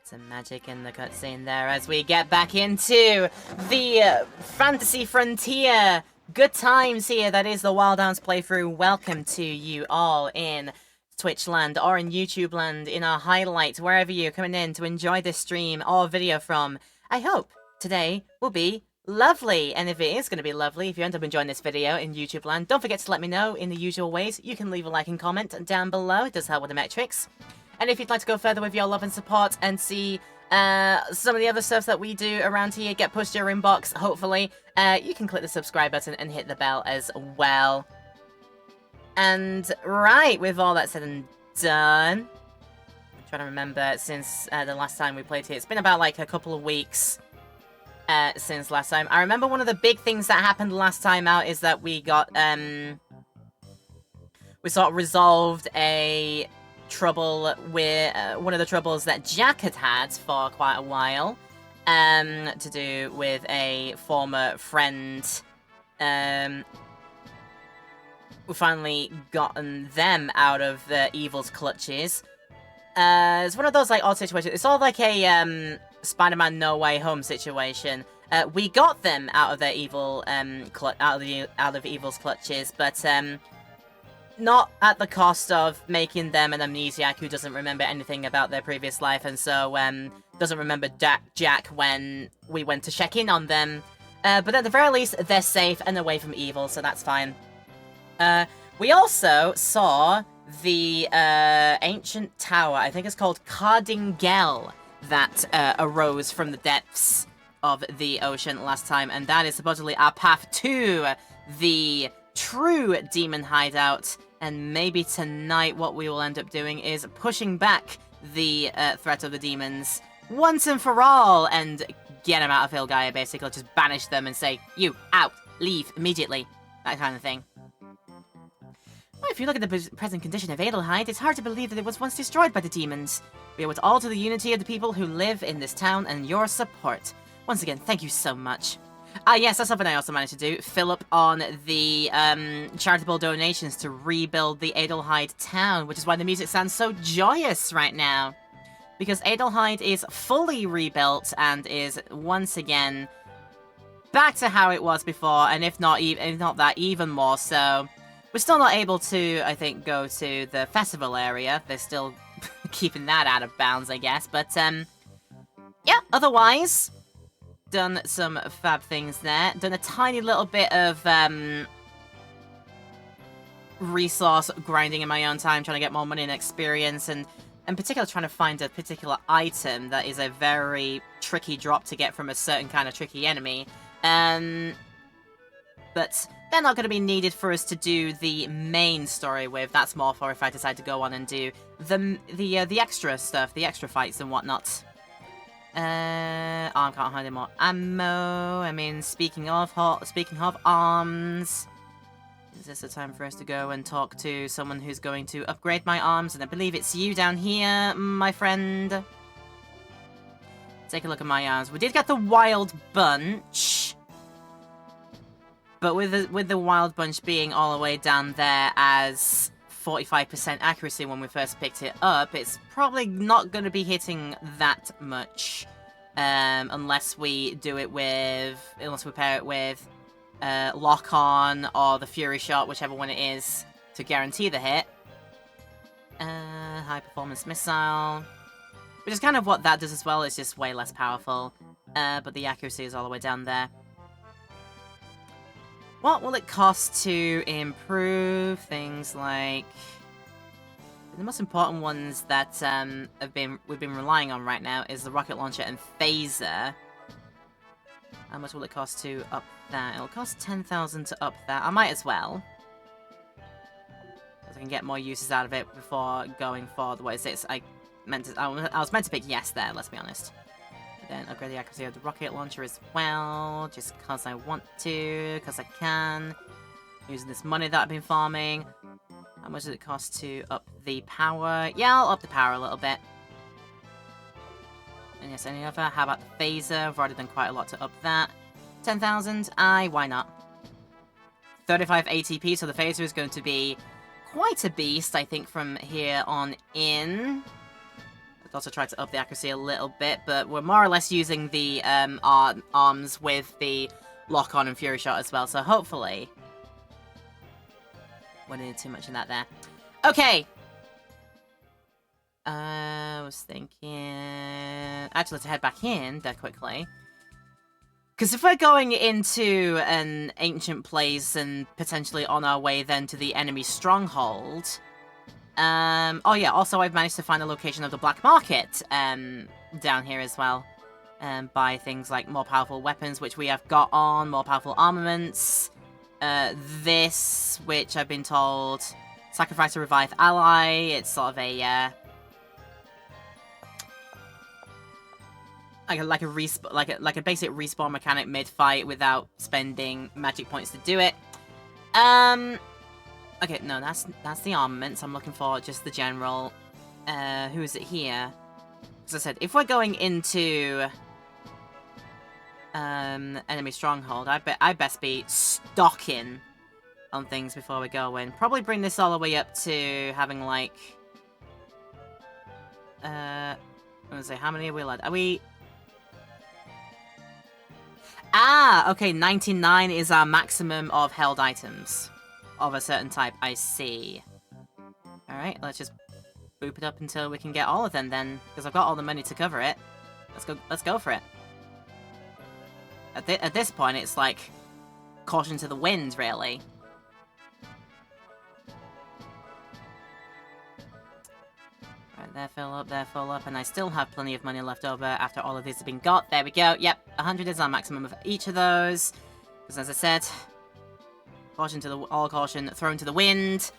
Some magic in the cutscene there as we get back into the Fantasy Frontier. Good times here. That is the Wild Arms playthrough. Welcome to you all in Twitch land or in YouTube land, in our highlights, wherever you're coming in to enjoy this stream or video from. I hope today will be lovely. And if it is going to be lovely, if you end up enjoying this video in YouTube land, don't forget to let me know in the usual ways. You can leave a like and comment down below. It does help with the metrics. And if you'd like to go further with your love and support and see some of the other stuff that we do around here get pushed to your inbox, hopefully, you can click the subscribe button and hit the bell as well. And right, with all that said and done, I'm trying to remember since the last time we played here. It's been about like a couple of weeks since last time. I remember one of the big things that happened last time out is that we got, we sort of resolved a trouble with one of the troubles that Jack had for quite a while, to do with a former friend. We finally gotten them out of the evil's clutches. It's one of those like odd situations. It's all like a Spider-Man No Way Home situation. We got them out of their evil out of evil's clutches, but not at the cost of making them an amnesiac who doesn't remember anything about their previous life, and so doesn't remember Jack when we went to check in on them. But at the very least, they're safe and away from evil, so that's fine. We also saw the ancient tower, I think it's called Cardingel, that arose from the depths of the ocean last time, and that is supposedly our path to the true demon hideout. And maybe tonight what we will end up doing is pushing back the threat of the demons once and for all and get them out of Hilgaia, basically. Just banish them and say, you, out, leave, immediately. That kind of thing. Well, if you look at the present condition of Adelheid, it's hard to believe that it was once destroyed by the demons. We owe it all to the unity of the people who live in this town and your support. Once again, thank you so much. Yes, that's something I also managed to do. Fill up on the charitable donations to rebuild the Adelheid town, which is why the music sounds so joyous right now. Because Adelheid is fully rebuilt and is once again back to how it was before, and if not that, even more so. We're still not able to, I think, go to the festival area. They're still keeping that out of bounds, I guess. But, yeah, otherwise, done some fab things there. Done a tiny little bit of resource grinding in my own time, trying to get more money and experience, and in particular trying to find a particular item that is a very tricky drop to get from a certain kind of tricky enemy. But they're not going to be needed for us to do the main story with. That's more for if I decide to go on and do the extra stuff, the extra fights and whatnot. Oh, I can't find any more ammo. I mean, speaking of arms, is this the time for us to go and talk to someone who's going to upgrade my arms? And I believe it's you down here, my friend. Take a look at my arms. We did get the Wild Bunch, but with the Wild Bunch being all the way down there as 45% accuracy when we first picked it up, it's probably not going to be hitting that much, unless we pair it with Lock On or the Fury Shot, whichever one it is, to guarantee the hit. High Performance Missile, which is kind of what that does as well. It's just way less powerful, but the accuracy is all the way down there. What will it cost to improve things like the most important ones that we've been relying on right now is the rocket launcher and phaser. How much will it cost to up that? It'll cost 10,000 to up that. I might as well, because I can get more uses out of it before going for the, what is it? I was meant to pick yes there. Let's be honest. Then upgrade the accuracy of the rocket launcher as well, just because I want to, because I can. Using this money that I've been farming. How much does it cost to up the power? Yeah, I'll up the power a little bit. And yes, any other? How about the phaser? I've already done quite a lot to up that. 10,000? Why not? 35 ATP, so the phaser is going to be quite a beast, I think, from here on in. also tried to up the accuracy a little bit, but we're more or less using the arms with the lock-on and Fury Shot as well, so hopefully... Wouldn't need too much in that there. Okay! I was thinking... Actually, let's head back in there quickly. Because if we're going into an ancient place and potentially on our way then to the enemy stronghold... oh yeah, also I've managed to find the location of the black market down here as well. Buy things like more powerful weapons, which we have got on, more powerful armaments. This, which I've been told, sacrifice a revive ally. It's sort of a like a basic respawn mechanic mid-fight without spending magic points to do it. Okay, no, that's the armaments. I'm looking for just the general. Who is it here? As I said, if we're going into enemy stronghold, I best be stocking on things before we go in. Probably bring this all the way up to having like I'm gonna say, how many are we allowed? Are we... Ah, okay, 99 is our maximum of held items of a certain type. I see. Alright, let's just boop it up until we can get all of them then, because I've got all the money to cover it. Let's go for it. At this point, it's like caution to the wind, really. Right, there fill up, and I still have plenty of money left over after all of these have been got. There we go. Yep, 100 is our maximum of each of those. Because as I said, caution to the all caution thrown to the wind.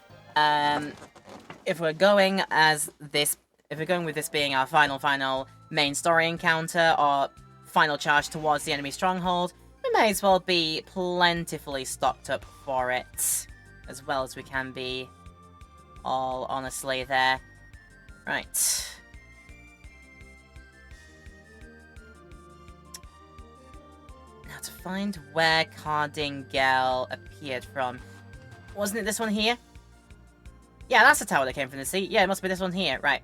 If we're going with this being our final main story encounter or final charge towards the enemy stronghold, we may as well be plentifully stocked up for it, as well as we can be, all honestly there. Right. Now to find where Cardingale appeared from. Wasn't it this one here? Yeah, that's the tower that came from the sea. Yeah, it must be this one here, right.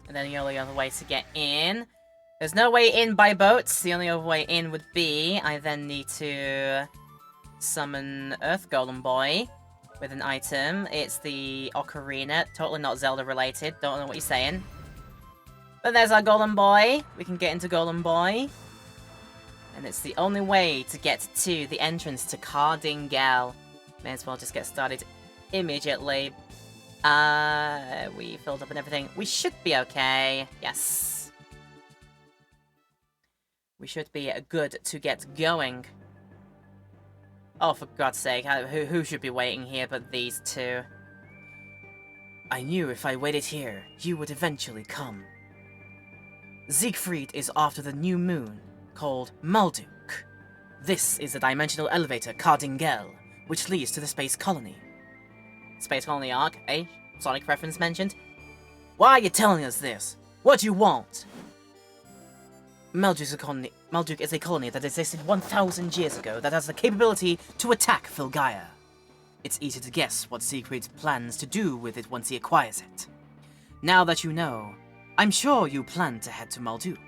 And then the only other way to get in. There's no way in by boats. The only other way in would be I then need to summon Earth Golem Boy with an item. It's the Ocarina. Totally not Zelda related. Don't know what you're saying. But there's our Golem Boy. We can get into Golem Boy. And it's the only way to get to the entrance to Cardingale. May as well just get started immediately. We filled up and everything. We should be okay. Yes. We should be good to get going. Oh, for God's sake, who should be waiting here but these two? I knew if I waited here, you would eventually come. Siegfried is after the new moon, called Malduk. This is the dimensional elevator Cardingale, which leads to the space colony. Space colony arc, eh? Sonic reference mentioned. Why are you telling us this? What do you want? Malduk is a colony that existed 1,000 years ago that has the capability to attack Filgaia. It's easy to guess what Siegfried plans to do with it once he acquires it. Now that you know, I'm sure you plan to head to Malduk.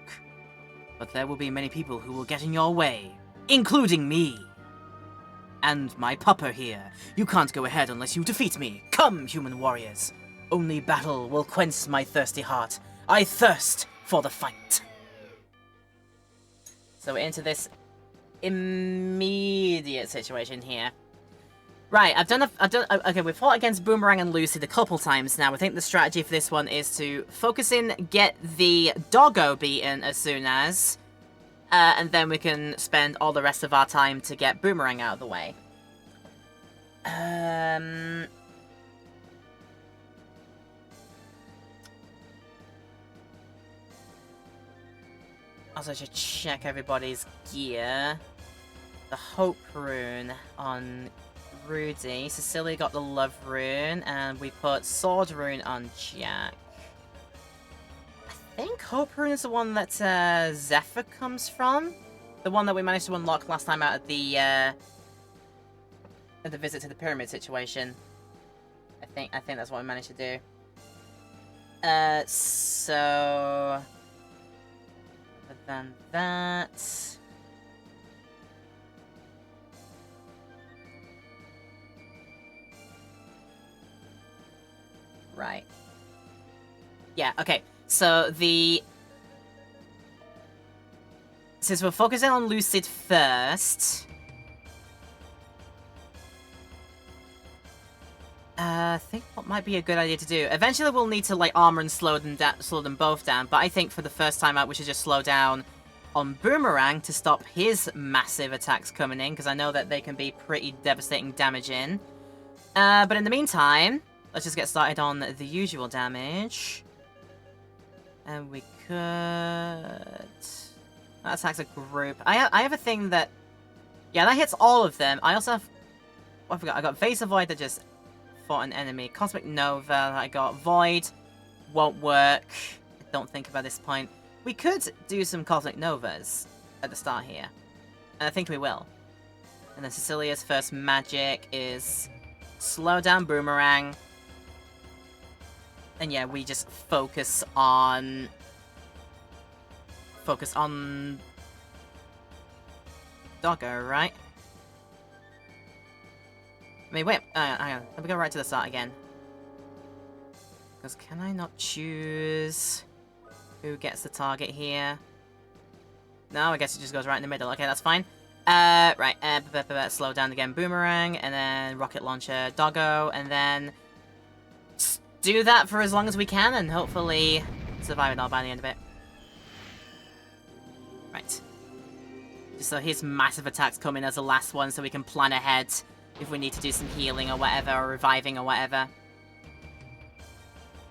But there will be many people who will get in your way, including me. And my pupper here. You can't go ahead unless you defeat me. Come, human warriors. Only battle will quench my thirsty heart. I thirst for the fight. So we're into this immediate situation here. Right, okay, we've fought against Boomerang and Lucid a couple times now. I think the strategy for this one is to focus in, get the doggo beaten as soon as, and then we can spend all the rest of our time to get Boomerang out of the way. Also, I should check everybody's gear. The Hope Rune on Rudy. Cecilia got the Love Rune, and we put Sword Rune on Jack. I think Hope Rune is the one that Zephyr comes from. The one that we managed to unlock last time out at the visit to the pyramid situation. I think that's what we managed to do. So... Other than that... Right. Yeah, okay. So the... Since we're focusing on Lucid first... I think what might be a good idea to do. Eventually we'll need to, like, armor and slow them both down, but I think for the first time out we should just slow down on Boomerang to stop his massive attacks coming in, because I know that they can be pretty devastating damaging. But in the meantime, let's just get started on the usual damage. And we could... That attacks a group. I have a thing that... Yeah, that hits all of them. I also have... Oh, I forgot. I got Vasa Void that just fought an enemy. Cosmic Nova I got. Void won't work. I don't think about this point. We could do some Cosmic Novas at the start here. And I think we will. And then Cecilia's first magic is slow down Boomerang. And yeah, we just focus on... Doggo, right? Wait, hang on. Let me go right to the start again. Because can I not choose who gets the target here? No, I guess it just goes right in the middle. Okay, that's fine. Right, slow down again, Boomerang, and then Rocket Launcher, Doggo, and then do that for as long as we can, and hopefully survive it all by the end of it. Right. Just so his massive attacks come in as the last one, so we can plan ahead if we need to do some healing or whatever, or reviving or whatever.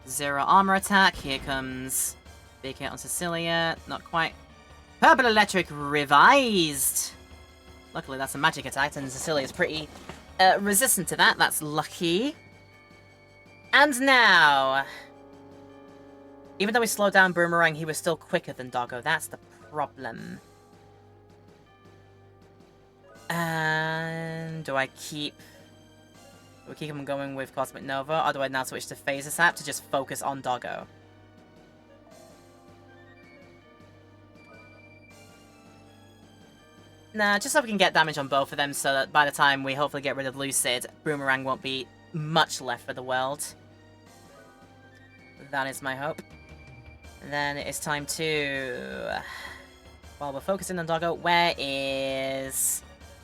Zero armor attack. Here comes big hit on Cecilia. Not quite. Purple Electric revised. Luckily, that's a magic attack, and Cecilia's pretty resistant to that. That's lucky. And now... Even though we slowed down Boomerang, he was still quicker than Doggo. That's the problem. And do I keep him going with Cosmic Nova, or do I now switch to Phaser Sap to just focus on Doggo? Nah, just so we can get damage on both of them, so that by the time we hopefully get rid of Lucid, Boomerang won't be much left for the world. That is my hope. And then it's time to... While we're focusing on Doggo, where is...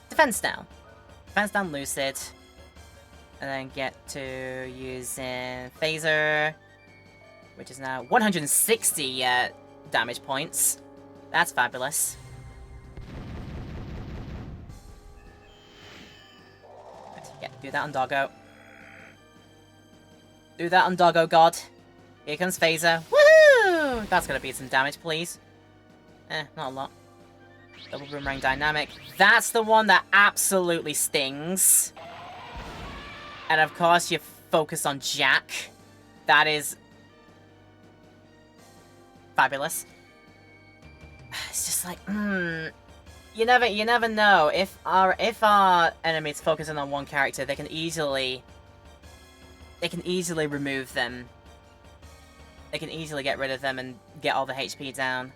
Defense down. Defense down Lucid. And then get to using Phaser, which is now 160 damage points. That's fabulous. Yeah, do that on Doggo. Do that on Doggo, God. Here comes Phaser. Woohoo! That's gonna be some damage, please. Not a lot. Double Boomerang Dynamic. That's the one that absolutely stings. And of course, you focus on Jack. That is... fabulous. It's just like, You never know. If our enemies focusing on one character, they can easily remove them. They can easily get rid of them and get all the HP down.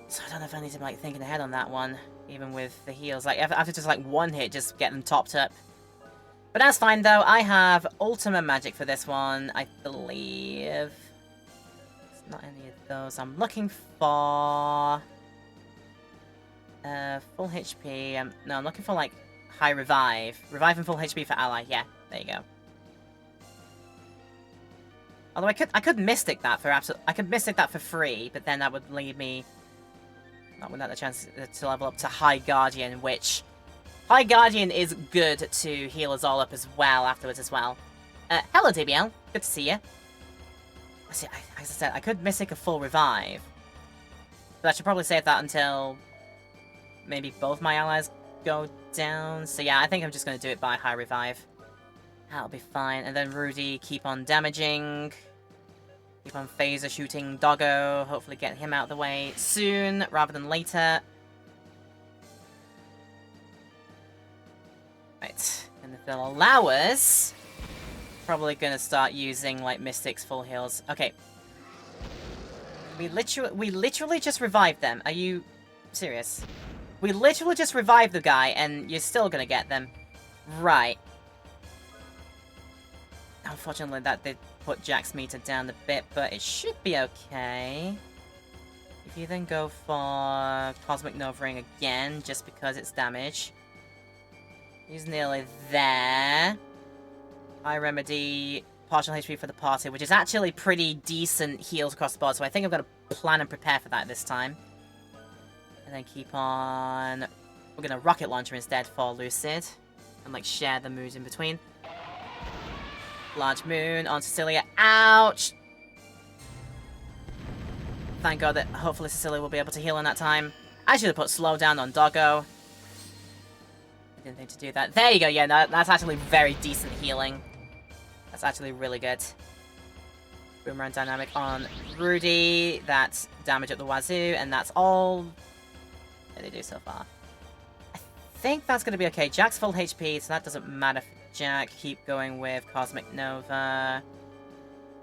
So I don't know if I need to be, like, thinking ahead on that one, even with the heals. Like, after just, like, one hit, just get them topped up. But that's fine, though. I have Ultimate Magic for this one, I believe. It's not any of those. I'm looking for... full HP. No, I'm looking for, like, High Revive. Revive and full HP for ally. Yeah, there you go. Although I could Mystic that for Mystic that for free, but then that would leave me not without the chance to level up to High Guardian, which High Guardian is good to heal us all up as well afterwards as well. Hello DBL, good to see you. See, as I said, I could Mystic a full revive, but I should probably save that until maybe both my allies go down. So yeah, I think I'm just going to do it by High Revive. That'll be fine. And then Rudy, keep on damaging. Keep on Phaser shooting Doggo. Hopefully get him out of the way soon, rather than later. Right. And if they'll allow us... probably gonna start using, like, Mystics full heals. Okay. We literally just revived them. Are you serious? We literally just revived the guy, and you're still gonna get them. Right. Unfortunately, that did put Jack's meter down a bit, but it should be okay. If you then go for Cosmic Nova Ring again, just because it's damage. He's nearly there. High Remedy, partial HP for the party, which is actually pretty decent heals across the board, so I think I'm going to plan and prepare for that this time. And then keep on... We're going to Rocket Launcher instead for Lucid. And, like, share the moves in between. Large Moon on Cecilia. Ouch! Thank God that hopefully Cecilia will be able to heal in that time. I should have put Slowdown on Doggo. I didn't think to do that. There you go, yeah, no, that's actually very decent healing. That's actually really good. Boomerang Dynamic on Rudy. That's damage at the wazoo, and that's all that they do so far. I think that's going to be okay. Jack's full HP, so that doesn't matter for Jack. Keep going with Cosmic Nova.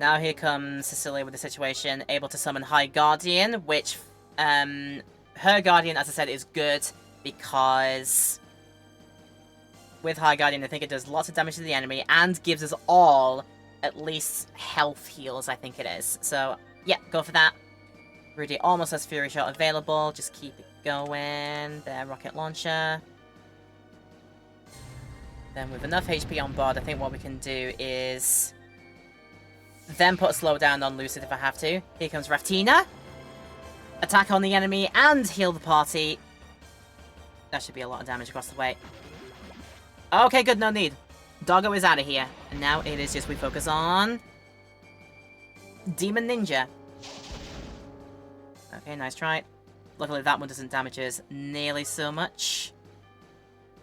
Now here comes Cecilia with the situation, able to summon High Guardian, which, her Guardian, as I said, is good because with High Guardian, I think it does lots of damage to the enemy and gives us all at least health heals, I think it is. So, yeah, go for that. Rudy almost has Fury Shot available, just keep it going. There, Rocket Launcher. Then with enough HP on board, I think what we can do is then put a slowdown on Lucid if I have to. Here comes Raftina. Attack on the enemy and heal the party. That should be a lot of damage across the way. Okay, good, no need. Doggo is out of here. And now it is just we focus on Demon Ninja. Okay, nice try. Luckily that one doesn't damage us nearly so much.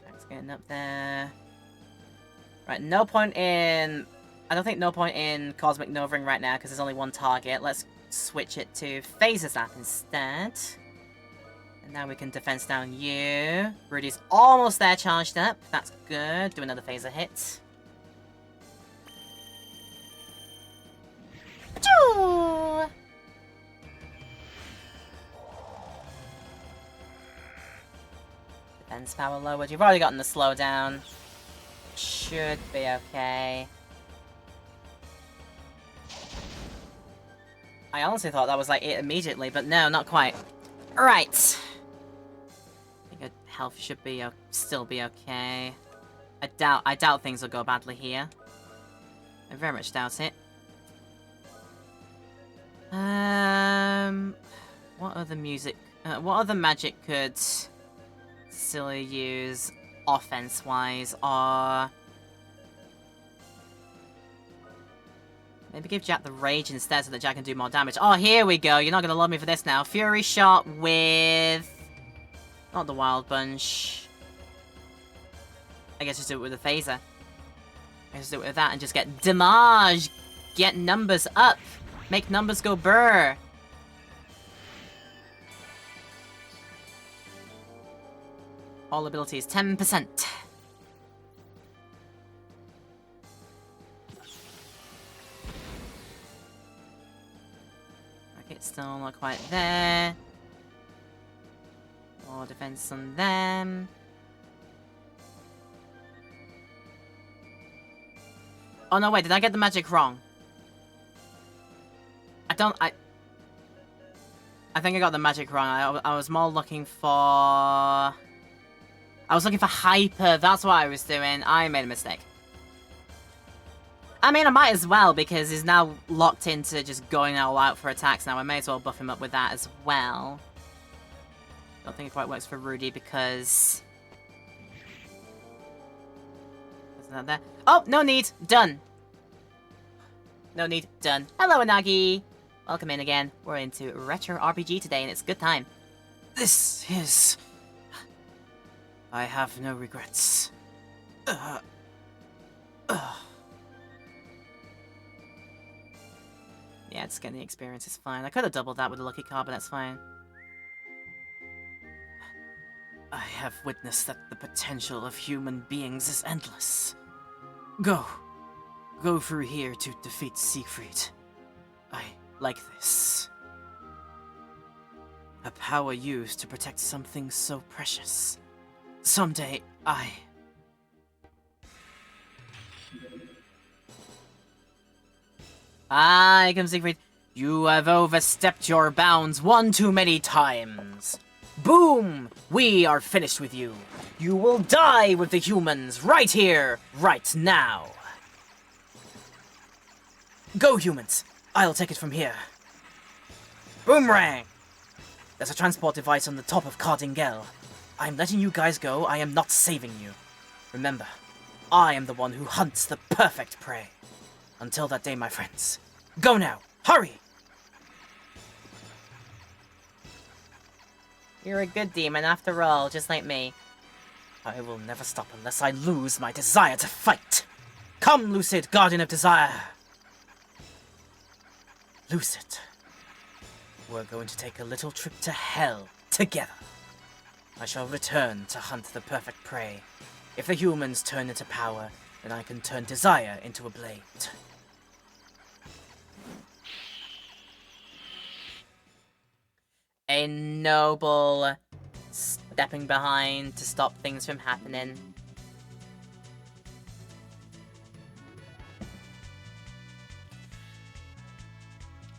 That's getting up there. Right, no point in... I don't think no point in Cosmic Nova Ring right now because there's only one target. Let's switch it to Phaser Zap instead. And now we can defense down you. Rudy's almost there, charged up. That's good. Do another phaser hit. Achoo! Defense power lowered. You've already gotten the slowdown. Should be okay. I honestly thought that was like it immediately, but no, not quite. Right. I think health should be still be okay. I doubt things will go badly here. I very much doubt it. What other music? What other magic could Cecilia use offense-wise, or maybe give Jack the Rage instead so that Jack can do more damage. Oh, here we go. You're not going to love me for this now. Fury Shot with... not the Wild Bunch. I guess just do it with the Phaser. I just do it with that and just get damage. Get numbers up. Make numbers go brr. All abilities, 10%. Okay, still not quite there. More defense on them. Oh no, wait, did I get the magic wrong? I think I got the magic wrong. I was more looking for... I was looking for Hyper, that's what I was doing. I made a mistake. I mean, I might as well, because he's now locked into just going all out for attacks now. I may as well buff him up with that as well. Don't think it quite works for Rudy, because... isn't that there? Oh, no need. Done. No need. Done. Hello, Inagi. Welcome in again. We're into Retro RPG today, and it's a good time. This is... I have no regrets. Yeah, just getting the experience is fine. I could have doubled that with a lucky card, but that's fine. I have witnessed that the potential of human beings is endless. Go. go through here to defeat Siegfried. I like this. A power used to protect something so precious. Someday, Here comes Siegfried. You have overstepped your bounds one too many times. Boom! We are finished with you. You will die with the humans right here, right now. Go, humans. I'll take it from here. Boomerang! There's a transport device on the top of Cardingale. I'm letting you guys go. I am not saving you. Remember, I am the one who hunts the perfect prey. Until that day, my friends. Go now! Hurry! You're a good demon after all, just like me. I will never stop unless I lose my desire to fight. Come, Lucid, Guardian of Desire. Lucid. We're going to take a little trip to hell together. I shall return to hunt the perfect prey. If the humans turn into power, then I can turn desire into a blade. A noble stepping behind to stop things from happening.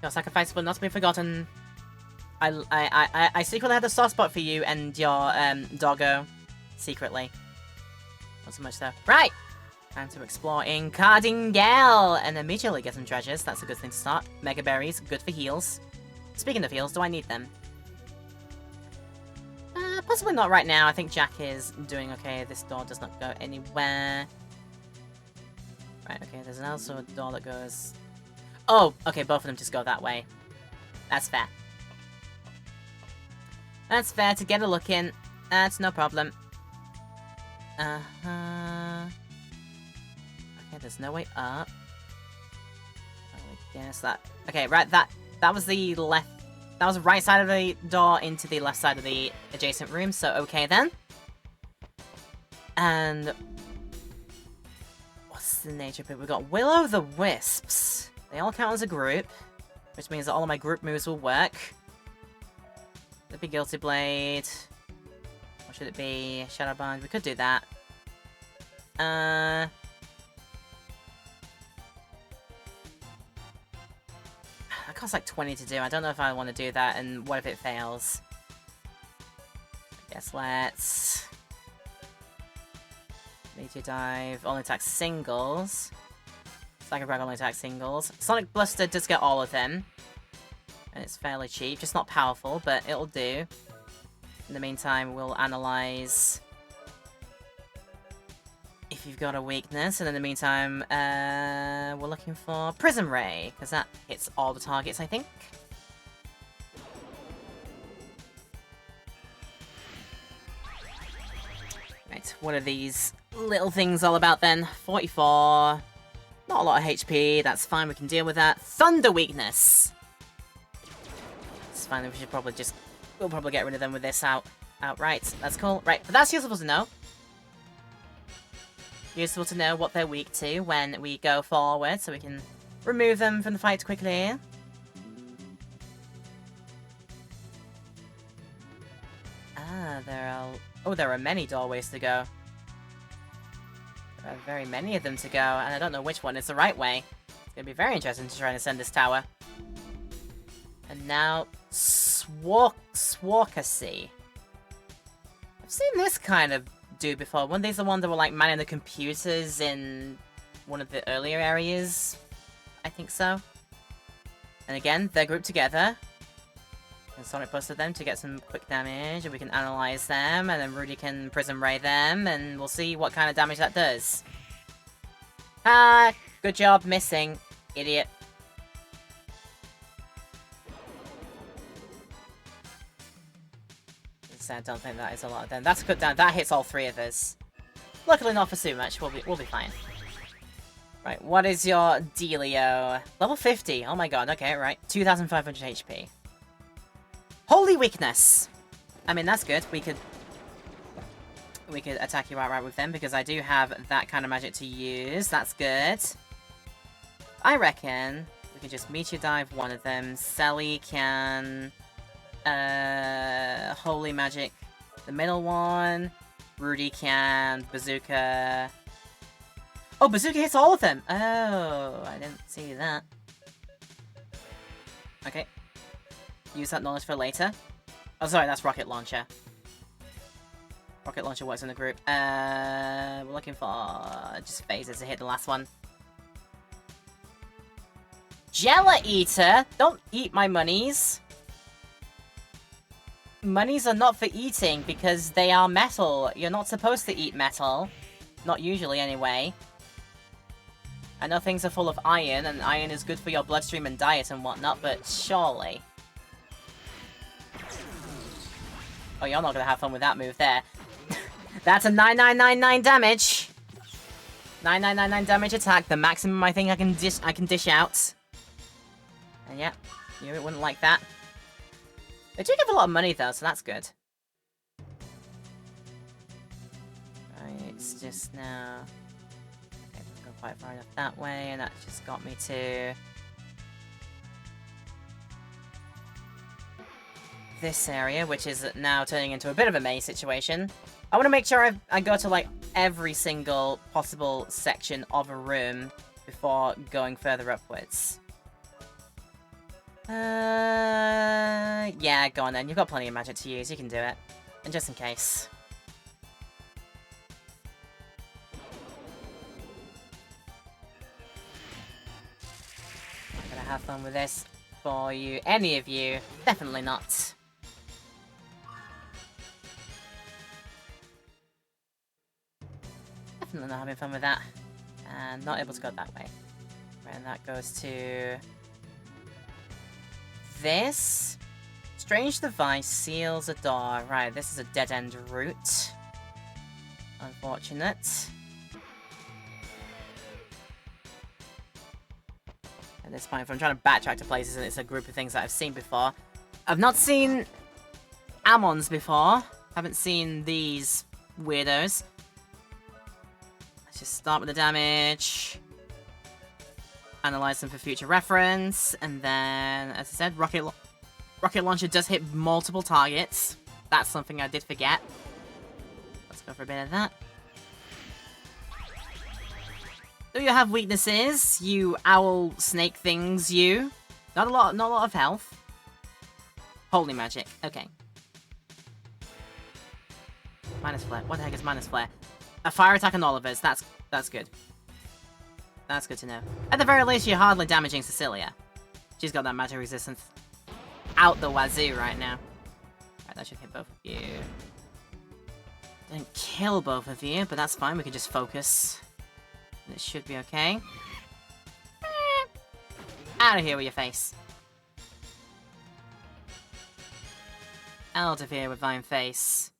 Your sacrifice will not be forgotten. I secretly had a soft spot for you and your doggo. Secretly. Not so much though. Right! Time to explore in Cardingale and immediately get some treasures. That's a good thing to start. Mega berries, good for heals. Speaking of heals, do I need them? Possibly not right now. I think Jack is doing okay. This door does not go anywhere. Right, okay, there's also a door that goes... Oh, okay, both of them just go that way. That's fair. That's fair to get a look in. That's no problem. Okay, there's no way up. Oh, I guess that... Okay, right, that was the left... That was the right side of the door into the left side of the adjacent room, so okay then. And... What's the nature of it? We've got Will-O-the-Wisps. They all count as a group, which means that all of my group moves will work. Should it be Guilty Blade? Or should it be Shadowbind? We could do that. That costs like 20 to do. I don't know if I want to do that, and what if it fails? I guess let's... Meteor Dive only attacks singles. Psycho Brag only attacks singles. Sonic Bluster does get all of them. And it's fairly cheap, just not powerful, but it'll do. In the meantime, we'll analyze if you've got a weakness, and in the meantime, we're looking for Prism Ray, because that hits all the targets, I think. Right, what are these little things all about then? 44... Not a lot of HP, that's fine, we can deal with that. Thunder Weakness! It's fine, we should probably just... We'll probably get rid of them with this outright. That's cool. Right, but that's useful to know. Useful to know what they're weak to when we go forward, so we can remove them from the fight quickly. Ah, there are many doorways to go. There are very many of them to go, and I don't know which one is the right way. It's gonna be very interesting to try and ascend this tower. And now, Swarkacy. I've seen this kind of dude before. Weren't these the ones that were like manning the computers in one of the earlier areas? I think so. And again, they're grouped together. And Sonic Buster them to get some quick damage, and we can analyze them, and then Rudy can Prism Ray them, and we'll see what kind of damage that does. Ah, good job missing, idiot. So I don't think that is a lot of them. That's good down. That hits all three of us. Luckily not for too much. We'll be fine. Right, what is your dealio? Level 50. Oh my god. Okay, right. 2,500 HP. Holy Weakness! I mean, that's good. We could attack you outright with them, because I do have that kind of magic to use. That's good. I reckon we can just Meteor Dive one of them. Sally can... Holy Magic the middle one. Rudy can Bazooka... Oh, Bazooka hits all of them! Oh, I didn't see that. Okay. Use that knowledge for later. Oh, sorry, that's Rocket Launcher. Rocket Launcher works in the group. We're looking for just phases to hit the last one. Jella Eater! Don't eat my monies! Monies are not for eating because they are metal. You're not supposed to eat metal. Not usually, anyway. I know things are full of iron, and iron is good for your bloodstream and diet and whatnot, but surely... Oh, you're not gonna have fun with that move there. That's a 9999 damage! 9999 damage attack, the maximum I think I can dish out. And yeah, you wouldn't like that. They do give a lot of money though, so that's good. Right, it's just now... Okay, don't go quite far enough that way, and that just got me to... this area, which is now turning into a bit of a maze situation. I want to make sure I go to, like, every single possible section of a room before going further upwards. Yeah, go on then. You've got plenty of magic to use. You can do it. And just in case. I'm gonna have fun with this for you. Any of you. Definitely not. Definitely not having fun with that. And not able to go that way. And that goes to... this. Strange device seals a door. Right, this is a dead-end route. Unfortunate. At this point, if I'm trying to backtrack to places and it's a group of things that I've seen before. I've not seen Ammons before. Haven't seen these weirdos. Let's just start with the damage. Analyze them for future reference, and then, as I said, Rocket Launcher does hit multiple targets. That's something I did forget. Let's go for a bit of that. Do you have weaknesses, you owl snake things, you? Not a lot of health. Holy magic. Okay. Minus flare. What the heck is minus flare? A fire attack on all of us. That's good. That's good to know. At the very least, you're hardly damaging Cecilia. She's got that magic resistance out the wazoo right now. Right, that should hit both of you. Didn't kill both of you, but that's fine. We can just focus. And it should be okay. Out of here with your face. Out of here with thine face.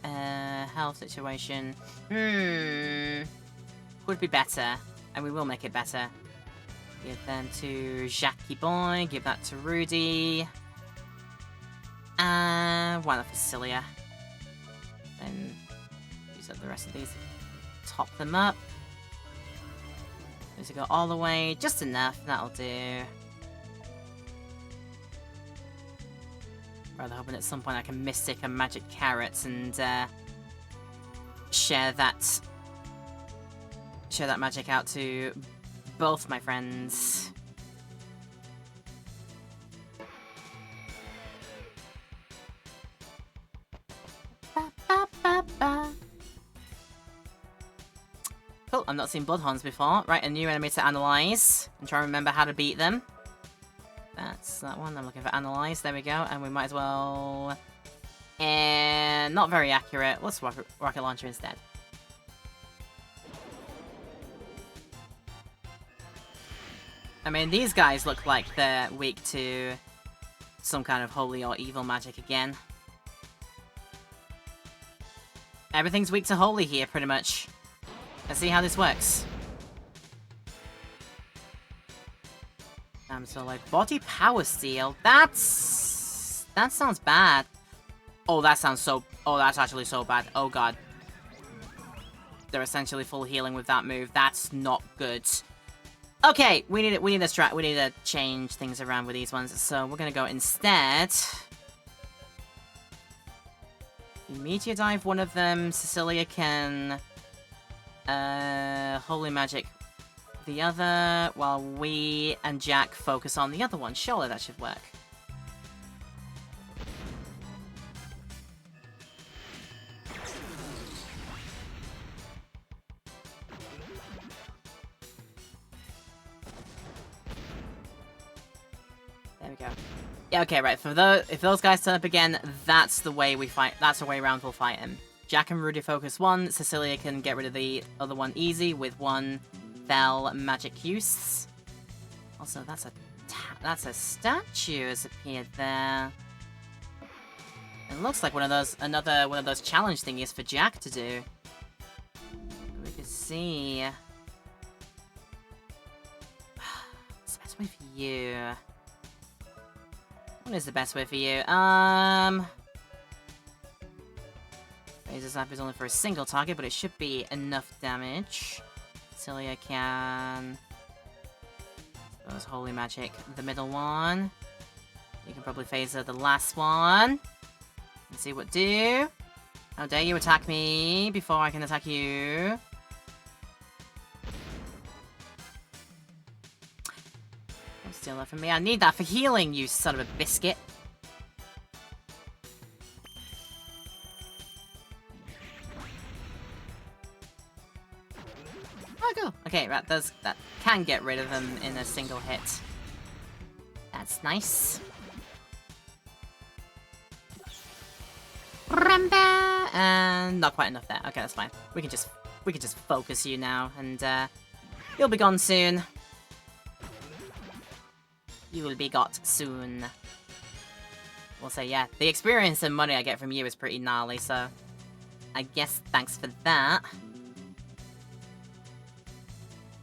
Health situation. Could be better. And we will make it better. Give them to Jackie Boy. Give that to Rudy. And one for Cilia. Then use up the rest of these. Top them up. Those go all the way. Just enough. That'll do. Rather hoping at some point I can Mystic and Magic Carrots and share that magic out to both my friends. Cool, I've not seen Bloodhounds before. Right, a new enemy to analyze. And try and remember how to beat them. That's that one. I'm looking for analyze. There we go. And we might as well... and not very accurate. Let's rocket launcher instead. I mean, these guys look like they're weak to some kind of holy or evil magic again. Everything's weak to holy here, pretty much. Let's see how this works. So, like, body power steal. That sounds bad. Oh, that sounds so... oh, that's actually so bad. Oh, God. They're essentially full healing with that move. That's not good. Okay, we need to change things around with these ones. So we're gonna go instead. Meteor Dive one of them. Cecilia can Holy Magic the other, while we and Jack focus on the other one. Surely that should work. There we go. Yeah, okay, right. If those guys turn up again, that's the way we fight. That's the way round we'll fight him. Jack and Rudy focus one. Cecilia can get rid of the other one easy with one fell magic use. Also, that's a statue has appeared there. It looks like another one of those challenge thingies for Jack to do. We can see. What's the best way for you? What is the best way for you? Razor Zap is only for a single target, but it should be enough damage. Celia can... Those Holy Magic, the middle one. You can probably phaser the last one. Let's see what do. How dare you attack me before I can attack you. Don't steal that from me. I need that for healing, you son of a biscuit. Oh, go. Okay, right, that can get rid of them in a single hit. That's nice. And not quite enough there. Okay, that's fine. We can just focus you now, and you'll be gone soon. You will be got soon. We'll say, yeah, the experience and money I get from you is pretty gnarly, so I guess thanks for that.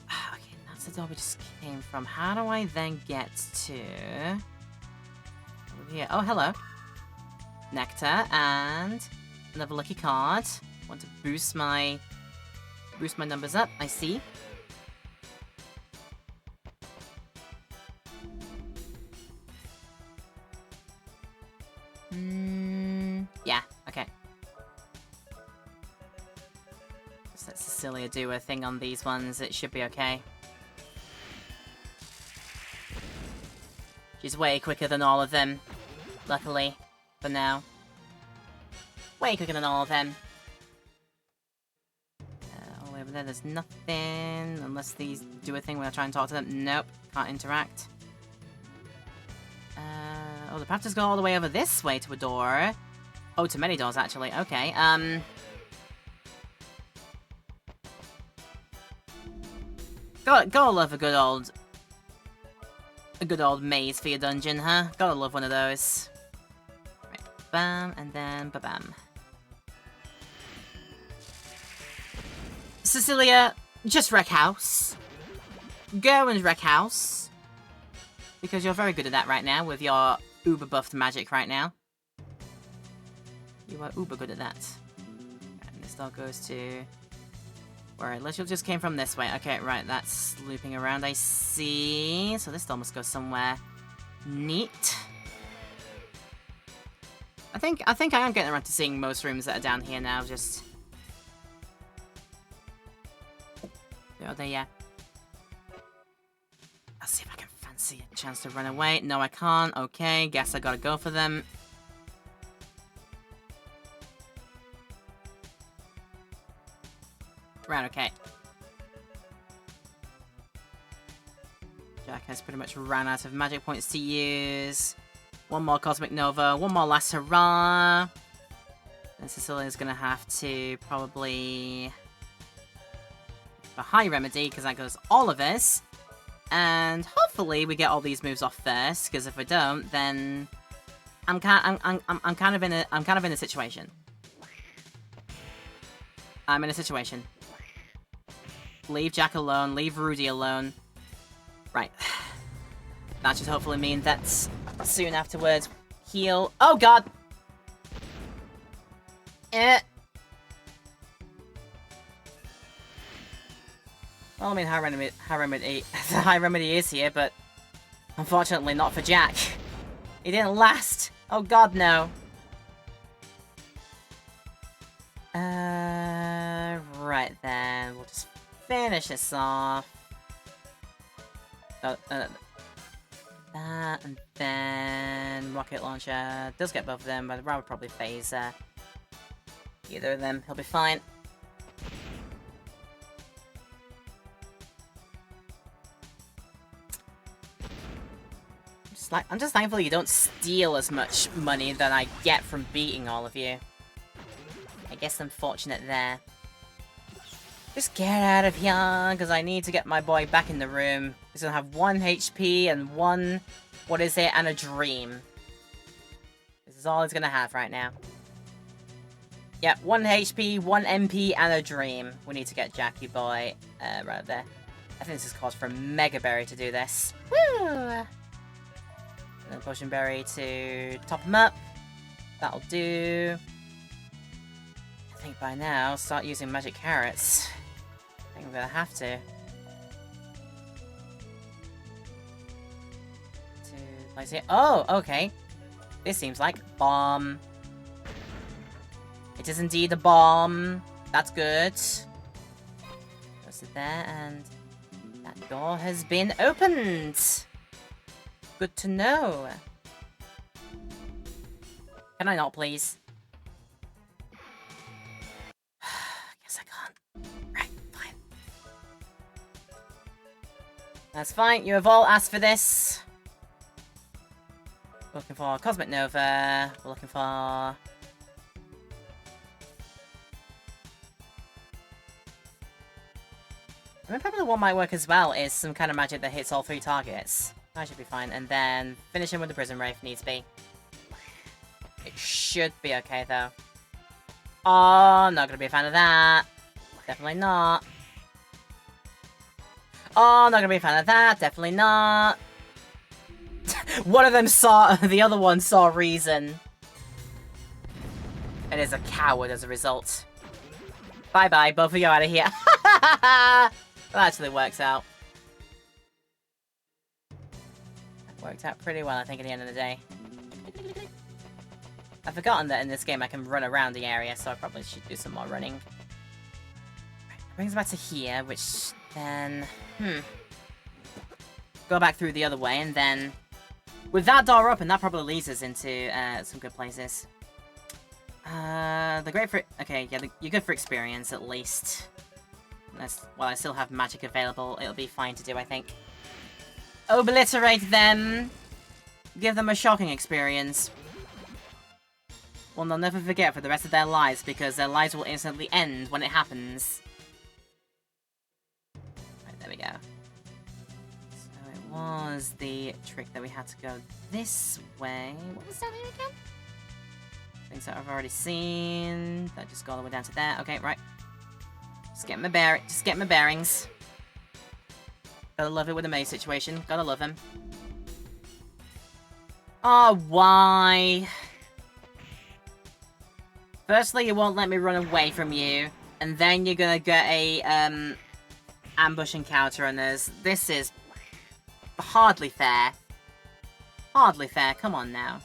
Okay, that's the door we just came from. How do I then get to... over here? Oh, hello. Nectar, and another lucky card. Want to boost my numbers up, I see. Yeah, okay. Just let Cecilia do a thing on these ones, it should be okay. She's way quicker than all of them, luckily. For now. Way quicker than all of them. All the way over there, there's nothing. Unless these do a thing when I try and talk to them. Nope, can't interact. Oh, the path just go all the way over this way to a door. Oh, to many doors, actually. Okay, Gotta love a good old maze for your dungeon, huh? Gotta love one of those. Bam, and then ba-bam. Cecilia, just wreck house. Go and wreck house. Because you're very good at that right now with your uber buffed magic right now. You are uber good at that. And this dog goes to... where Literal just came from this way. Okay, right, that's looping around, I see. So this door must go somewhere neat. I think I am getting around to seeing most rooms that are down here now, just... Are they, yeah. I'll see if I can fancy a chance to run away. No, I can't. Okay, guess I gotta go for them. Right, okay. Jack has pretty much ran out of magic points to use. One more Cosmic Nova, one more last hurrah. And Cecilia's gonna have to probably... a High Remedy, because that goes all of us. And hopefully we get all these moves off first, because if we don't, then I'm kind of in a situation. I'm in a situation. Leave Jack alone, leave Rudy alone. Right. That should hopefully mean that soon afterwards heal. Oh god! Well, I mean, High Remedy is here, but unfortunately not for Jack. He didn't last. Oh god, no. Right then. We'll just finish this off. That, and then rocket launcher. Does get both of them, but I'd rather probably phase either of them. He'll be fine. I'm just thankful you don't steal as much money that I get from beating all of you. I guess I'm fortunate there. Just get out of here, because I need to get my boy back in the room. He's gonna have 1 HP and 1... what is it? And a dream. This is all he's gonna have right now. Yep, 1 HP, 1 MP, and a dream. We need to get Jackie boy right there. I think this is cause for Mega Berry to do this. Woo! And then Potion Berry to top him up. That'll do. I think by now, start using Magic Carrots. I think I'm gonna have to. Place it. Oh, okay. This seems like bomb. It is indeed a bomb. That's good. Goes it there, and that door has been opened. Good to know. Can I not, please? Guess I can't. Right, fine. That's fine. You have all asked for this. We're looking for Cosmic Nova. We're looking for... I mean, probably what might work as well is some kind of magic that hits all 3 targets. That should be fine. And then finish him with the Prism Ray if needs be. It should be okay, though. Oh, not gonna be a fan of that. Definitely not. Oh, not gonna be a fan of that. Definitely not. One of them saw... the other one saw reason. And is a coward as a result. Bye-bye, both of you out of here. That actually works out. That worked out pretty well, I think, at the end of the day. I've forgotten that in this game I can run around the area, so I probably should do some more running. Right, that brings us back to here, which then... Go back through the other way, and then... With that door open, that probably leads us into some good places. The great for... Okay, yeah, you're good for experience, at least. While I still have magic available, it'll be fine to do, I think. Obliterate them! Give them a shocking experience. One they'll never forget for the rest of their lives, because their lives will instantly end when it happens. Right, there we go. So it was the trick that we had to go this way. What was that here again? Things that I've already seen. That just go all the way down to there. Okay, right. Just get my bearings. Gotta love it with the May situation. Gotta love him. Oh, why? Firstly, you won't let me run away from you, and then you're gonna get a ambush encounter on us. This is hardly fair. Hardly fair. Come on now.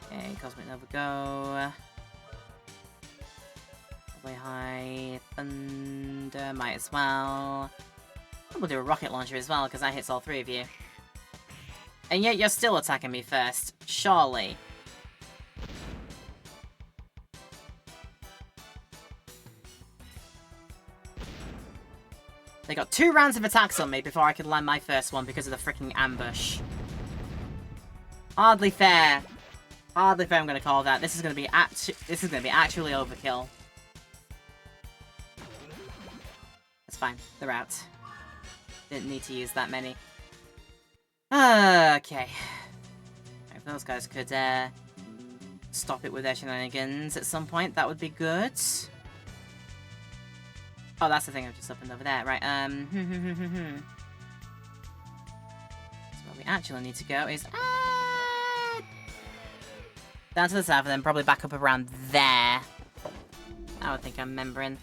Okay, Cosmic Nova go. Probably High Thunder, might as well. We'll do a rocket launcher as well, because that hits all 3 of you. And yet you're still attacking me first, surely. They got 2 rounds of attacks on me before I could land my first one because of the freaking ambush. Hardly fair. Hardly fair, I'm gonna call that. This is gonna be actually overkill. That's fine. They're out. Didn't need to use that many. Okay. If those guys could stop it with their shenanigans at some point, that would be good. Oh, that's the thing I've just opened over there. Right, So where we actually need to go is... down to the south, and then probably back up around there. I would think I'm remembering.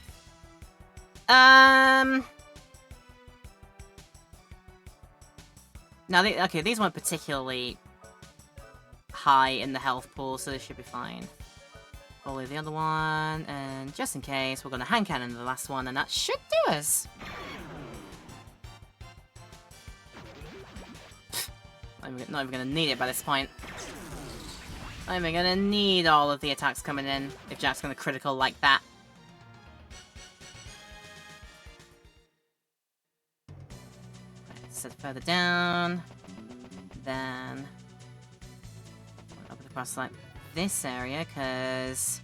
Now, okay, these weren't particularly high in the health pool, so this should be fine. Only the other one, and just in case, we're gonna hand cannon the last one, and that should do us. Not even gonna need it by this point. Not even gonna need all of the attacks coming in if Jack's gonna critical like that. Right, set further down. Then up across like this area, because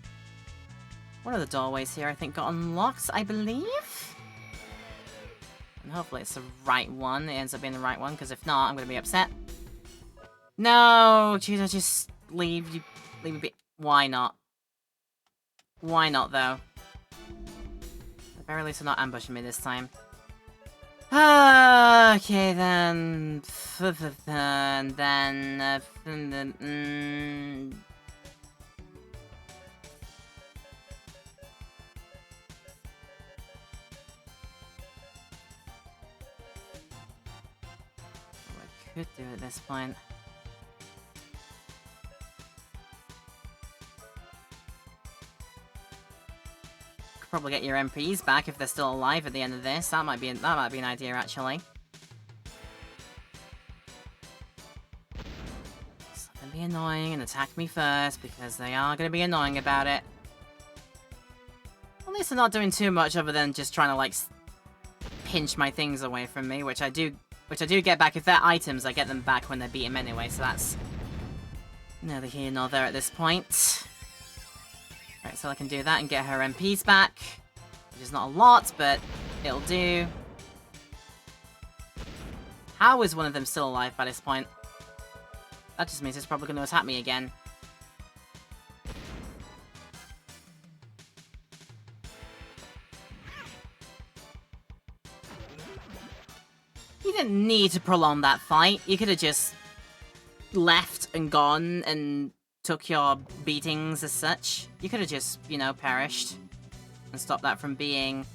one of the doorways here I think got unlocked, I believe. And hopefully it's the right one. It ends up being the right one, because if not, I'm gonna be upset. No, Cheetah, just leave me be. Why not? Why not, though? At the very least, they're not ambushing me this time. Okay, then... I could do at this point. Probably get your MPs back if they're still alive at the end of this. That might be an idea, actually. Just let them be annoying and attack me first, because they are going to be annoying about it. At least they're not doing too much other than just trying to, like, pinch my things away from me, which I do get back. If they're items, I get them back when they beat him anyway, so that's neither here nor there at this point. Right, so I can do that and get her MPs back. Which is not a lot, but it'll do. How is one of them still alive by this point? That just means it's probably going to attack me again. You didn't need to prolong that fight. You could have just left and gone and took your beatings as such. You could have just, you know, perished and stopped that from being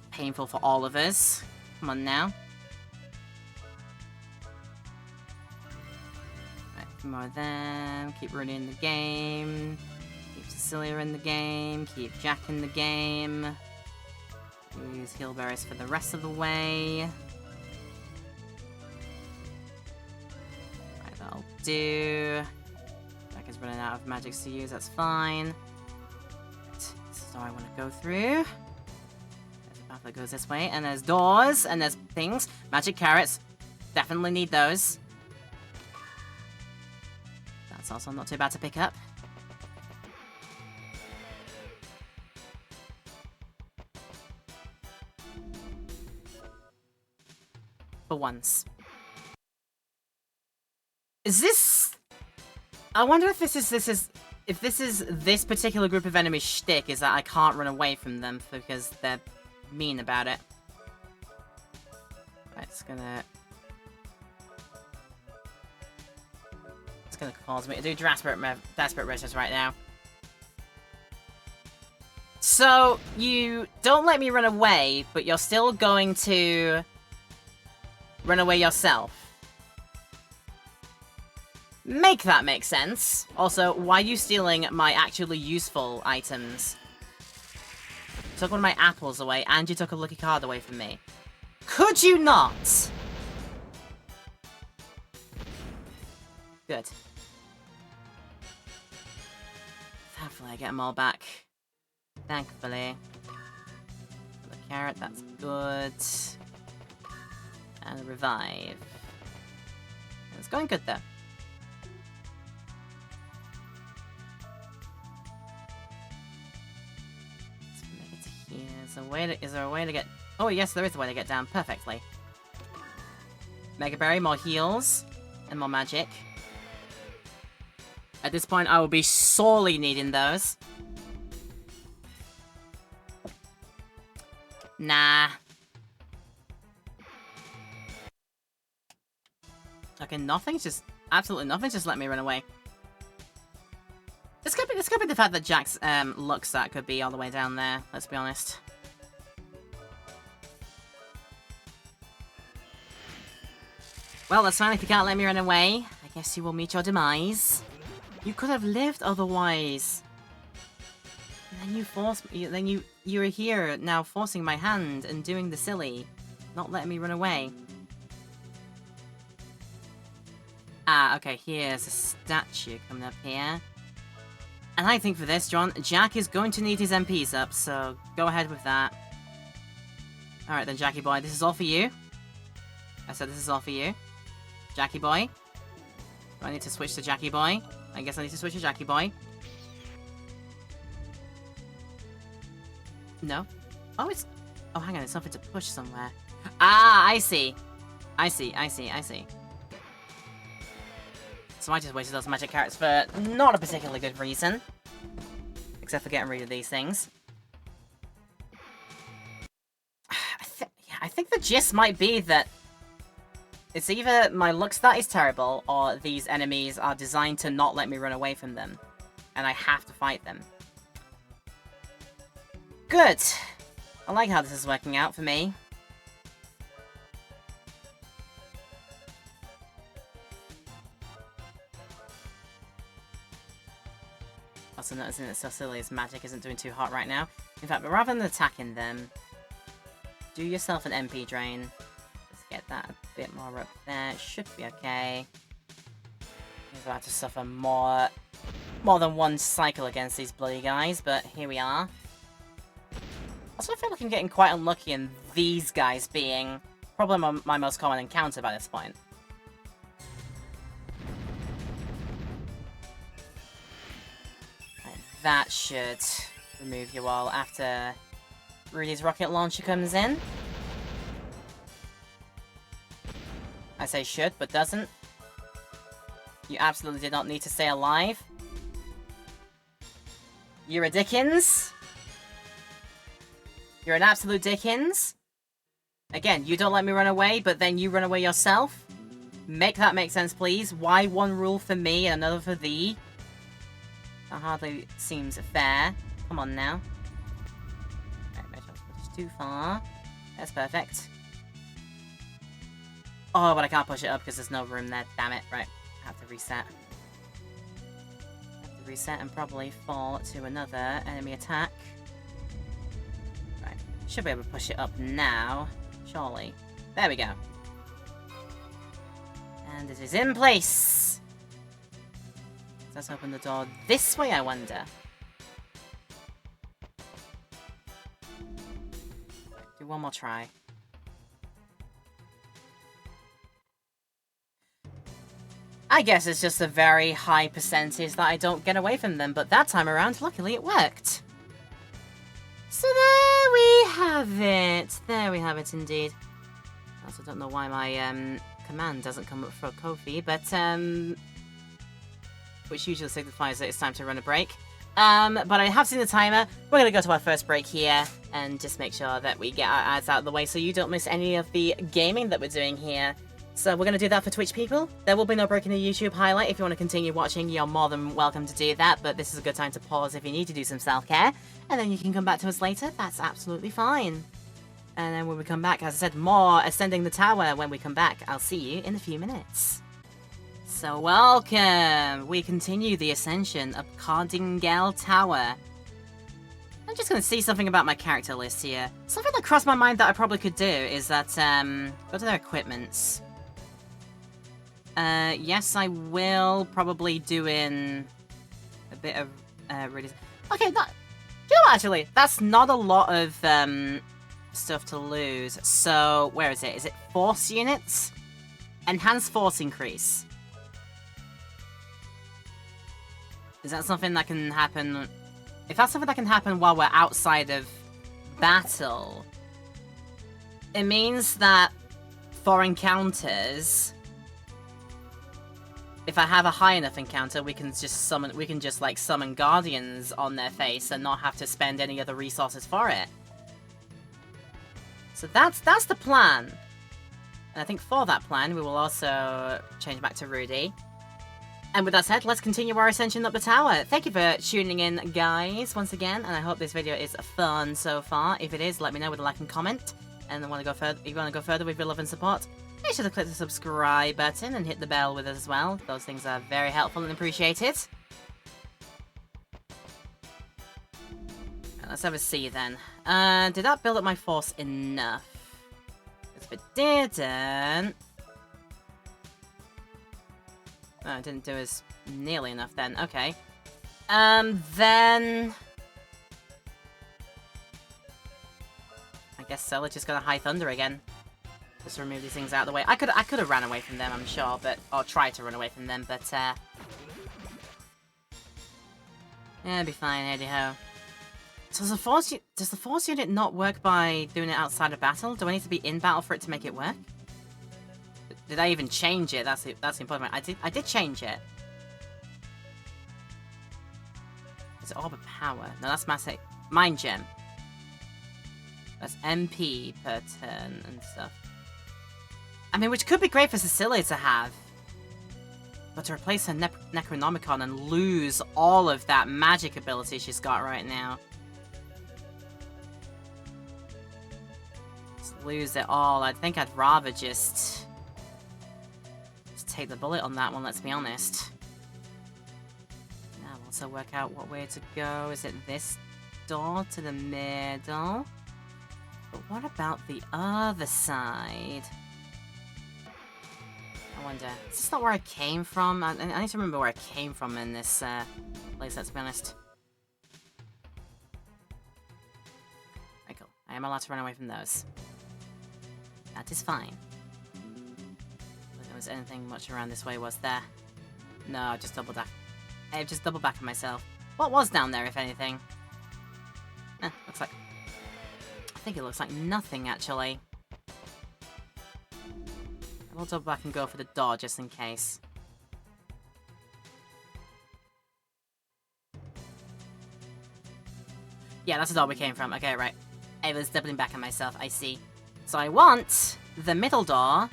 painful for all of us. Come on now. Right, a few more of them. Keep Rudy in the game. Keep Cecilia in the game. Keep Jack in the game. Use heal berries for the rest of the way. Right, that'll do. Jack is running out of magics to use, that's fine. Right, this is where I want to go through. There's a path that goes this way, and there's doors, and there's things. Magic carrots. Definitely need those. That's also not too bad to pick up. For once. Is this... I wonder if this is this particular group of enemies' shtick, is that I can't run away from them because they're mean about it. Right, it's gonna cause me to do desperate measures right now. So, you don't let me run away, but you're still going to run away yourself. Make that make sense. Also, why are you stealing my actually useful items? You took one of my apples away, and you took a lucky card away from me. Could you not? Good. Thankfully, I get them all back. Thankfully. The carrot, that's good. And a revive. It's going good, though. Is there a way to get... Oh, yes, there is a way to get down perfectly. Mega Berry, more heals, and more magic. At this point, I will be sorely needing those. Nah. Okay, nothing's just... Absolutely nothing's just let me run away. This could be the fact that Jack's Luxat could be all the way down there, let's be honest. Well, that's fine if you can't let me run away. I guess you will meet your demise. You could have lived otherwise. And then you forced me. Then you're here now, forcing my hand and doing the silly, not letting me run away. Ah, okay. Here's a statue coming up here. And I think for this, John, Jack is going to need his MPs up, so go ahead with that. Alright then, Jackie boy, this is all for you. I said this is all for you. Jackie boy. Do I need to switch to Jackie boy? I guess I need to switch to Jackie boy. No? Oh, it's... Oh, hang on, it's something to push somewhere. Ah, I see. I see. So I just wasted those magic carrots for not a particularly good reason. Except for getting rid of these things. I think the gist might be that it's either my luck stat is terrible, or these enemies are designed to not let me run away from them. And I have to fight them. Good! I like how this is working out for me. Also noticing that Cecilia's magic isn't doing too hot right now. In fact, but rather than attacking them, do yourself an MP drain. Let's get that a bit more up there. It should be okay. He's about to suffer more than one cycle against these bloody guys, but here we are. Also, I feel like I'm getting quite unlucky in these guys being probably my most common encounter by this point. That should remove you all after Rudy's rocket launcher comes in. I say should, but doesn't. You absolutely did not need to stay alive. You're a Dickens. You're an absolute Dickens. Again, you don't let me run away, but then you run away yourself. Make that make sense, please. Why one rule for me and another for thee? That hardly seems fair. Come on now. Right, make sure to push too far. That's perfect. Oh, but I can't push it up because there's no room there. Damn it. Right. I have to reset. I have to reset and probably fall to another enemy attack. Right. Should be able to push it up now. Surely. There we go. And it is in place! Let's open the door this way, I wonder. Do one more try. I guess it's just a very high percentage that I don't get away from them, but that time around, luckily it worked. So there we have it. There we have it indeed. I also don't know why my command doesn't come up for Kofi, but which usually signifies that it's time to run a break. But I have seen the timer. We're going to go to our first break here and just make sure that we get our ads out of the way so you don't miss any of the gaming that we're doing here. So we're going to do that for Twitch people. There will be no break in the YouTube highlight. If you want to continue watching, you're more than welcome to do that, but this is a good time to pause if you need to do some self-care, and then you can come back to us later. That's absolutely fine. And then when we come back, as I said, more Ascending the Tower when we come back. I'll see you in a few minutes. So welcome! We continue the ascension of Cardingale Tower. I'm just going to see something about my character list here. Something that crossed my mind that I probably could do is that, go to their equipments. Yes, I will probably do in a bit of, really... Okay, you know what, actually, that's not a lot of, stuff to lose. So, where is it? Is it force units? Enhanced force increase. Is that something that can happen... If that's something that can happen while we're outside of battle, it means that for encounters, if I have a high enough encounter, we can just like summon guardians on their face and not have to spend any other resources for it. So that's the plan. And I think for that plan, we will also change back to Rudy. And with that said, let's continue our ascension up the tower. Thank you for tuning in, guys, once again, and I hope this video is fun so far. If it is, let me know with a like and comment. And if you want to go further with your love and support, Make sure to click the subscribe button and hit the bell with us as well. Those things are very helpful and appreciated. Let's have a see then. Did that build up my force enough? If it didn't... Oh, it didn't do as nearly enough then. Okay. Then... I guess Scylla just gonna High Thunder again. Just remove these things out of the way. I could have ran away from them, I'm sure, but... Or tried to run away from them, but, yeah, it'd be fine, hey-ho. So does the force unit not work by doing it outside of battle? Do I need to be in battle for it to make it work? Did I even change it? That's the important point. I did change it. Is it Orb of Power? No, that's Massive Mind Gem. That's MP per turn and stuff. I mean, which could be great for Cecilia to have. But to replace her Necronomicon and lose all of that magic ability she's got right now. Just lose it all. I think I'd rather just take the bullet on that one, let's be honest. Now, we'll also work out what way to go. Is it this door to the middle? But what about the other side? I wonder. Is this not where I came from? I need to remember where I came from in this place, let's be honest. Very cool. I am allowed to run away from those. That is fine. If there was anything much around this way, was there? No, just double back. I've just double back on myself. What was down there, if anything? Looks like... I think it looks like nothing, actually. I'll double back and go for the door, just in case. Yeah, that's the door we came from. Okay, right. I was doubling back on myself, I see. So I want the middle door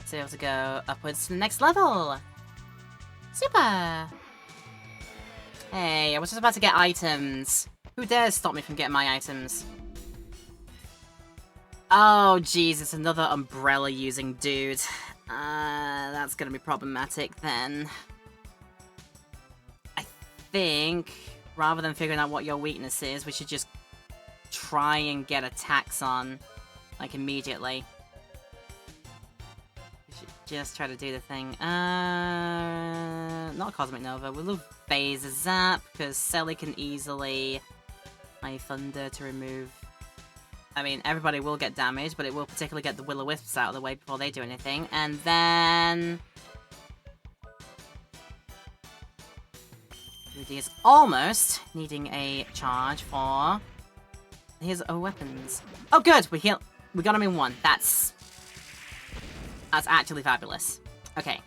to be able to go upwards to the next level. Super! Hey, I was just about to get items. Who dares stop me from getting my items? Oh, jeez, it's another umbrella-using dude. That's gonna be problematic then. I think, rather than figuring out what your weakness is, we should just try and get attacks on, like, immediately. We should just try to do the thing. Not Cosmic Nova. We'll do Phaser Zap, because Selly can easily High Thunder to remove... I mean, everybody will get damaged, but it will particularly get the Will-O-Wisps out of the way before they do anything. And then... Rudy is almost needing a charge for his weapons. Oh, good! We got him in one. That's actually fabulous. Okay.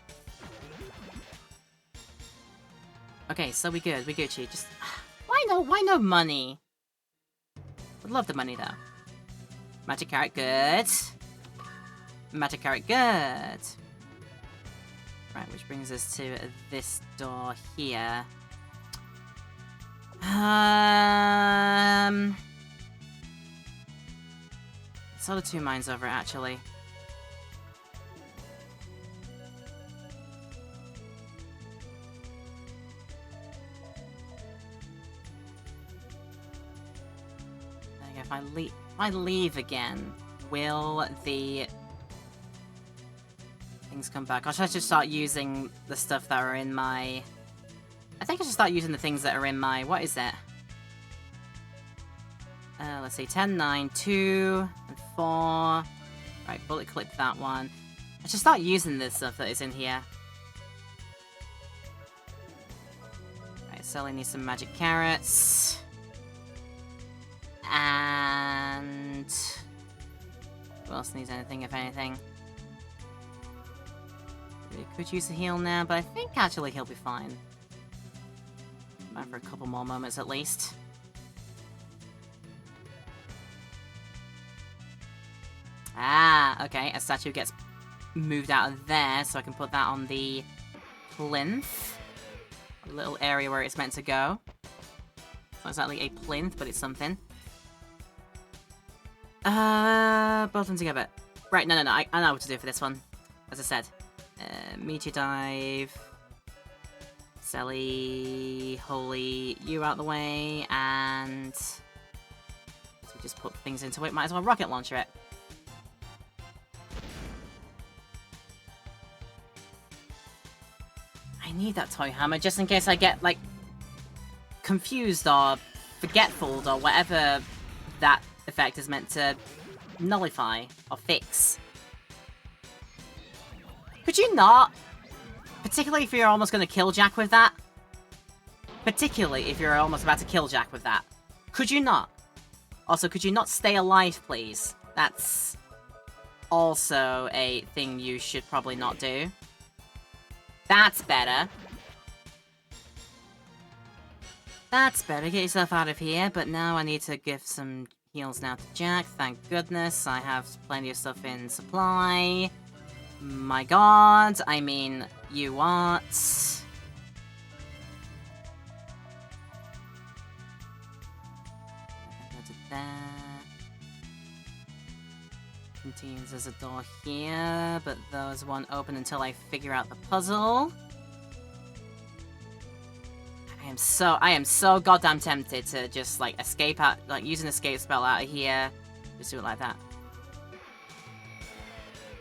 Okay, so we good. We Gucci. Just... Why no money? Would love the money, though. Magic Carrot, good. Magic Carrot, good. Right, which brings us to this door here. Sort of two minds over it, actually. There you go, if I leave again, will the things come back? Or should I just start using the stuff that are in my... I think I should start using the things that are in my... What is it? Let's see, 10, 9, 2, and 4. Right, bullet clip that one. I should start using this stuff that is in here. Right, Sally needs some magic carrots. And... who else needs anything, if anything? We could use a heal now, but I think actually he'll be fine. Might for a couple more moments at least. Ah, okay, a statue gets moved out of there, so I can put that on the plinth. A little area where it's meant to go. It's not exactly a plinth, but it's something. Both of them together. Right, no, I know what to do for this one. as I said. Meteor Dive. Selly, Holy, you out the way, and... so we just put things into it. Might as well rocket launcher it. I need that toy hammer just in case I get, like, confused or forgetful or whatever that effect is meant to nullify or fix. Could you not? Particularly if you're almost going to kill Jack with that. Particularly if you're almost about to kill Jack with that. Could you not? Also, could you not stay alive, please? That's also a thing you should probably not do. That's better. That's better. Get yourself out of here. But now I need to give some heals now to Jack. Thank goodness. I have plenty of stuff in supply. My god. I mean, you what? Go to there. Continues there's a door here, but those won't open until I figure out the puzzle. I am so goddamn tempted to just, like, escape out, like, use an escape spell out of here. Just do it like that.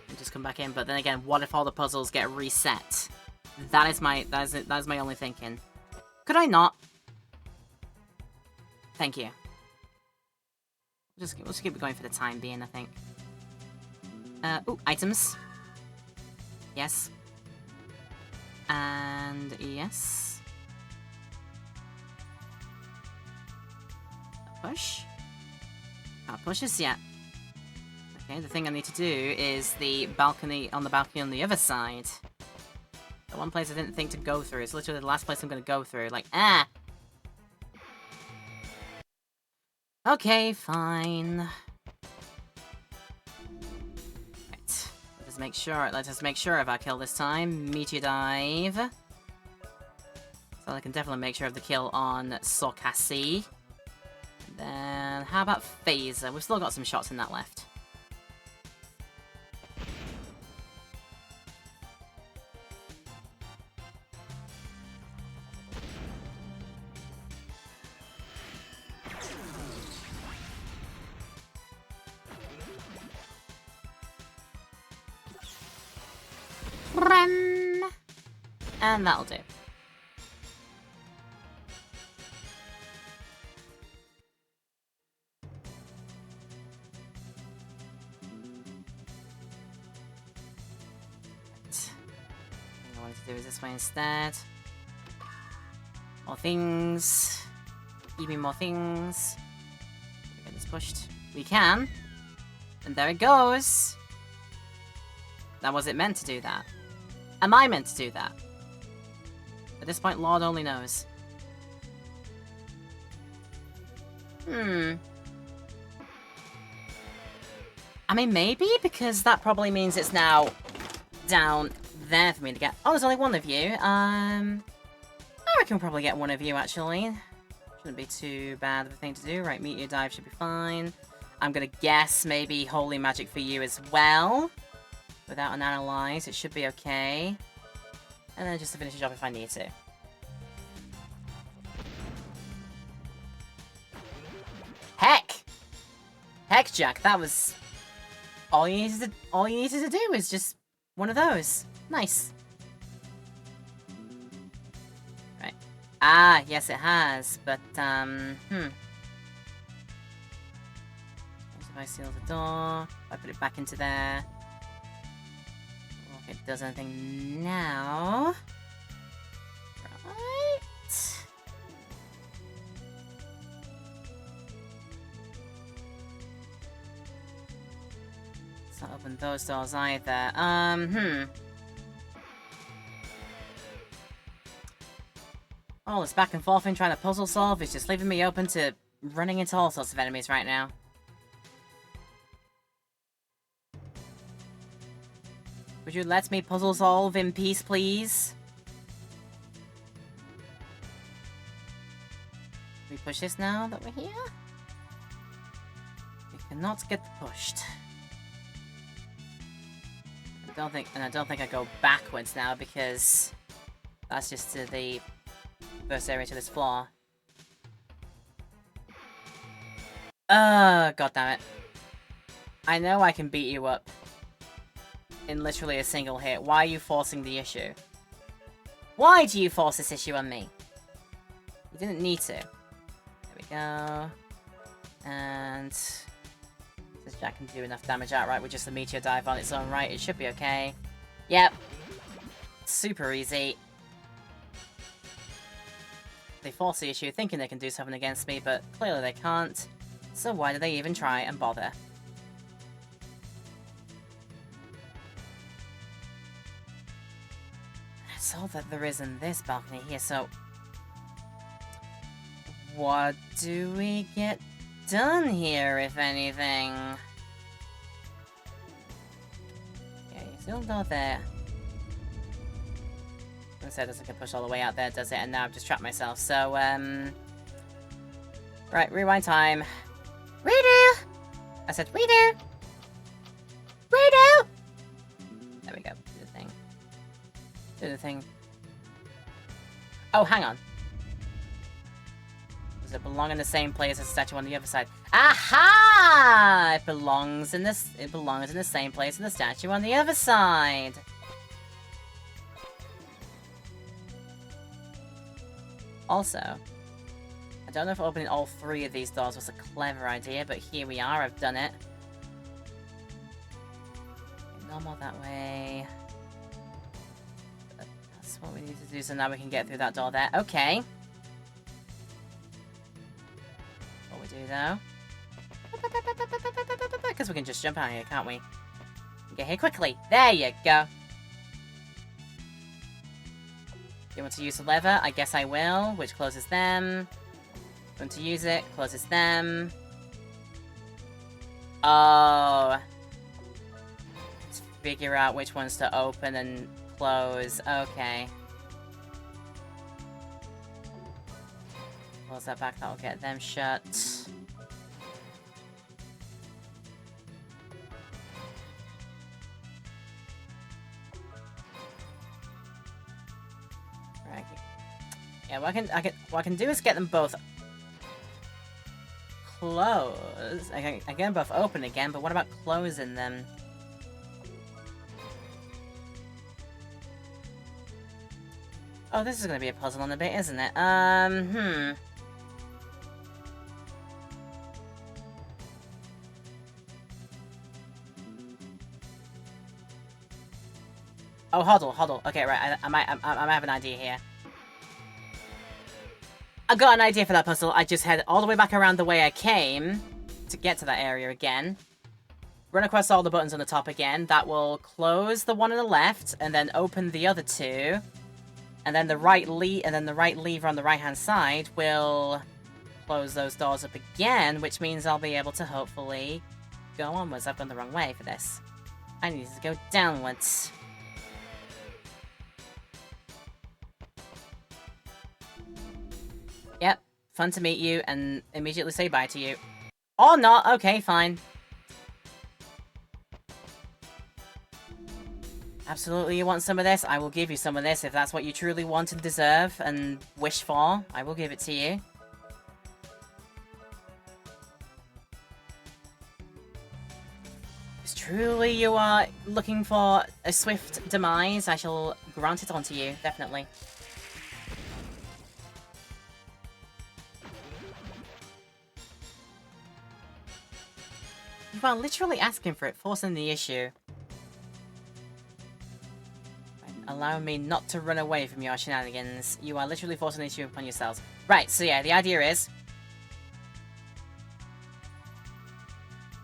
And just come back in, but then again, what if all the puzzles get reset? That is my only thinking. Could I not? Thank you. We'll just keep it going for the time being, I think. Ooh, items. Yes. And yes. Push? Can't push us yet. Okay, the thing I need to do is the balcony on the other side. The one place I didn't think to go through. It's literally the last place I'm gonna go through. Like, ah! Okay, fine. Right. Let us make sure if I kill this time. Meteor Dive. So I can definitely make sure of the kill on Sokasi. Then, how about Phaser? We've still got some shots in that left. And that'll do. What I want to do is this way instead. More things. Give me more things. Get this pushed. We can. And there it goes. Now, was it meant to do that? Am I meant to do that? At this point, Lord only knows. I mean, maybe, because that probably means it's now down there for me to get. Oh, there's only one of you. I reckon we'll probably get one of you, actually. Shouldn't be too bad of a thing to do. Right, Meteor Dive should be fine. I'm gonna guess maybe Holy Magic for you as well. Without an Analyze, it should be okay. And then just to finish the job if I need to. Heck! Heck, Jack, that was... All you needed to do was just one of those. Nice. Right. Ah, yes it has, but, If I seal the door, if I put it back into there... If it does anything now... Right... Let's not open those doors either. All this back and forth in trying to puzzle solve is just leaving me open to running into all sorts of enemies right now. Would you let me puzzle solve in peace, please? Can we push this now that we're here? We cannot get pushed. I don't think I go backwards now because that's just to the first area to this floor. God damn it. I know I can beat you up in literally a single hit. Why are you forcing the issue? Why do you force this issue on me? You didn't need to. There we go. And this Jack can do enough damage outright with just a meteor dive on its own right. It should be okay. Yep. Super easy. They force the issue thinking they can do something against me, but clearly they can't. So why do they even try and bother? That's all that there is in this balcony here, so... what do we get done here, if anything? Yeah, you still not there. Instead, it doesn't push all the way out there, does it? And now I've just trapped myself, so, right, rewind time. Redo! I said redo! Redo! There we go. Do the thing. Do the thing. Oh, hang on. Does it belong in the same place as the statue on the other side? Aha! It belongs in the same place as the statue on the other side. Also, I don't know if opening all 3 of these doors was a clever idea, but here we are, I've done it. Normal that way. But that's what we need to do, so now we can get through that door there. Okay. What we do, though... because we can just jump out here, can't we? Get here quickly. There you go. You want to use the lever? I guess I will, which closes them. Want to use it? Closes them. Oh. Let's figure out which ones to open and close. Okay. Close that back, that'll get them shut. Right. Yeah, what I can do is get them both close. I can get them both open again, but what about closing them? Oh, this is gonna be a puzzle in a bit, isn't it? Oh, hodl. Okay, right, I might have an idea here. I got an idea for that puzzle. I just head all the way back around the way I came to get to that area again. Run across all the buttons on the top again. That will close the one on the left, and then open the other two. And then the right lever on the right-hand side will close those doors up again, which means I'll be able to hopefully go onwards. I've gone the wrong way for this. I need to go downwards. Yep, fun to meet you, and immediately say bye to you. Or not, okay, fine. Absolutely, you want some of this? I will give you some of this if that's what you truly want and deserve and wish for. I will give it to you. If truly you are looking for a swift demise, I shall grant it onto you, definitely. You are literally asking for it, forcing the issue. Allow me not to run away from your shenanigans. You are literally forcing the issue upon yourselves. Right, so yeah, the idea is...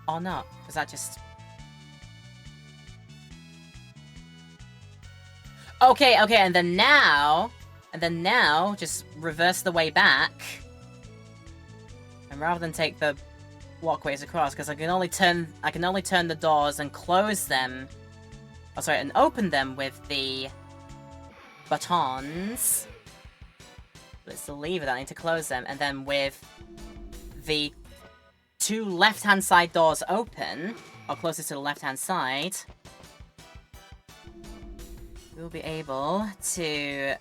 or not, because that just... Okay, and then now... just reverse the way back. And rather than take the walkways across, because I can only turn the doors and close them. Oh, sorry, and open them with the buttons. It's the lever that I need to close them, and then with the two left-hand side doors open, or closest to the left-hand side, we'll be able to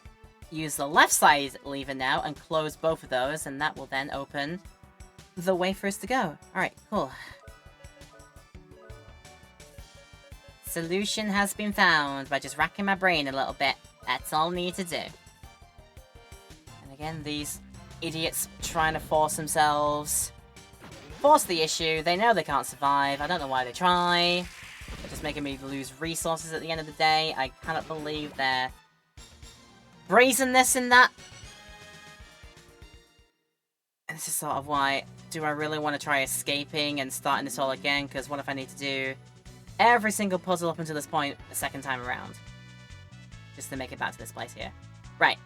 use the left side lever now and close both of those, and that will then open the way for us to go. Alright, cool. Solution has been found by just racking my brain a little bit. That's all I need to do. And again, these idiots trying to force themselves. Force the issue. They know they can't survive. I don't know why they try. They're just making me lose resources at the end of the day. I cannot believe their brazenness in that. And this is sort of why, do I really want to try escaping and starting this all again? Because what if I need to do every single puzzle up until this point a second time around? Just to make it back to this place here. Right.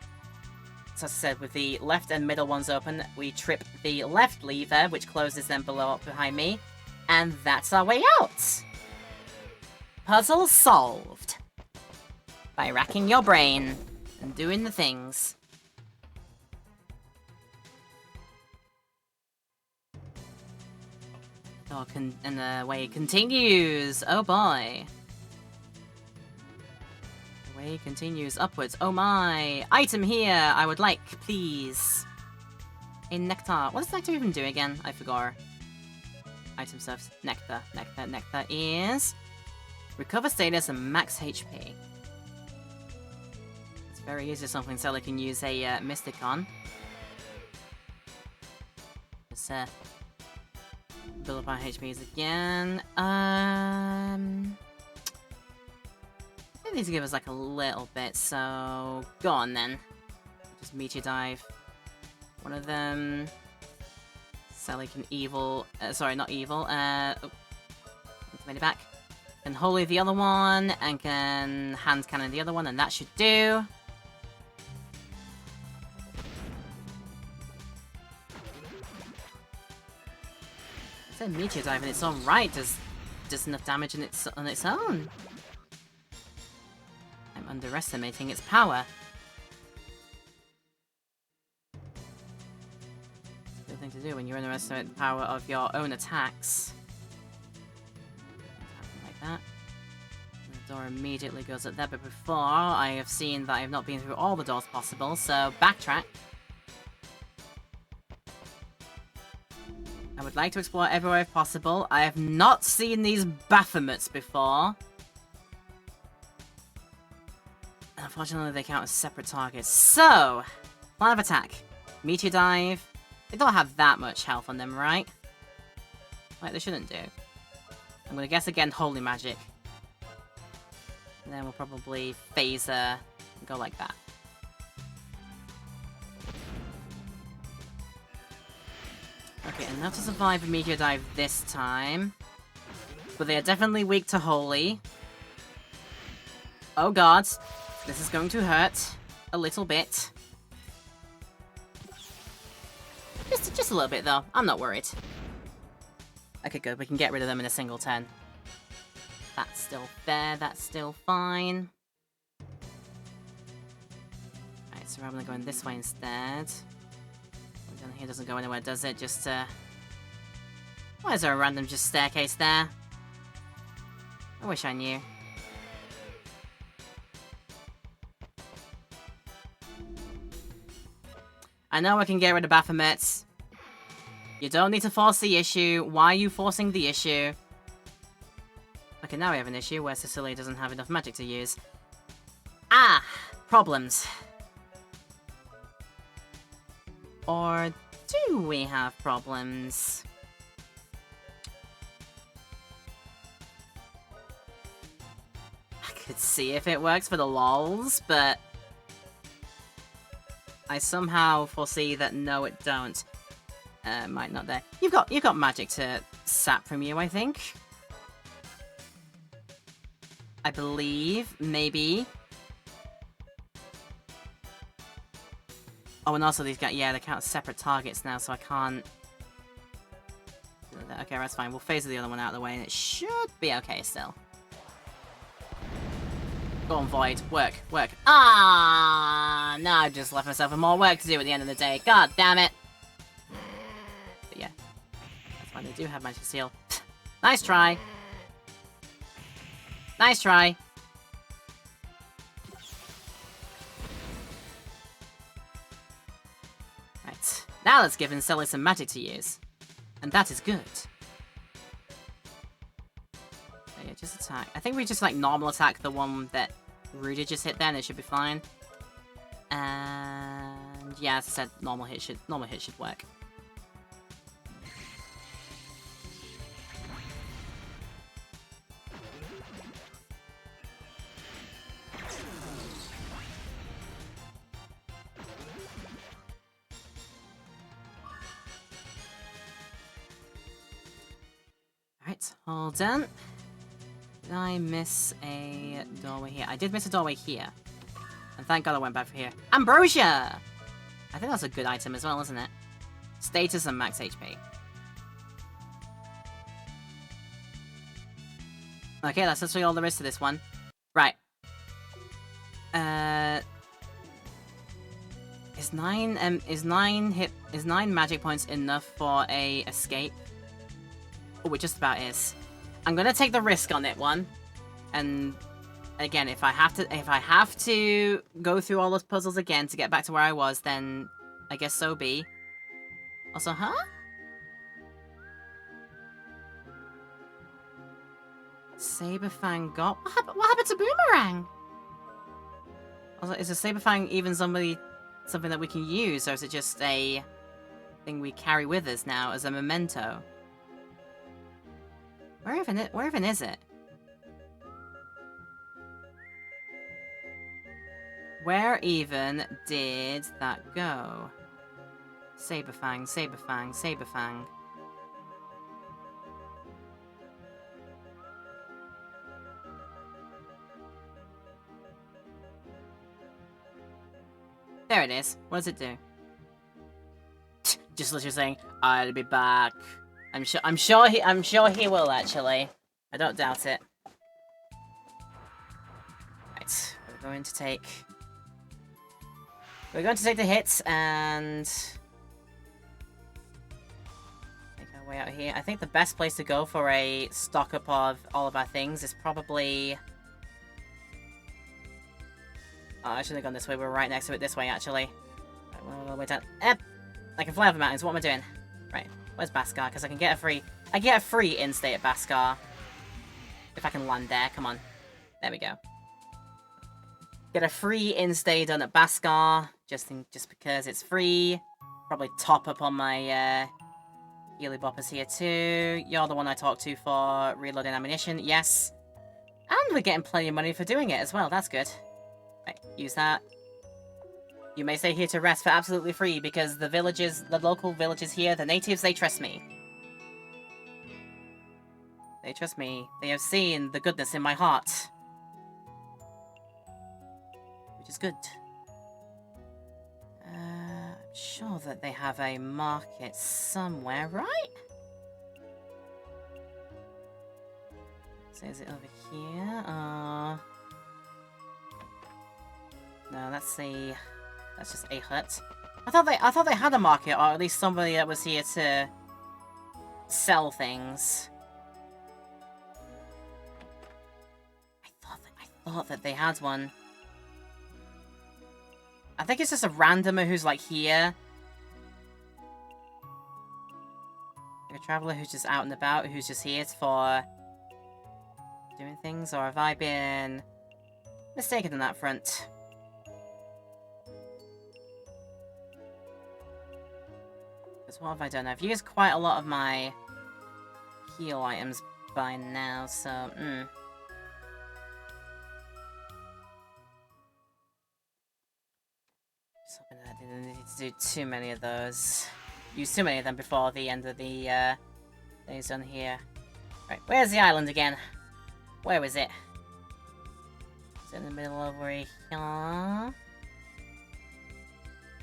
So as I said, with the left and middle ones open, we trip the left lever, which closes them below up behind me. And that's our way out! Puzzle solved. By racking your brain and doing the things. Oh, and the way continues. Oh boy. The way continues upwards. Oh my. Item here. I would like, please. A nectar. What does nectar even do again? I forgot. Item stuff. Nectar. Nectar is recover status and max HP. It's very easy. Something Sally can use a mystic on. Just build up our HPs again. They need to give us like a little bit, so go on then. Just Meteor Dive. One of them. Sally can evil. Sorry, not evil. Oh, made it back. Can Holy the other one, and can Hand Cannon the other one, and that should do. Meteor Dive in its own right does enough damage on its own. I'm underestimating its power. It's a good thing to do when you underestimate the power of your own attacks. Like that. And the door immediately goes up there, but before I have seen that I have not been through all the doors possible, so backtrack. I would like to explore everywhere if possible. I have not seen these Baphomets before. Unfortunately, they count as separate targets. So, plan of attack. Meteor Dive. They don't have that much health on them, right? Like, they shouldn't do. I'm gonna guess again, Holy Magic. And then we'll probably Phaser and go like that. Okay, enough to survive a Meteor Dive this time. But they are definitely weak to Holy. Oh god. This is going to hurt. A little bit. Just a little bit, though. I'm not worried. Okay, good. We can get rid of them in a single turn. That's still fair. That's still fine. Alright, so I'm gonna go in this way instead. Down here doesn't go anywhere, does it? Just, why is there a random just staircase there? I wish I knew. I know I can get rid of Baphomets. You don't need to force the issue. Why are you forcing the issue? Okay, now we have an issue where Cecilia doesn't have enough magic to use. Ah! Problems. Or do we have problems? I could see if it works for the lols, but I somehow foresee that no, it don't. Might not there. You've got magic to sap from you, I think. I believe, maybe. Oh, and also these guys, yeah, they count as separate targets now, so I can't... Okay, that's fine. We'll phase the other one out of the way, and it should be okay still. Go on, Void. Work. Ah! No, I just left myself with more work to do at the end of the day. God damn it! But yeah. That's why they do have Magic Seal. Nice try! Nice try! Right. Now let's give Inselli some magic to use. And that is good. So yeah, just attack. I think we just like normal attack the one that Rudy just hit then, it should be fine. And yeah, as I said, normal hit should work. Alright, hold on. Did I miss a doorway here? I did miss a doorway here. And thank god I went back for here. Ambrosia! I think that's a good item as well, isn't it? Status and max HP. Okay, that's literally all there is to this one. Right. Is nine magic points enough for a escape? Oh, it just about is. I'm gonna take the risk on it one. And again, if I have to go through all those puzzles again to get back to where I was, then I guess so be. Also, huh? Saberfang got... What happened to Boomerang? Also, is a Saberfang even something that we can use, or is it just a thing we carry with us now as a memento? Where even is it? Where even did that go? Saberfang, Saberfang, Saberfang. There it is. What does it do? Just literally saying, "I'll be back." I'm sure he will actually. I don't doubt it. Right, we're going to take the hits and make our way out here. I think the best place to go for a stock up of all of our things is probably... Oh, I shouldn't have gone this way. We're right next to it this way, actually. Right, we'll wait down. I can fly over mountains. What am I doing? Right. Where's Baskar? Because I can get a free... I get a free in-stay at Baskar. If I can land there. Come on. There we go. Get a free in-stay done at Baskar. Just because it's free. Probably top up on my Healy Boppers here too. You're the one I talked to for reloading ammunition. Yes. And we're getting plenty of money for doing it as well. That's good. Right, use that. You may stay here to rest for absolutely free because the local villagers here, the natives, they trust me. They trust me. They have seen the goodness in my heart. Which is good. I'm sure that they have a market somewhere, right? So is it over here? No, that's just a hut. I thought they had a market, or at least somebody that was here to sell things. I thought that they had one. I think it's just a randomer who's like here. Like a traveler who's just out and about, who's just here for doing things, or have I been mistaken on that front? Because what have I done? I've used quite a lot of my heal items by now, so, Just hoping that I didn't need to do too many of those. Use too many of them before the end of the, days done here. Right, where's the island again? Where is it? Is it in the middle over here?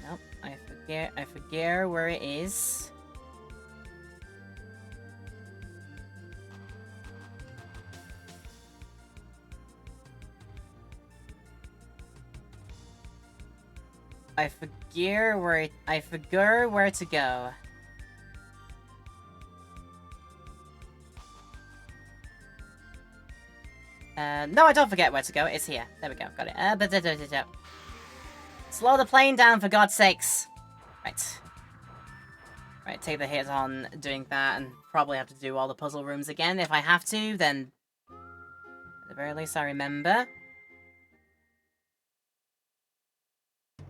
Nope, I forget where it is. I forget where to go. No, I don't forget where to go. It's here. There we go. Got it. Slow the plane down, for God's sakes. Right. Right, take the hit on doing that, and probably have to do all the puzzle rooms again. If I have to, then at the very least I remember.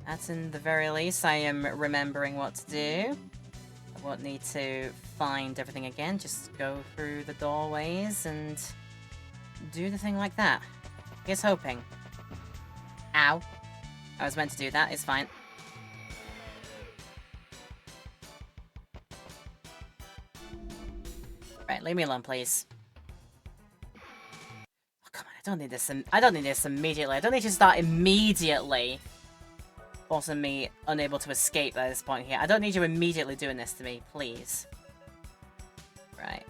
At in the very least, I am remembering what to do. I won't need to find everything again, just go through the doorways and do the thing like that. Here's hoping. Ow. I was meant to do that, it's fine. Right, leave me alone, please. Oh, come on, I don't need this immediately. I don't need to start immediately forcing me unable to escape at this point here. I don't need you immediately doing this to me, please. Right,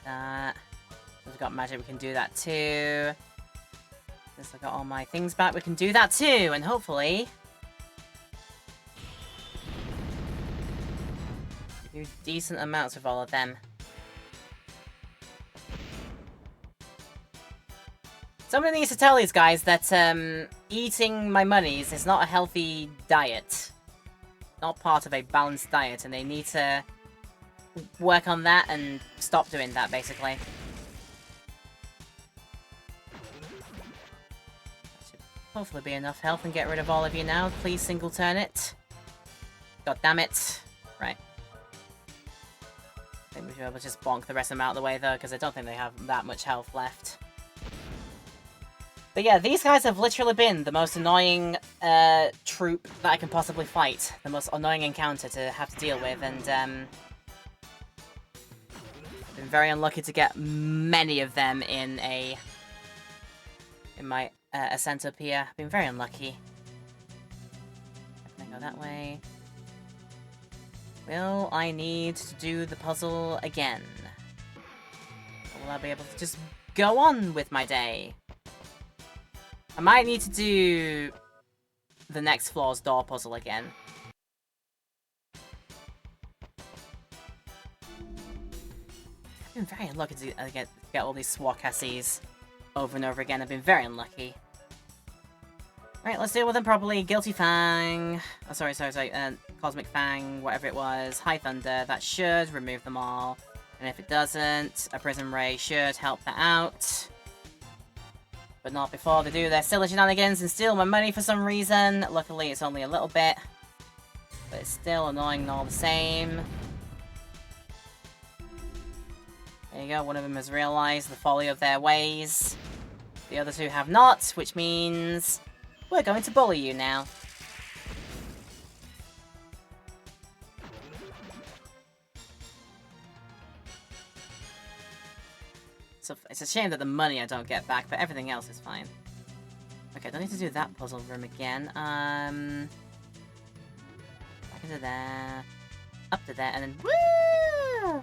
that. We've got magic, we can do that too. Since I got all my things back, we can do that too, and hopefully do decent amounts with all of them. Somebody needs to tell these guys that eating my monies is not a healthy diet. Not part of a balanced diet, and they need to work on that and stop doing that, basically. That should hopefully be enough health and get rid of all of you now. Please single turn it. God damn it. Right. I think we should be able to just bonk the rest of them out of the way, though, because I don't think they have that much health left. But yeah, these guys have literally been the most annoying troop that I can possibly fight. The most annoying encounter to have to deal with, and been very unlucky to get many of them in my ascent up here. Been very unlucky. Can I go that way? Will I need to do the puzzle again? Or will I be able to just go on with my day? I might need to do the next floor's door puzzle again. I've been very unlucky to get all these Swakassis over and over again. I've been very unlucky. Right, let's deal with them properly. Guilty Fang. Oh, sorry. Cosmic Fang, whatever it was. High Thunder. That should remove them all. And if it doesn't, a Prism Ray should help that out. But not before they do their silly shenanigans and steal my money for some reason. Luckily, it's only a little bit. But it's still annoying all the same. There you go, one of them has realised the folly of their ways. The other two have not, which means we're going to bully you now. So it's a shame that the money I don't get back, but everything else is fine. Okay, don't need to do that puzzle room again. Back into there, up to there, and then woo!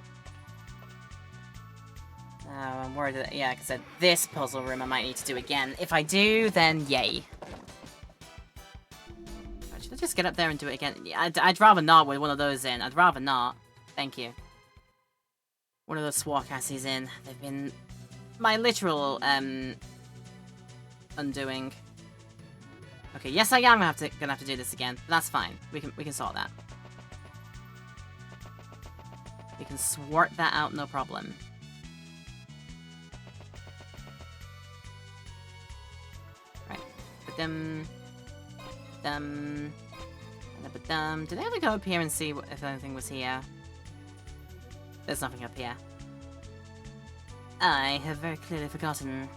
Oh, I'm worried that, yeah, because this puzzle room I might need to do again. If I do, then yay. Should I just get up there and do it again? Yeah, I'd rather not with one of those in. I'd rather not. Thank you. One of those Swakassis in. They've been my literal, undoing. Okay, yes I am gonna have to do this again. But that's fine. We can sort that. We can swart that out, no problem. Right. Ba-dum. Dum. Ba-dum. Did I ever go up here and see if anything was here? There's nothing up here. I have very clearly forgotten.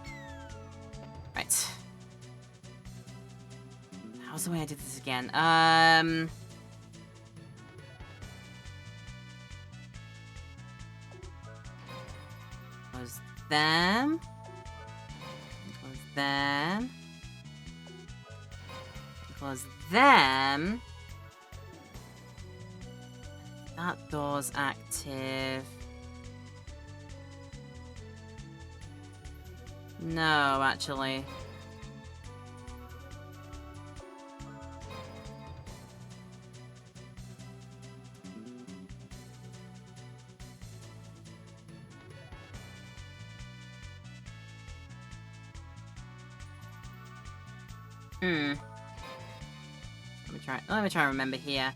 Right. How's the way I did this again? Was them. Was them. Was them. That door's active. No, actually. Hmm. Let me try and remember here.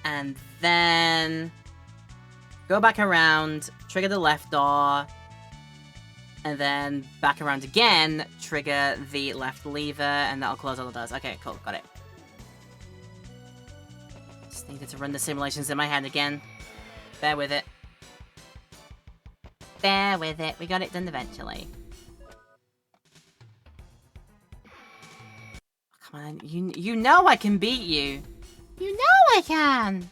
And then go back around, trigger the left door, and then back around again, trigger the left lever, and that'll close all the doors. Okay, cool, got it. Just needed to run the simulations in my head again. Bear with it. Bear with it, we got it done eventually. Come on, you know I can beat you. You know I can!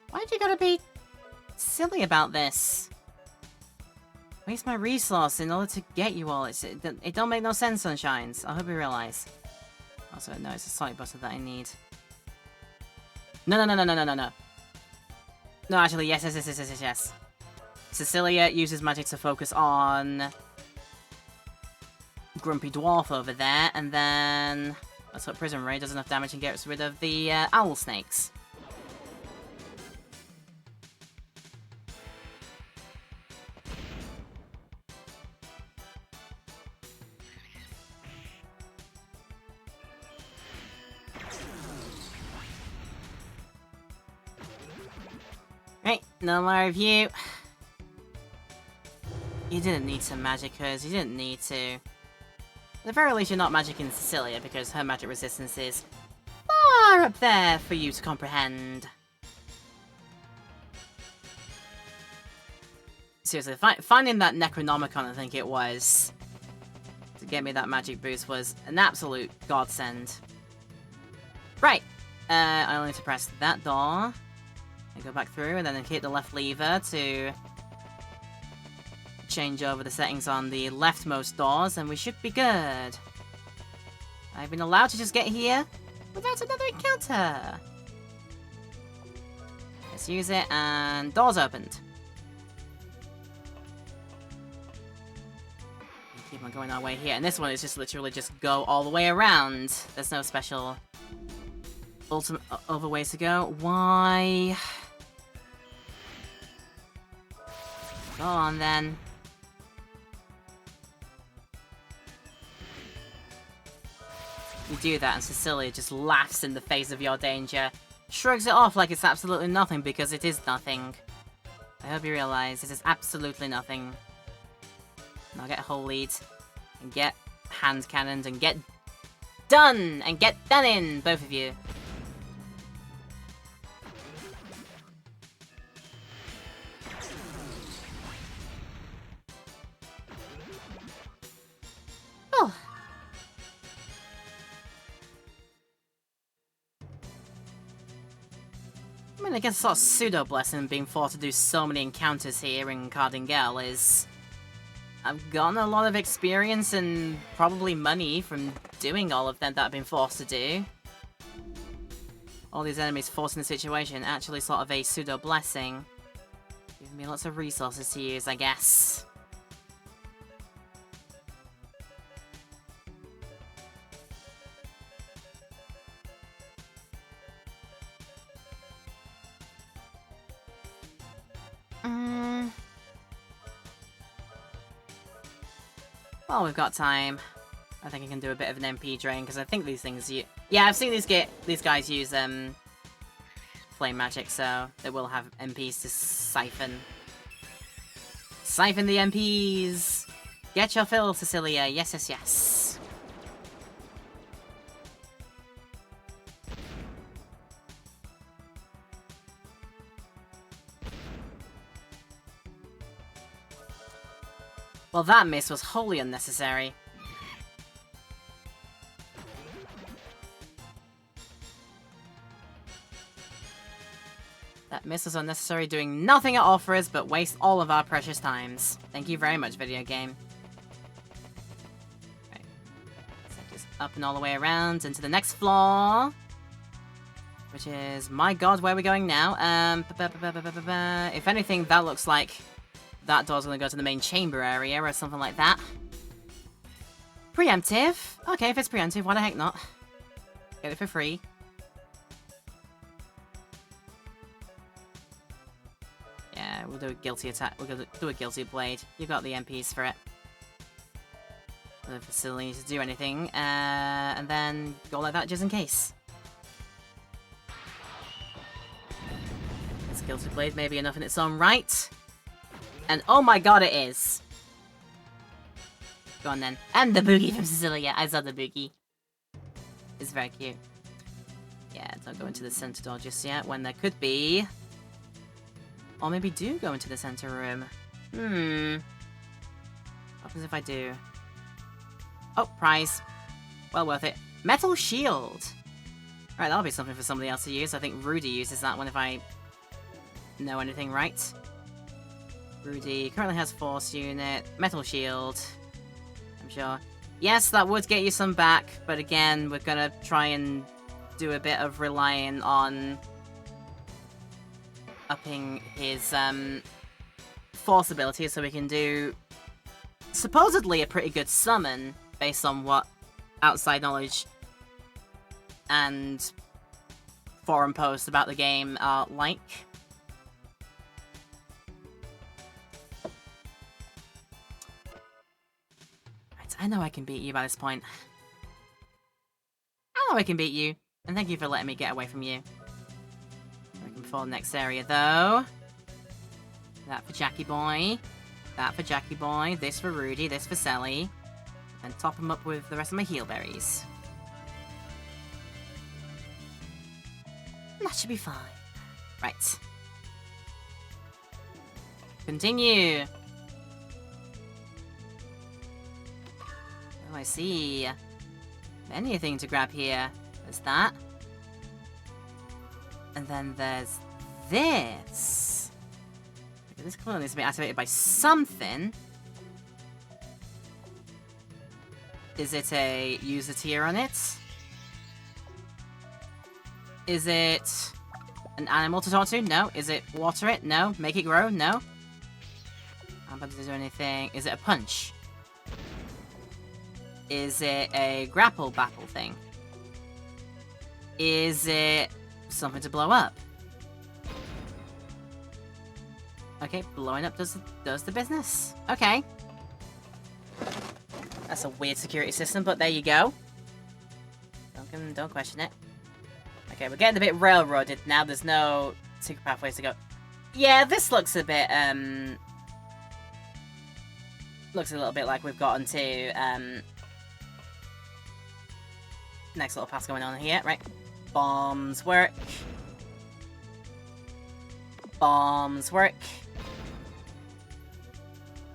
Why'd you gotta be silly about this? Waste my resource in order to get you all. It don't make no sense, Sunshines. I hope you realize. Also, no, it's a Sonic Buster that I need. No. No, actually, yes. Cecilia uses magic to focus on Grumpy Dwarf over there, and then let's hope Prism Ray does enough damage and gets rid of the owl snakes. Right, no more of you. You didn't need some magicers, you didn't need to. At the very least, you're not magicking Cecilia because her magic resistance is far up there for you to comprehend. Seriously, finding that Necronomicon, I think it was, to get me that magic boost was an absolute godsend. Right, I only need to press that door, and go back through, and then hit the left lever to change over the settings on the leftmost doors, and we should be good. I've been allowed to just get here without another encounter. Let's use it, and doors opened. Keep on going our way here, and this one is just literally just go all the way around. There's no special ultimate other ways to go. Why? Go on then. You do that and Cecilia just laughs in the face of your danger. Shrugs it off like it's absolutely nothing because it is nothing. I hope you realize it is absolutely nothing. Now get Hole-Lead, and get hand cannons, and get done! And get done in, both of you. Oh. I mean, I guess sort of pseudo-blessing being forced to do so many encounters here in Cardingale is I've gotten a lot of experience and probably money from doing all of them that I've been forced to do. All these enemies forcing the situation, actually sort of a pseudo-blessing. Giving me lots of resources to use, I guess. Well, we've got time. I think I can do a bit of an MP drain, because I think these things... Yeah, I've seen these guys use flame magic, so they will have MPs to siphon. Siphon the MPs! Get your fill, Cecilia. Yes. Well, that miss was wholly unnecessary. That miss was unnecessary, doing nothing at all for us but waste all of our precious times. Thank you very much, video game. Right. So just up and all the way around into the next floor. Which is, my god, where are we going now? If anything, that looks like that door's gonna go to the main chamber area or something like that. Preemptive. Okay, if it's preemptive, why the heck not? Get it for free. Yeah, we'll do a guilty attack. We're gonna do a guilty blade. You got the MPs for it. The facility to do anything, and then go like that just in case. This guilty blade may be enough in its own right. And oh my god, it is! Go on then. And the boogie from Cecilia. I saw the boogie. It's very cute. Yeah, don't go into the center door just yet, when there could be... Or maybe do go into the center room. What happens if I do? Oh, prize. Well worth it. Metal shield! Right, that'll be something for somebody else to use. I think Rudy uses that one if I know anything right. Rudy currently has force unit. Metal shield. I'm sure. Yes, that would get you some back, but again, we're gonna try and do a bit of relying on upping his force ability so we can do supposedly a pretty good summon based on what outside knowledge and forum posts about the game are like. Right, I know I can beat you by this point. I know I can beat you, and thank you for letting me get away from you. Looking for the next area, though. That for Jackie Boy. That for Jackie Boy. This for Rudy. This for Sally. And top them up with the rest of my heal berries. That should be fine. Right. Continue. Oh, I see. Anything to grab here. There's that. And then there's this. This clearly needs to be activated by something. Is it a user tier on it? Is it an animal to talk to? No. Is it water it? No. Make it grow? No. How about to do anything? Is it a punch? Is it a grapple battle thing? Is it something to blow up? Okay, blowing up does the business. Okay. That's a weird security system, but there you go. Don't question it. Okay, we're getting a bit railroaded now. There's no secret pathways to go. Yeah, this looks a bit, looks a little bit like we've gotten to, next little pass going on here, right? Bombs work. Bombs work.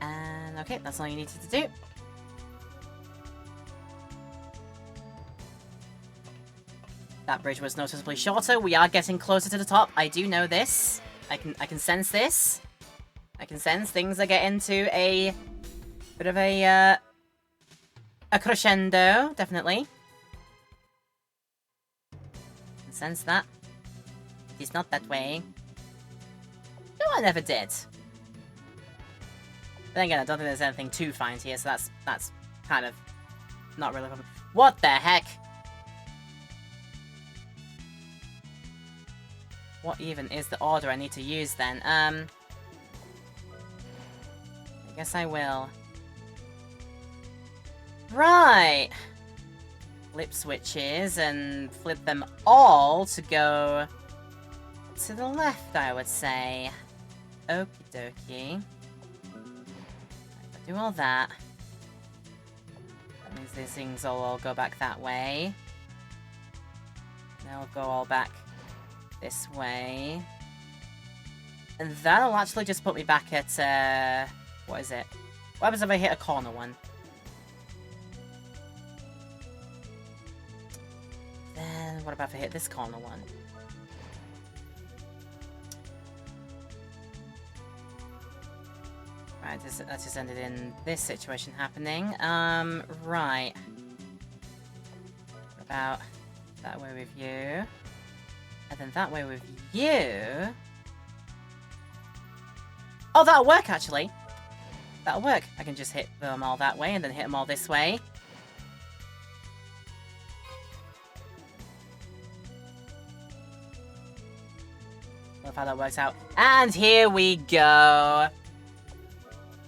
And, okay, that's all you needed to do. That bridge was noticeably shorter. We are getting closer to the top. I do know this. I can sense this. I can sense things are getting to a bit of a crescendo, definitely. I can sense that. It's not that way. No, I never did. Then again, I don't think there's anything to find here, so that's kind of not really. What the heck? What even is the order I need to use then? I guess I will. Right! Flip switches and flip them all to go to the left, I would say. Okie dokie. If I do all that, that means these things will all go back that way. Now we'll go all back this way. And that'll actually just put me back at, what is it? What happens if I hit a corner one? Then what about if I hit this corner one? Right, that just ended in this situation happening. Right. What about that way with you? And then that way with you... Oh, that'll work, actually. That'll work. I can just hit them all that way and then hit them all this way. Love how that works out. And here we go.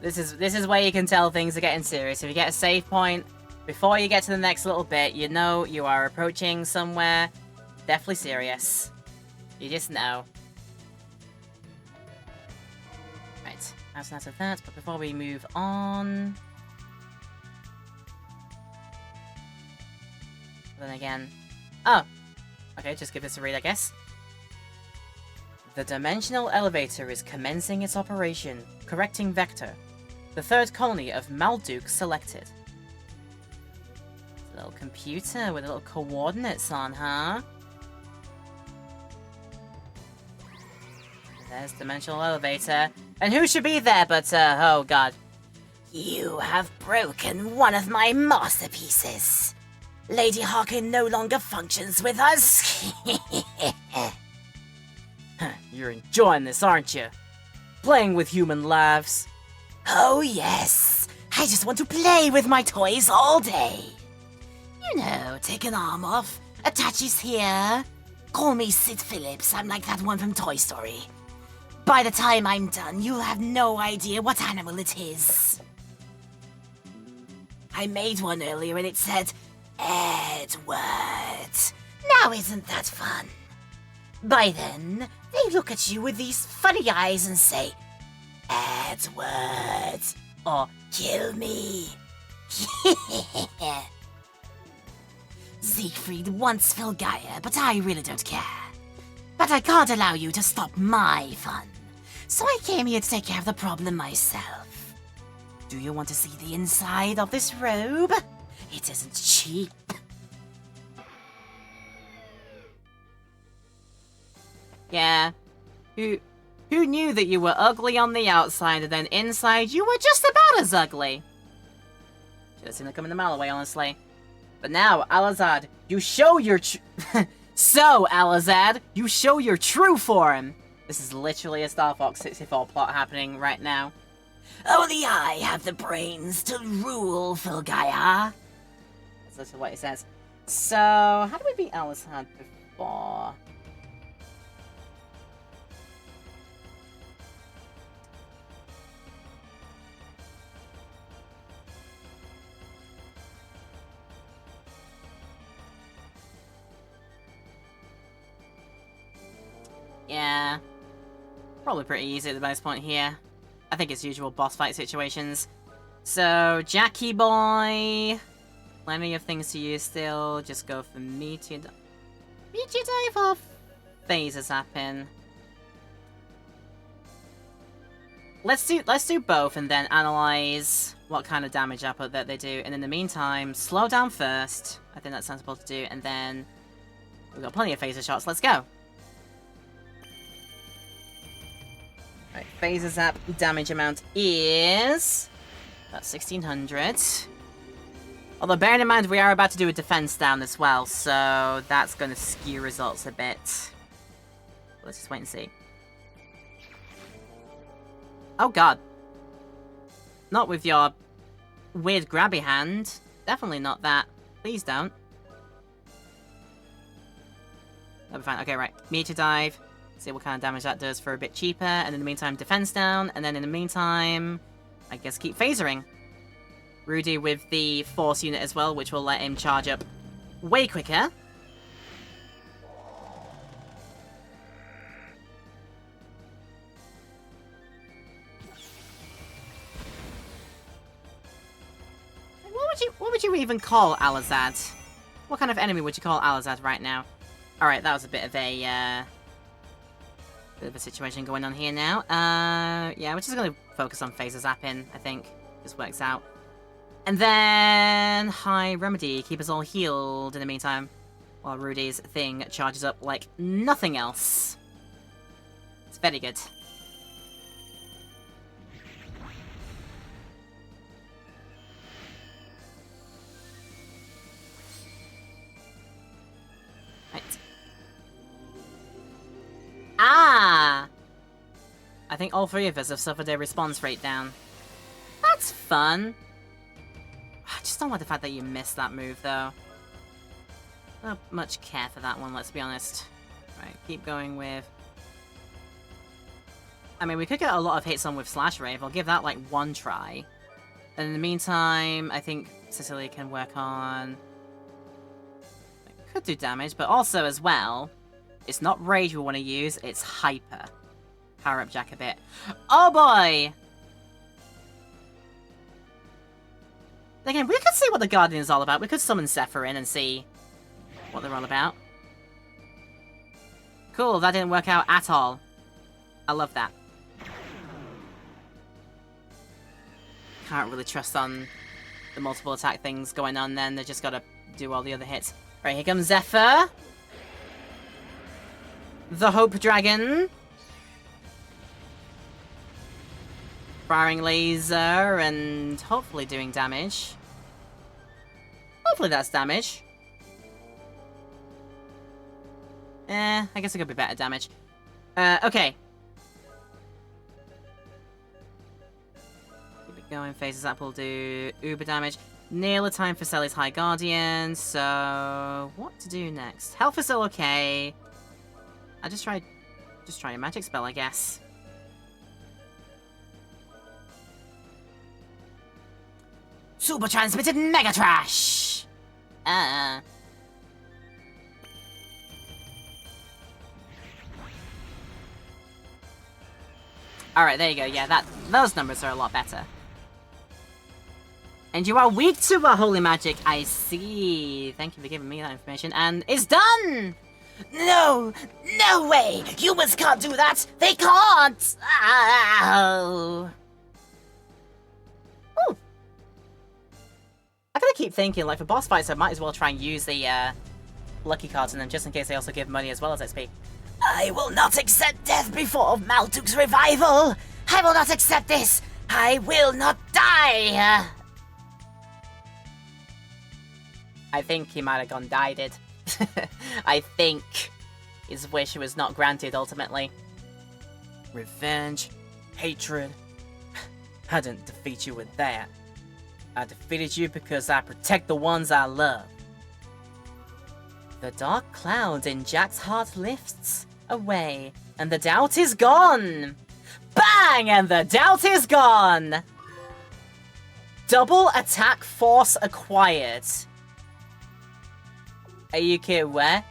This is where you can tell things are getting serious. If you get a save point before you get to the next little bit, you know you are approaching somewhere definitely serious. You just know. Right, that's out of that, but before we move on... Then again... Oh! Okay, just give this a read, I guess. The dimensional elevator is commencing its operation. Correcting vector. The third colony of Malduk selected. A little computer with little coordinates on, huh? There's dimensional elevator. And who should be there but, oh god. You have broken one of my masterpieces. Lady Harkin no longer functions with us. You're enjoying this, aren't you? Playing with human lives. Oh yes, I just want to play with my toys all day. You know, take an arm off, attaches here. Call me Sid Phillips, I'm like that one from Toy Story. By the time I'm done, you'll have no idea what animal it is. I made one earlier and it said, Edward. Now isn't that fun? By then, they look at you with these funny eyes and say, Edward, or kill me. Siegfried wants Filgaia, but I really don't care. But I can't allow you to stop my fun. So I came here to take care of the problem myself. Do you want to see the inside of this robe? It isn't cheap. Yeah. Who knew that you were ugly on the outside and then inside you were just about as ugly? Should have seen it coming a mile away, honestly. But now, Alazad, you show your So, Alazad, you show your true form. This is literally a Star Fox 64 plot happening right now. Only I have the brains to rule Filgaia. That's literally what he says. So, how do we beat Alazad before? Yeah. Probably pretty easy at the most point here. I think it's usual boss fight situations. So, Jackie boy. Plenty of things to use still. Just go for Meteor Dive or Phaser Zapping. Let's do both and then analyze what kind of damage output that they do. And in the meantime, slow down first. I think that's sensible to do. And then we've got plenty of phaser shots. Let's go. Right, Phaser Zap damage amount is about 1600. Although bearing in mind we are about to do a defense down as well, so that's going to skew results a bit. Let's just wait and see. Oh god. Not with your weird grabby hand. Definitely not that. Please don't. That'll be fine. Okay, right. Meteor Dive. See what kind of damage that does for a bit cheaper. And in the meantime, defense down. And then in the meantime, I guess keep phasering. Rudy with the force unit as well, which will let him charge up way quicker. What would you even call Alazad? What kind of enemy would you call Alazad right now? Alright, that was a bit of a situation going on here now. Yeah, we're just going to focus on Phaser Zapping, I think. This works out. And then High Remedy, keep us all healed in the meantime, while Rudy's thing charges up like nothing else. It's very good. Right. think all three of us have suffered a response rate down. That's fun. I just don't like the fact that you missed that move, though. Not much care for that one, let's be honest. Right, keep going with... I mean, we could get a lot of hits on with Slash Rave. I'll give that, like, one try. And in the meantime, I think Cecilia can work on... Could do damage, but also, as well, it's not Rage we want to use, it's Hyper. Power up Jack a bit. Oh, boy! Again, we could see what the Guardian is all about. We could summon Zephyr in and see what they're all about. Cool, that didn't work out at all. I love that. Can't really trust on the multiple attack things going on then. They just gotta do all the other hits. Right, here comes Zephyr. The Hope Dragon. Firing laser and hopefully doing damage. Hopefully that's damage. I guess it could be better damage. Okay. Keep it going. Phases up will do uber damage. Nearly time for Selly's High Guardian, so... What to do next? Health is still okay. I just try a magic spell, I guess. Super Transmitted Mega Trash! Alright, there you go. Yeah, those numbers are a lot better. And you are weak to a holy magic. I see. Thank you for giving me that information. And it's done! No! No way! Humans can't do that! They can't! Ow! Ooh. I gotta keep thinking, like, for boss fights, I might as well try and use the, lucky cards in them, just in case they also give money as well as XP. I will not accept death before Malduk's revival! I will not accept this! I will not die! I think he might have gone died it. I think his wish was not granted ultimately. Revenge, hatred. I didn't defeat you with that. I defeated you because I protect the ones I love. The dark cloud in Jack's heart lifts away, and the doubt is gone! Bang! And the doubt is gone! Double attack force acquired. Are you kidding? Where?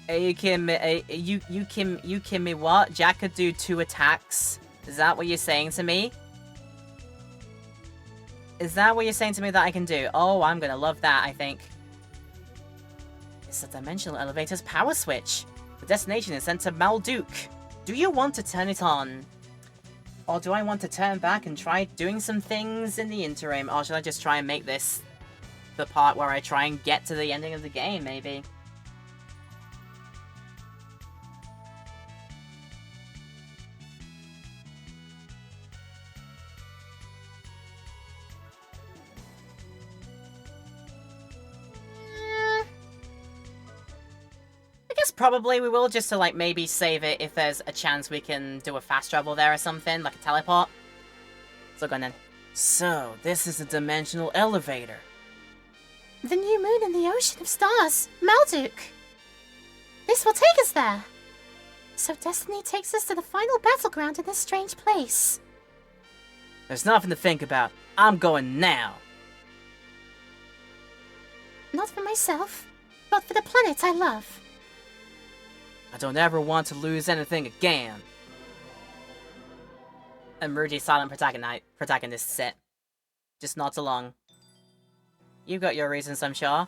Are you kidding me? You kidding me? What? Jack could do 2 attacks? Is that what you're saying to me? Is that what you're saying to me that I can do? Oh, I'm gonna love that, I think. It's a dimensional elevator's power switch. The destination is sent to Malduk. Do you want to turn it on? Or do I want to turn back and try doing some things in the interim? Or should I just try and make this the part where I try and get to the ending of the game, maybe? I guess probably we will, just to, like, maybe save it if there's a chance we can do a fast travel there or something, like a teleport. So go on then. So, this is a dimensional elevator. The new moon in the ocean of stars, Malduk. This will take us there. So destiny takes us to the final battleground in this strange place. There's nothing to think about. I'm going now. Not for myself, but for the planet I love. I don't ever want to lose anything again. And Rudy's silent protagonist sit. Just nods along. You've got your reasons, I'm sure.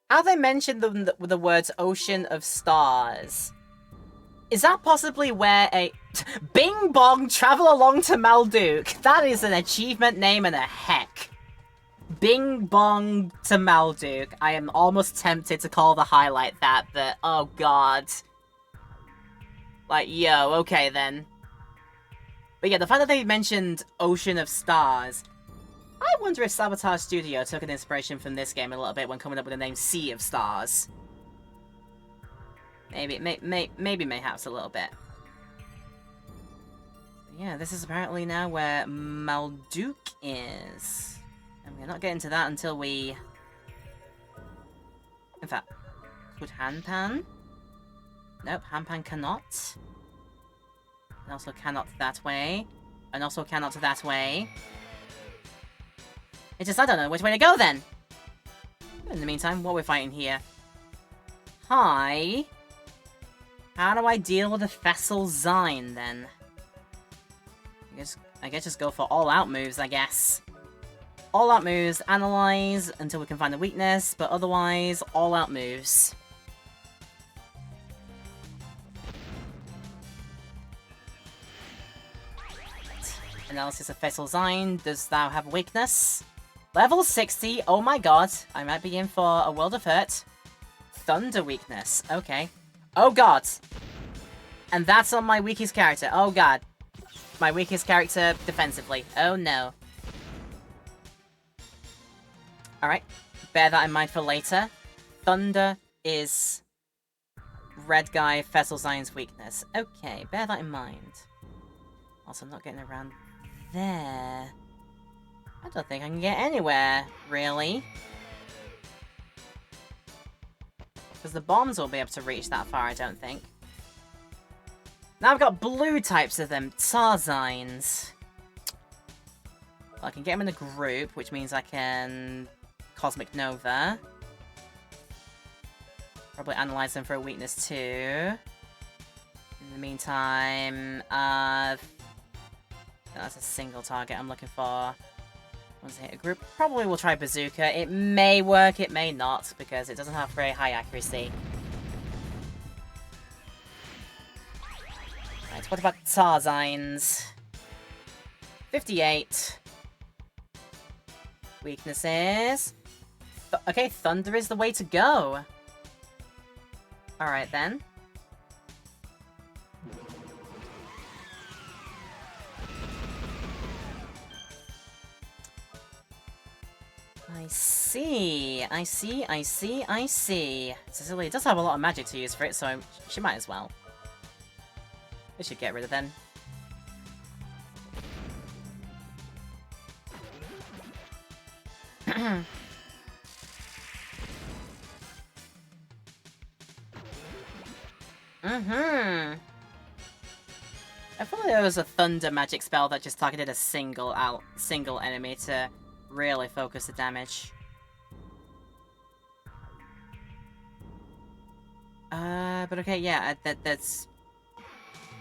How they mentioned the words Ocean of Stars. Is that possibly where a... Bing Bong travel along to Malduk? That is an achievement name and a heck. Bing Bong to Malduk. I am almost tempted to call the highlight that, but oh god. Like, yo, okay then. But yeah, the fact that they mentioned Ocean of Stars, I wonder if Sabotage Studio took an inspiration from this game a little bit when coming up with the name Sea of Stars. Maybe, mayhaps a little bit. But yeah, this is apparently now where Malduk is. And we're not getting to that until we... In fact, could Hanpan? Nope, Hanpan cannot. And also cannot that way. And also cannot that way. It's just, I don't know which way to go then. In the meantime, what we're fighting here? Hi. How do I deal with a Fessel Zine then? I guess just go for all-out moves, I guess. All-out moves, analyze until we can find a weakness, but otherwise, all-out moves. Analysis of Fessel Zine. Does thou have a weakness? Level 60. Oh my god. I might be in for a world of hurt. Thunder weakness. Okay. Oh god. And that's on my weakest character. Oh god. My weakest character defensively. Oh no. Alright. Bear that in mind for later. Thunder is red guy Fessel Zine's weakness. Okay, bear that in mind. Also, I'm not getting around there. I don't think I can get anywhere, really. Because the bombs won't be able to reach that far, I don't think. Now I've got blue types of them, Tarzines. Well, I can get them in a group, which means I can Cosmic Nova. Probably analyze them for a weakness too. In the meantime, that's a single target I'm looking for. Once I hit a group, probably we'll try Bazooka. It may work, it may not, because it doesn't have very high accuracy. Right, what about Tarzines? 58. Weaknesses. Okay, Thunder is the way to go. Alright then. I see. Cecilia does have a lot of magic to use for it, so she might as well. We should get rid of them. I thought there was a thunder magic spell that just targeted a single enemy to really focus the damage. But okay, yeah, that's...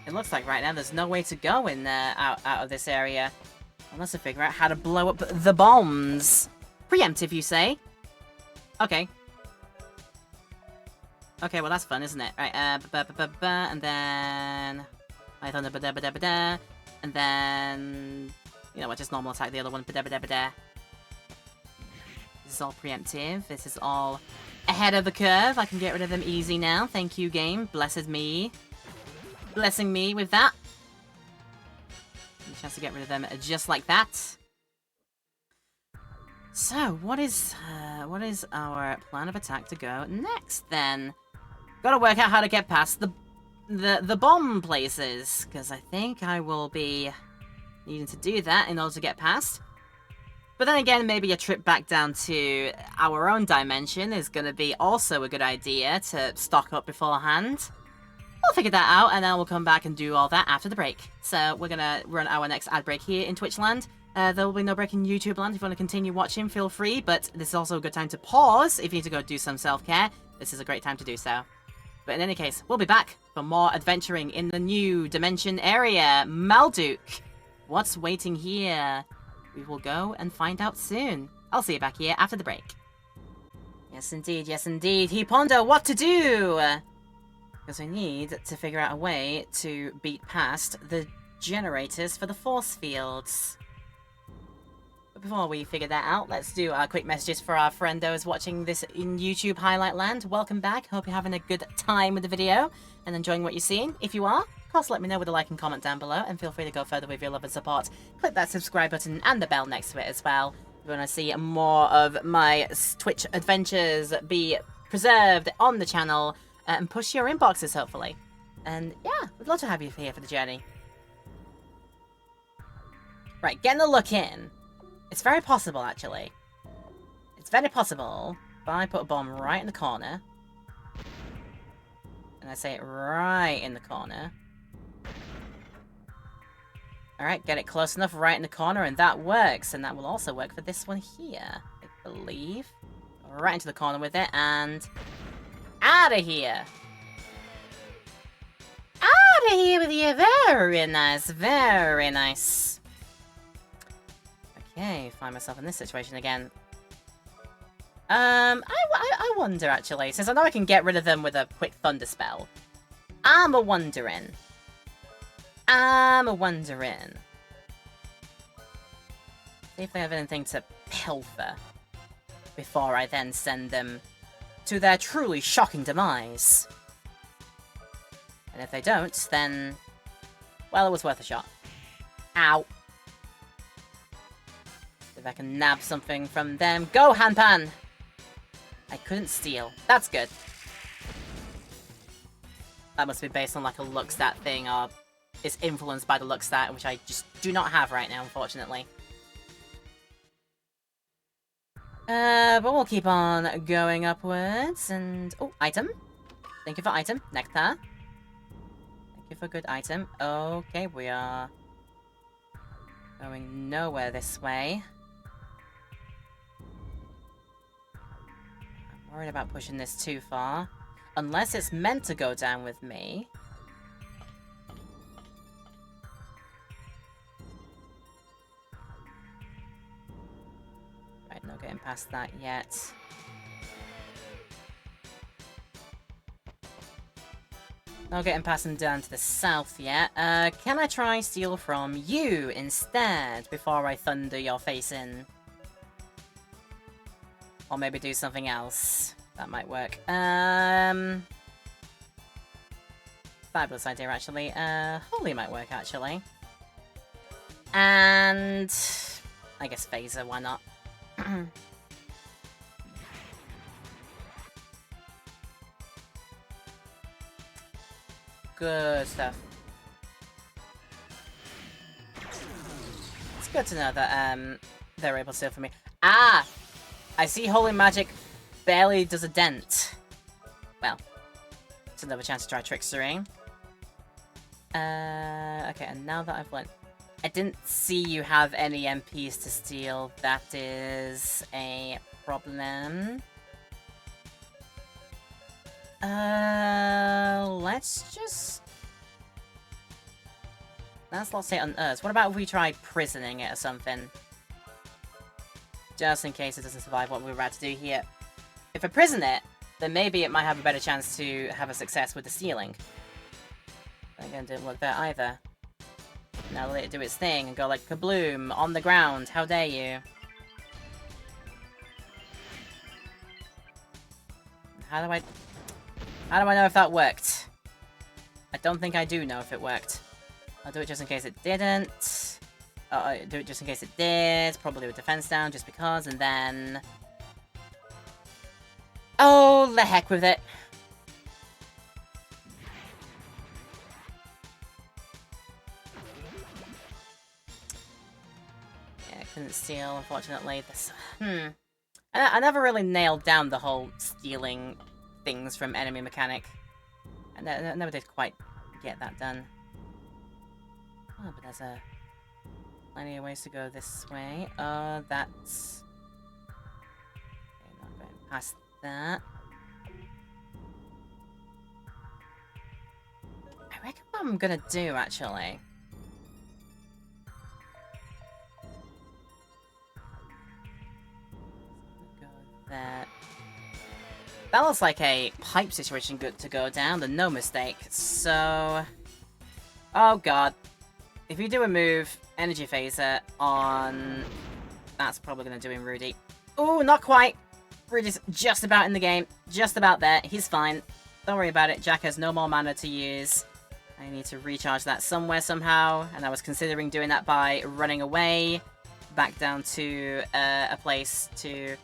It looks like right now there's no way to go in out of this area. Unless I figure out how to blow up the bombs. Preemptive, you say? Okay. Okay, well that's fun, isn't it? Right, and then... I thunder, ba-da-ba-da-ba-da. And then... You know what, just normal attack the other one, ba-da-ba-da-ba-da. This is all preemptive. This is all ahead of the curve. I can get rid of them easy now. Thank you, game. Blessed me. Blessing me with that. A chance to get rid of them just like that. So, what is our plan of attack to go next, then? Gotta work out how to get past the bomb places, because I think I will be needing to do that in order to get past. But then again, maybe a trip back down to our own dimension is going to be also a good idea to stock up beforehand. We'll figure that out, and then we'll come back and do all that after the break. So we're going to run our next ad break here in Twitchland. There will be no break in YouTube land. If you want to continue watching, feel free, but this is also a good time to pause if you need to go do some self-care. This is a great time to do so. But in any case, we'll be back for more adventuring in the new dimension area, Malduk. What's waiting here? We will go and find out soon. I'll see you back here after the break. Yes, indeed. Yes, indeed. He ponder what to do! Because we need to figure out a way to beat past the generators for the force fields. But before we figure that out, let's do our quick messages for our friendos watching this in YouTube Highlight Land. Welcome back. Hope you're having a good time with the video and enjoying what you're seeing. If you are, course, let me know with a like and comment down below, and feel free to go further with your love and support. Click that subscribe button and the bell next to it as well. If you want to see more of my Twitch adventures be preserved on the channel, and push your inboxes, hopefully. And yeah, we'd love to have you here for the journey. Right, getting a look in. It's very possible, actually. It's very possible if I put a bomb right in the corner. And I say it right in the corner. Alright, get it close enough right in the corner, and that works. And that will also work for this one here, I believe. Right into the corner with it, and... out of here! Out of here with you! Very nice, very nice. Okay, find myself in this situation again. I wonder, actually, since I know I can get rid of them with a quick thunder spell. I'm a-wondering. See if they have anything to pilfer before I then send them to their truly shocking demise. And if they don't, then... well, it was worth a shot. Ow. If I can nab something from them. Go, Hanpan! I couldn't steal. That's good. That must be based on like a luck stat thing, or is influenced by the luck stat, which I just do not have right now, unfortunately. But we'll keep on going upwards, and... oh, item. Thank you for item. Nectar. Thank you for good item. Okay, we are going nowhere this way. I'm worried about pushing this too far. Unless it's meant to go down with me. Right, not getting past that yet. Not getting past them down to the south yet. Can I try steal from you instead before I thunder your face in? Or maybe do something else. That might work. Fabulous idea, actually. Holy might work, actually. And... I guess Phaser, why not? Good stuff. It's good to know that, they're able to steal from me. Ah! I see Holy Magic barely does a dent. Well, it's another chance to try Trickstery. Okay, and now that I've learned... I didn't see you have any MPs to steal. That is a problem. Let's just... let's not say unearth. What about if we try prisoning it or something? Just in case it doesn't survive what we're about to do here. If I prison it, then maybe it might have a better chance to have a success with the stealing. But again, didn't work there either. Now let it do its thing and go like kabloom on the ground. How dare you? How do I know if that worked? I don't think I do know if it worked. I'll do it just in case it didn't. I'll do it just in case it did. Probably with defense down just because, and then... oh, the heck with it. Yeah, I couldn't steal, unfortunately. This... I never really nailed down the whole stealing things from enemy mechanic. I never did quite get that done. Oh, but there's plenty of ways to go this way. That's... okay, not going past that. I reckon what I'm gonna do, actually... go there. That looks like a pipe situation good to go down, and no mistake. So... oh god. If you do a move, Energy Phaser on... that's probably going to do him, Rudy. Ooh, not quite. Rudy's just about in the game. Just about there. He's fine. Don't worry about it. Jack has no more mana to use. I need to recharge that somewhere somehow, and I was considering doing that by running away back down to a place to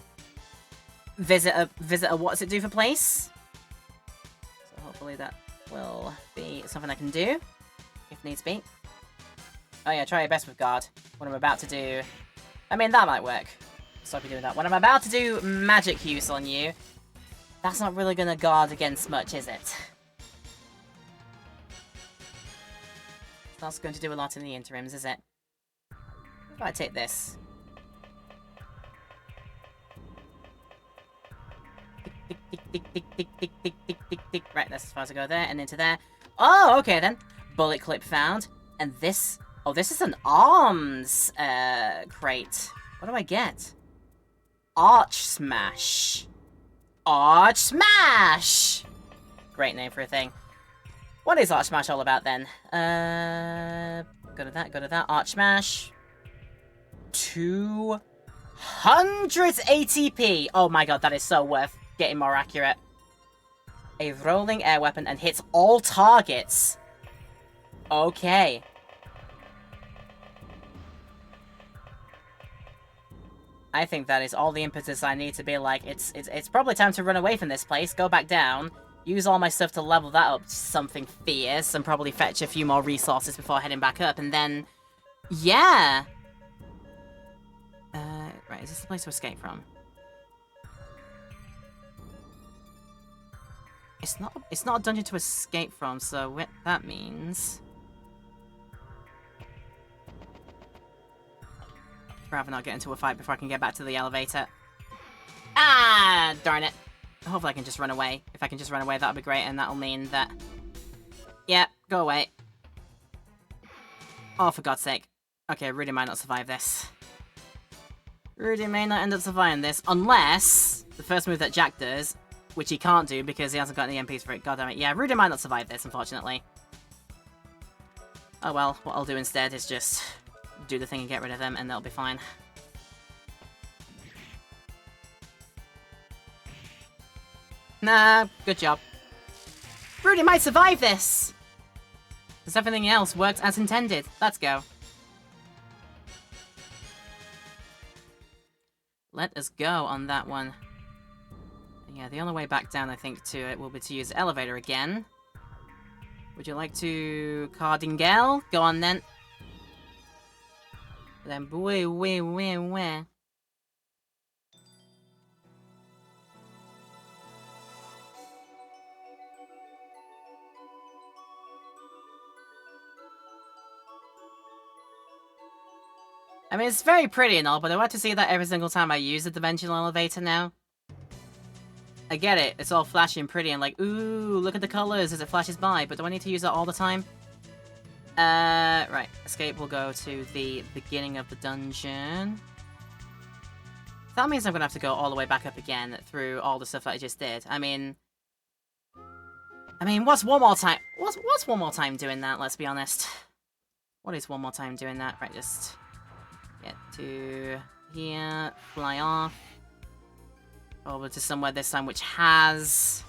visit a what's it do for place. So hopefully that will be something I can do if needs be. Oh yeah, try your best with guard. What I'm about to do, I mean that might work. Stop you doing that. When I'm about to do magic use on you, that's not really gonna guard against much, is it? That's going to do a lot in the interims, is it? If I take this. Tick, tick, tick, tick, tick, tick, tick, tick, tick, tick. Right, that's as far as I go there, and into there. Oh, okay then. Bullet clip found. And this... Oh, this is an arms crate. What do I get? Arch Smash. Arch Smash! Great name for a thing. What is Arch Smash all about then? Go to that. Arch Smash. 200 ATP. Oh my god, that is so worth getting more accurate. A rolling air weapon and hits all targets. Okay. I think that is all the impetus I need to be like, it's probably time to run away from this place, go back down, use all my stuff to level that up to something fierce, and probably fetch a few more resources before heading back up, and then... Yeah! Right, is this the place to escape from? It's not a dungeon to escape from, so what that means... I'd rather not get into a fight before I can get back to the elevator. Ah, darn it. Hopefully I can just run away. If I can just run away, that'll be great, and that'll mean that... Yeah, go away. Oh, for God's sake. Okay, Rudy might not survive this. Rudy may not end up surviving this, unless the first move that Jack does, which he can't do because he hasn't got any MPs for it. God damn it. Yeah, Rudy might not survive this, unfortunately. Oh well, what I'll do instead is just do the thing and get rid of them, and they'll be fine. Nah, good job. Rudy might survive this! Because everything else worked as intended. Let's go. Let us go on that one. Yeah, the only way back down, I think, to it will be to use the elevator again. Would you like to Cardingale? Go on then. Then where? I mean, it's very pretty and all, but I want to see that every single time I use the dimensional elevator now. I get it, it's all flashy and pretty and like, ooh, look at the colors as it flashes by, but do I need to use that all the time? Right. Escape will go to the beginning of the dungeon. That means I'm gonna have to go all the way back up again through all the stuff that I just did. I mean, what's one more time? What's one more time doing that, let's be honest? What is one more time doing that? Right, just get to here, fly off. Over to somewhere this time which has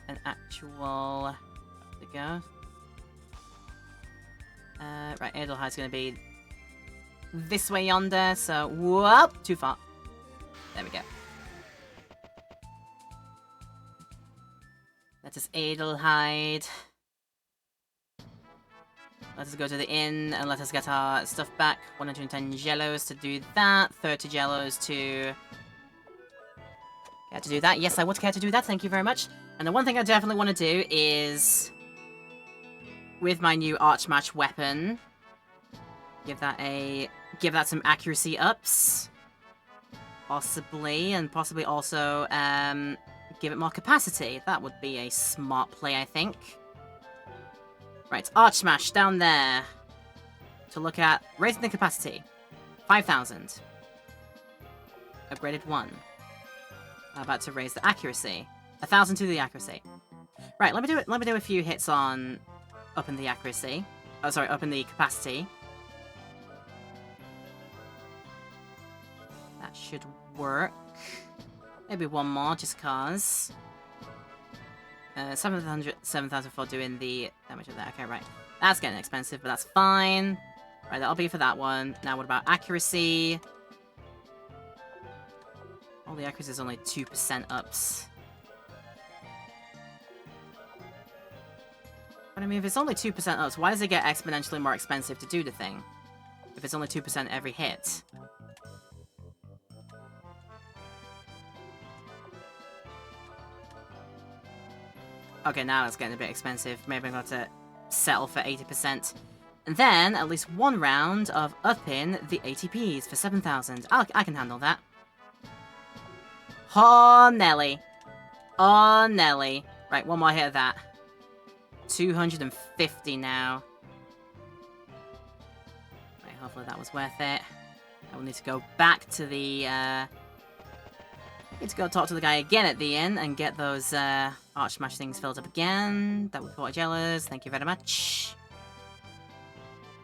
an actual... There we go. Right, Edelheid's gonna be this way yonder, so whoop, too far. There we go. Let us Edelheid. Let us go to the inn and let us get our stuff back. 110 jellos to do that, 30 jellos to... Care to do that? Yes, I would care to do that, thank you very much. And the one thing I definitely want to do is... with my new Archmatch weapon, give that some accuracy ups, possibly, and possibly also give it more capacity. That would be a smart play, I think. Right, Archmatch down there to look at raising the capacity, 5,000. Upgraded 1. About to raise the accuracy, 1,000 to the accuracy. Right, let me do a few hits on. Up in the accuracy. Oh, sorry, up in the capacity. That should work. Maybe one more, just cause. 7,000 for doing the damage of that. Okay, right. That's getting expensive, but that's fine. Right, that'll be for that one. Now, what about accuracy? All the accuracy is only 2% ups. But I mean, if it's only 2% ups, why does it get exponentially more expensive to do the thing? If it's only 2% every hit. Okay, now it's getting a bit expensive. Maybe I'm going to settle for 80%. And then, at least one round of upping the ATPs for 7,000. I can handle that. Oh, Nelly. Oh, Nelly. Right, one more hit of that. 250 now. Right, hopefully that was worth it. I will need to go back to the, need to go talk to the guy again at the inn and get those, Archmash things filled up again. That would be jealous. Thank you very much.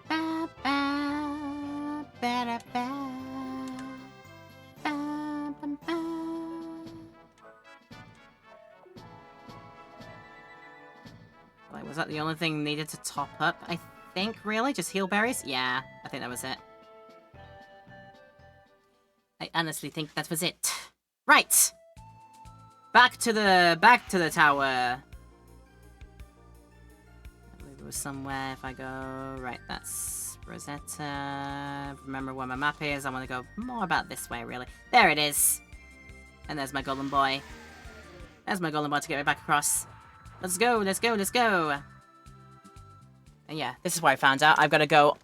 Ba, ba, ba, ba, ba, ba, ba. Wait, was that the only thing needed to top up? I think, really? Just heal berries? Yeah, I think that was it. I honestly think that was it. Right! Back to the tower. I believe it was somewhere if I go... Right, that's Rosetta. Remember where my map is. I want to go more about this way, really. There it is. And there's my golden boy. There's my golden boy to get me back across. Let's go, let's go, let's go. And yeah, this is where I found out. I've got to go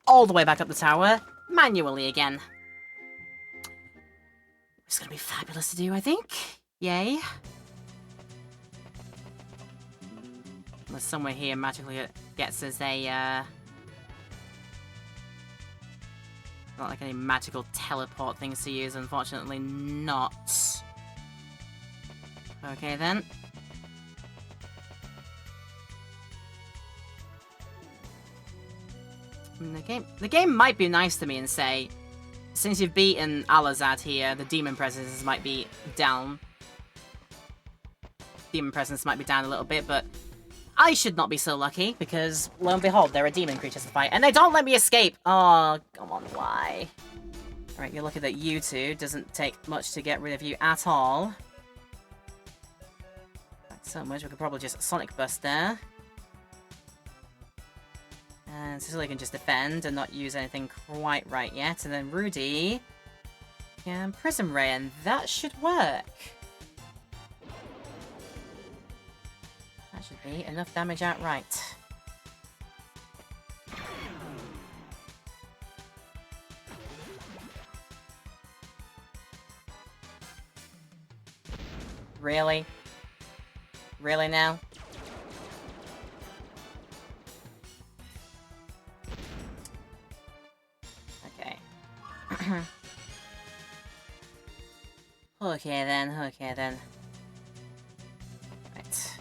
all the way back up the tower manually again. It's going to be fabulous to do, I think. Yay. Unless somewhere here magically gets us a, not like any magical teleport things to use, unfortunately not. Okay then. The game might be nice to me and say, since you've beaten Alazad here, the demon presence might be down. Demon presence might be down a little bit, but I should not be so lucky, because lo and behold, there are demon creatures to fight, and they don't let me escape! Oh, come on, why? Alright, you're lucky that you two doesn't take much to get rid of you at all. Not so much, we could probably just Sonic Burst there. And Cecilia can just defend and not use anything quite right yet. And then Rudy can Prism Ray, and that should work. That should be enough damage outright. Really? Really now? Okay then. Right.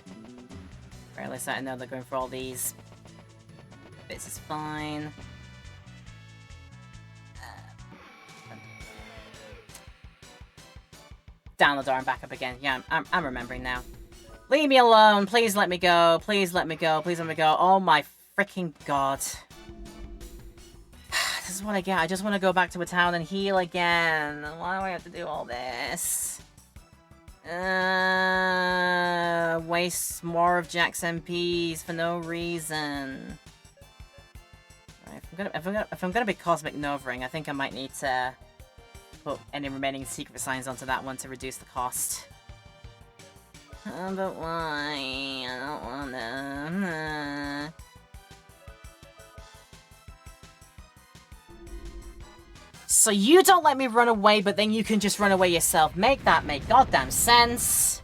Or at least I know they're going for all these bits is fine. Down the door and back up again. Yeah, I'm remembering now. Leave me alone. Please let me go. Please let me go. Please let me go. Oh my freaking god. This is what I get. I just want to go back to a town and heal again. Why do I have to do all this? Waste more of Jack's MPs for no reason. Right, if I'm gonna be Cosmic Novering, I think I might need to put any remaining secret signs onto that one to reduce the cost. But why? I don't wanna. So you don't let me run away, but then you can just run away yourself. Make that make goddamn sense.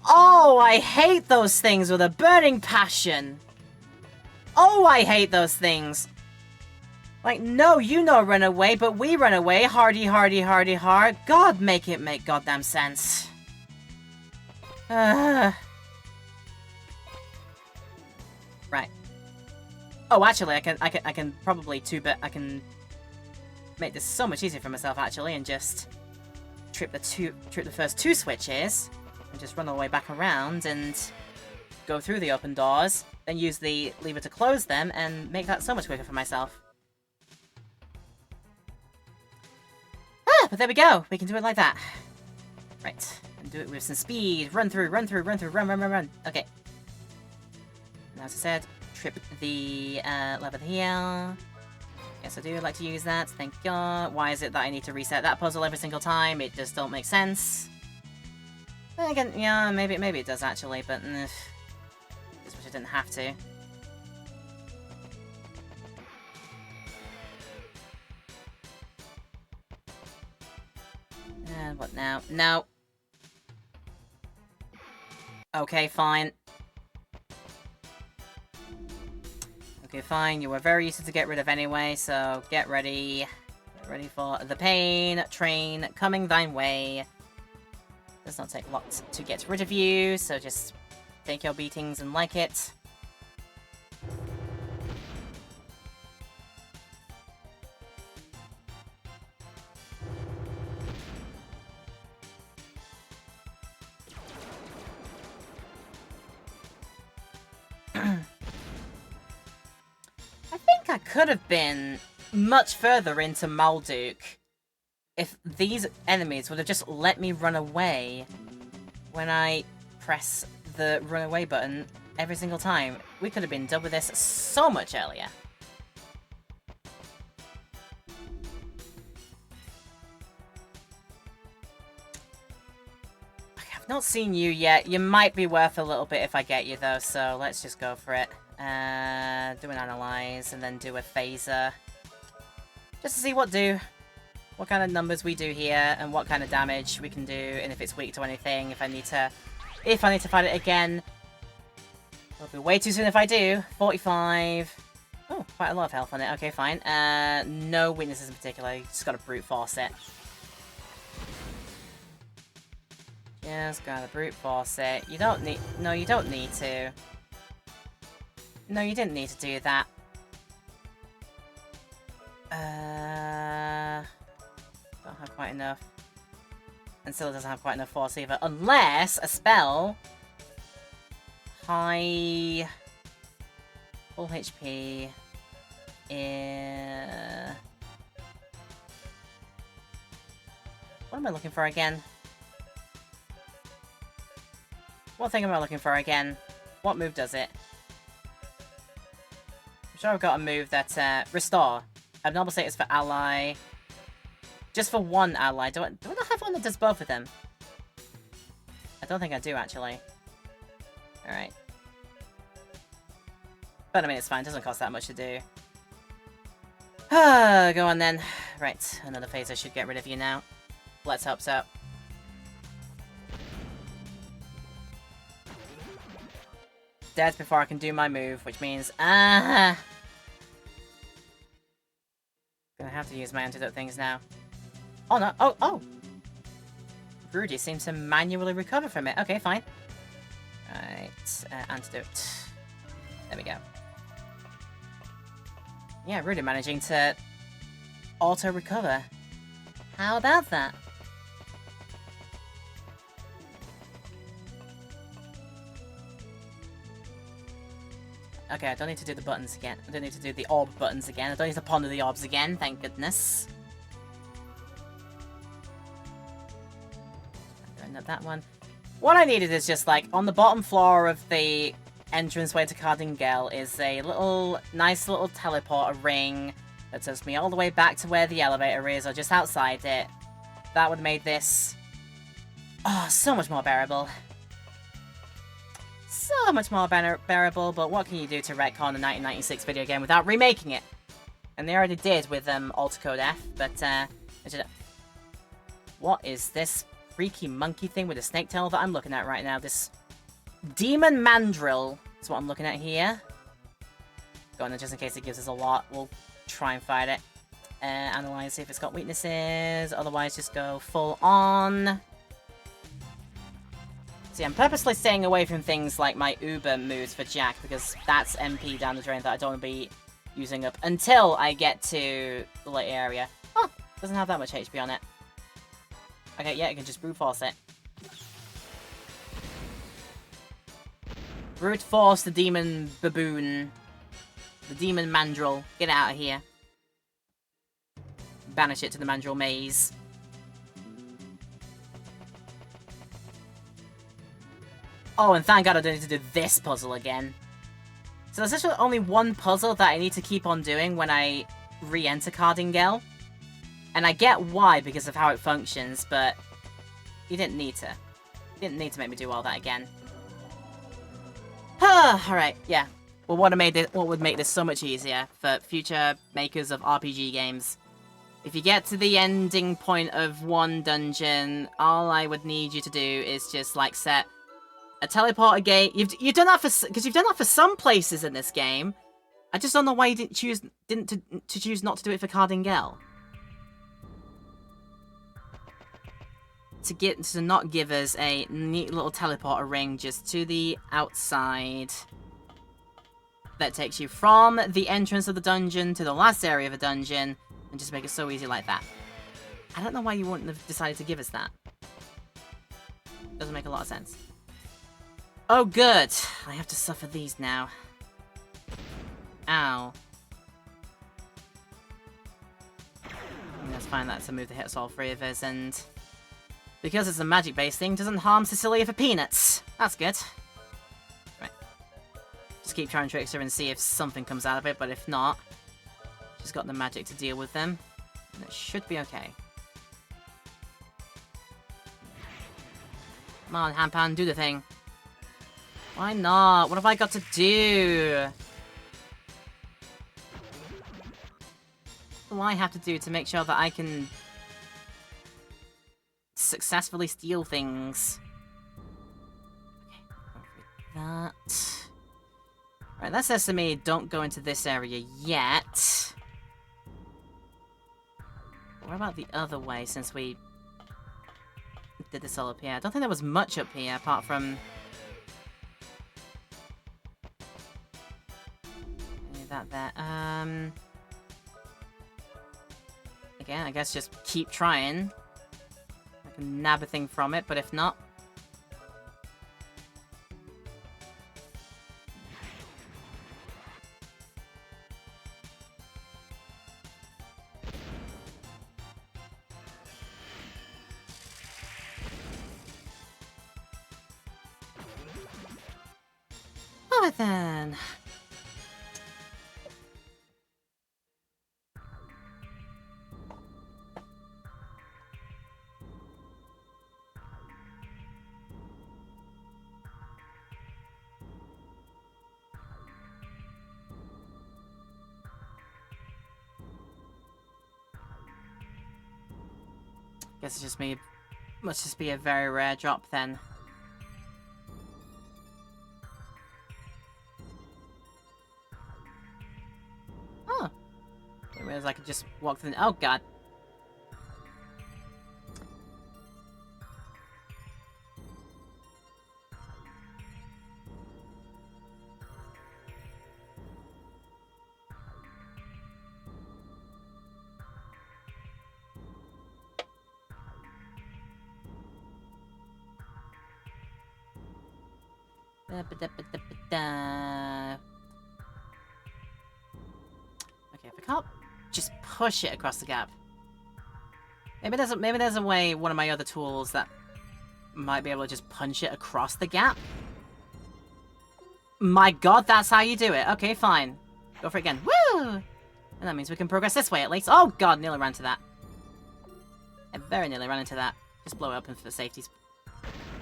Oh, I hate those things with a burning passion. Oh, I hate those things. Like, no, you no run away, but we run away. Hardy, hardy, hardy, hard. God, make it make goddamn sense. Right. Oh, actually, I can probably I can make this so much easier for myself, actually, and just trip the first 2 switches, and just run all the way back around, and go through the open doors, then use the lever to close them, and make that so much quicker for myself. Ah, but there we go! We can do it like that. Right. And do it with some speed. Run through, run through, run through, run, run, run, run. Okay. And as I said, trip the lever here. Yes, I do like to use that. Thank God. Why is it that I need to reset that puzzle every single time? It just don't make sense. Then again, yeah, maybe it does actually, but just wish I didn't have to. And what now? No. Okay, fine. Okay, fine. You were very easy to get rid of anyway, so get ready. Get ready for the pain train coming thine way. Does not take lots to get rid of you, so just take your beatings and like it. I think I could have been much further into Malduk if these enemies would have just let me run away when I press the run away button every single time. We could have been done with this so much earlier. I've not seen you yet. You might be worth a little bit if I get you though, so let's just go for it. Do an analyze and then do a phaser. Just to see what kind of numbers we do here and what kind of damage we can do and if it's weak to anything, if I need to fight it again. It'll be way too soon if I do. 45. Oh, quite a lot of health on it. Okay, fine. No weaknesses in particular. You just gotta brute force it. Just gotta brute force it. You don't need... No, you don't need to. No, you didn't need to do that. Don't have quite enough. And still doesn't have quite enough force either. Unless a spell... High... Full HP... What am I looking for again? What thing am I looking for again? What move does it? I'm sure I've got a move that, Restore. Abnormal status for ally. Just for one ally. Do I not have one that does both of them? I don't think I do, actually. Alright. But I mean, it's fine. It doesn't cost that much to do. Go on then. Right, another phaser should get rid of you now. Let's hope so. Dead before I can do my move, which means gonna have to use my antidote things now. Oh no! Oh! Rudy seems to manually recover from it. Okay, fine. Right, antidote. There we go. Yeah, Rudy managing to auto recover. How about that? Okay, I don't need to do the buttons again. I don't need to do the orb buttons again. I don't need to ponder the orbs again, thank goodness. Not that one. What I needed is just like, on the bottom floor of the entranceway to Cardingale is a nice little teleporter ring that takes me all the way back to where the elevator is, or just outside it. That would have made this... oh, so much more bearable. So much more bearable, but what can you do to retcon a 1996 video game without remaking it? And they already did with Alter Code F, but what is this freaky monkey thing with a snake tail that I'm looking at right now? This Demon Mandrill is what I'm looking at here. Go on, just in case it gives us a lot, we'll try and fight it. Analyze, see if it's got weaknesses, otherwise just go full on. See, I'm purposely staying away from things like my Uber moves for Jack, because that's MP down the drain that I don't want to be using up until I get to the late area. Oh, doesn't have that much HP on it. Okay, yeah, I can just brute force it. Brute force the demon baboon. The demon mandrill. Get out of here. Banish it to the mandrill maze. Oh, and thank God I don't need to do this puzzle again. So there's actually only one puzzle that I need to keep on doing when I re-enter Cardingale. And I get why, because of how it functions, but you didn't need to. You didn't need to make me do all that again. Alright, yeah. Well, what would make this so much easier for future makers of RPG games? If you get to the ending point of one dungeon, all I would need you to do is just, like, set a teleporter gate. You've done that for, because you've done that for some places in this game. I just don't know why you didn't choose not to do it for Cardingale. To not give us a neat little teleporter ring just to the outside. That takes you from the entrance of the dungeon to the last area of the dungeon, and just make it so easy like that. I don't know why you wouldn't have decided to give us that. Doesn't make a lot of sense. Oh good! I have to suffer these now. Ow. That's fine, that's a move that hits all three of us, and because it's a magic-based thing, doesn't harm Cecilia for peanuts. That's good. Right. Just keep trying to trick her and see if something comes out of it, but if not, she's got the magic to deal with them, and it should be okay. Come on, Hampan, do the thing. Why not? What have I got to do? What do I have to do to make sure that I can successfully steal things? Okay, that. Right, that says to me, don't go into this area yet. What about the other way, since we did this all up here? I don't think there was much up here, apart from that there. Again, I guess just keep trying. I can nab a thing from it, but if not, oh then. Guess it's just me. Must just be a very rare drop then. Oh. I realize I could just walk through. Oh god. Okay, if I can't just push it across the gap. Maybe there's a way, one of my other tools that might be able to just punch it across the gap. My god, that's how you do it. Okay, fine. Go for it again. Woo! And that means we can progress this way at least. Oh god, nearly ran to that. I very nearly ran into that. Just blow it up for safety's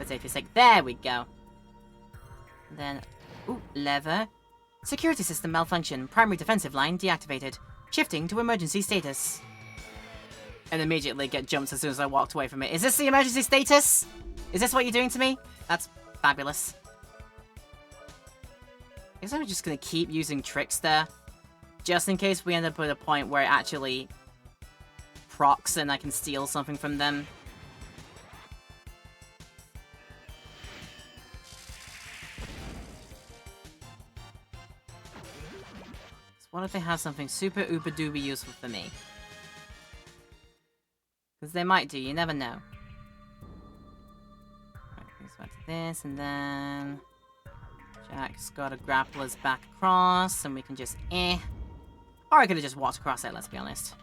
sake. There we go. And then, ooh, lever. Security system malfunction. Primary defensive line deactivated. Shifting to emergency status. And immediately get jumped as soon as I walked away from it. Is this the emergency status? Is this what you're doing to me? That's fabulous. I guess I'm just gonna keep using tricks there. Just in case we end up at a point where it actually procs and I can steal something from them. What if they have something super uber duper useful for me? Because they might do, you never know. Right, brings back to this, and then... Jack's got to grapple us back across, and we can just Or I could have just walked across it, let's be honest.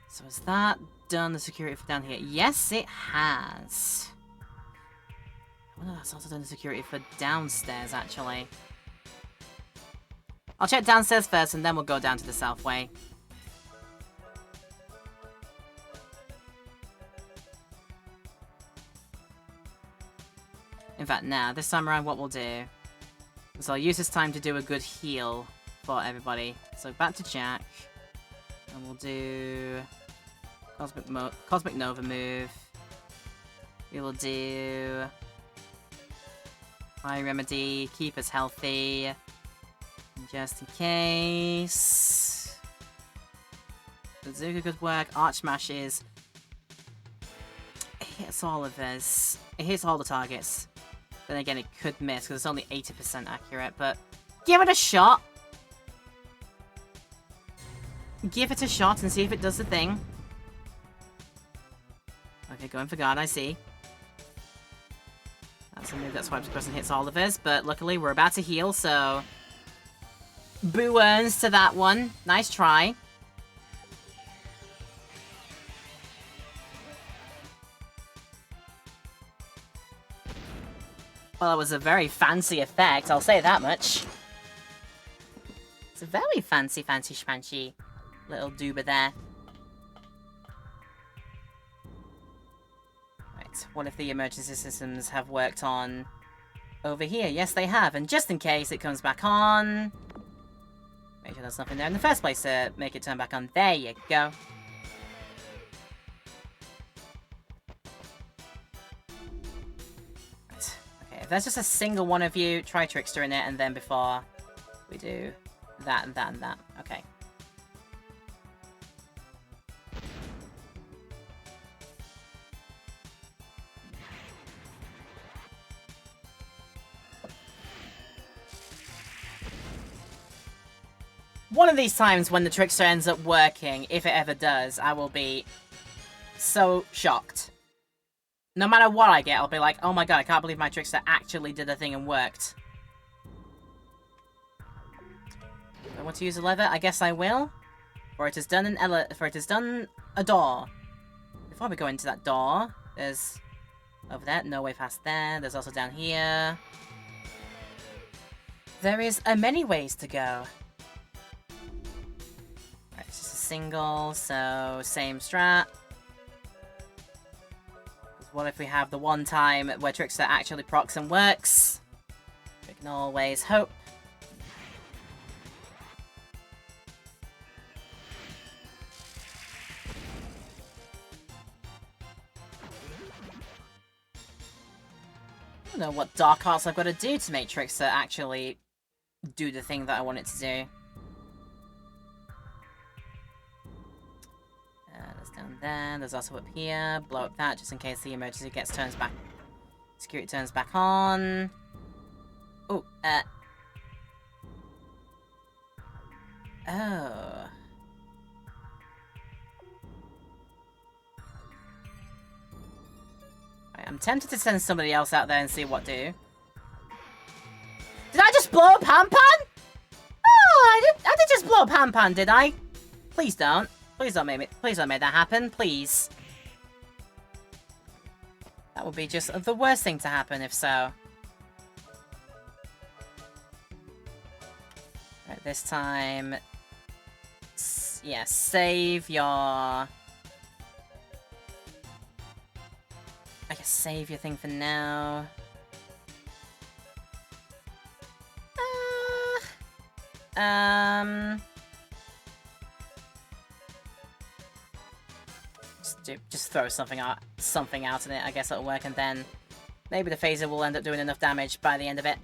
So is that done the security for down here? Yes, it has. I wonder if that's also done the security for downstairs, actually. I'll check downstairs first, and then we'll go down to the south way. In fact, now, this time around, what we'll do is I'll use this time to do a good heal for everybody. So back to Jack, and we'll do Cosmic Nova move. We will do Fire Remedy, keep us healthy, just in case. Bazooka, good work. Arch Smashes. It hits all of us. It hits all the targets. Then again, it could miss, because it's only 80% accurate, but... Give it a shot! Give it a shot and see if it does the thing. Okay, going for guard, I see. That's a move that swipes across and hits all of us, but luckily we're about to heal, so... Boo earns to that one. Nice try. Well, it was a very fancy effect, I'll say that much. It's a very fancy schmancy little dooba there. Right, what if the emergency systems have worked on over here? Yes, they have, and just in case it comes back on... Make sure there's nothing there in the first place to make it turn back on. There you go. If there's just a single one of you, try Trickster in it, and then before we do that and that and that. Okay. One of these times when the Trickster ends up working, if it ever does, I will be so shocked. No matter what I get, I'll be like, oh my god, I can't believe my Trickster actually did a thing and worked. I want to use a lever? I guess I will. For it has done a door. Before we go into that door, there's over there, no way past there. There's also down here. There is many ways to go. Right, it's just a single, so same strat. What if we have the one time where Trickster actually procs and works? We can always hope. I don't know what Dark Arts I've got to do to make Trickster actually do the thing that I want it to do. Down there, there's also up here. Blow up that just in case the emergency turns back. Security turns back on. Oh, oh. Right, I'm tempted to send somebody else out there and see what do. Did I just blow up Pan-Pan? Oh, I did just blow up Pan-Pan, did I? Please don't. Please don't make that happen, please. That would be just the worst thing to happen if so. Right, this time... yeah, save your... I guess save your thing for now. Just throw something out in it. I guess it'll work, and then maybe the phaser will end up doing enough damage by the end of it.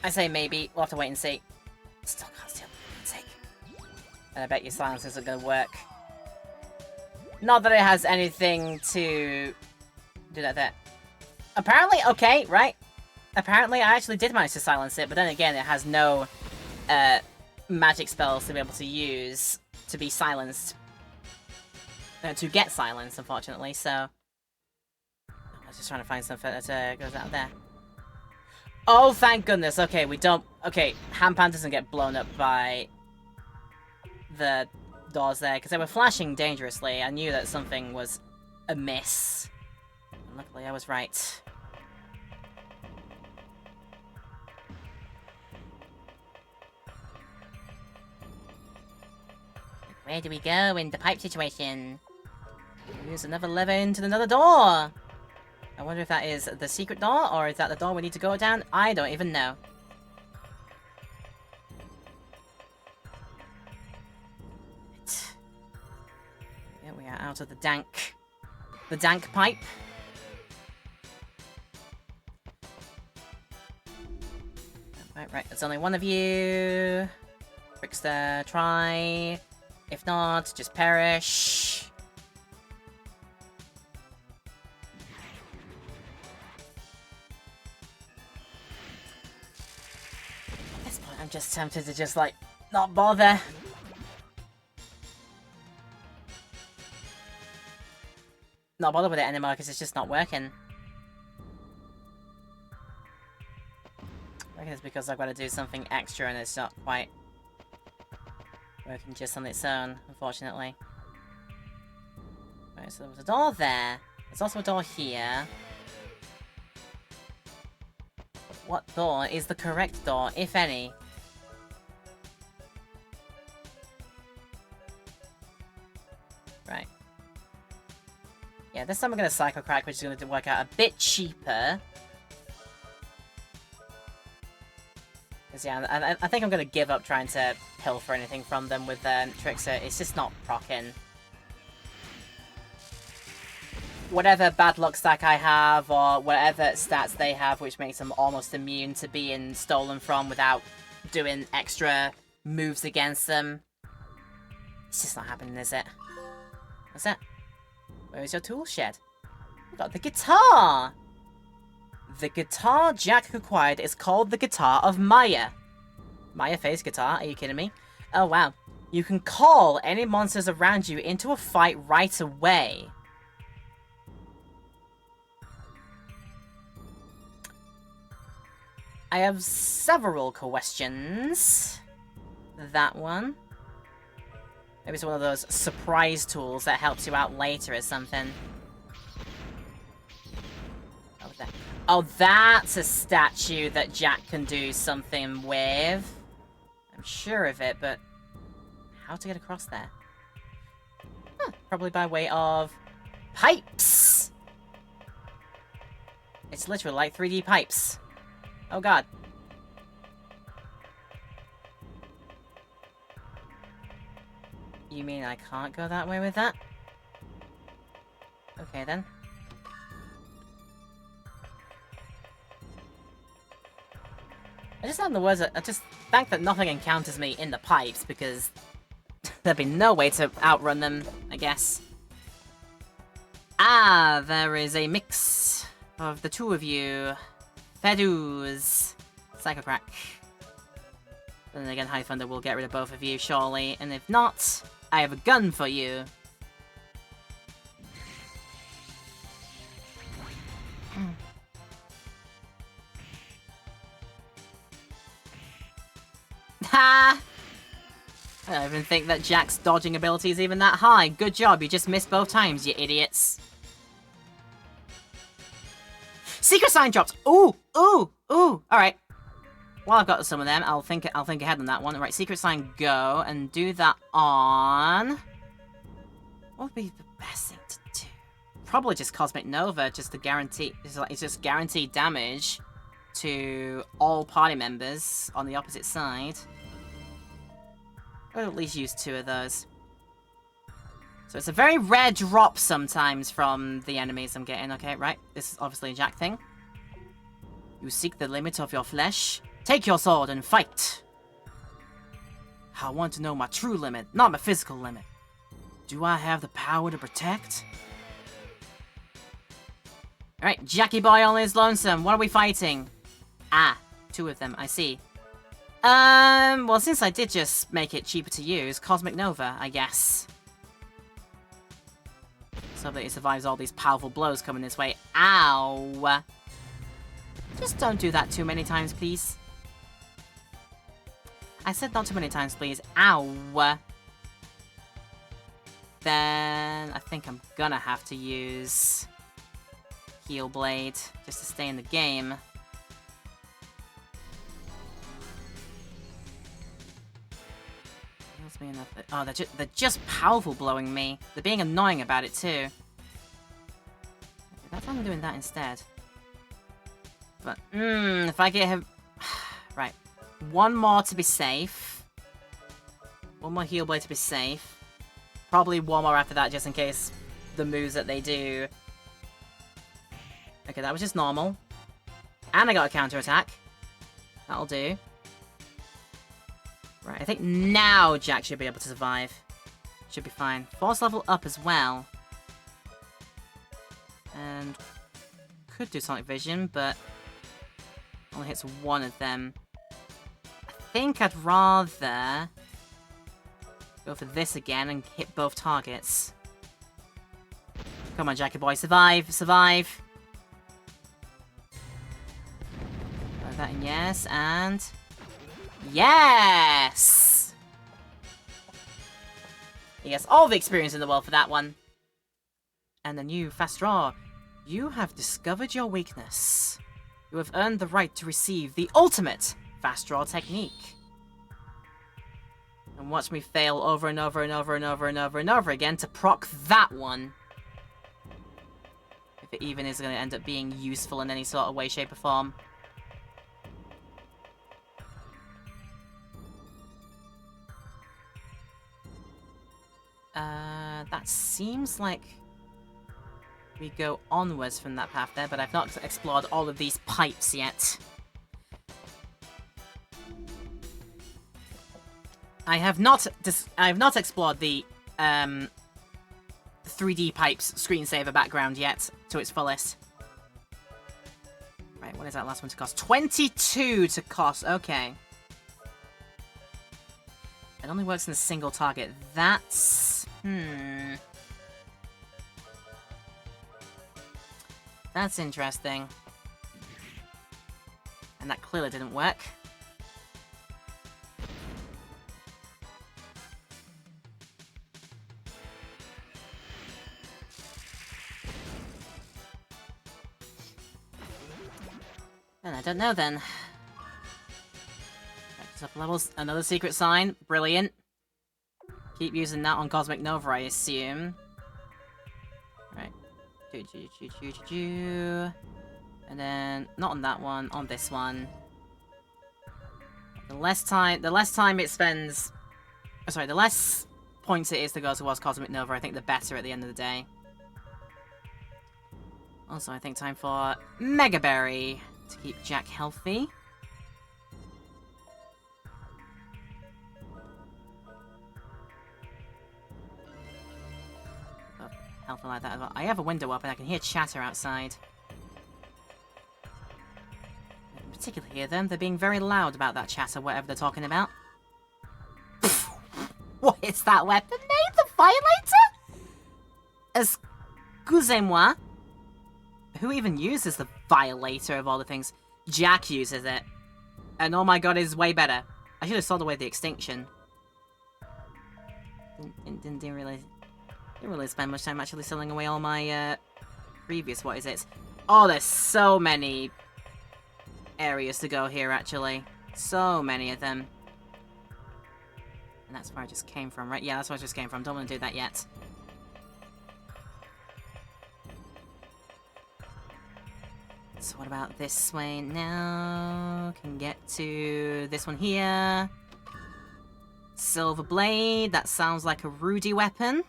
I say maybe. We'll have to wait and see. Still can't steal, for God's sake. And I bet your silence isn't going to work. Not that it has anything to do that there. Apparently, okay, right. Apparently, I actually did manage to silence it, but then again, it has no magic spells to be able to use to be silenced. To get silenced, unfortunately, so... I was just trying to find something that goes out there. Oh, thank goodness. Okay, we don't... Okay, Hampan doesn't get blown up by the doors there, because they were flashing dangerously. I knew that something was amiss. And luckily, I was right. Where do we go in the pipe situation? Use another lever into another door! I wonder if that is the secret door, or is that the door we need to go down? I don't even know. Right. Here we are out of the dank pipe. Right, there's only one of you. Trickster, try. If not, just perish. At this point, I'm just tempted to just, like, not bother. Not bother with it anymore, because it's just not working. I think it's because I've got to do something extra and it's not quite working just on its own, unfortunately. Right, so there was a door there. There's also a door here. What door is the correct door, if any? Right. Yeah, this time we're going to Psycho Crack, which is going to work out a bit cheaper. Because, yeah, I think I'm going to give up trying to pilfer anything from them with Trickster. It's just not proccing. Whatever bad luck stack I have, or whatever stats they have, which makes them almost immune to being stolen from without doing extra moves against them. It's just not happening, is it? What's that? Where is your tool shed? We got the guitar! The guitar Jack acquired is called the Guitar of Maya. Maya Faye's guitar? Are you kidding me? Oh wow. You can call any monsters around you into a fight right away. I have several questions. That one. Maybe it's one of those surprise tools that helps you out later or something. What was that? Oh, that's a statue that Jack can do something with. I'm sure of it, but how to get across there? Huh, probably by way of pipes. It's literally like 3D pipes. Oh god. You mean I can't go that way with that? Okay then. I just have the words. I just thank that nothing encounters me in the pipes, because there'd be no way to outrun them, I guess. Ah, there is a mix of the two of you. Fedus. Psycho Crack. But then again, High Thunder will get rid of both of you, surely. And if not, I have a gun for you. Ha! I don't even think that Jack's dodging ability is even that high. Good job, you just missed both times, you idiots. Secret sign drops! Ooh! Ooh! Ooh! Alright. Well, I've got some of them. I'll think ahead on that one. Alright, secret sign go, and do that on... What would be the best thing to do? Probably just Cosmic Nova, just to guarantee... It's just guaranteed damage to all party members on the opposite side. I would at least use 2 of those. So it's a very rare drop sometimes from the enemies I'm getting. Okay, right. This is obviously a Jack thing. You seek the limit of your flesh. Take your sword and fight. I want to know my true limit, not my physical limit. Do I have the power to protect? Alright, Jackie Boy on his lonesome. What are we fighting? Ah, 2 of them. I see. Well, since I did just make it cheaper to use, Cosmic Nova, I guess. So that it survives all these powerful blows coming this way. Ow! Just don't do that too many times, please. I said not too many times, please. Ow! Then I think I'm gonna have to use Heal Blade just to stay in the game. Heals me enough. Oh, they're just powerful blowing me. They're being annoying about it too. That's why I'm doing that instead. But if I get him, right, one more to be safe. One more Heal Blade to be safe. Probably one more after that, just in case the moves that they do. Okay, that was just normal. And I got a counterattack. That'll do. Right, I think now Jack should be able to survive. Should be fine. Force level up as well. And could do Sonic Vision, but only hits one of them. I think I'd rather go for this again and hit both targets. Come on, Jackie boy, survive, survive. Like that, and yes, and yes. He gets all the experience in the world for that one. And the new Fast Draw. You have discovered your weakness. You have earned the right to receive the ultimate Fast Draw technique. And watch me fail over and over and over and over and over and over again to proc that one. If it even is going to end up being useful in any sort of way, shape, or form. That seems like we go onwards from that path there, but I've not explored all of these pipes yet. I have not explored the 3D pipes screensaver background yet to its fullest. Right, what is that last one to cost? 22 to cost. Okay. It only works in a single target. That's That's interesting. And that clearly didn't work. Then I don't know then. Practice up levels. Another secret sign. Brilliant. Keep using that on Cosmic Nova, I assume. Right. And then not on that one, on this one. The less time it spends, sorry, the less points it is to go towards Cosmic Nova, I think the better at the end of the day. Also, I think time for Mega Berry to keep Jack healthy. Healthy like that as well. I have a window up and I can hear chatter outside. I can particularly hear them. They're being very loud about that chatter, whatever they're talking about. What is that weapon made? The Violator? Excusez-moi. Who even uses the Violator of all the things? Jack uses it. And oh my god, it is way better. I should have sold away the Extinction. Didn't really spend much time actually selling away all my previous, what is it? Oh, there's so many areas to go here, actually. So many of them. And that's where I just came from, right? Yeah, that's where I just came from. Don't want to do that yet. So what about this way now? Can get to this one here. Silver Blade. That sounds like a Rudy weapon.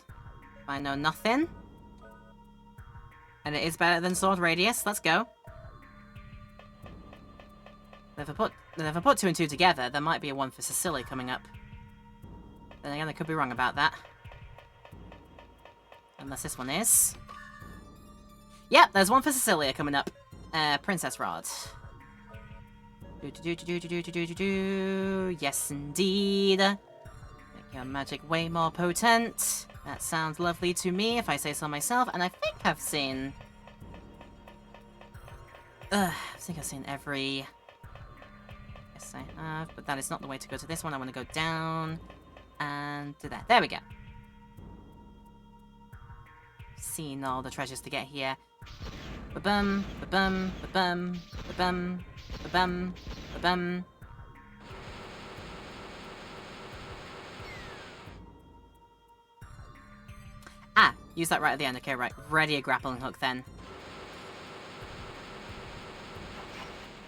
I know nothing. And it is better than Sword Radius. Let's go. If I put 2 and 2 together, there might be a one for Cecilia coming up. Then again, I could be wrong about that. Unless this one is. Yep, there's one for Cecilia coming up. Princess Rod. Yes, indeed. Make your magic way more potent. That sounds lovely to me, if I say so myself. And I think I've seen... I think I've seen every... Yes, I have. But that is not the way to go to this one. I want to go down and to there. There we go. Seen all the treasures to get here. Ba-bum, ba-bum, ba-bum, ba-bum, ba-bum, ba-bum. Ah, use that right at the end. Okay, right. Ready a grappling hook then.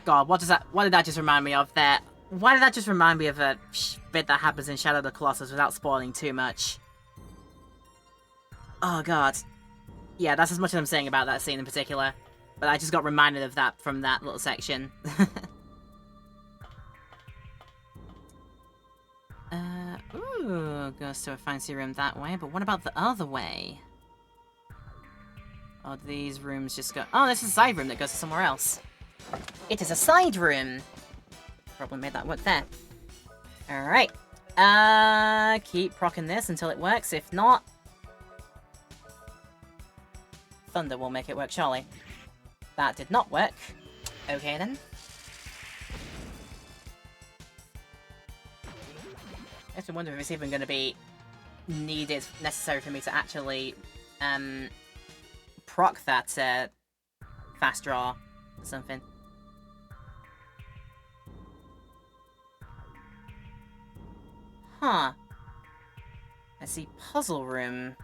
God, what did that just remind me of there? Why did that just remind me of a bit that happens in Shadow of the Colossus without spoiling too much? Oh god. Yeah, that's as much as I'm saying about that scene in particular. But I just got reminded of that from that little section. Ooh, goes to a fancy room that way, but what about the other way? Oh, these rooms just go... Oh, this is a side room that goes to somewhere else. It is a side room. Probably made that work there. Alright. Keep procking this until it works. If not... Thunder will make it work, surely. That did not work. Okay, then. I have to wonder if it's even going to be necessary for me to actually proc that fast draw or something. Huh. I see puzzle room.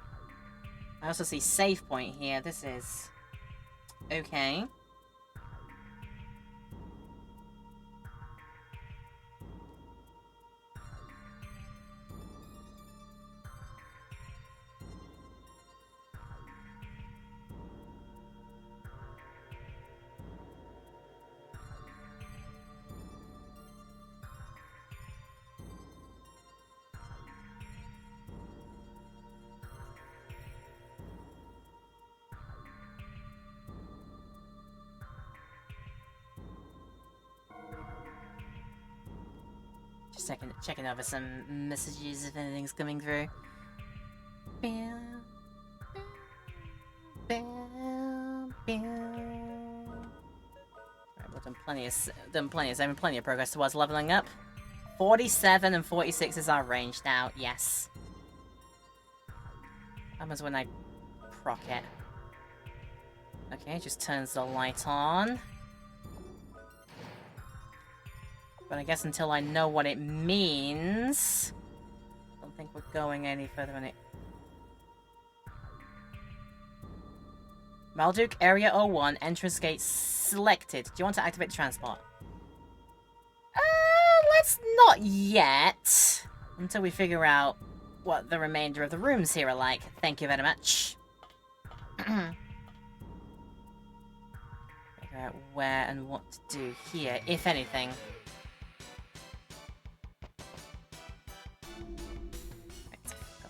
I also see save point here. This is... okay. Just checking over some messages if anything's coming through. Right, we've done plenty of progress towards leveling up. 47 and 46 is our range now, yes. What happens when I proc it? Okay, it just turns the light on. But I guess until I know what it means... I don't think we're going any further on it. Malduk, Area 01, entrance gate selected. Do you want to activate the transport? Let's not yet. Until we figure out what the remainder of the rooms here are like. Thank you very much. Figure out where and what to do here, if anything.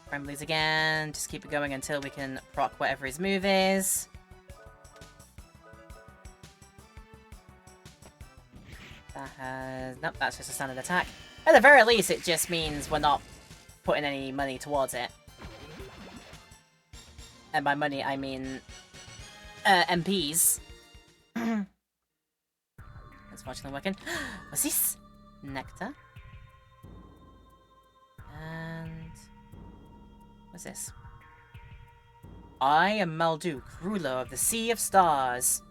Friendlies again. Just keep it going until we can proc whatever his move is. That has... nope, that's just a standard attack. At the very least, it just means we're not putting any money towards it. And by money, I mean... MPs. That's fortunately working. What's this? Nectar. And... what's this? I am Malduk, ruler of the Sea of Stars.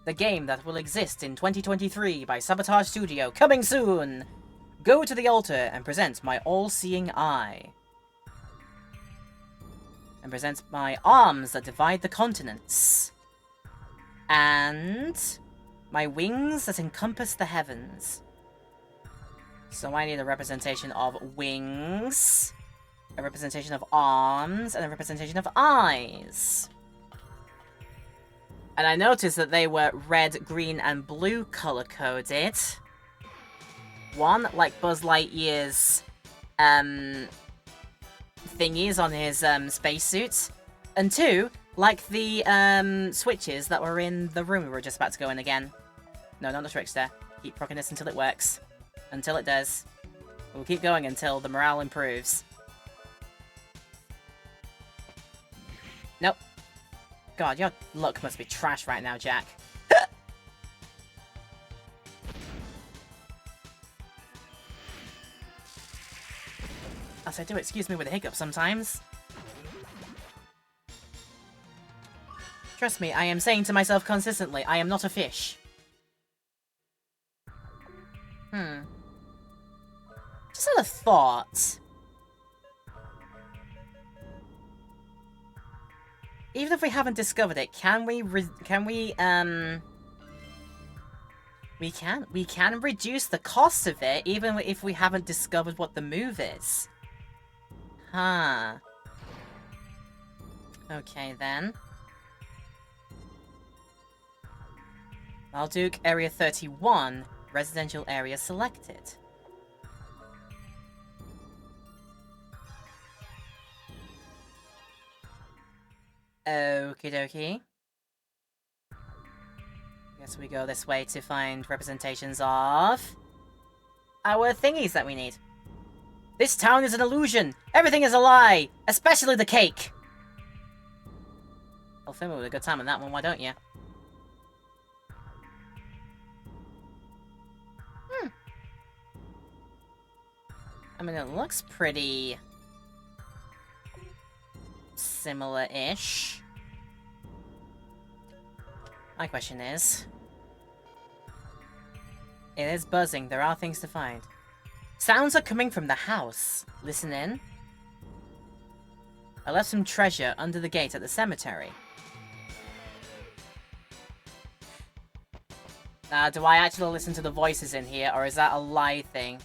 The game that will exist in 2023 by Sabotage Studio, coming soon! Go to the altar and present my all-seeing eye. And present my arms that divide the continents. And... my wings that encompass the heavens. So I need a representation of wings... a representation of arms, and a representation of eyes. And I noticed that they were red, green, and blue color-coded. One, like Buzz Lightyear's thingies on his spacesuit. And two, like the switches that were in the room we were just about to go in again. No, not the Trickster. Keep proccing this until it works. Until it does. We'll keep going until the morale improves. Nope. God, your luck must be trash right now, Jack. As I do, excuse me with a hiccup sometimes. Trust me, I am saying to myself consistently, I am not a fish. Just had a thought. Even if we haven't discovered it, can we can reduce the cost of it even if we haven't discovered what the move is. Huh. Okay then. Malduk Area 31, residential area selected. Okie dokie. Guess we go this way to find representations of our thingies that we need. This town is an illusion! Everything is a lie! Especially the cake! I'll film it with a good time on that one, why don't you? I mean, it looks pretty similar-ish. My question is... It is buzzing. There are things to find. Sounds are coming from the house. Listen in. I left some treasure under the gate at the cemetery. Do I actually listen to the voices in here, or is that a lie thing?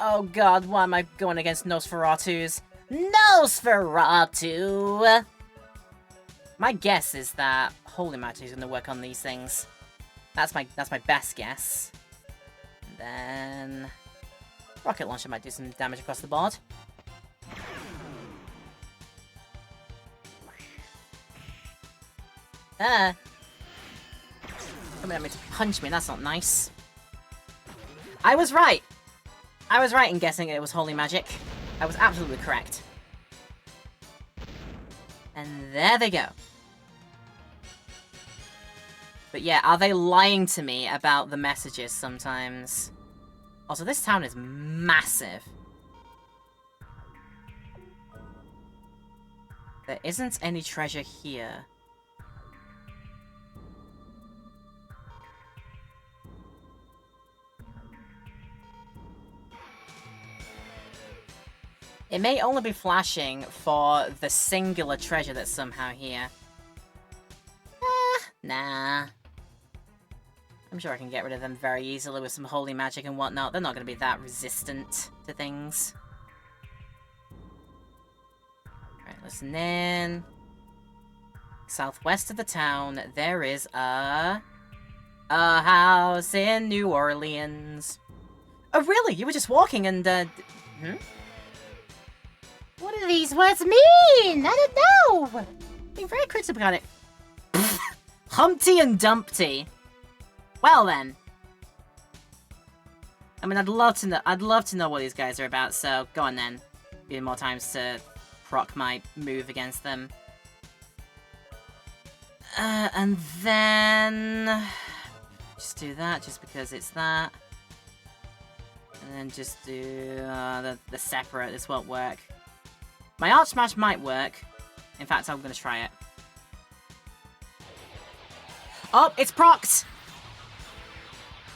Oh god, why am I going against Nosferatu's? Nosferatu! My guess is that Holy Matter is going to work on these things. That's my best guess. And then... Rocket Launcher might do some damage across the board. Coming at me to punch me, that's not nice. I was right! I was right in guessing it was holy magic. I was absolutely correct. And there they go. But yeah, are they lying to me about the messages sometimes? Also, this town is massive. There isn't any treasure here. It may only be flashing for the singular treasure that's somehow here. Nah. I'm sure I can get rid of them very easily with some holy magic and whatnot. They're not going to be that resistant to things. Alright, listen in. Southwest of the town, there is a house in New Orleans. Oh, really? You were just walking and, What do these words mean? I don't know! Being very critical about it. Humpty and Dumpty. Well then. I mean, I'd love to know what these guys are about, so go on then. Give me more times to proc my move against them. And then... Just do that, just because it's that. And then just do the separate, this won't work. My Arch Smash might work. In fact, I'm gonna try it. Oh, it's procced!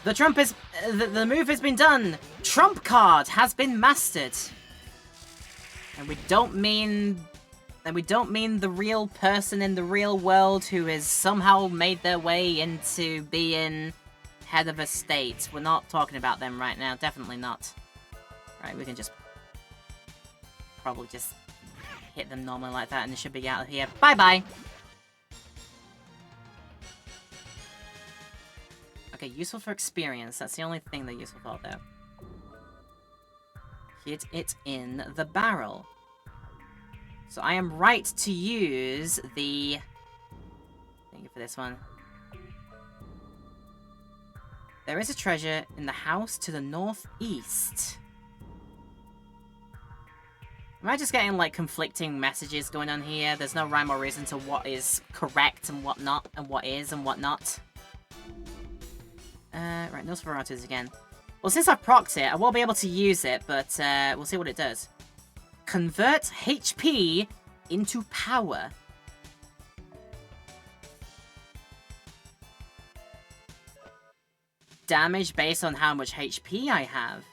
The move has been done! Trump card has been mastered! And we don't mean the real person in the real world who has somehow made their way into being head of a state. We're not talking about them right now, definitely not. Right, we can just probably just hit them normally like that and they should be out of here. Bye-bye! Okay, useful for experience. That's the only thing they're useful for, though. Hit it in the barrel. So I am right to use the... Thank you for this one. There is a treasure in the house to the northeast. Am I just getting, like, conflicting messages going on here? There's no rhyme or reason to what is correct and what not, and what is and what not. Right, Nosferatus again. Well, since I've procced it, I won't be able to use it, but we'll see what it does. Convert HP into power. Damage based on how much HP I have.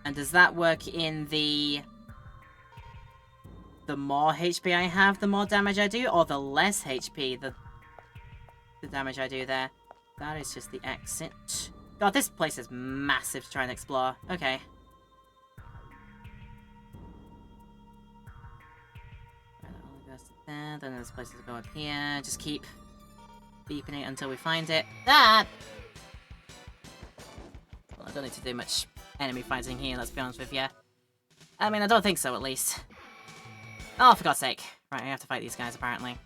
And does that work in the more HP I have, the more damage I do, or the less HP, the damage I do there? That is just the exit. God, this place is massive to try and explore. Okay. That only goes to there, then there's places to go up here. Just keep beeping it until we find it. Ah! Well, I don't need to do much enemy fighting here, let's be honest with you. I mean, I don't think so, at least. Oh, for God's sake. Right, I have to fight these guys, apparently.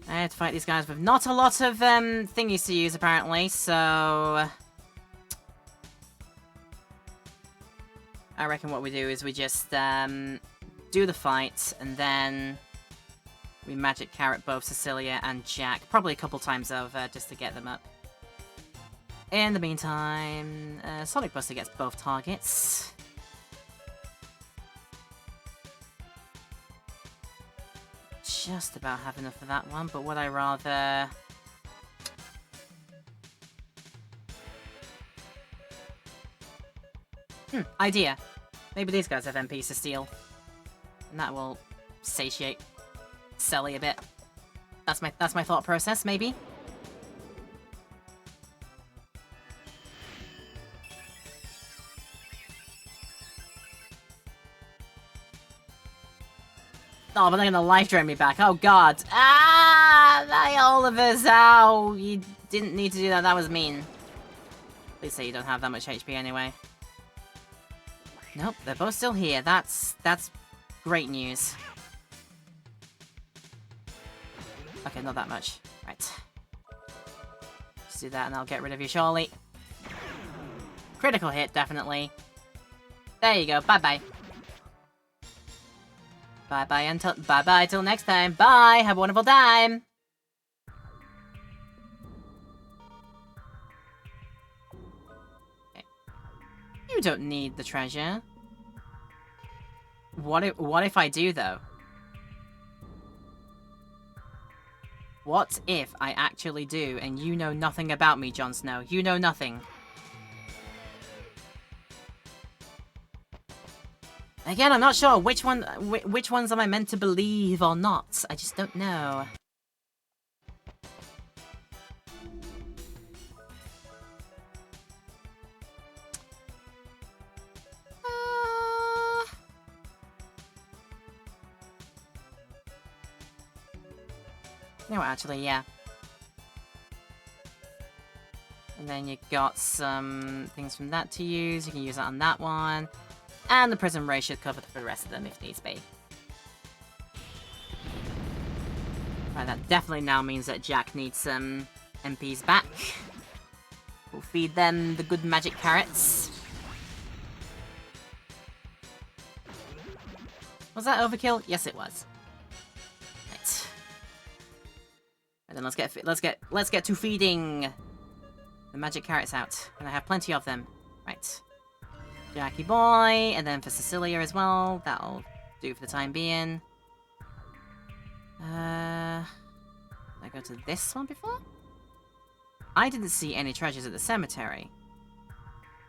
I have to fight these guys with not a lot of, thingies to use, apparently, so... I reckon what we do is we just, do the fight, and then... we magic carrot both Cecilia and Jack, probably a couple times over, just to get them up. In the meantime, Sonic Buster gets both targets. Just about have enough for that one, but would I rather... idea. Maybe these guys have MPs to steal. And that will satiate Selly a bit. That's my thought process, maybe. Oh, but they're gonna life drain me back. Oh god. Ah! My Oliver's ow! You didn't need to do that, that was mean. Please say you don't have that much HP anyway. Nope, they're both still here. That's great news. Okay, not that much. Right. Just do that and I'll get rid of you, surely. Critical hit, definitely. There you go, bye-bye. Bye-bye until- bye-bye till next time. Bye! Have a wonderful time! Okay. You don't need the treasure. What if I do, though? What if I actually do, and you know nothing about me, Jon Snow? You know nothing. Again, I'm not sure which ones am I meant to believe or not. I just don't know. No, actually, yeah. And then you got some things from that to use. You can use that on that one. And the Prism Ray should cover for the rest of them if needs be. Right, that definitely now means that Jack needs some MPs back. We'll feed them the good magic carrots. Was that overkill? Yes, it was. Right. And then let's get to feeding the magic carrots out. And I have plenty of them. Right. Jackie boy, and then for Cecilia as well. That'll do for the time being. Did I go to this one before? I didn't see any treasures at the cemetery.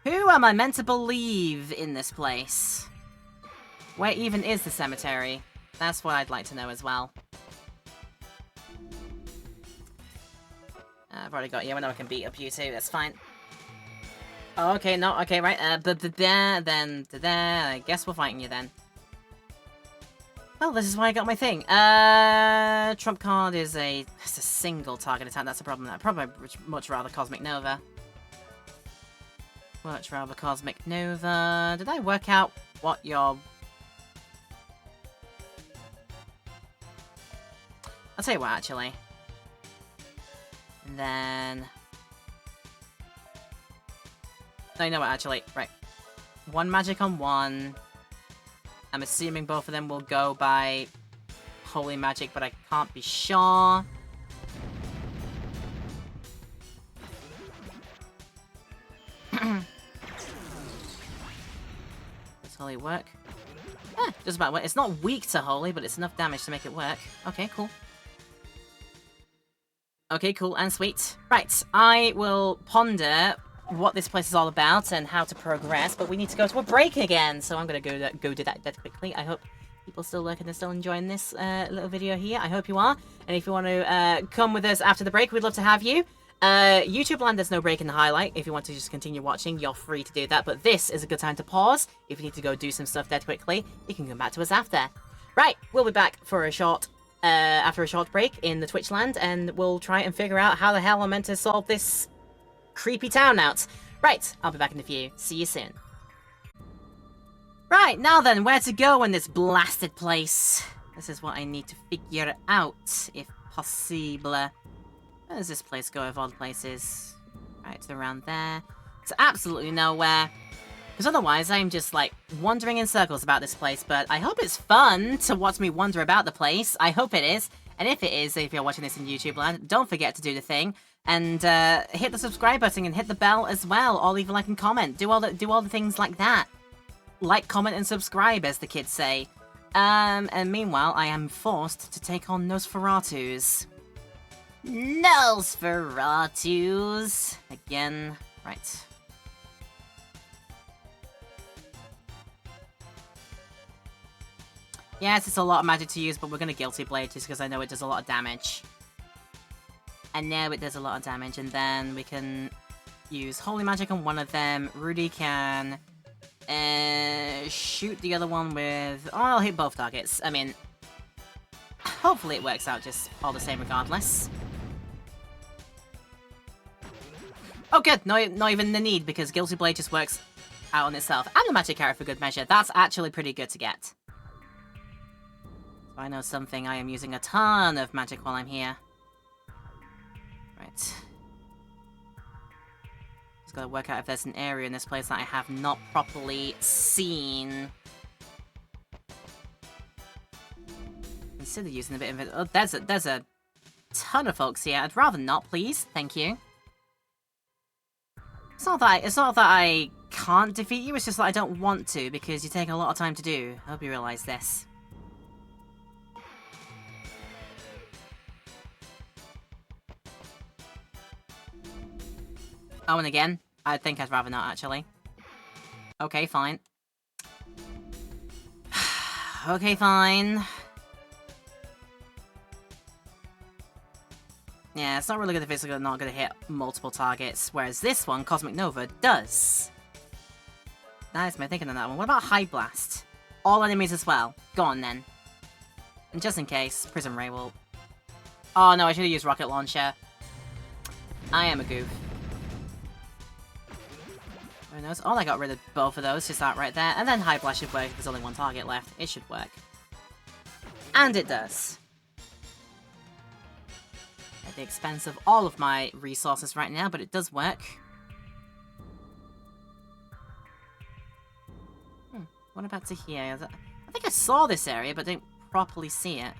Who am I meant to believe in this place? Where even is the cemetery? That's what I'd like to know as well. I've already got you. I know I can beat up you too. That's fine. Oh, okay, no, okay, right, then, I guess we're fighting you then. Well, this is why I got my thing. Trump card is it's a single target attack, that's the problem. I'd probably much rather Cosmic Nova. Much rather Cosmic Nova. Did I work out what your... I'll tell you what, actually. And then... No, you know what, actually, right. One magic on one. I'm assuming both of them will go by holy magic, but I can't be sure. Does holy work? Does about work. It's not weak to holy, but it's enough damage to make it work. Okay, cool. Okay, cool and sweet. Right, I will ponder what this place is all about and how to progress, but we need to go to a break again, so I'm gonna go do that dead quickly. I hope people still lurking and still enjoying this little video here. I hope you are, and if you want to come with us after the break, we'd love to have you. YouTube land, there's no break in the highlight. If you want to just continue watching, you're free to do that, but this is a good time to pause. If you need to go do some stuff dead quickly, you can come back to us after. Right, we'll be back for a short after a short break in the Twitch land, and we'll try and figure out how the hell I'm meant to solve this creepy town out. Right, I'll be back in a few. See you soon. Right, now then, where to go in this blasted place? This is what I need to figure out, if possible. Where does this place go of all the places? Right, around there. It's absolutely nowhere. Because otherwise, I'm just, like, wandering in circles about this place, but I hope it's fun to watch me wander about the place. I hope it is. And if it is, if you're watching this in YouTube land, don't forget to do the thing. And hit the subscribe button and hit the bell as well, or leave a like and comment. Do all the things like that. Like, comment, and subscribe, as the kids say. And meanwhile, I am forced to take on Nosferatus. Nosferatus! Again. Right. Yes, it's a lot of magic to use, but we're gonna Guilty Blade just because I know it does a lot of damage. I know it does a lot of damage, and then we can use Holy Magic on one of them. Rudy can shoot the other one with... Oh, I'll hit both targets. I mean, hopefully it works out just all the same regardless. Oh good, not even the need, because Guilty Blade just works out on itself. And the Magic Carrot for good measure. That's actually pretty good to get. So I know something, I am using a ton of magic while I'm here. Right. Just gotta work out if there's an area in this place that I have not properly seen. Consider using a bit of it. Oh, there's a ton of folks here. I'd rather not, please. Thank you. It's not that I can't defeat you, it's just that I don't want to, because you take a lot of time to do. I hope you realize this. Oh, and again, I think I'd rather not, actually. Okay, fine. Okay, fine. Yeah, it's not really good if it's not going to hit multiple targets, whereas this one, Cosmic Nova, does. That is my thinking on that one. What about High Blast? All enemies as well. Go on, then. And just in case, Prism Ray will... Oh, no, I should have used Rocket Launcher. I am a goof. Who knows? Oh, I got rid of both of those, just that right there. And then High Blast should work if there's only one target left. It should work. And it does. At the expense of all of my resources right now, but it does work. What about to here? I think I saw this area, but didn't properly see it.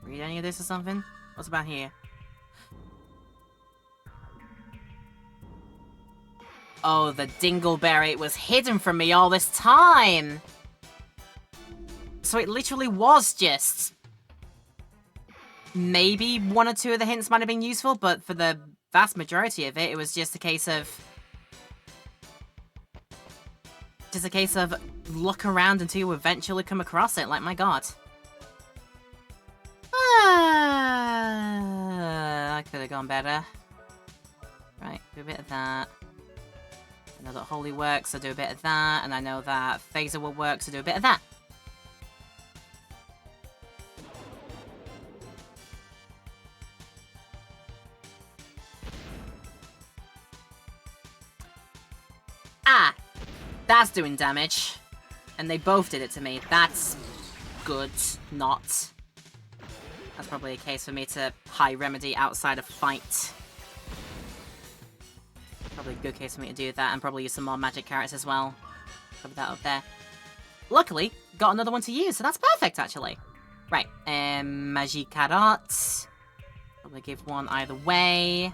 Read any of this or something? What's about here? Oh, the Dingleberry was hidden from me all this time! So it literally was just... Maybe one or two of the hints might have been useful, but for the vast majority of it, it was just a case of... look around until you eventually come across it, like, my god. That could have gone better. Right, do a bit of that. I know that Holy works, so do a bit of that, and I know that Phaser will work, so do a bit of that. Ah! That's doing damage. And they both did it to me. That's good. Not. That's probably a case for me to high remedy outside of fight. Probably a good case for me to do that, and probably use some more magic carrots as well. Cover that up there. Luckily, got another one to use, so that's perfect, actually. Right, Magic Carrot. Probably give one either way.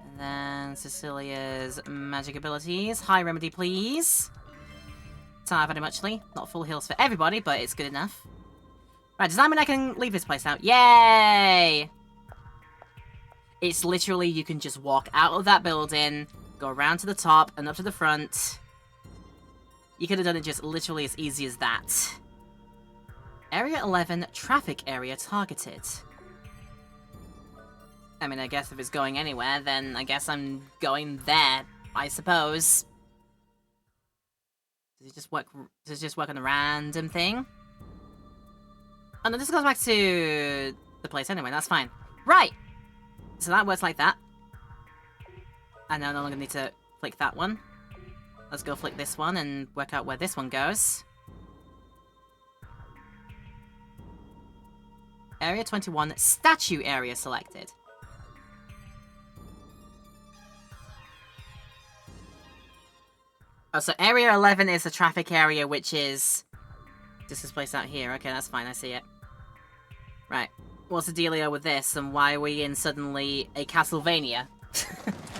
And then Cecilia's magic abilities. High remedy, please. Don't have any muchly. Not full heals for everybody, but it's good enough. Right, does that mean I can leave this place out? Yay! It's literally, you can just walk out of that building, go around to the top, and up to the front. You could have done it just literally as easy as that. Area 11, traffic area targeted. I mean, I guess if it's going anywhere, then I guess I'm going there, I suppose. Does it just work on a random thing? Oh no, this goes back to the place anyway, that's fine. Right! So that works like that. And now I no longer need to flick that one. Let's go flick this one and work out where this one goes. Area 21, statue area selected. Oh, so Area 11 is the traffic area, which is... This is placed out here. Okay, that's fine, I see it. Right. What's the dealio with this, and why are we in suddenly a Castlevania?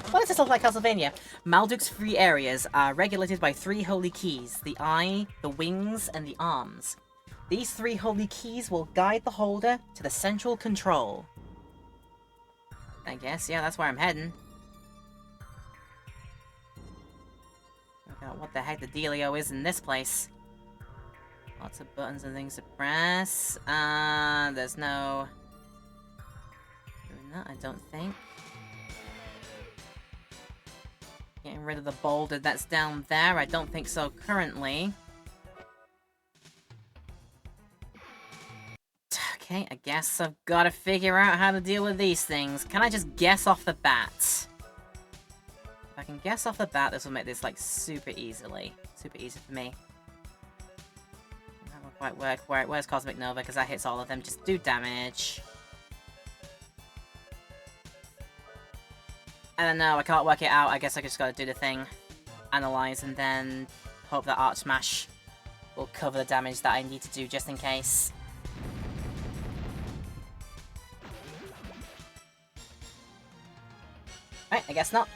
Why does this look like Castlevania? Malduk's three areas are regulated by three holy keys. The eye, the wings, and the arms. These three holy keys will guide the holder to the central control. I guess, yeah, that's where I'm heading. What the heck the dealio is in this place. Lots of buttons and things to press. There's no... doing that, I don't think. Getting rid of the boulder that's down there, I don't think so currently. Okay, I guess I've got to figure out how to deal with these things. Can I just guess off the bat? If I can guess off the bat, this will make this, like, super easily. Super easy for me. That won't quite work. Where's Cosmic Nova? Because that hits all of them. Just do damage. I don't know, I can't work it out. I guess I just gotta do the thing. Analyze, and then hope that Arch Smash will cover the damage that I need to do just in case. Right, I guess not.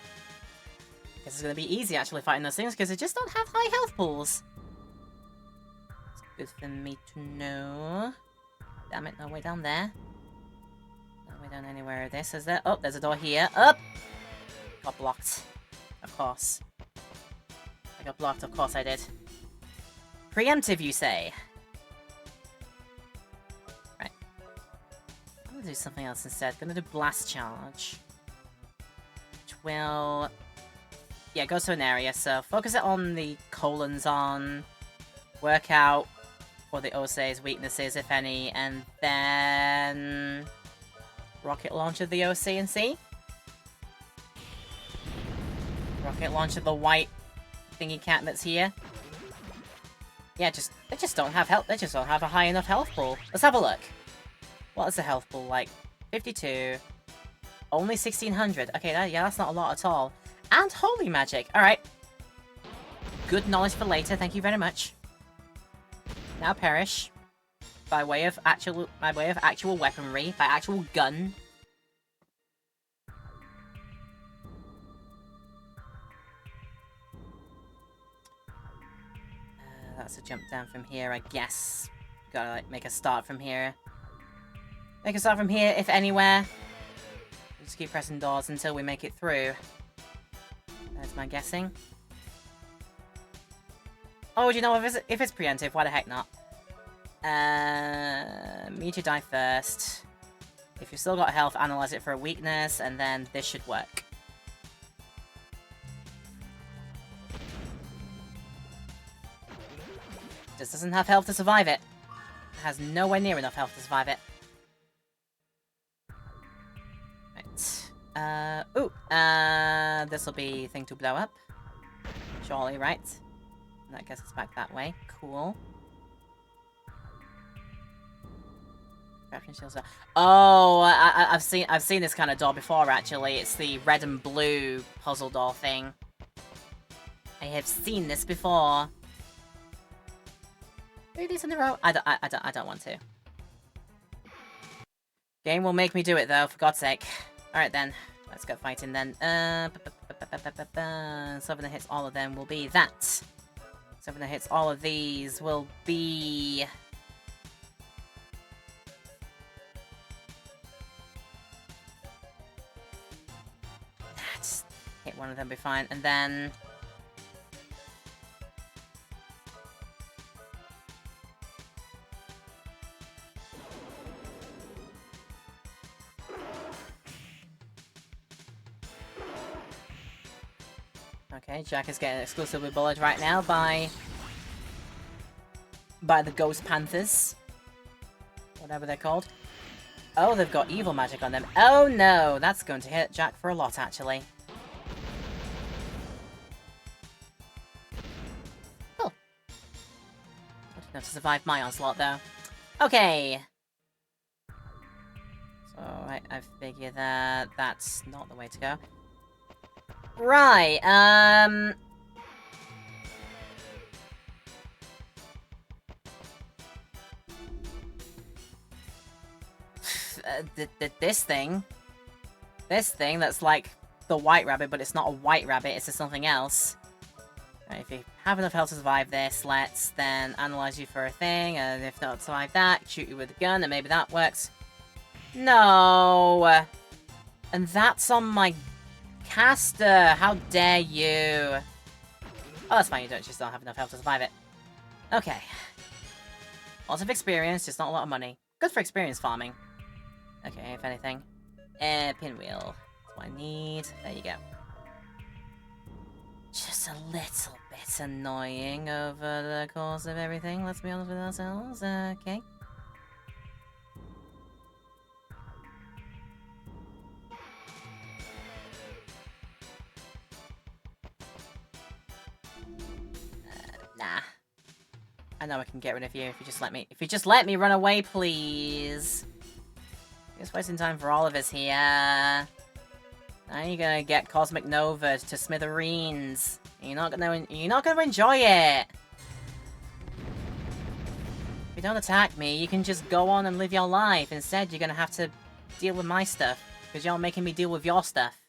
Guess it's gonna be easy actually fighting those things because they just don't have high health pools. It's good for me to know. Damn it, no way down there. No way down anywhere of this, is there? Oh, there's a door here. Up! Got blocked. Of course. I got blocked, of course I did. Preemptive, you say? Right. I'm gonna do something else instead. Gonna do Blast Charge. Which will... yeah, it goes to an area, so focus it on the colons on. Work out what the OC's weaknesses, if any, and then... rocket launcher the OC and see? Rocket launcher the white thingy cat that's here. Yeah, they just don't have health. They just don't have a high enough health pool. Let's have a look. What is the health pool like? 52. Only 1600. Okay, yeah, that's not a lot at all. And holy magic. All right. Good knowledge for later. Thank you very much. Now perish by way of actual weaponry, by actual gun. That's a jump down from here, I guess. Gotta, like, make a start from here. Make a start from here, if anywhere. Just keep pressing doors until we make it through. That's my guessing. Oh, do you know if it's preemptive? Why the heck not? Meet you die first. If you've still got health, analyze it for a weakness, and then this should work. Just doesn't have health to survive it. It has nowhere near enough health to survive it. Right. This'll be thing to blow up. Surely, right? That gets us back that way. Cool. Oh, I've seen this kind of door before. Actually, it's the red and blue puzzle door thing. I have seen this before. 3 days in a row. I don't want to. Game will make me do it though, for God's sake. All right then, let's go fighting then. Something that hits all of them will be that. Something that hits all of these will be. Just hit one of them, be fine, and then. Okay, Jack is getting exclusively bullied right now by the Ghost Panthers. Whatever they're called. Oh, they've got evil magic on them. Oh no, that's going to hit Jack for a lot, actually. Oh. Not enough to survive my onslaught, though. Okay. So, I figure that that's not the way to go. Right, this thing that's like the white rabbit, but it's not a white rabbit, it's just something else. Right, if you have enough health to survive this, let's then analyze you for a thing, and if not survive that, shoot you with a gun, and maybe that works. No! And that's on my caster! How dare you! Oh, that's fine, you just don't have enough health to survive it. Okay. Lots of experience, just not a lot of money. Good for experience farming. Okay, if anything. Pinwheel. That's what I need. There you go. Just a little bit annoying over the course of everything, let's be honest with ourselves. Okay. Nah. I know I can get rid of you if you just let me run away, please. Just wasting time for all of us here. Now you're gonna get Cosmic Nova to smithereens. You're not gonna enjoy it. If you don't attack me, you can just go on and live your life. Instead, you're gonna have to deal with my stuff because you're making me deal with your stuff.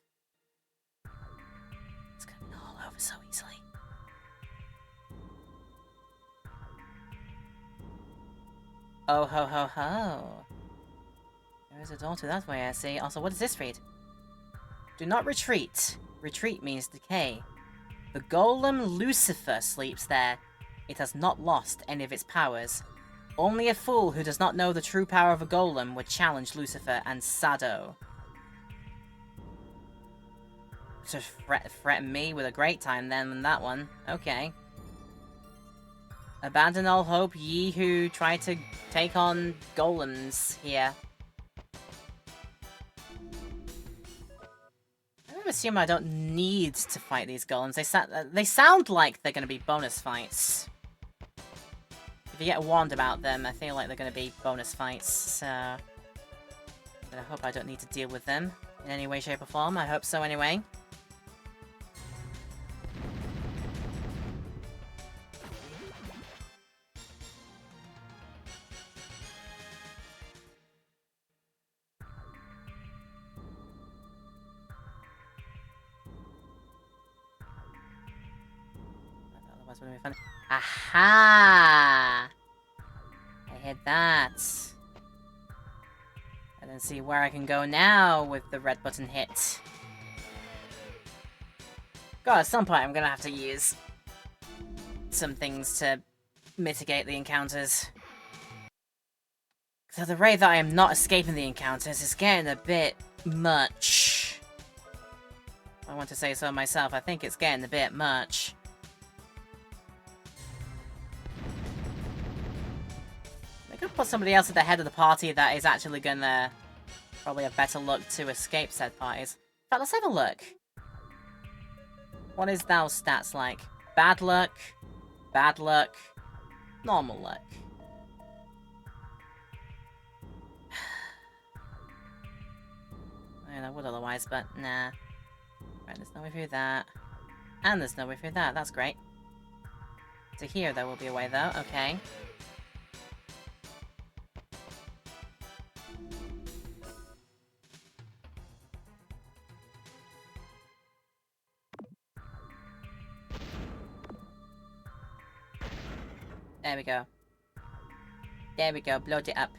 It's gonna be all over so easily. Oh ho ho ho. There is a door to that way, I see. Also, what does this read? Do not retreat. Retreat means decay. The golem Lucifer sleeps there. It has not lost any of its powers. Only a fool who does not know the true power of a golem would challenge Lucifer and Sado. To threaten me with a great time then in that one. Okay. Abandon all hope, ye who try to take on golems here. I assume I don't need to fight these golems. They sound like they're going to be bonus fights. If you get warned about them, I feel like they're going to be bonus fights, so... But I hope I don't need to deal with them in any way, shape, or form. I hope so anyway. Aha! I hit that. And then see where I can go now with the red button hit. God, at some point I'm gonna have to use some things to mitigate the encounters. So the rate that I am not escaping the encounters is getting a bit much. I want to say so myself, I think it's getting a bit much. Could put somebody else at the head of the party that is actually gonna probably have better luck to escape said parties. In fact, let's have a look. What is thou stats like? Bad luck, normal luck. mean, I would otherwise, but nah. Right, there's no way through that. And there's no way through that. That's great. To here, there will be a way, though. Okay. There we go. There we go. Bloat it up.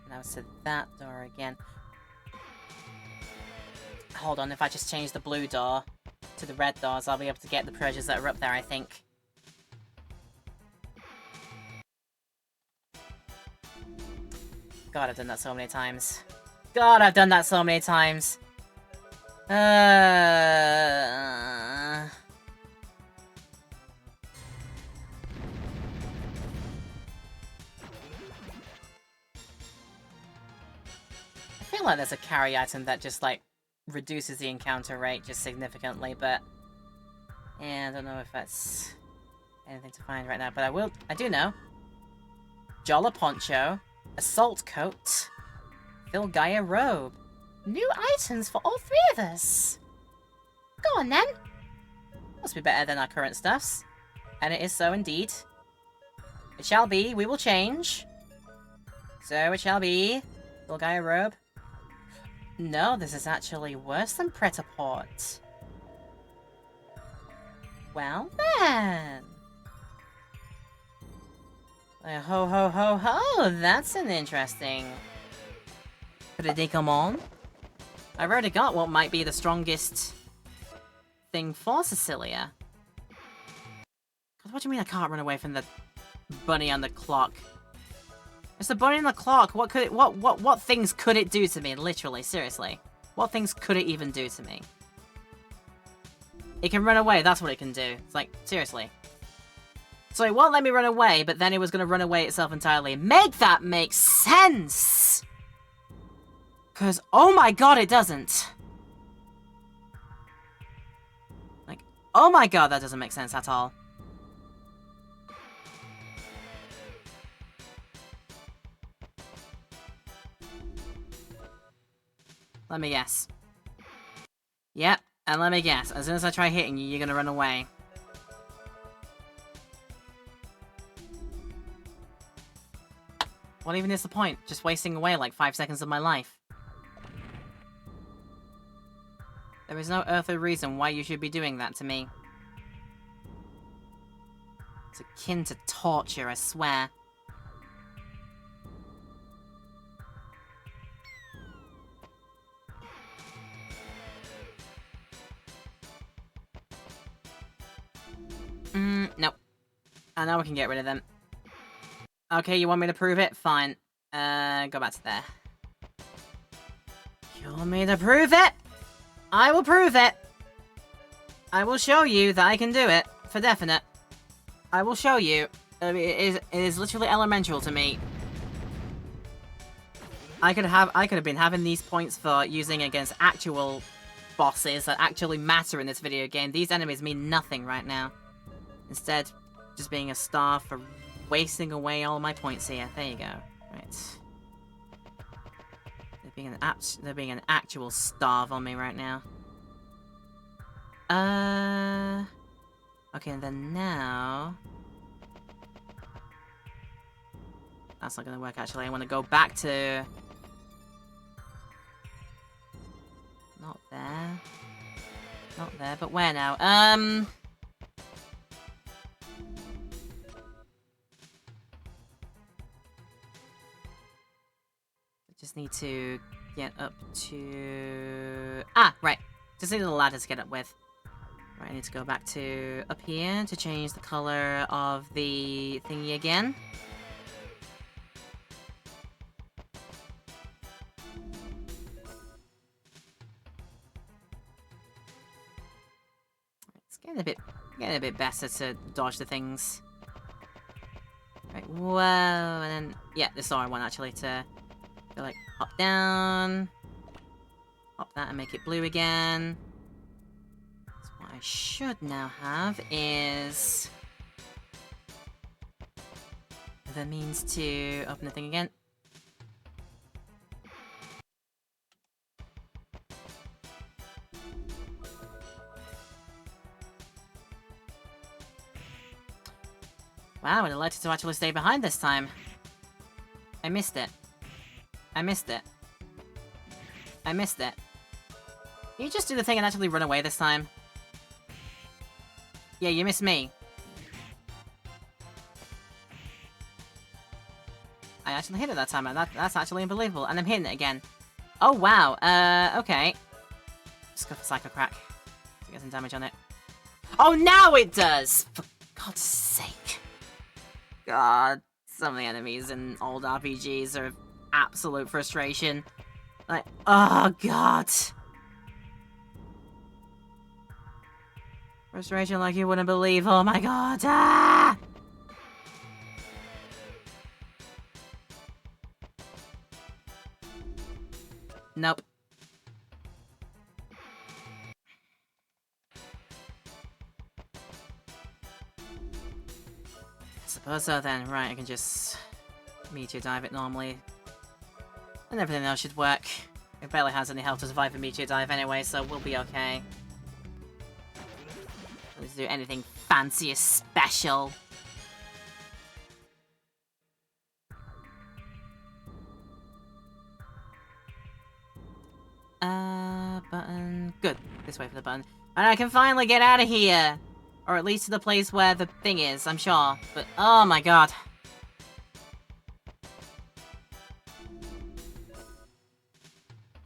Now it's to that door again. Hold on, if I just change the blue door to the red doors, I'll be able to get the treasures that are up there, I think. God, I've done that so many times. God, I've done that so many times. I feel like there's a carry item that just, like, reduces the encounter rate just significantly, but... yeah, I don't know if that's anything to find right now, but I do know. Jolla Poncho, Assault Coat, Filgaia Robe. New items for all three of us. Go on, then. Must be better than our current stuffs. And it is so indeed. It shall be, we will change. So it shall be. Filgaia Robe. No, this is actually worse than Pret-a-Port. Well then. Ho ho ho ho, that's an interesting predicament. I've already got what might be the strongest thing for Cecilia. What do you mean I can't run away from the bunny on the clock? It's the bunny on the clock. What could it, what things could it do to me? Literally, seriously. What things could it even do to me? It can run away, that's what it can do. It's like, seriously. So it won't let me run away, but then it was going to run away itself entirely. Make that make sense! Because, oh my god, it doesn't. Like, oh my god, that doesn't make sense at all. Let me guess. Yep, and let me guess. As soon as I try hitting you, you're gonna run away. What even is the point? Just wasting away like 5 seconds of my life. There is no earthly reason why you should be doing that to me. It's akin to torture, I swear. Nope. I know we can get rid of them. Okay, you want me to prove it? Fine. Go back to there. You want me to prove it? I will prove it! I will show you that I can do it, for definite. I will show you. It is literally elemental to me. I could have been having these points for using against actual bosses that actually matter in this video game. These enemies mean nothing right now. Instead, just being a star for wasting away all my points here. There you go. Right. They're being an actual starve on me right now. Okay, and then now... that's not gonna work, actually. I want to go back to... not there. Not there, but where now? I just need to get up to... ah, right. Just need a ladder to get up with. Right, I need to go back to up here to change the color of the thingy again. It's getting a bit better to dodge the things. Right, whoa, and then yeah, this is the one actually to go like up down, pop that and make it blue again. So what I should now have is the means to open the thing again. Wow, it elected to actually stay behind this time. I missed it. I missed it. I missed it. Can you just do the thing and actually run away this time? Yeah, you missed me. I actually hit it that time, and that's actually unbelievable. And I'm hitting it again. Oh, wow. Okay. Just go for Psycho Crack to get some damage on it. Oh, now it does! For God's sake. God, some of the enemies in old RPGs are absolute frustration. Like, oh, God. Frustration like you wouldn't believe. Oh, my God. Ah! Nope. Suppose so then. Right, I can just Meteor Dive it normally. And everything else should work. It barely has any health to survive a Meteor Dive anyway, so we'll be okay. Let's do anything fancy or special. Button. Good. This way for the button. And I can finally get out of here! Or at least to the place where the thing is, I'm sure. But, oh my god.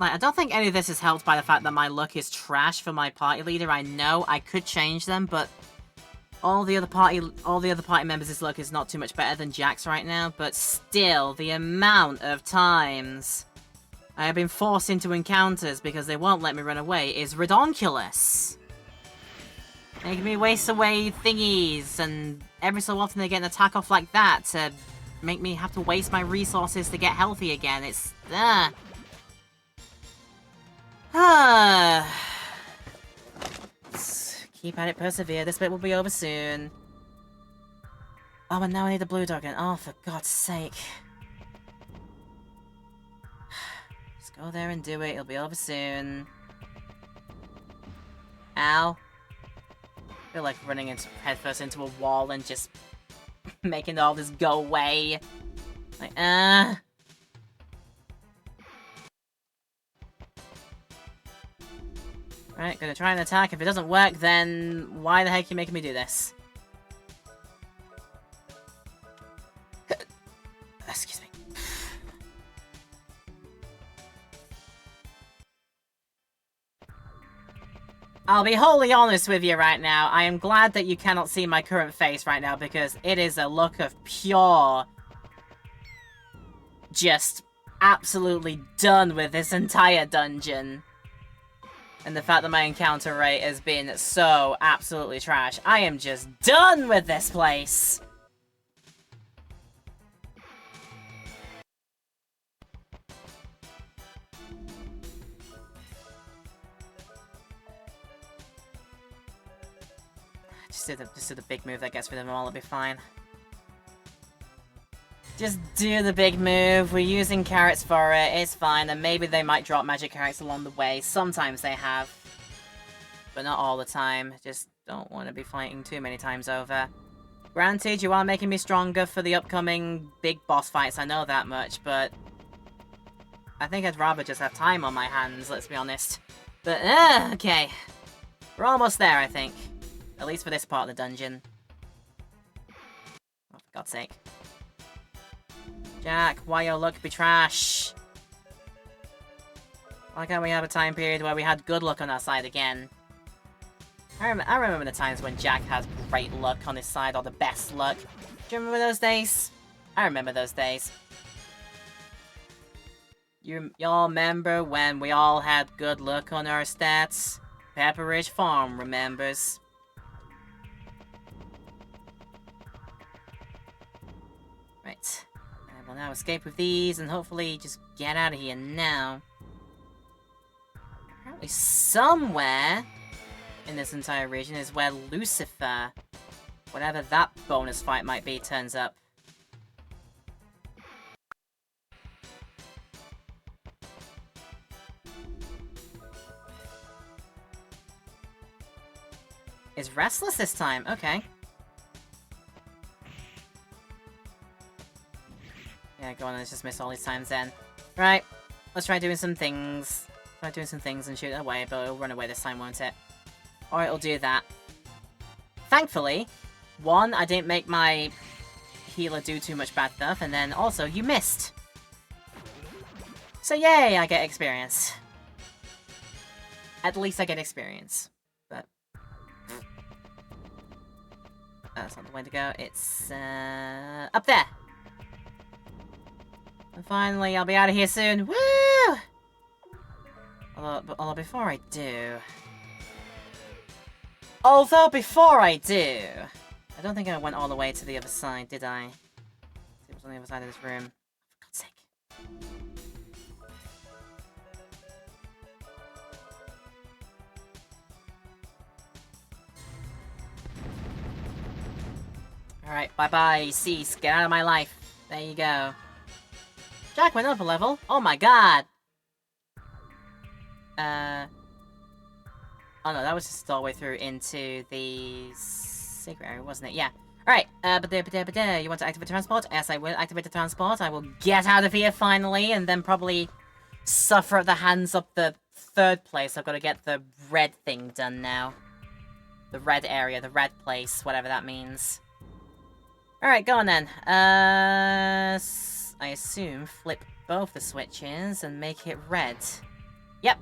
Like, I don't think any of this is helped by the fact that my luck is trash for my party leader. I know I could change them, but all the other party members' luck is not too much better than Jack's right now. But still, the amount of times I have been forced into encounters because they won't let me run away is redonkulous. Making me waste away thingies, and every so often they get an attack off like that to make me have to waste my resources to get healthy again. It's Let's keep at it, persevere. This bit will be over soon. Oh, and now I need the blue dog again. Oh, for God's sake. Just go there and do it. It'll be over soon. Ow. I feel like running headfirst into a wall and just making all this go away. Like, Right, gonna try and attack. If it doesn't work, then why the heck are you making me do this? Excuse me. I'll be wholly honest with you right now. I am glad that you cannot see my current face right now because it is a look of pure... just absolutely done with this entire dungeon. And the fact that my encounter rate has been so absolutely trash. I am just done with this place! Just do the big move that gets rid of them all, it'll be fine. Just do the big move, we're using carrots for it, it's fine, and maybe they might drop magic carrots along the way. Sometimes they have. But not all the time. Just don't want to be fighting too many times over. Granted, you are making me stronger for the upcoming big boss fights, I know that much, but... I think I'd rather just have time on my hands, let's be honest. But, okay. We're almost there, I think. At least for this part of the dungeon. Oh, for God's sake. Jack, why your luck be trash? Why can't we have a time period where we had good luck on our side again? I remember the times when Jack has great luck on his side, or the best luck. Do you remember those days? I remember those days. Y'all remember when we all had good luck on our stats? Pepperidge Farm remembers. Right. I will now escape with these and hopefully just get out of here now. Apparently somewhere in this entire region is where Lucifer, whatever that bonus fight might be, turns up. Is Restless this time? Okay. Alright, go on, let's just miss all these times then. Right, let's try doing some things. Try doing some things and shoot it away, but it'll run away this time, won't it? Or it'll do that. Thankfully, one, I didn't make my healer do too much bad stuff, and then also, you missed! So yay, I get experience. At least I get experience. But that's not the way to go. It's up there. And finally, I'll be out of here soon. Woo! Although before I do, I don't think I went all the way to the other side, did I? It was on the other side of this room. For God's sake. Alright, bye-bye, cease. Get out of my life. There you go. Jack went up a level. Oh my god! Oh no, that was just all the way through into the secret area, wasn't it? Yeah. Alright, you want to activate the transport? Yes, I will activate the transport. I will get out of here finally, and then probably suffer at the hands of the third place. I've got to get the red thing done now. The red area, the red place, whatever that means. Alright, go on then. I assume flip both the switches and make it red. Yep.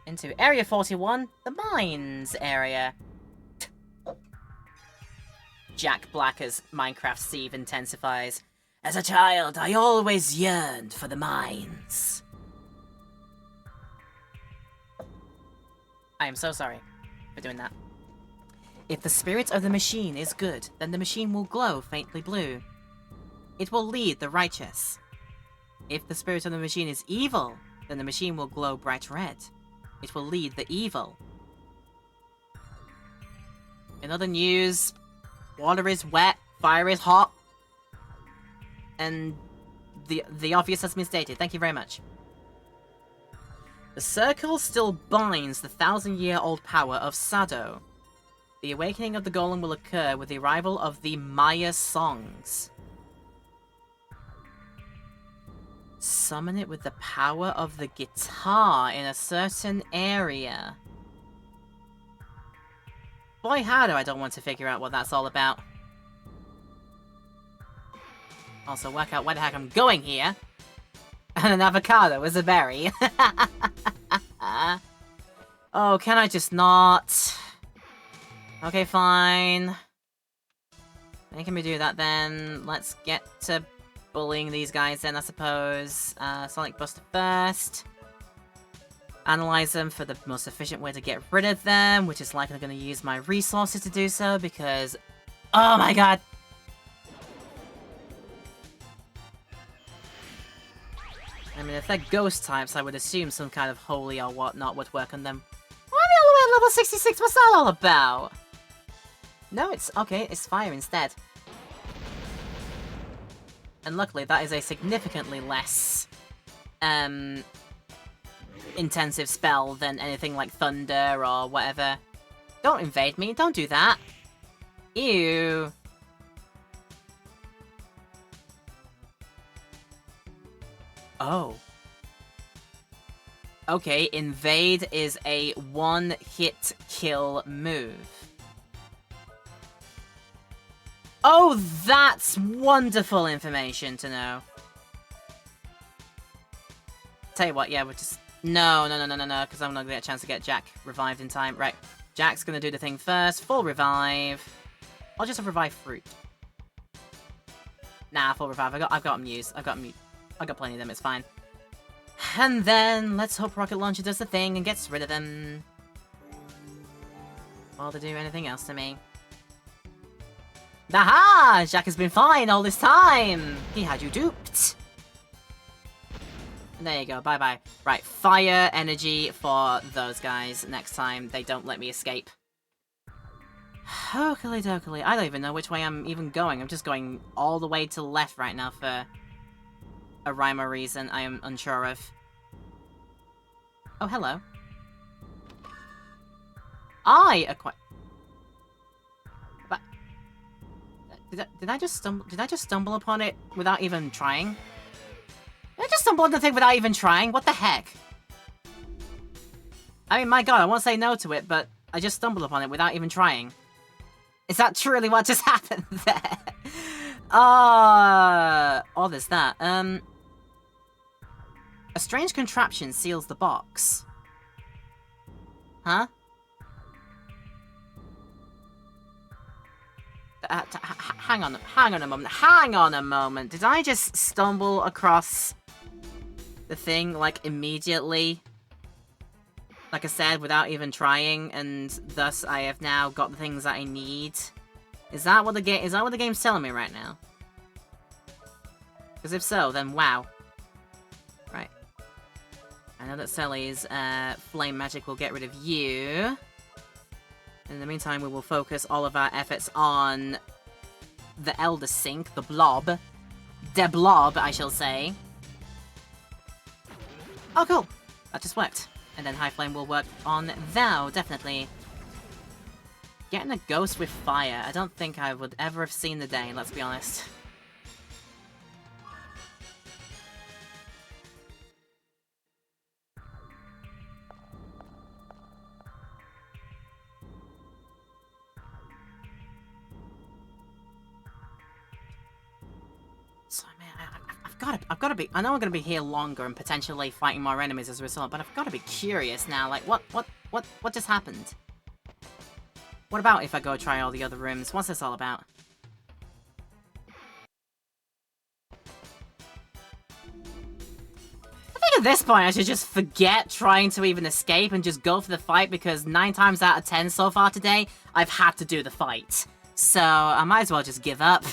Into Area 41, the mines area. Jack Blacker's Minecraft sieve intensifies. As a child, I always yearned for the mines. I am so sorry for doing that. If the spirit of the machine is good, then the machine will glow faintly blue. It will lead the righteous. If the spirit of the machine is evil, then the machine will glow bright red. It will lead the evil. In other news, water is wet, fire is hot, and the obvious has been stated. Thank you very much. The circle still binds the 1,000-year-old power of Sado. The awakening of the golem will occur with the arrival of the Maya songs. Summon it with the power of the guitar in a certain area. Boy, howdy, I don't want to figure out what that's all about. Also, work out where the heck I'm going here. And an avocado is a berry. Oh, can I just not? Okay, fine. Making me do that then. Let's get to bullying these guys then, I suppose. Sonic Buster first. Analyze them for the most efficient way to get rid of them, which is likely going to use my resources to do so, because... Oh my god! I mean, if they're ghost types, I would assume some kind of holy or whatnot would work on them. Why are they all the way at level 66? What's that all about? No, it's... okay, it's fire instead. And luckily, that is a significantly less... intensive spell than anything like thunder or whatever. Don't invade me, don't do that. Ew. Oh. Okay, invade is a one-hit kill move. Oh, that's wonderful information to know. Tell you what, yeah, we're just... No, because I'm not gonna get a chance to get Jack revived in time. Right, Jack's gonna do the thing first. Full revive. I'll just have revive fruit. Nah, full revive. I've got Muse. I've got plenty of them. It's fine. And then let's hope Rocket Launcher does the thing and gets rid of them. While they do anything else to me. Aha! Jack has been fine all this time. He had you duped. There you go, bye-bye. Right, fire energy for those guys next time they don't let me escape. Okily dokily. I don't even know which way I'm even going. I'm just going all the way to the left right now for a rhyme or reason I am unsure of. Oh, hello. Did I just stumble upon it without even trying? Did I just stumble on the thing without even trying? What the heck? I mean, my god, I won't say no to it, but I just stumbled upon it without even trying. Is that truly what just happened there? Oh, there's that. A strange contraption seals the box. Huh? Hang on a moment. Did I just stumble across the thing, like, immediately? Like I said, without even trying, and thus I have now got the things that I need. Is that what the game's telling me right now? Because if so, then wow. Right. I know that Selly's flame magic will get rid of you. In the meantime, we will focus all of our efforts on the Elder Sink, the Blob. The Blob, I shall say. Oh, cool. That just worked. And then High Flame will work on Thou, definitely. Getting a ghost with fire. I don't think I would ever have seen the day, let's be honest. So, man, I've got to be... I know I'm going to be here longer and potentially fighting more enemies as a result, but I've got to be curious now. Like, what just happened? What about if I go try all the other rooms? What's this all about? I think at this point I should just forget trying to even escape and just go for the fight, because 9 times out of 10 so far today, I've had to do the fight. So, I might as well just give up.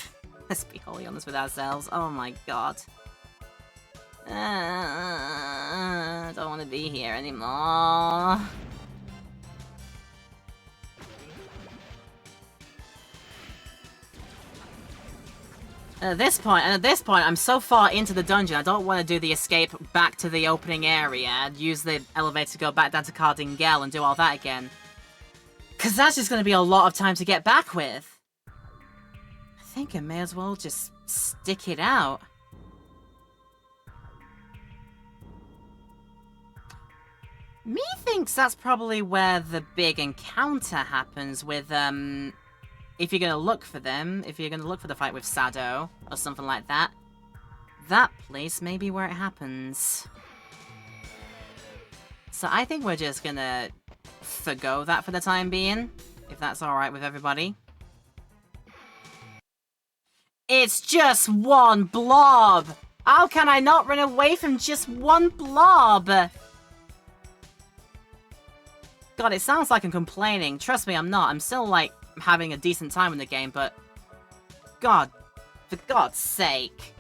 Let's be wholly honest with ourselves. Oh my god. I don't want to be here anymore. At this point, I'm so far into the dungeon, I don't want to do the escape back to the opening area and use the elevator to go back down to Cardingale and do all that again. Because that's just going to be a lot of time to get back with. I think I may as well just stick it out. Me thinks that's probably where the big encounter happens with, if you're gonna look for them, if you're gonna look for the fight with Sado, or something like that, that place may be where it happens. So I think we're just gonna forgo that for the time being, if that's alright with everybody. It's just one blob! How can I not run away from just one blob? God, it sounds like I'm complaining. Trust me, I'm not. I'm still, like, having a decent time in the game, but... God, for God's sake.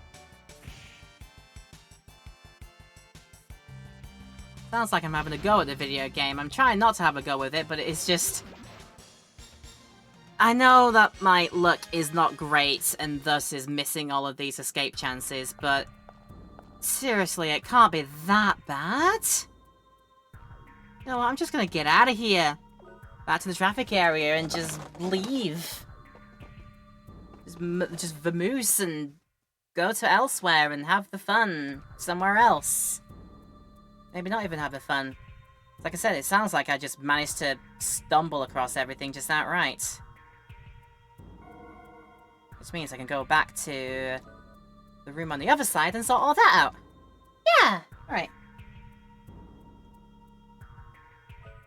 Sounds like I'm having a go at the video game. I'm trying not to have a go with it, but it's just... I know that my luck is not great, and thus is missing all of these escape chances, but... Seriously, it can't be that bad? You know what, I'm just gonna get out of here. Back to the traffic area and just leave. Just vamoose and go to elsewhere and have the fun somewhere else. Maybe not even have the fun. Like I said, it sounds like I just managed to stumble across everything just outright. Which means I can go back to the room on the other side and sort all that out. Yeah! Alright.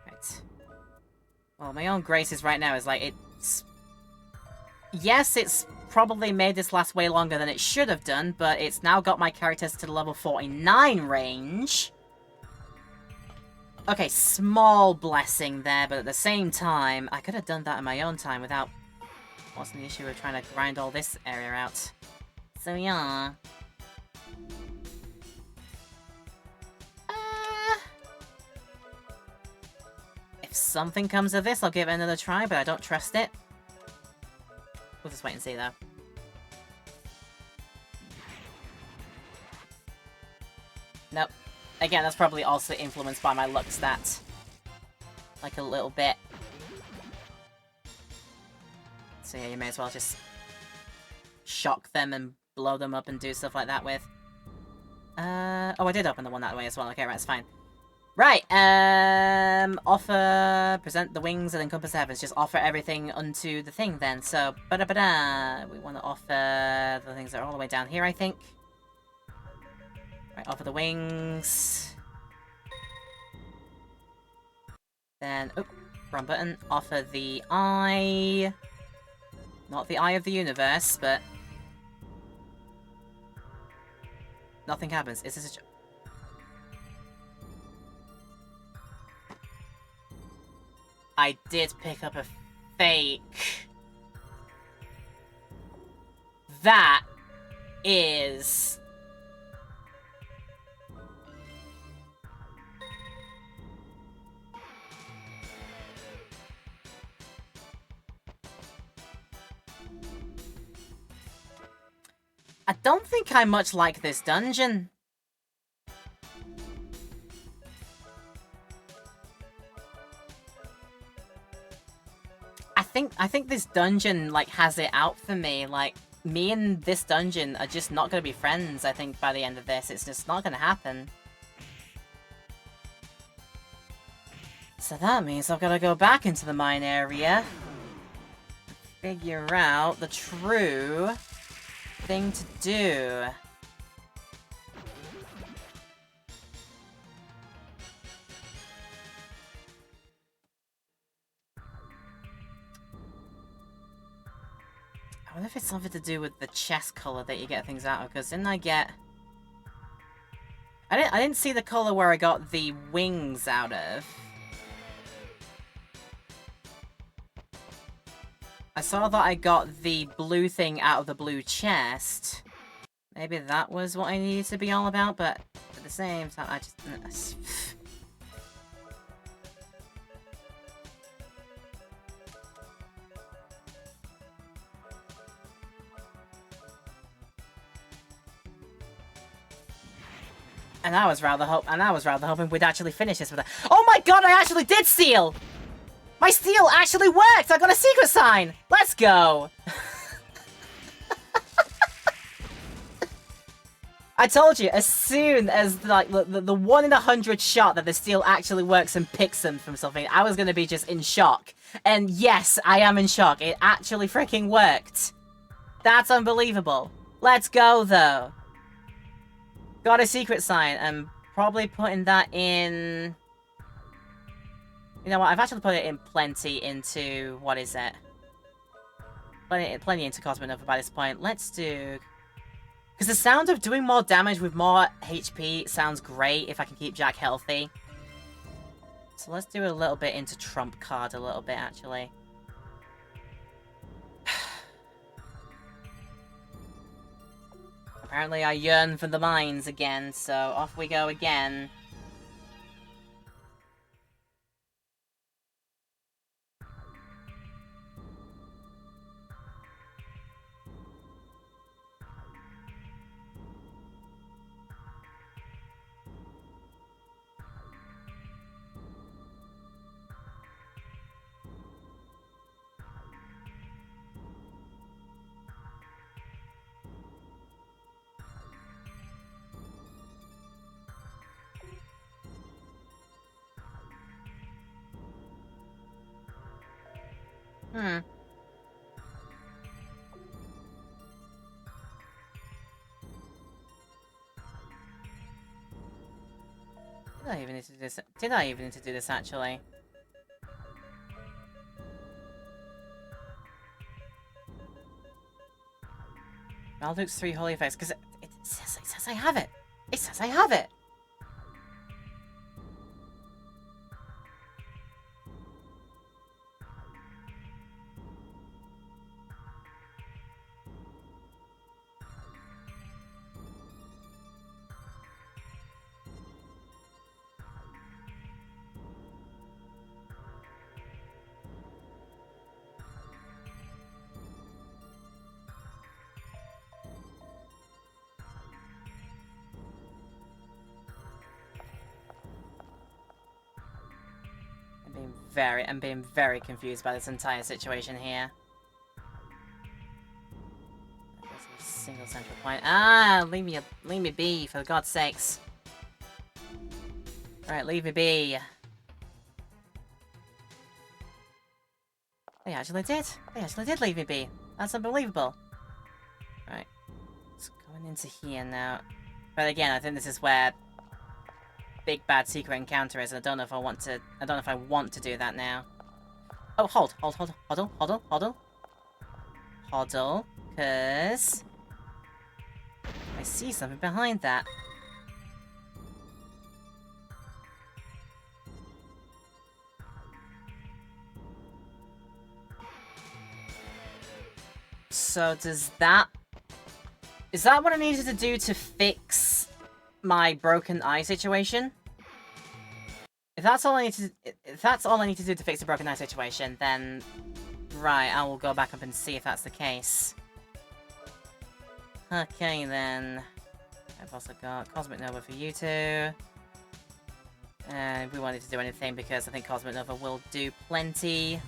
Right. Well, my own graces right now is like, it's... Yes, it's probably made this last way longer than it should have done, but it's now got my characters to the level 49 range. Okay, small blessing there, but at the same time, I could have done that in my own time without... Wasn't the issue of trying to grind all this area out. So yeah. If something comes of this, I'll give it another try, but I don't trust it. We'll just wait and see, though. Nope. Again, that's probably also influenced by my luck stat. Like, a little bit. So yeah, you may as well just shock them and blow them up and do stuff like that with. Oh, I did open the one that way as well. Okay, right, it's fine. Right, offer, present the wings and encompass the heavens. Just offer everything unto the thing then. So, ba-da-ba-da. We want to offer the things that are all the way down here, I think. Right, offer the wings. Then, oh, wrong button. Offer the eye. Not the eye of the universe, but... Nothing happens. Is this a... I did pick up a fake. That is... I don't think I much like this dungeon. I think this dungeon, like, has it out for me. Like, me and this dungeon are just not gonna be friends, I think, by the end of this. It's just not gonna happen. So that means I've gotta go back into the mine area. Figure out the true thing to do. I wonder if it's something to do with the chest color that you get things out of, because didn't I get... I didn't see the color where I got the wings out of. I saw that I got the blue thing out of the blue chest. Maybe that was what I needed to be all about, but at the same time, I just... And I was rather hoping we'd actually finish this with a... Oh my god, I actually did steal! My steal actually worked! I got a secret sign! Let's go! I told you, as soon as like the 1 in 100 shot that the steal actually works and picks them from something, I was gonna be just in shock. And yes, I am in shock. It actually freaking worked. That's unbelievable. Let's go, though. Got a secret sign. I'm probably putting that in... You know what? I've actually put it in plenty into... What is it? Plenty into Cosmo Nova by this point. Let's do... Because the sound of doing more damage with more HP sounds great if I can keep Jack healthy. So let's do a little bit into Trump Card a little bit, actually. Apparently I yearn for the mines again, so off we go again. Hmm. Did I even need to do this? Did I even need to do this, actually? Malduk's 3 holy effects, because it says I have it! It says I have it! I'm being very confused by this entire situation here. the central point. Ah, leave me be, for God's sakes. Alright, leave me be. They actually did. They actually did leave me be. That's unbelievable. Right. It's going into here now. But again, I think this is where big bad secret encounter is. I don't know if I want to. I don't know if I want to do that now. Oh, hold, hodl, cause I see something behind that. So does that... Is that what I needed to do to fix my broken eye situation? If that's all I need to do to fix the broken eye situation, then right, I will go back up and see if that's the case. Okay then. I've also got Cosmic Nova for you two. And we wanted to do anything because I think Cosmic Nova will do plenty.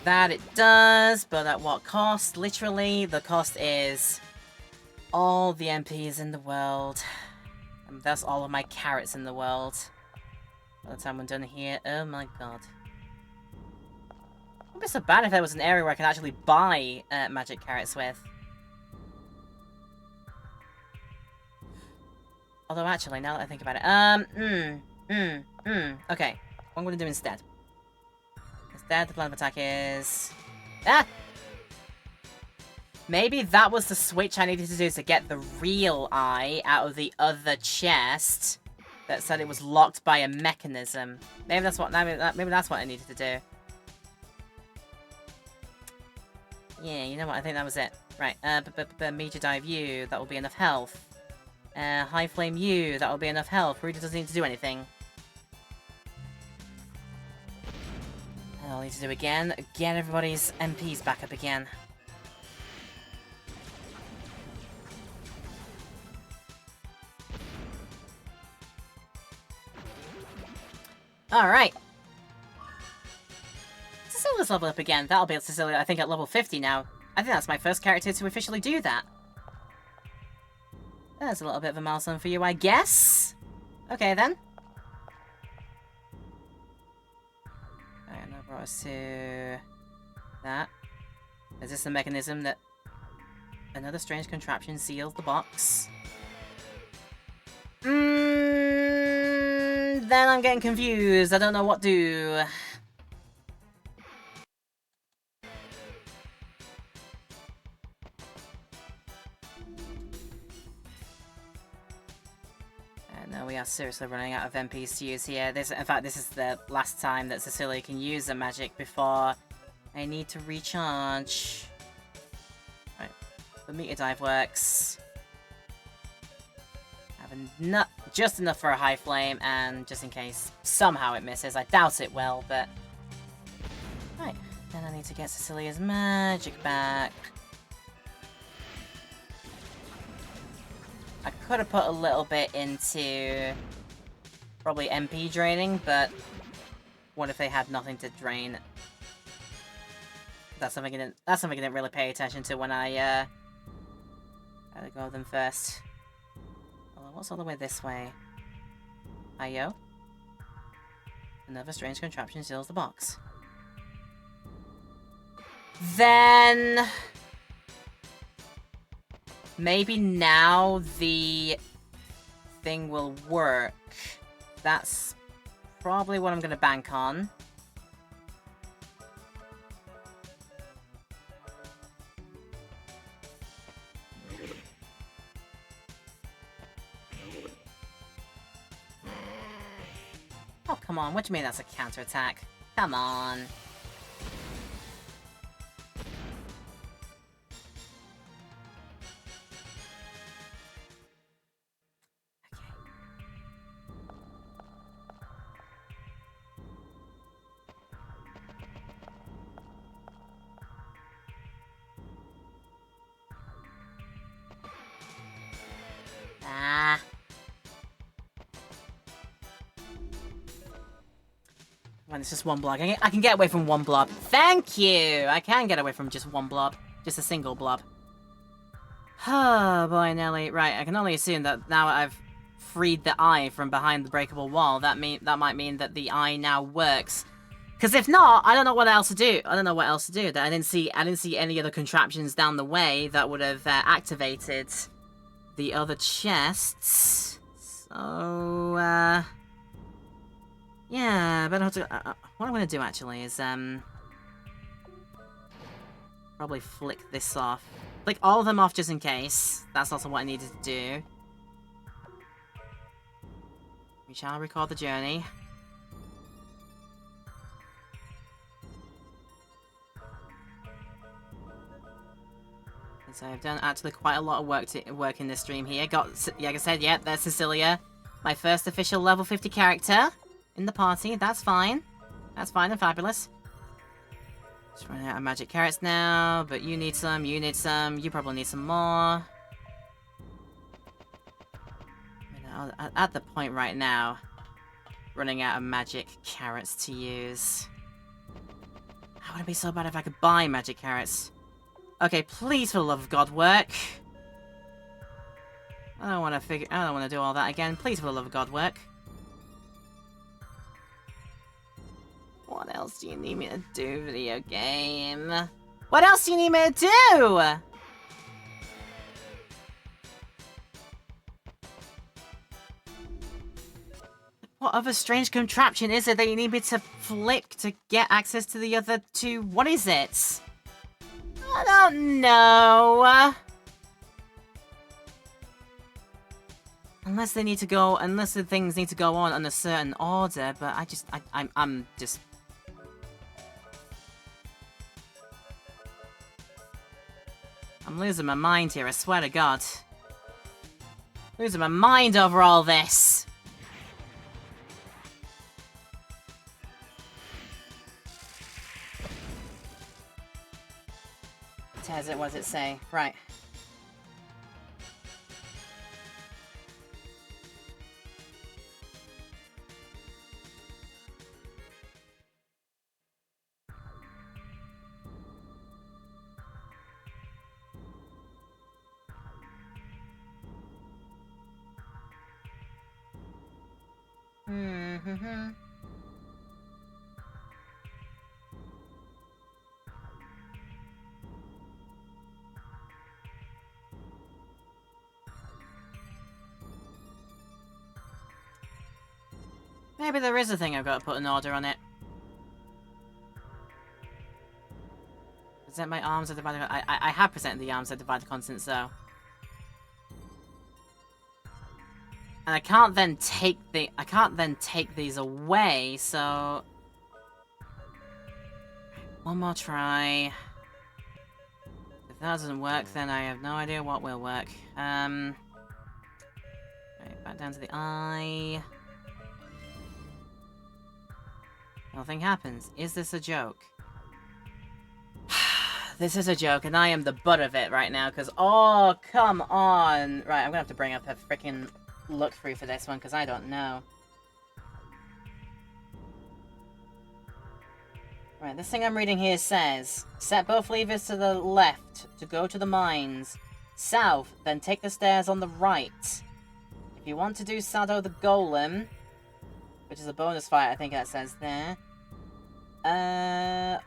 That it does, but at what cost? Literally, the cost is all the MPs in the world. And that's all of my carrots in the world. By the time I'm done here, oh my god. It would be so bad if there was an area where I could actually buy magic carrots with. Although actually, now that I think about it, okay. What I'm gonna do instead. Instead, the plan of attack is... Ah! Maybe that was the switch I needed to do to get the real eye out of the other chest that said it was locked by a mechanism. Maybe that's what I needed to do. Yeah, you know what? I think that was it. Right. Major Dive U, that will be enough health. High Flame U, that will be enough health. Rudy doesn't need to do anything. I'll need to do again. Get everybody's MPs back up again. Alright. Cecilia's level up again. That'll be Cecilia, I think, at level 50 now. I think that's my first character to officially do that. That's a little bit of a milestone for you, I guess? Okay, then. Alright, that brought us to... that. Is this the mechanism that... another strange contraption seals the box? Then I'm getting confused. I don't know what to do. No, we are seriously running out of MPs to use here. In fact, this is the last time that Cecilia can use a magic before I need to recharge. Right, the meter dive works. Have just enough for a high flame, and just in case somehow it misses. I doubt it will, but... Right, then I need to get Cecilia's magic back. I could have put a little bit into probably MP draining, but what if they had nothing to drain? That's something I didn't really pay attention to when I had to go with them first. Well, what's all the way this way? Ayo. Another strange contraption seals the box. Then... maybe now the thing will work. That's probably what I'm gonna bank on. Oh, come on. What do you mean that's a counterattack? Come on. Ah. When it's just one blob. I can get away from one blob. Thank you! I can get away from just one blob. Just a single blob. Oh boy, Nelly. Right, I can only assume that now I've freed the eye from behind the breakable wall, that might mean that the eye now works. Because if not, I don't know what else to do. I don't know what else to do. That I didn't see any other contraptions down the way that would have activated the other chests. So, yeah, but what I'm gonna do actually is probably flick this off. Flick all of them off just in case. That's also what I needed to do. We shall record the journey. So I've done actually quite a lot of work in this stream here. Got, like I said, yeah, there's Cecilia. My first official level 50 character in the party. That's fine. That's fine and fabulous. Just running out of magic carrots now, but you need some, you probably need some more. At the point right now, running out of magic carrots to use. How would it be so bad if I could buy magic carrots? Okay, please, for the love of God, work. I don't want to do all that again. Please, for the love of God, work. What else do you need me to do, video game? What else do you need me to do? What other strange contraption is it that you need me to flick to get access to the other two? What is it? I don't know. Unless the things need to go on in a certain order, but I'm just... I'm losing my mind here, I swear to God. Losing my mind over all this. What does it say? Right. Maybe there is a thing I've got to put an order on it. Present my arms at divided... I have presented the arms at divided continents, though. And I can't then take these away, so... One more try. If that doesn't work, then I have no idea what will work. Right, back down to the eye. Nothing happens. Is this a joke? This is a joke, and I am the butt of it right now, because... Oh, come on! Right, I'm gonna have to bring up a freaking look-through for this one, because I don't know. Right, this thing I'm reading here says... Set both levers to the left to go to the mines. South, then take the stairs on the right. If you want to do Sado the Golem... Which is a bonus fight, I think that says there.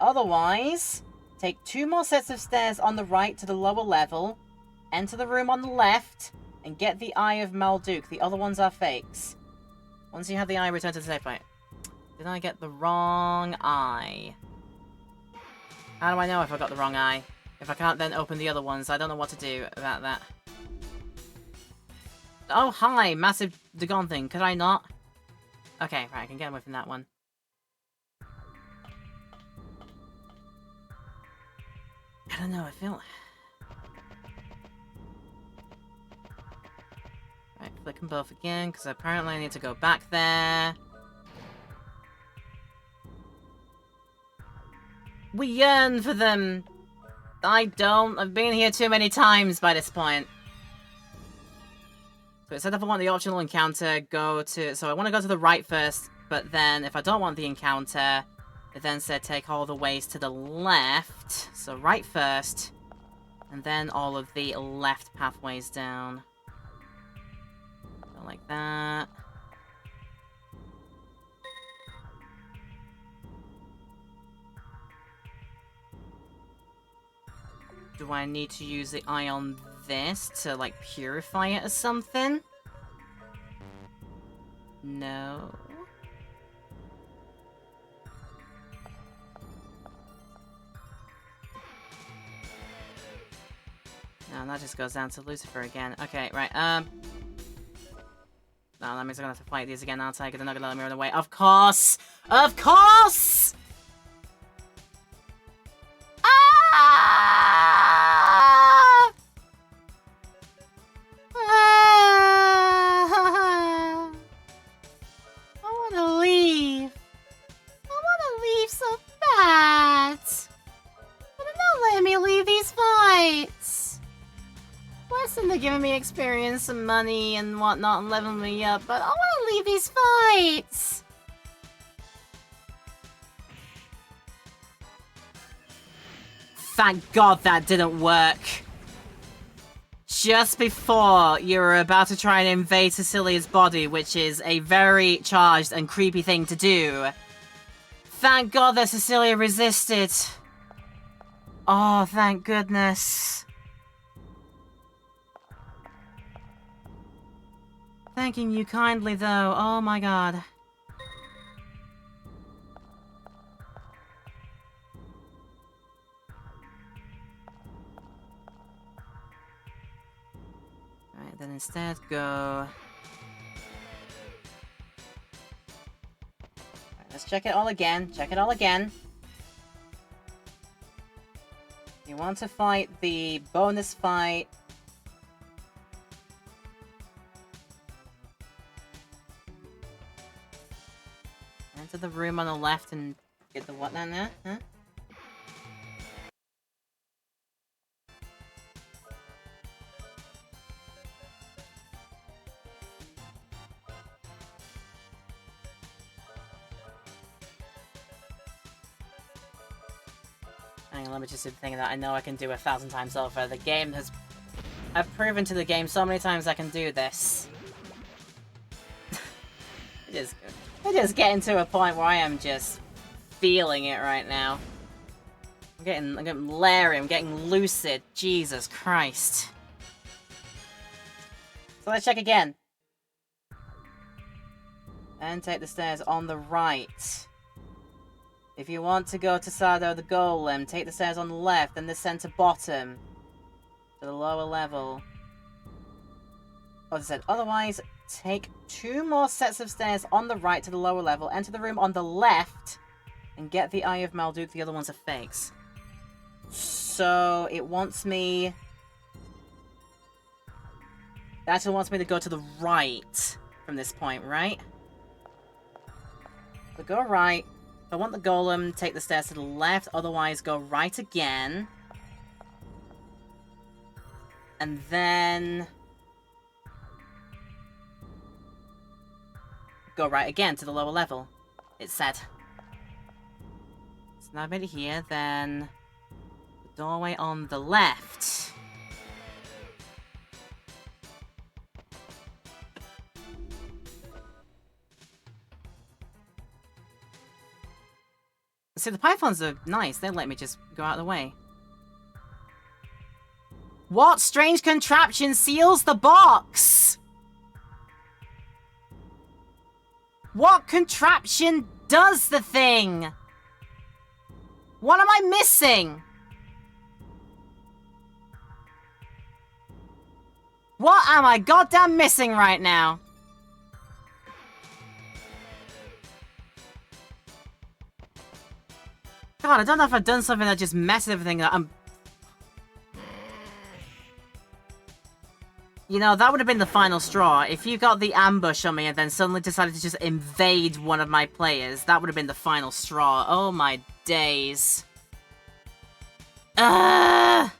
Otherwise, take 2 more sets of stairs on the right to the lower level, enter the room on the left, and get the Eye of Malduk. The other ones are fakes. Once you have the eye, return to the safe point. Did I get the wrong eye? How do I know if I got the wrong eye? If I can't then open the other ones, I don't know what to do about that. Oh, hi! Massive Dagon thing. Could I not? Okay, right, I can get away from that one. I don't know, I feel... Right, flick them both again, because apparently I need to go back there. We yearn for them! I don't. I've been here too many times by this point. So it said if I want the optional encounter, go to... So I want to go to the right first, but then if I don't want the encounter, it then said take all the ways to the left. So right first. And then all of the left pathways down. Go like that. Do I need to use the eye on this to, like, purify it or something? No. No, that just goes down to Lucifer again. Okay, right, No, that means I'm gonna have to fight these again, aren't I? Because they're not gonna let me run away. Of course! Of course! Ah! Ah! I wanna leave. I wanna leave so bad. But they're not letting me leave these fights. Listen, they're giving me experience and money and whatnot and leveling me up, but I wanna leave these fights. Thank God that didn't work. Just before you were about to try and invade Cecilia's body, which is a very charged and creepy thing to do. Thank God that Cecilia resisted. Oh, thank goodness. Thanking you kindly, though. Oh my God. Alright, then instead go... Alright, let's check it all again. Check it all again. You want to fight the bonus fight. Enter the room on the left and get the what down there, huh? Hang on, let me just do the thing that I know I can do 1,000 times over. The game has... I've proven to the game so many times I can do this. I'm just getting to a point where I am just feeling it right now. I'm getting Larry, I'm getting lucid. Jesus Christ. So let's check again. And take the stairs on the right. If you want to go to Sardo the Golem, take the stairs on the left and the center bottom. To the lower level. As I said, otherwise, take 2 more sets of stairs on the right to the lower level, enter the room on the left, and get the Eye of Malduk. The other ones are fakes. So, it wants me... It actually wants me to go to the right from this point, right? So go right. If I want the golem, take the stairs to the left, otherwise go right again. And then... go right again to the lower level. It said. So now I've made it here, then... the doorway on the left. See, the pythons are nice. They let me just go out of the way. What strange contraption seals the box? What contraption does the thing? What am I missing? What am I goddamn missing right now? God, I don't know if I've done something that just messes everything up. You know, that would have been the final straw. If you got the ambush on me and then suddenly decided to just invade one of my players, that would have been the final straw. Oh my days. Ugh!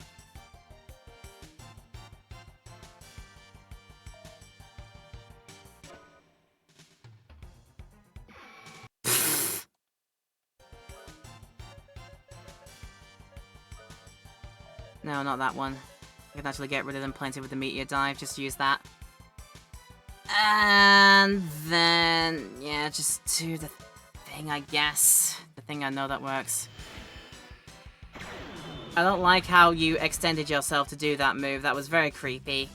No, not that one. I can actually get rid of them plenty with the Meteor Dive. Just use that. And then, yeah, just do the thing, I guess. The thing I know that works. I don't like how you extended yourself to do that move. That was very creepy.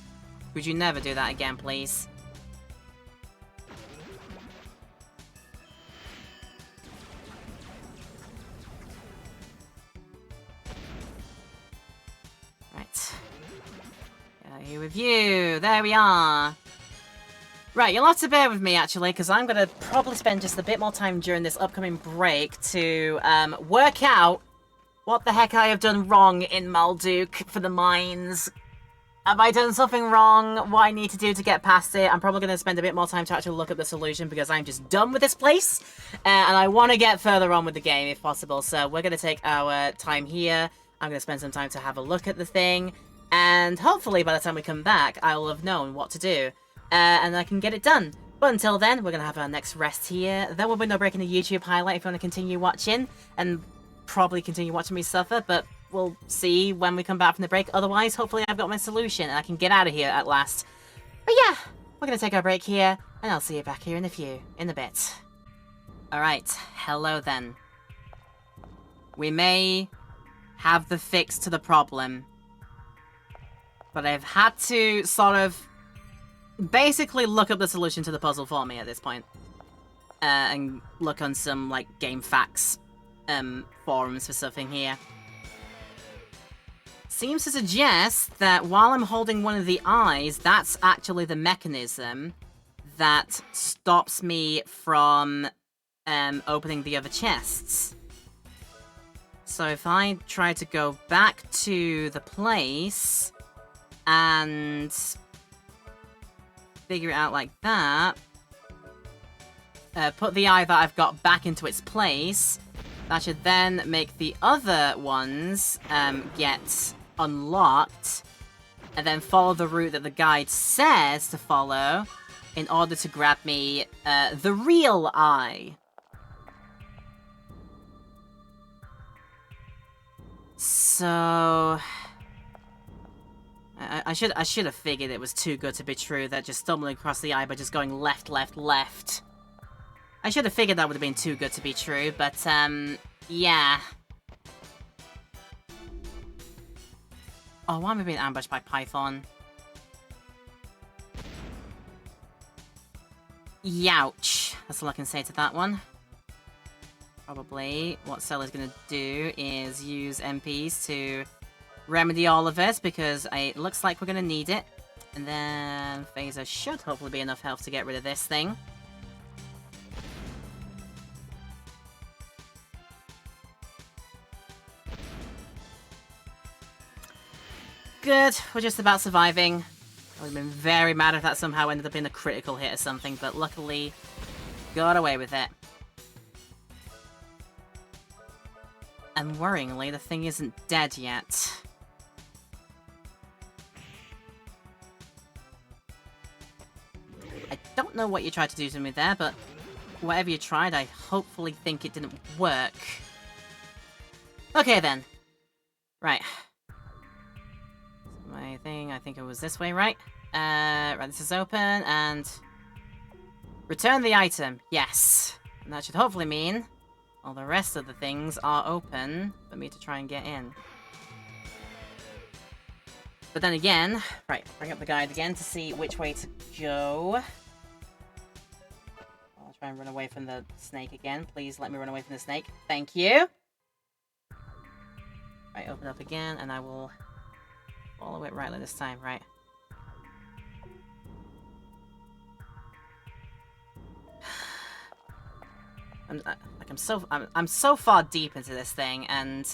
Would you never do that again, please? Right. Get out here with you. There we are. Right, you'll have to bear with me, actually, because I'm going to probably spend just a bit more time during this upcoming break to work out what the heck I have done wrong in Malduk for the mines. Have I done something wrong? What I need to do to get past it? I'm probably going to spend a bit more time to actually look at the solution because I'm just done with this place. And I want to get further on with the game if possible. So we're going to take our time here. I'm going to spend some time to have a look at the thing. And hopefully by the time we come back, I will have known what to do. And I can get it done. But until then, we're going to have our next rest here. There will be no break in the YouTube highlight if you want to continue watching. And probably continue watching me suffer, but we'll see when we come back from the break. Otherwise, hopefully I've got my solution and I can get out of here at last. But yeah, we're going to take our break here, and I'll see you back here in a bit. Alright, hello then. We may have the fix to the problem, but I've had to sort of basically look up the solution to the puzzle for me at this point. And look on some, like, game facts forums for something here. Seems to suggest that while I'm holding one of the eyes, that's actually the mechanism that stops me from opening the other chests. So if I try to go back to the place and figure it out like that, put the eye that I've got back into its place, that should then make the other ones get unlocked, and then follow the route that the guide says to follow in order to grab me the real eye. So I should have figured it was too good to be true that just stumbling across the eye by just going left, left, left. I should have figured that would have been too good to be true, but yeah. Oh, why am I being ambushed by Python? Youch. That's all I can say to that one. Probably what Cell is going to do is use MPs to remedy all of this, because it looks like we're going to need it. And then Phaser should hopefully be enough health to get rid of this thing. Good, we're just about surviving. I would have been very mad if that somehow ended up being a critical hit or something, but luckily got away with it. And worryingly, the thing isn't dead yet. I don't know what you tried to do to me there, but whatever you tried, I hopefully think it didn't work. Okay then. Right. My thing, I think it was this way, right? Right, this is open, and return the item. Yes. And that should hopefully mean all the rest of the things are open for me to try and get in. But then again, right, bring up the guide again to see which way to go. I'll try and run away from the snake again. Please let me run away from the snake. Thank you. Right, open up again, and I will follow it rightly this time, right? I'm so far deep into this thing, and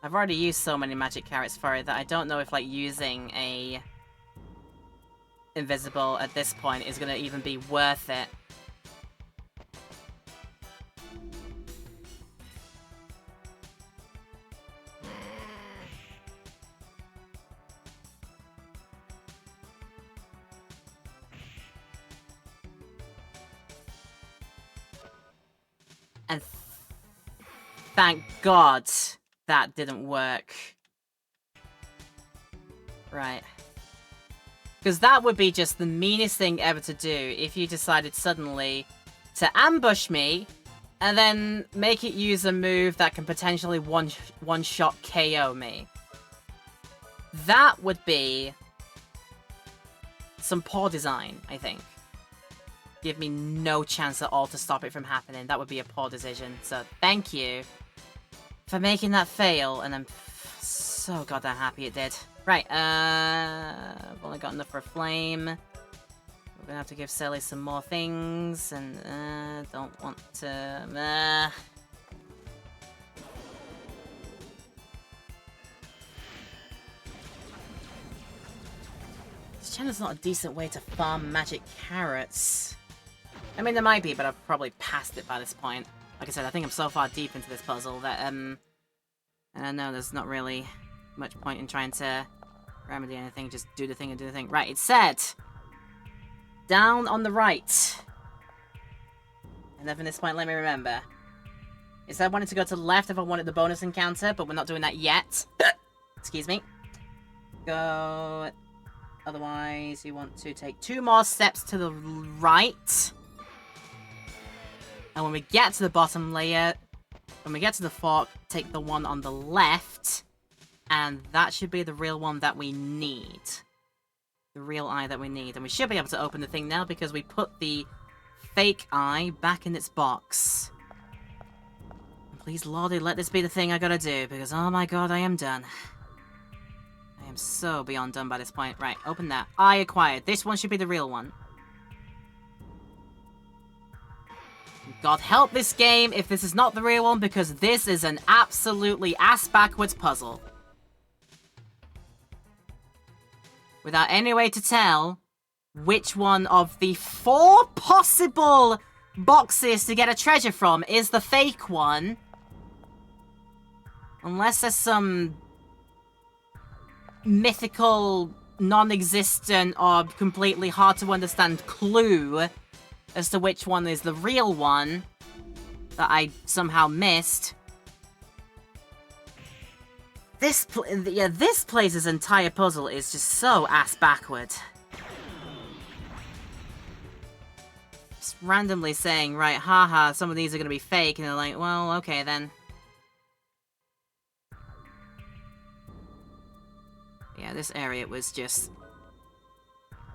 I've already used so many magic carrots for it that I don't know if, like, using a invisible at this point is gonna even be worth it. And thank God that didn't work. Right. Because that would be just the meanest thing ever to do if you decided suddenly to ambush me and then make it use a move that can potentially one-shot KO me. That would be some poor design, I think. Give me no chance at all to stop it from happening. That would be a poor decision. So thank you for making that fail, and I'm so goddamn happy it did. Right, I've only got enough for a flame. We're gonna have to give Selly some more things, and don't want to... This channel's not a decent way to farm magic carrots. I mean, there might be, but I've probably passed it by this point. Like I said, I think I'm so far deep into this puzzle that, I know there's not really much point in trying to remedy anything. Just do the thing and do the thing. Right, it said down on the right. And then from this point, let me remember. It said I wanted to go to the left if I wanted the bonus encounter, but we're not doing that yet. Excuse me. Go... Otherwise, you want to take 2 more steps to the right. And when we get to the bottom layer, when we get to the fork, take the one on the left. And that should be the real one that we need. The real eye that we need. And we should be able to open the thing now because we put the fake eye back in its box. And please, Lordy, let this be the thing I gotta do, because oh my god, I am done. I am so beyond done by this point. Right, open that. Eye acquired. This one should be the real one. God help this game if this is not the real one, because this is an absolutely ass-backwards puzzle. Without any way to tell which one of the 4 possible boxes to get a treasure from is the fake one. Unless there's some mythical, non-existent, or completely hard to understand clue as to which one is the real one that I somehow missed. This place's entire puzzle is just so ass-backward. Just randomly saying, right, haha, some of these are gonna be fake, and they're like, well, okay then. Yeah, this area was just...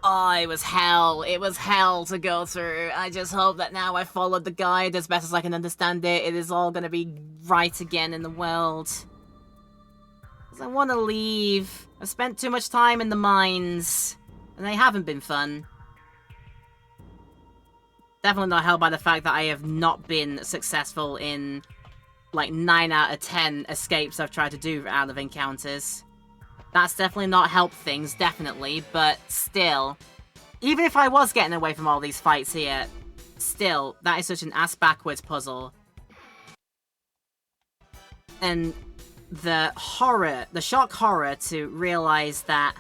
Oh, it was hell. It was hell to go through. I just hope that now I followed the guide as best as I can understand it. It is all gonna be right again in the world. I want to leave. I've spent too much time in the mines, and they haven't been fun. Definitely not helped by the fact that I have not been successful in, like, 9 out of 10 escapes I've tried to do out of encounters. That's definitely not helped things, definitely, but still. Even if I was getting away from all these fights here, still, that is such an ass-backwards puzzle. And the horror, the shock horror to realize that,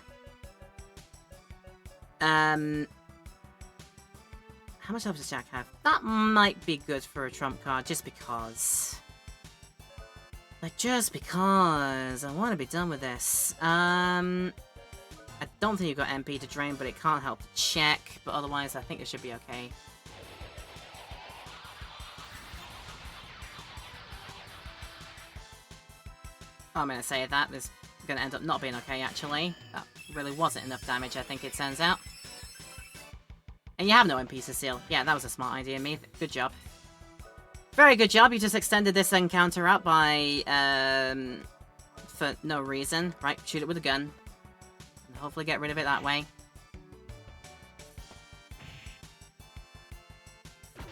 how much health does Jack have? That might be good for a trump card, just because. Like, just because. I want to be done with this. I don't think you've got MP to drain, but it can't help to check. But otherwise, I think it should be okay. I'm gonna say that. This is gonna end up not being okay, actually. That really wasn't enough damage, I think it turns out. And you have no MP, Cecile. Yeah, that was a smart idea, me. Good job. Very good job. You just extended this encounter out by, for no reason. Right, shoot it with a gun. And hopefully get rid of it that way.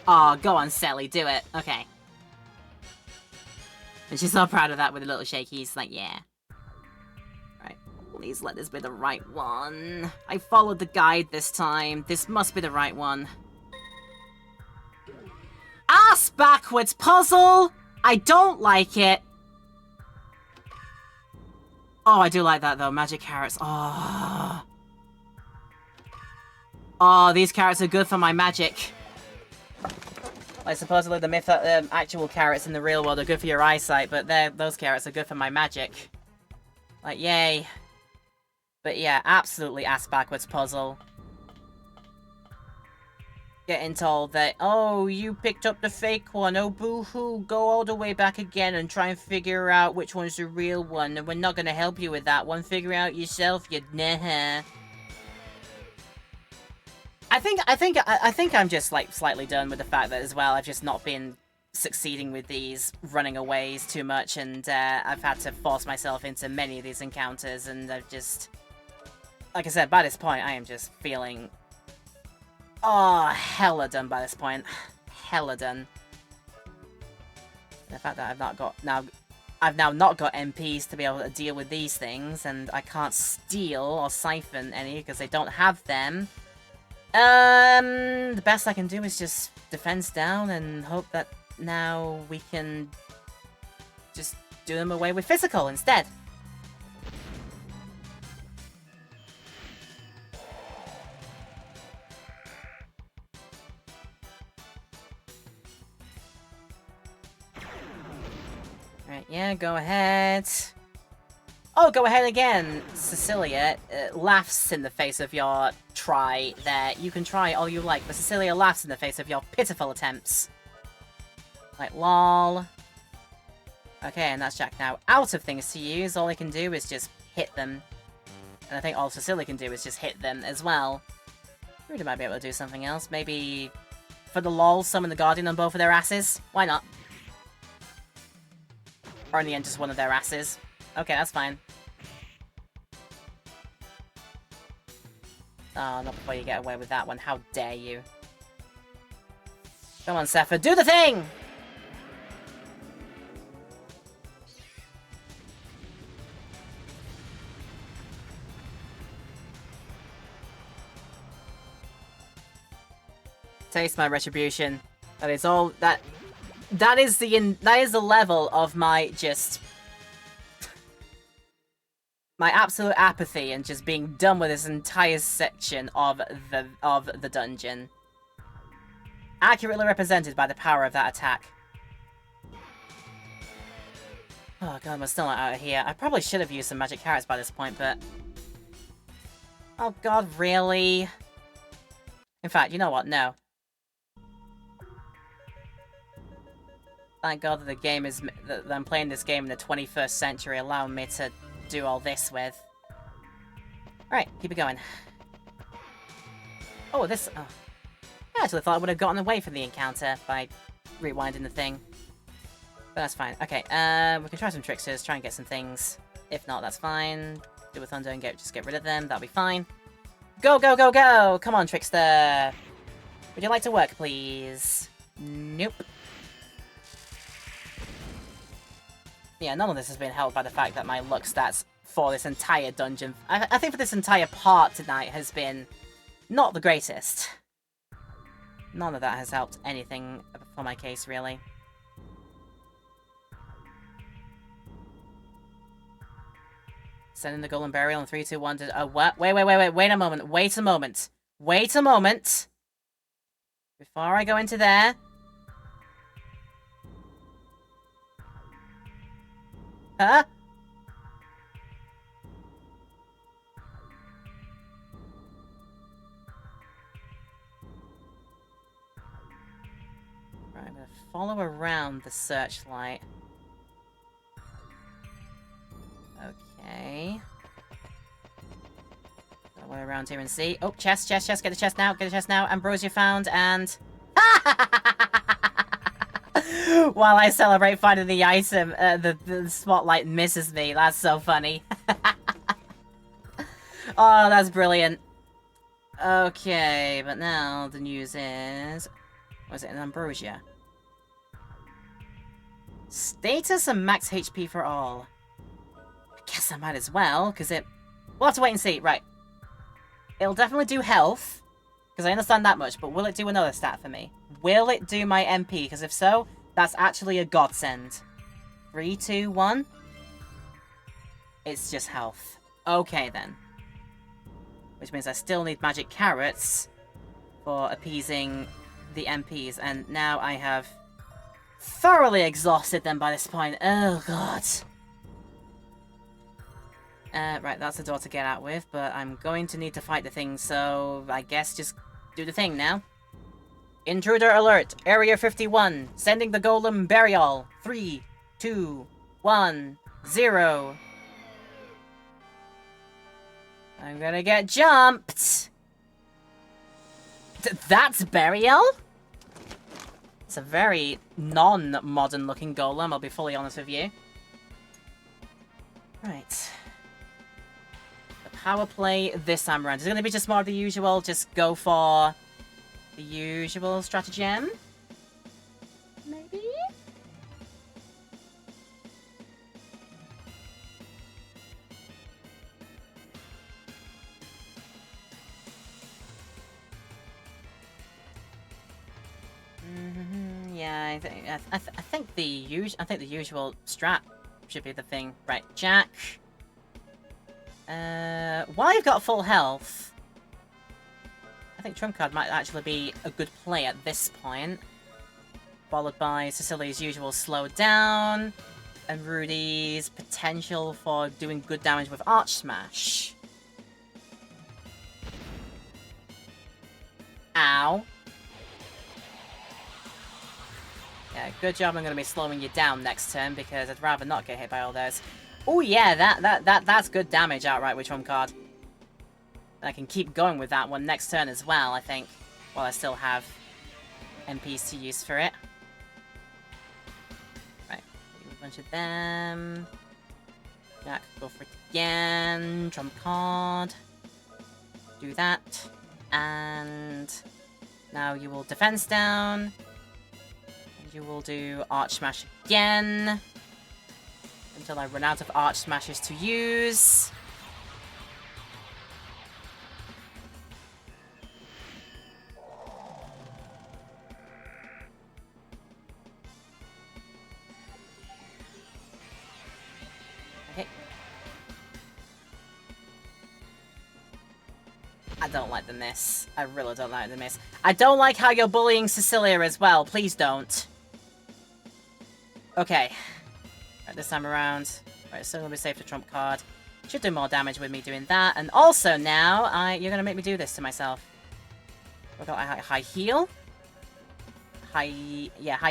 Oh, go on, Sally, do it. Okay. And she's so proud of that with a little shake. He's like, yeah. Right. Please let this be the right one. I followed the guide this time. This must be the right one. Ass backwards puzzle! I don't like it. Oh, I do like that though. Magic carrots. Oh. Oh, these carrots are good for my magic. Like, supposedly the myth that actual carrots in the real world are good for your eyesight, but those carrots are good for my magic. Like, yay. But yeah, absolutely ass-backwards puzzle. Getting told that, oh, you picked up the fake one, oh boo-hoo, go all the way back again and try and figure out which one's the real one, and we're not gonna help you with that one, figure out yourself, you nah. I think I'm just, like, slightly done with the fact that, as well, I've just not been succeeding with these running aways too much, and I've had to force myself into many of these encounters, and I've just... Like I said, by this point, I am just feeling... Oh, hella done by this point. Hella done. The fact that I've now not got MPs to be able to deal with these things, and I can't steal or siphon any because they don't have them. The best I can do is just defense down and hope that now we can just do them away with physical instead. Alright, yeah, go ahead. Oh, go ahead again. Cecilia laughs in the face of your try there. You can try all you like, but Cecilia laughs in the face of your pitiful attempts. Like, lol. Okay, and that's Jack now out of things to use. All he can do is just hit them. And I think all Cecilia can do is just hit them as well. Rudy might be able to do something else. Maybe, for the lol, summon the Guardian on both of their asses. Why not? Or in the end, just one of their asses. Okay, that's fine. Oh, not before you get away with that one. How dare you. Come on, Sepha, do the thing! Taste my retribution. That is all that is the level of my just my absolute apathy and just being done with this entire section of the dungeon. Accurately represented by the power of that attack. Oh god, we're still not out of here. I probably should have used some magic carrots by this point, but... Oh god, really? In fact, you know what? No. Thank god that the game is... that I'm playing this game in the 21st century, allowing me to do all this with. Alright, keep it going. Oh, this... Oh. I actually thought I would have gotten away from the encounter by rewinding the thing. But that's fine. Okay, we can try some tricksters, try and get some things. If not, that's fine. Do a thunder and just get rid of them, that'll be fine. Go, go, go, go! Come on, trickster! Would you like to work, please? Nope. Yeah, none of this has been helped by the fact that my luck stats for this entire dungeon... I think for this entire part tonight has been not the greatest. None of that has helped anything for my case, really. Sending the Golden Burial in 3, 2, 1 to... what? Wait a moment. Wait a moment. Wait a moment. Before I go into there... Huh? Right, I'm gonna follow around the searchlight. Okay. Go around here and see. Oh, chest, chest, chest. Get the chest now. Get the chest now. Ambrosia found and... While I celebrate finding the item, the spotlight misses me. That's so funny. Oh, that's brilliant. Okay, but now the news is... Was it an Ambrosia? Status and max HP for all. I guess I might as well, because it... We'll have to wait and see. Right. It'll definitely do health, because I understand that much, but will it do another stat for me? Will it do my MP? Because if so... That's actually a godsend. 3, 2, 1. It's just health. Okay, then. Which means I still need magic carrots for appeasing the MPs. And now I have thoroughly exhausted them by this point. Oh, God. Right, that's the door to get out with, but I'm going to need to fight the thing, so I guess just do the thing now. Intruder alert! Area 51, sending the golem burial. 3, 2, 1, 0. I'm gonna get jumped! That's burial? It's a very non-modern looking golem, I'll be fully honest with you. Right. The power play this time around. Is it gonna be just more of the usual? Just go for the usual stratagem? Maybe? Yeah, I think the usual strat should be the thing. Right, Jack. While you've got full health, I think Trump card might actually be a good play at this point. Followed by Cecilia's usual slow down, and Rudy's potential for doing good damage with Arch Smash. Ow. Yeah, good job. I'm going to be slowing you down next turn because I'd rather not get hit by all those. Oh yeah, that's good damage outright with Trump card. I can keep going with that one next turn as well, I think, while I still have MPs to use for it. Right, a bunch of them. Jack, go for it again. Trump card. Do that. And now you will defense down. You will do Arch Smash again. Until I run out of Arch Smashes to use. Okay. I don't like the miss. I really don't like the miss. I don't like how you're bullying Cecilia as well. Please don't. Okay. Right, this time around. Right, still gonna be safe to Trump card. Should do more damage with me doing that. And also now, you're gonna make me do this to myself. We've got a high heal. High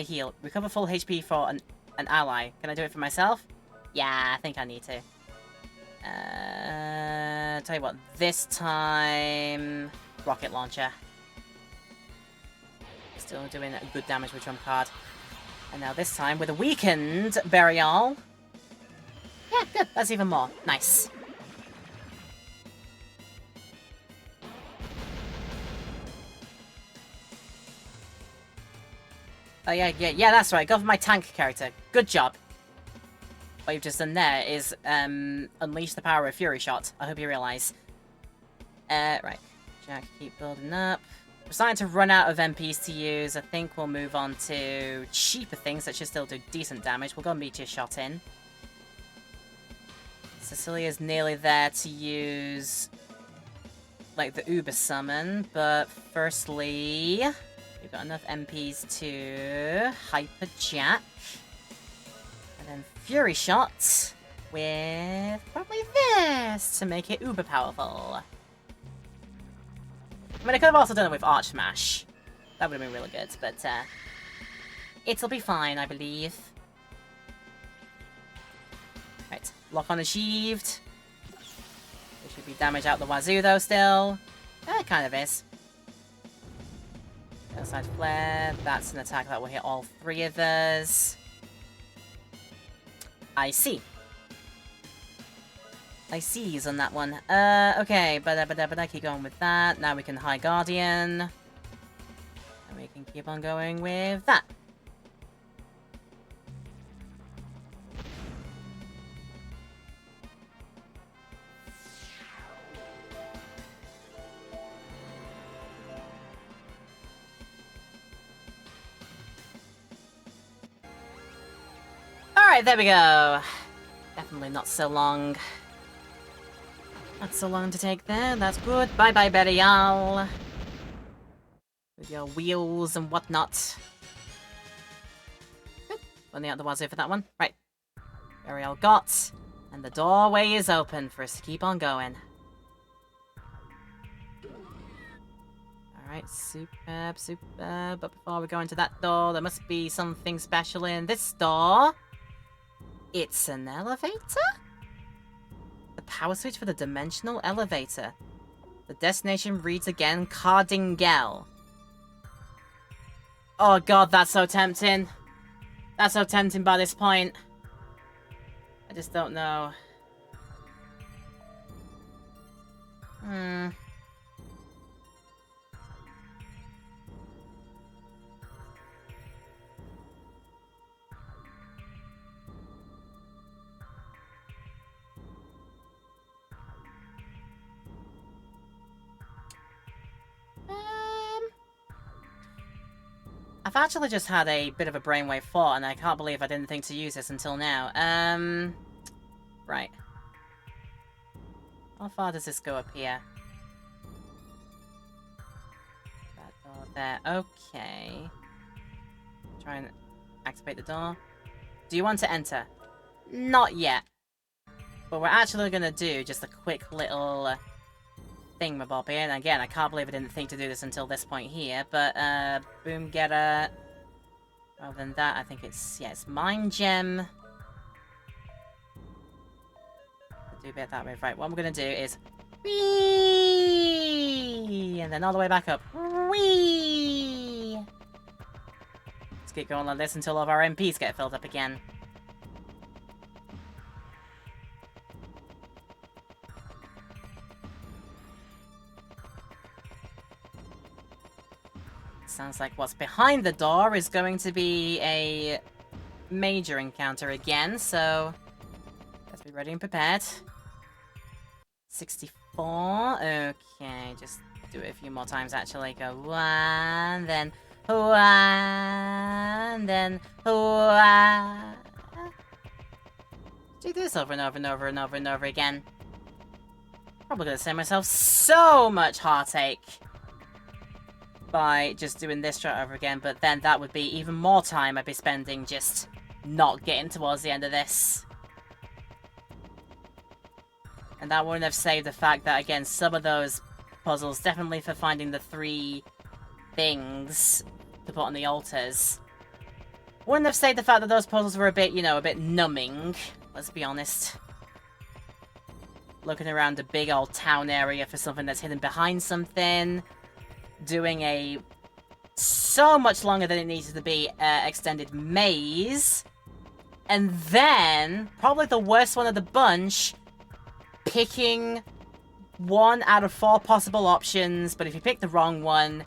heal. Recover full HP for an ally. Can I do it for myself? Yeah, I think I need to. Tell you what, this time... Rocket Launcher. Still doing good damage with Trump card. And now this time with a weakened Burial. Yeah, good. That's even more. Nice. Oh, yeah, that's right. Go for my tank character. Good job. What you've just done there is unleash the power of Fury Shot. I hope you realise. Right. Jack, keep building up. We're starting to run out of MPs to use. I think we'll move on to cheaper things that should still do decent damage. We'll go Meteor Shot in. Cecilia's nearly there to use, like, the Uber Summon, but firstly, we've got enough MPs to Hyper Jack. And then Fury Shot with probably this to make it uber powerful. I mean, I could have also done it with Arch Smash. That would have been really good, but it'll be fine, I believe. Right, lock on achieved. There should be damage out the wazoo though still. It kind of is. Outside flare, that's an attack that will hit all three of us. I see. I sees on that one. Okay, but I keep going with that. Now we can High Guardian. And we can keep on going with that. Alright, there we go. Definitely not so long. Not so long to take there. That's good. Bye-bye, Burial. With your wheels and whatnot. Good. Running out the wazoo for that one. Right. Burial got. And the doorway is open for us to keep on going. Alright, superb, superb. But before we go into that door, there must be something special in this door. It's an elevator? The power switch for the dimensional elevator. The destination reads again, Cardingale. Oh god, that's so tempting. That's so tempting by this point. I just don't know. I've actually just had a bit of a brainwave thought, and I can't believe I didn't think to use this until now. Right. How far does this go up here? That door there. Okay. Try and activate the door. Do you want to enter? Not yet. But we're actually gonna do just a quick little thingamabob here. And again, I can't believe I didn't think to do this until this point here. But, boom getter. Rather than that, I think it's, yeah, it's Mind Gem. I'll do a bit that way. Right, what I'm gonna do is whee! And then all the way back up. Whee! Let's keep going like this until all of our MPs get filled up again. Sounds like what's behind the door is going to be a major encounter again, so let's be ready and prepared. 64. Okay, just do it a few more times actually. Go one, then one, then one. Do this over and over and over and over and over again. Probably gonna save myself so much heartache by just doing this straight over again, but then that would be even more time I'd be spending just not getting towards the end of this. And that wouldn't have saved the fact that, again, some of those puzzles, definitely for finding the 3 things to put on the altars, wouldn't have saved the fact that those puzzles were a bit, you know, a bit numbing, let's be honest. Looking around a big old town area for something that's hidden behind something. Doing a so much longer than it needed to be extended maze. And then, probably the worst one of the bunch, picking 1 out of 4 possible options, but if you pick the wrong one,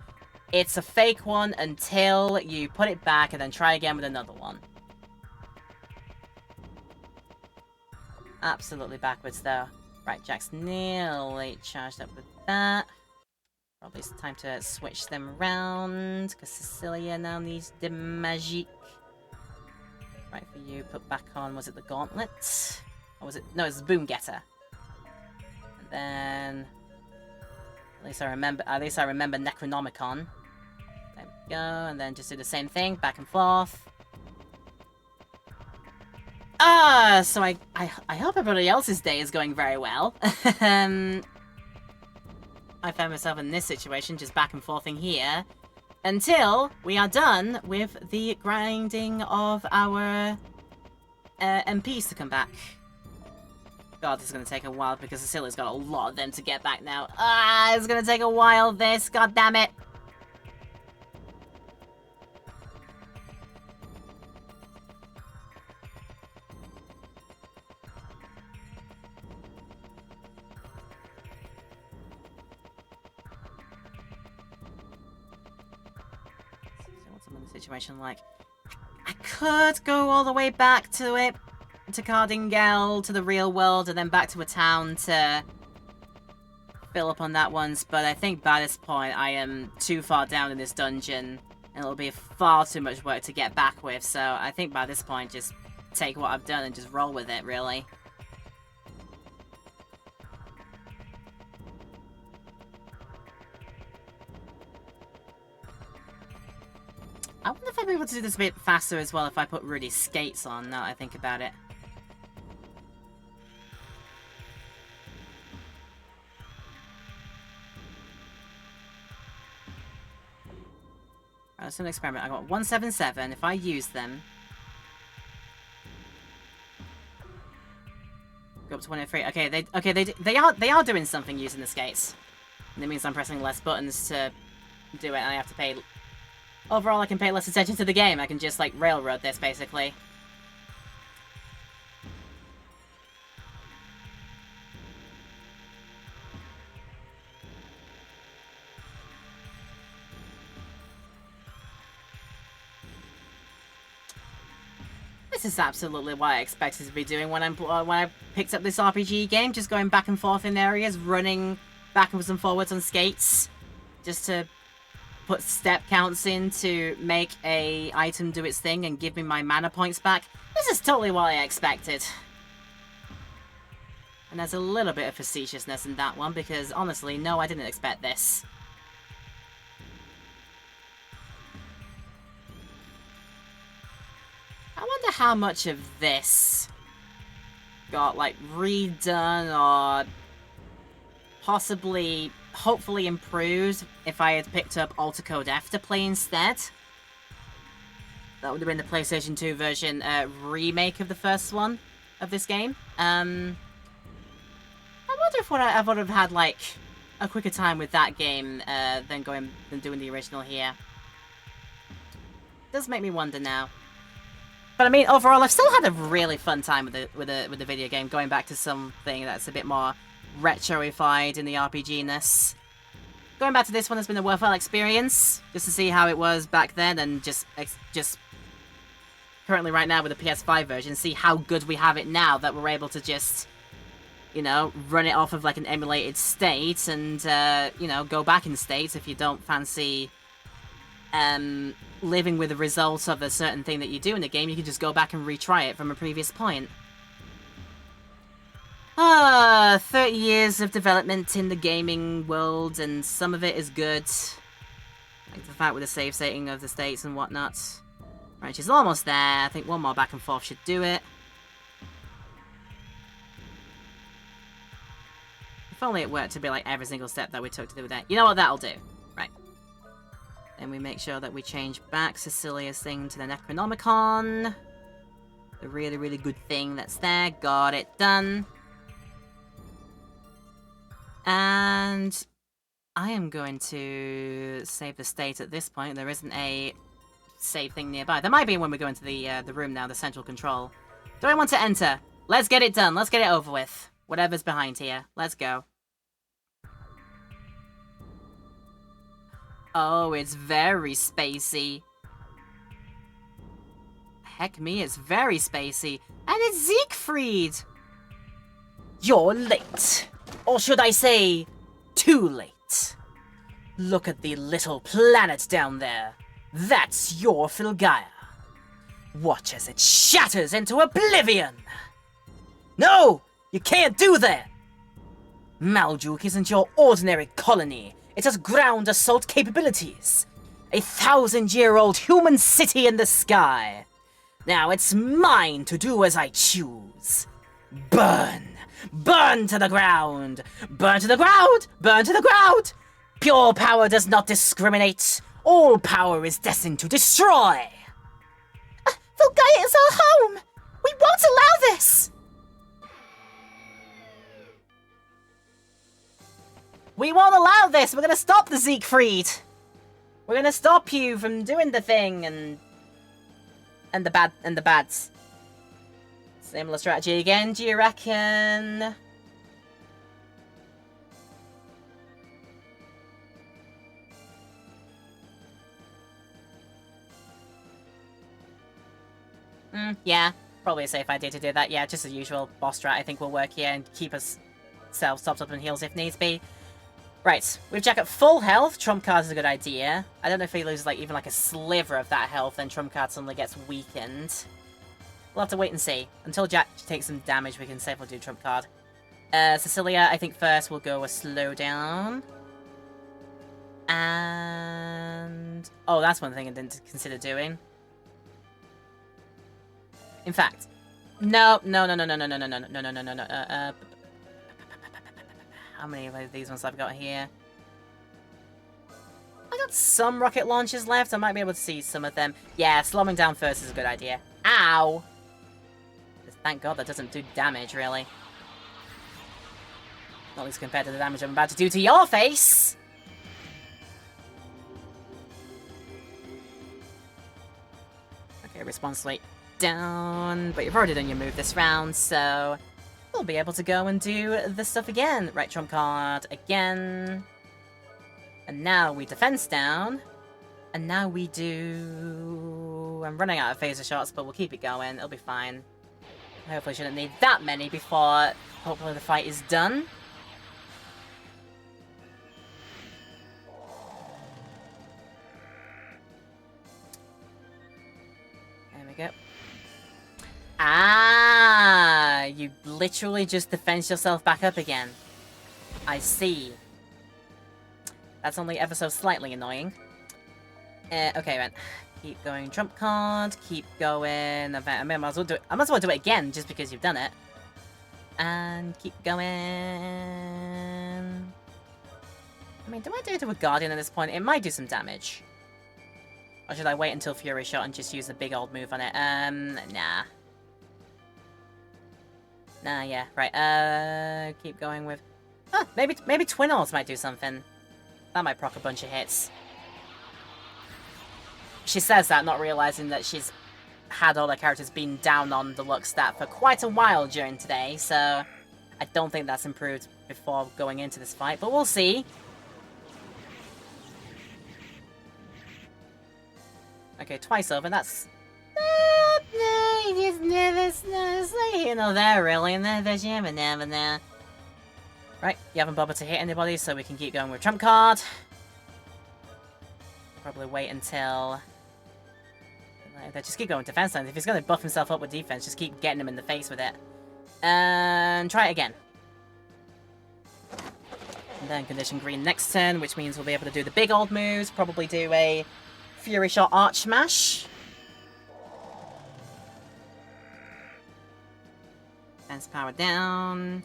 it's a fake one until you put it back and then try again with another one. Absolutely backwards though. Right, Jack's nearly charged up with that. Probably it's time to switch them around, because Cecilia now needs the magic. Right, for you, put back on, was it the gauntlet? Or was it, no, it's the boom getter. And then, at least I remember Necronomicon. There we go, and then just do the same thing, back and forth. So I hope everybody else's day is going very well. I found myself in this situation, just back and forthing here, until we are done with the grinding of our MPs to come back. God, this is going to take a while because Cecilia's got a lot of them to get back now. It's going to take a while, this. God damn it. Situation like I could go all the way back to it, to Cardingale, to the real world, and then back to a town to fill up on that ones, but I think by this point I am too far down in this dungeon and it'll be far too much work to get back with, so I think by this point just take what I've done and just roll with it, really. I wonder if I'd be able to do this a bit faster as well if I put Rudy's skates on, now that I think about it. let's do an experiment. I got 177. If I use them, go up to 103. Okay, they are doing something using the skates. And it means I'm pressing less buttons to do it, and I have to pay. Overall, I can pay less attention to the game. I can just like railroad this basically. This is absolutely what I expected to be doing when I picked up this RPG game, just going back and forth in areas, running backwards and forwards on skates, just to put step counts in to make a item do its thing and give me my mana points back. This is totally what I expected. And there's a little bit of facetiousness in that one, because honestly, no, I didn't expect this. I wonder how much of this got, like, redone or possibly, hopefully improved if I had picked up Alter Code F to play instead. That would have been the PlayStation 2 version remake of the first one of this game. I wonder if I would have had, like, a quicker time with that game than doing the original here. It does make me wonder now. But I mean, overall, I've still had a really fun time with the video game, going back to something that's a bit more retroified in the RPG-ness. Going back to this one has been a worthwhile experience, just to see how it was back then, and just currently right now with the PS5 version, see how good we have it now that we're able to just, you know, run it off of like an emulated state and, you know, go back in states if you don't fancy living with the results of a certain thing that you do in the game. You can just go back and retry it from a previous point. 30 years of development in the gaming world, and some of it is good. Like the fact with the save stating of the states and whatnot. Right, she's almost there. I think one more back and forth should do it. If only it worked to be like every single step that we took to do that. You know what, that'll do. Right. Then we make sure that we change back Cecilia's thing to the Necronomicon. The really, really good thing that's there. Got it done. And I am going to save the state at this point. There isn't a save thing nearby. There might be when we go into the room now, the central control. Do I want to enter? Let's get it done. Let's get it over with. Whatever's behind here. Let's go. Oh, it's very spacey. Heck me, it's very spacey. And it's Siegfried! You're late. Or should I say, too late. Look at the little planet down there. That's your Filgaia. Watch as it shatters into oblivion! No! You can't do that! Malduk isn't your ordinary colony. It has ground assault capabilities. A 1,000-year-old human city in the sky. Now it's mine to do as I choose. Burn! Burn to the ground! Burn to the ground! Burn to the ground! Pure power does not discriminate. All power is destined to destroy. Filgaia is our home! We won't allow this! We won't allow this! We're gonna stop the Siegfried! We're gonna stop you from doing the thing and the bads. Similar strategy again, do you reckon? Yeah. Probably a safe idea to do that. Yeah, just the usual boss strat I think will work here and keep us self-stopped up and heals if needs be. Right, with Jack at full health, Trump Card is a good idea. I don't know if he loses like even like a sliver of that health, then Trump Card suddenly gets weakened. We'll have to wait and see. Until Jack takes some damage, we can safely do Trump Card. Cecilia, I think first will go a slowdown. And... oh, that's one thing I didn't consider doing. In fact, no. How many of these ones I've got here? I got got some rocket launchers left. I might be able to see some of them. Yeah, slowing down first is a good idea. Ow! Thank God that doesn't do damage, really. At least compared to the damage I'm about to do to your face! Okay, response rate down. But you've already done your move this round, so... we'll be able to go and do this stuff again. Right trump card again. And now we defense down. And now we do... I'm running out of phaser shots, but we'll keep it going. It'll be fine. Hopefully shouldn't need that many before hopefully the fight is done. There we go. Ah, you literally just defense yourself back up again. I see. That's only ever so slightly annoying. Okay, then. Keep going, trump card. Keep going. I might as well do it. I might as well do it again, just because you've done it. And keep going. I mean, do I do it to a Guardian at this point? It might do some damage. Or should I wait until Fury Shot and just use the big old move on it? Nah. Nah, yeah, right. Keep going with... oh, maybe Twin Orbs might do something. That might proc a bunch of hits. She says that, not realizing that she's had all her characters being down on the luck stat for quite a while during today, so I don't think that's improved before going into this fight, but we'll see. Okay, twice over, that's... you know, there, really, and there's never. Right, you haven't bothered to hit anybody, so we can keep going with trump card. Probably wait until... just keep going defense lines. If he's going to buff himself up with defense, just keep getting him in the face with it. And try it again. And then condition green next turn, which means we'll be able to do the big old moves. Probably do a Fury Shot Arch Smash. Defense power down.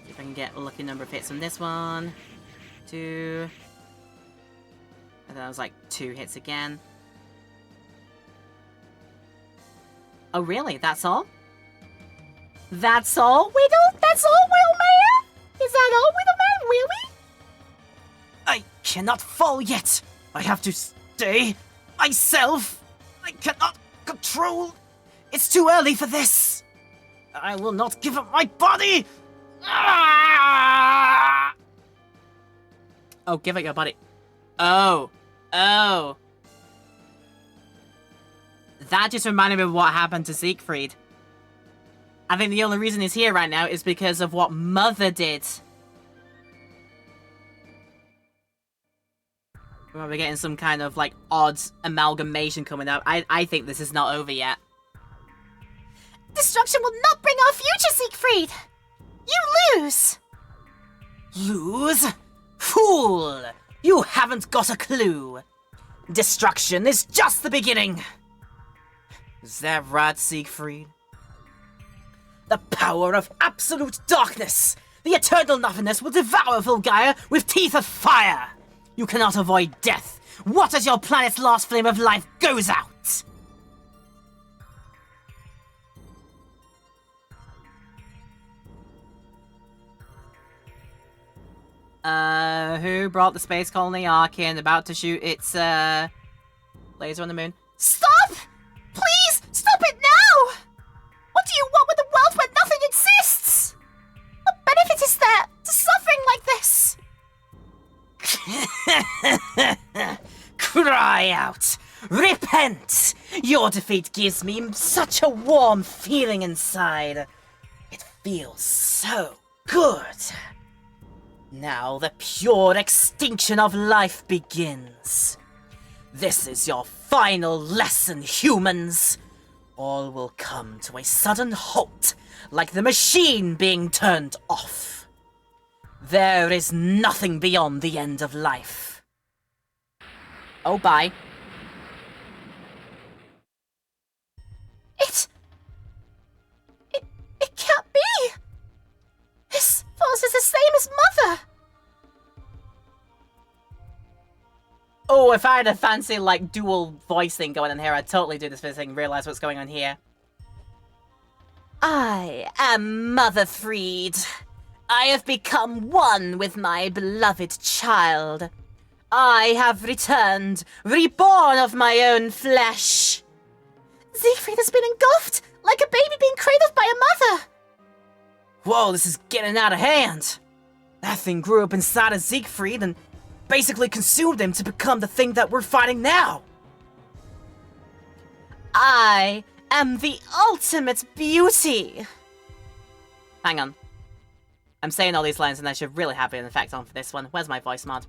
See if I can get a lucky number of hits on this one. 2. And that was like 2 hits again. Oh, really? That's all? That's all, Widow? That's all, Widowmaker? Is that all, Widowman? Really? I cannot fall yet. I have to stay myself. I cannot control. It's too early for this. I will not give up my body. Ah! Oh, give it your body. Oh. Oh. That just reminded me of what happened to Siegfried. I think the only reason he's here right now is because of what Mother did. We might be getting some kind of, like, odd amalgamation coming up. I think this is not over yet. Destruction will not bring our future, Siegfried! You lose! Lose? Fool! You haven't got a clue. Destruction is just the beginning. Is that right, Siegfried? The power of absolute darkness! The eternal nothingness will devour Volgaia with teeth of fire! You cannot avoid death! What as your planet's last flame of life goes out? Who brought the space colony Arkin about to shoot its, laser on the moon? Stop! Please, stop it now! What do you want with a world where nothing exists? What benefit is there to suffering like this? Cry out! Repent! Your defeat gives me such a warm feeling inside. It feels so good. Now the pure extinction of life begins. This is your final lesson, humans. All will come to a sudden halt, like the machine being turned off. There is nothing beyond the end of life. Oh, bye. It can't be! His force is the same as Mother! Oh, if I had a fancy, like, dual voice thing going on here, I'd totally do this for this thing, realize what's going on here. I am Motherfried. I have become one with my beloved child. I have returned, reborn of my own flesh. Siegfried has been engulfed, like a baby being cradled by a mother. Whoa, this is getting out of hand. That thing grew up inside of Siegfried and basically consumed him to become the thing that we're fighting now. I am the ultimate beauty. Hang on. I'm saying all these lines and I should really have an effect on for this one. Where's my voice mod?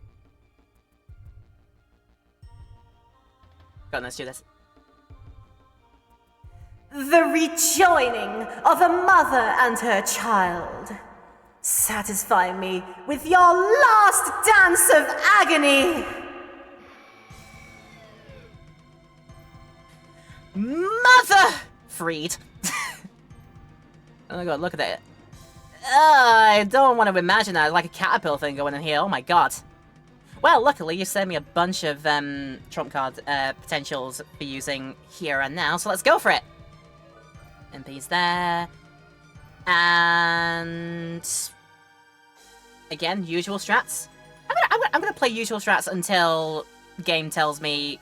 Go on, let's do this. The rejoining of a mother and her child. Satisfy me with your last dance of agony. Motherfried. Oh my god, look at that. I don't want to imagine that. Like a caterpillar thing going in here. Oh my god. Well, luckily you sent me a bunch of trump card potentials for using here and now, so let's go for it. MP's there. And again, usual strats. I'm gonna play usual strats until game tells me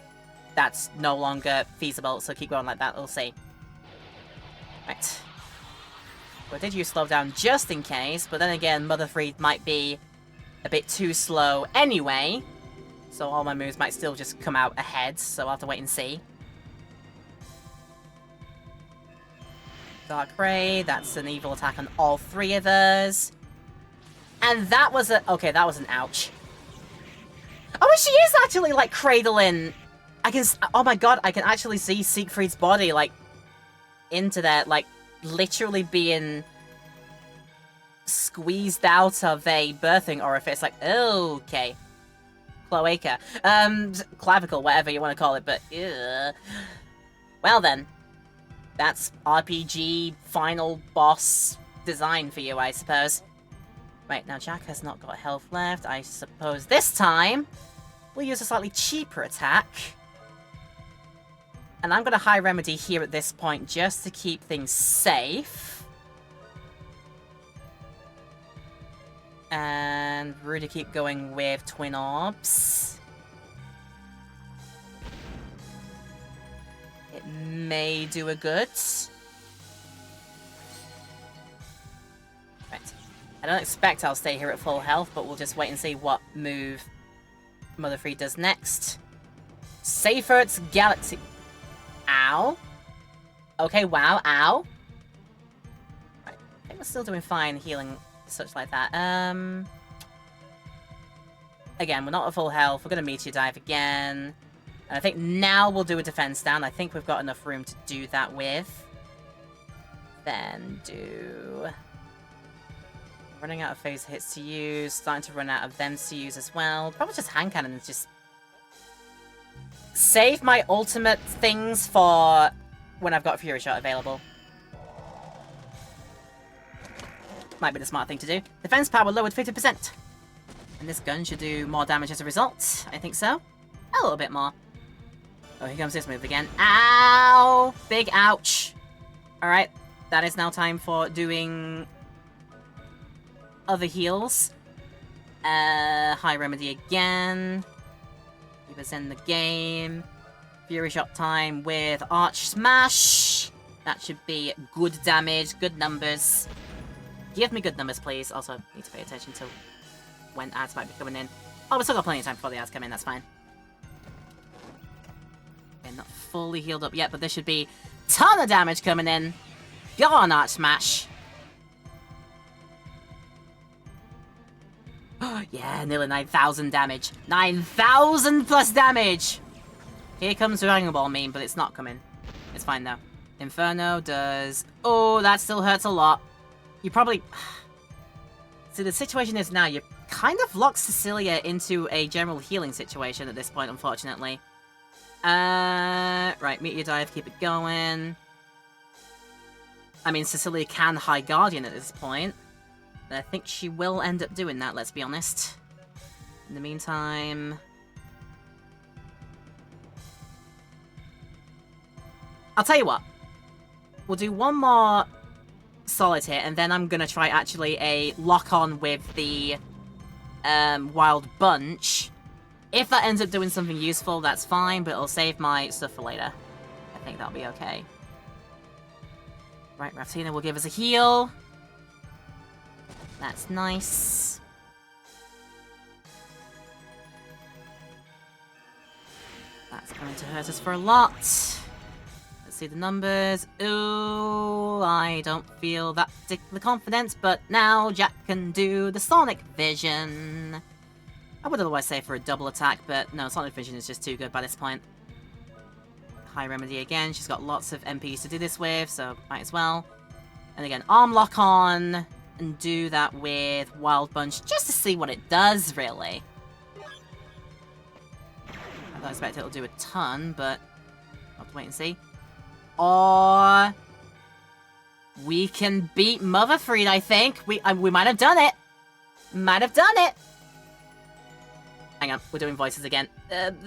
that's no longer feasible, so keep going like that, we'll see. Right. Well, I did use slow down just in case, but then again, Motherfried might be a bit too slow anyway, so all my moves might still just come out ahead, so I'll have to wait and see. Dark Ray, that's an evil attack on all three of us. And that was a... okay, that was an ouch. Oh, she is actually, like, cradling... I can... oh my god, I can actually see Siegfried's body, like, into there, like, literally being squeezed out of a birthing orifice. Like, okay. Cloaca. Clavicle, whatever you want to call it, but... well then. That's RPG final boss design for you, I suppose. Right, now Jack has not got health left. I suppose this time we'll use a slightly cheaper attack. And I'm going to high remedy here at this point just to keep things safe. And Rudy keep going with Twin Orbs. It may do a good. Right. I don't expect I'll stay here at full health, but we'll just wait and see what move Motherfried does next. Seyfert's Galaxy... ow. Okay, wow, ow. Right. I think we're still doing fine healing such like that. Again, we're not at full health. We're going to Meteor Dive again. And I think now we'll do a defense down. I think we've got enough room to do that with. Then do... running out of phase hits to use. Starting to run out of them to use as well. Probably just hand cannons. Just save my ultimate things for when I've got Fury Shot available. Might be the smart thing to do. Defense power lowered 50%. And this gun should do more damage as a result. I think so. A little bit more. Oh, here comes this move again. Ow! Big ouch. Alright, that is now time for doing other heals. High remedy again. Keep us in the game. Fury Shot time with Arch Smash. That should be good damage, good numbers. Give me good numbers, please. Also, need to pay attention to when ads might be coming in. Oh, we've still got plenty of time before the ads come in, that's fine. Okay, not fully healed up yet, but there should be a ton of damage coming in. Go on, Arch Smash. Yeah, nearly 9,000 damage. 9,000 plus damage! Here comes Dragon Ball meme, but it's not coming. It's fine, though. Inferno does... oh, that still hurts a lot. You probably... see, the situation is now, you're kind of locked Cecilia into a general healing situation at this point, unfortunately. Right, Meteor Dive, keep it going. I mean, Cecilia can High Guardian at this point. And I think she will end up doing that, let's be honest. In the meantime... I'll tell you what. We'll do one more solid hit, and then I'm gonna try actually a lock-on with the Wild Bunch. If that ends up doing something useful, that's fine, but it'll save my stuff for later. I think that'll be okay. Right, Raftina will give us a heal. That's nice. That's going to hurt us for a lot. Let's see the numbers. Ooh, I don't feel that particular confident, but now Jack can do the Sonic Vision. I would otherwise say for a double attack, but no, Sonic Vision is just too good by this point. High Remedy again, she's got lots of MPs to do this with, so might as well. And again, Arm Lock on, and do that with Wild Bunch, just to see what it does, really. I don't expect it'll do a ton, but I'll have to wait and see. Or we can beat Motherfreed, I think. We might have done it. Might have done it. Hang on, we're doing voices again. That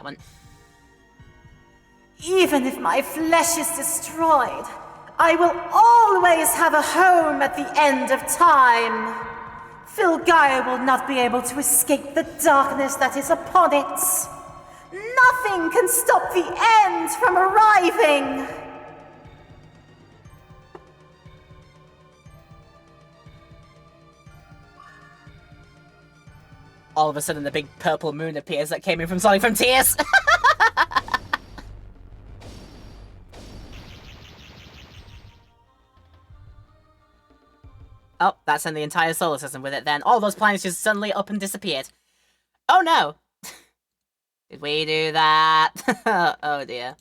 one. Even if my flesh is destroyed, I will always have a home at the end of time. Filgaia will not be able to escape the darkness that is upon it. Nothing can stop the end from arriving. All of a sudden, the big purple moon appears that came in from Sonic Frontiers. Oh, that sent the entire solar system with it then. All those planets just suddenly up and disappeared. Oh no! Did we do that? Oh dear.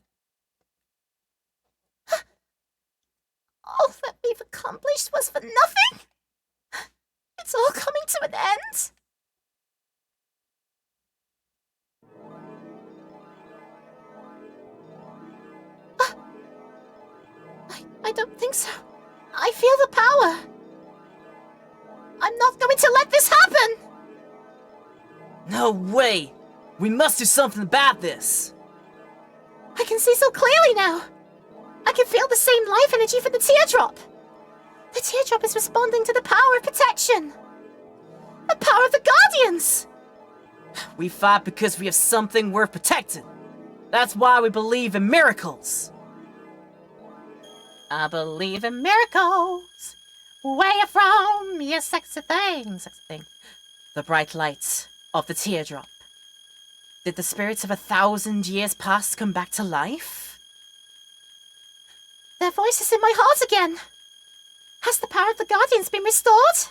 All that we've accomplished was for nothing? It's all coming to an end? I don't think so. I feel the power. I'm not going to let this happen! No way! We must do something about this! I can see so clearly now! I can feel the same life energy from the teardrop! The teardrop is responding to the power of protection! The power of the Guardians! We fight because we have something worth protecting. That's why we believe in miracles. I believe in miracles! Where you from, you sexy thing, sexy thing. The bright lights of the teardrop. Did the spirits of 1,000 years past come back to life? Their voices in my heart again! Has the power of the Guardians been restored?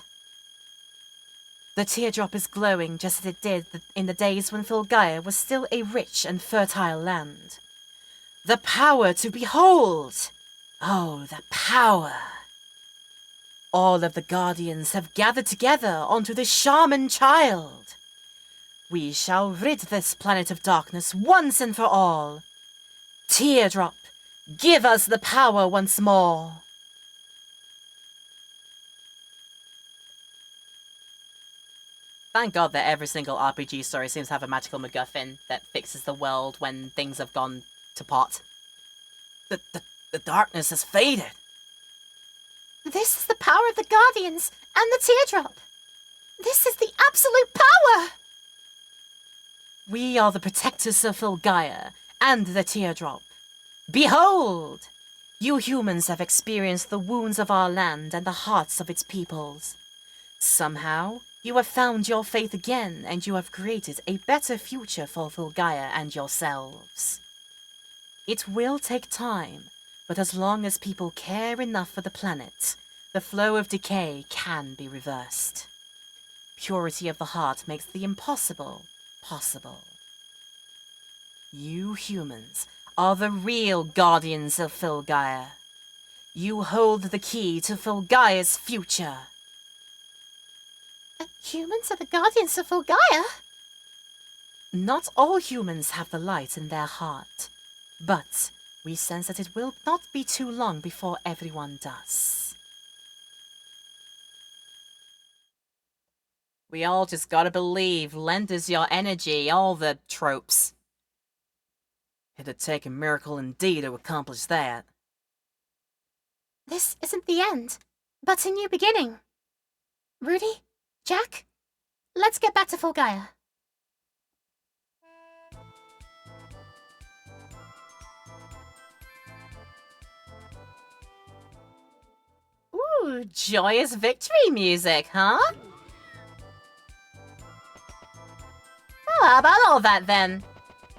The teardrop is glowing just as it did in the days when Filgaia was still a rich and fertile land. The power to behold! Oh, the power! All of the Guardians have gathered together onto the Shaman Child. We shall rid this planet of darkness once and for all. Teardrop, give us the power once more. Thank God that every single RPG story seems to have a magical MacGuffin that fixes the world when things have gone to pot. The darkness has faded. This is the power of the Guardians and the teardrop. This is the absolute power! We are the protectors of Filgaia and the teardrop. Behold! You humans have experienced the wounds of our land and the hearts of its peoples. Somehow, you have found your faith again, and you have created a better future for Filgaia and yourselves. It will take time, but as long as people care enough for the planet, the flow of decay can be reversed. Purity of the heart makes the impossible possible. You humans are the real guardians of Filgaia. You hold the key to Filgaia's future. Humans are the Guardians of Filgaia? Not all humans have the light in their heart, but we sense that it will not be too long before everyone does. We all just gotta believe, lend us your energy, all the tropes. It'd take a miracle indeed to accomplish that. This isn't the end, but a new beginning. Rudy? Jack? Let's get back to Fulgaia. Ooh, joyous victory music, huh? Oh, how about all that then?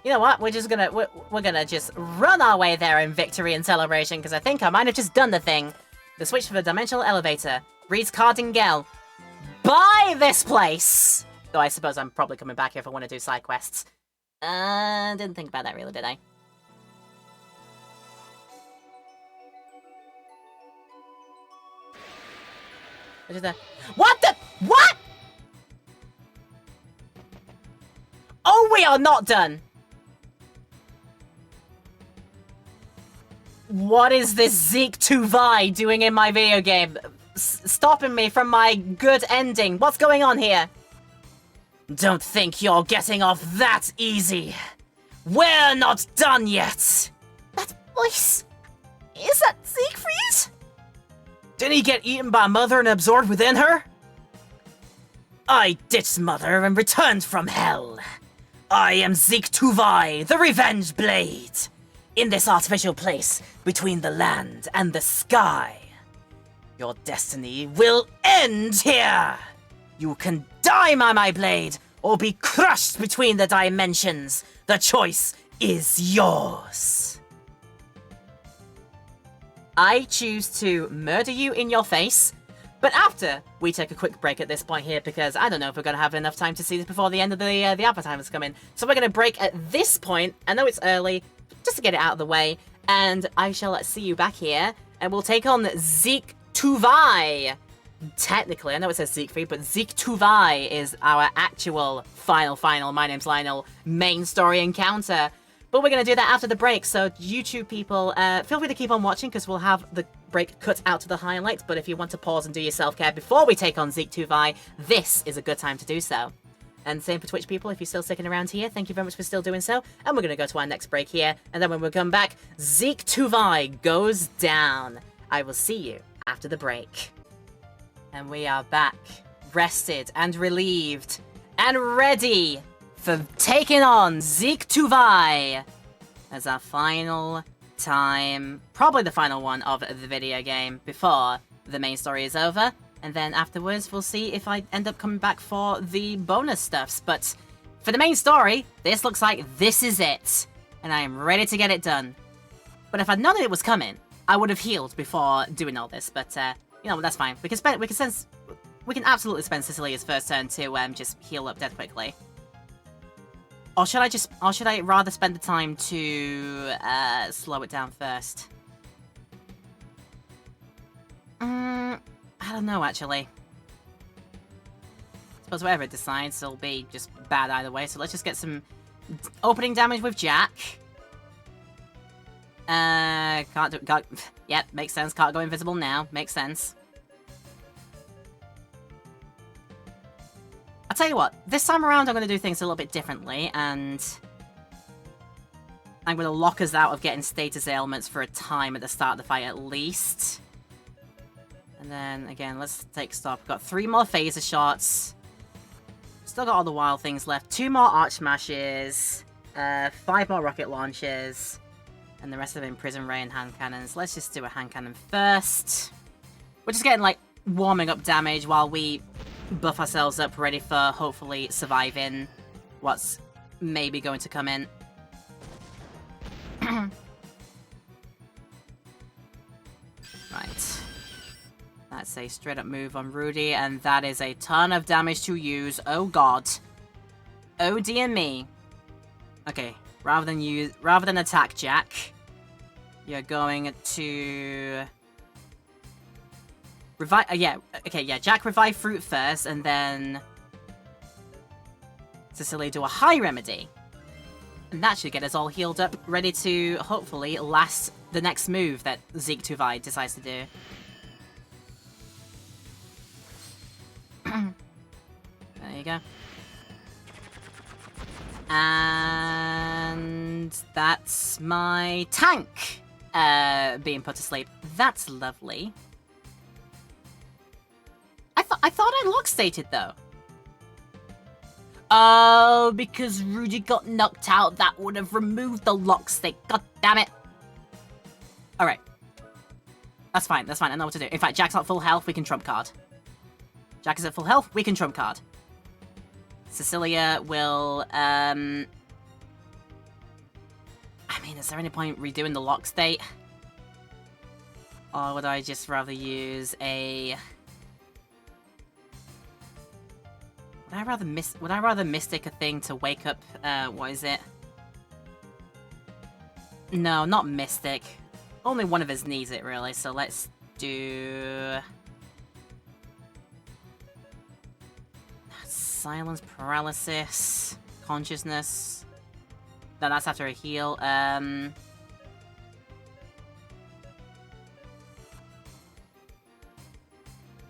You know what? We're gonna just run our way there in victory and celebration because I think I might have just done the thing. The switch for the dimensional elevator reads Cardingale. Buy this place. Though I suppose I'm probably coming back here if I want to do side quests. Didn't think about that really, did I? What is that? What the? What? Oh, we are not done. What is this Zeke Tuvai doing in my video game? Stopping me from my good ending. What's going on here? Don't think you're getting off that easy. We're not done yet. That voice... Is that Siegfried? Didn't he get eaten by Mother and absorbed within her? I ditched Mother and returned from hell. I am Zeke Tuvai, the Revenge Blade. In this artificial place between the land and the sky. Your destiny will end here! You can die by my blade, or be crushed between the dimensions. The choice is yours. I choose to murder you in your face, but after we take a quick break at this point here, because I don't know if we're going to have enough time to see this before the end of the advertisements come in. So we're going to break at this point. I know it's early, just to get it out of the way, and I shall see you back here, and we'll take on Zeke Tuvai. Technically, I know it says Siegfried, but Zeke Tuvai is our actual final, my name's Lionel, main story encounter. But we're going to do that after the break, so YouTube people, feel free to keep on watching, because we'll have the break cut out to the highlights, but if you want to pause and do your self-care before we take on Zeke Tuvai, this is a good time to do so. And same for Twitch people, if you're still sticking around here, thank you very much for still doing so. And we're going to go to our next break here, and then when we come back, Zeke Tuvai goes down. I will see you after the break. And we are back, rested and relieved, and ready for taking on Zeke Tuvai as our final time, probably the final one of the video game before the main story is over. And then afterwards, we'll see if I end up coming back for the bonus stuffs. But for the main story, this looks like this is it. And I am ready to get it done. But if I'd known that it was coming, I would have healed before doing all this. But, you know, that's fine. We can absolutely spend Cecilia's first turn to just heal up dead quickly. Or should I rather spend the time to slow it down first? I don't know, actually. I suppose whatever it decides, it'll be just bad either way. So let's just get some opening damage with Jack. Yep, makes sense. Can't go invisible now. Makes sense. I'll tell you what, this time around I'm going to do things a little bit differently, and I'm going to lock us out of getting status ailments for a time at the start of the fight at least. And then, again, let's take stock. We've got 3 more phaser shots. Still got all the wild things left. 2 more arch smashes. 5 more rocket launches. And the rest of them prison ray and hand cannons. Let's just do a hand cannon first. We're just getting, like, warming up damage while we buff ourselves up, ready for, hopefully, surviving what's maybe going to come in. Right. That's a straight up move on Rudy, and that is a ton of damage to use. Oh god. Oh dear me. Okay, rather than attack Jack, you're going to revive. Jack revive Fruit first, and then Cecilia do a high remedy. And that should get us all healed up, ready to hopefully last the next move that Zeke Tuvai decides to do. There you go. And And that's my tank being put to sleep. That's lovely. I thought I lock stated though. Oh, because Rudy got knocked out, that would have removed the lock state. God damn it. Alright. That's fine, I know what to do. In fact, Jack's not full health, we can trump card. Jack is at full health, we can trump card. Cecilia will, I mean, is there any point redoing the lock state? Or would I just rather use a... Would I rather Mystic a thing to wake up, what is it? No, not Mystic. Only one of us needs it, really, so let's do... Silence, Paralysis, Consciousness. No, that's after a heal.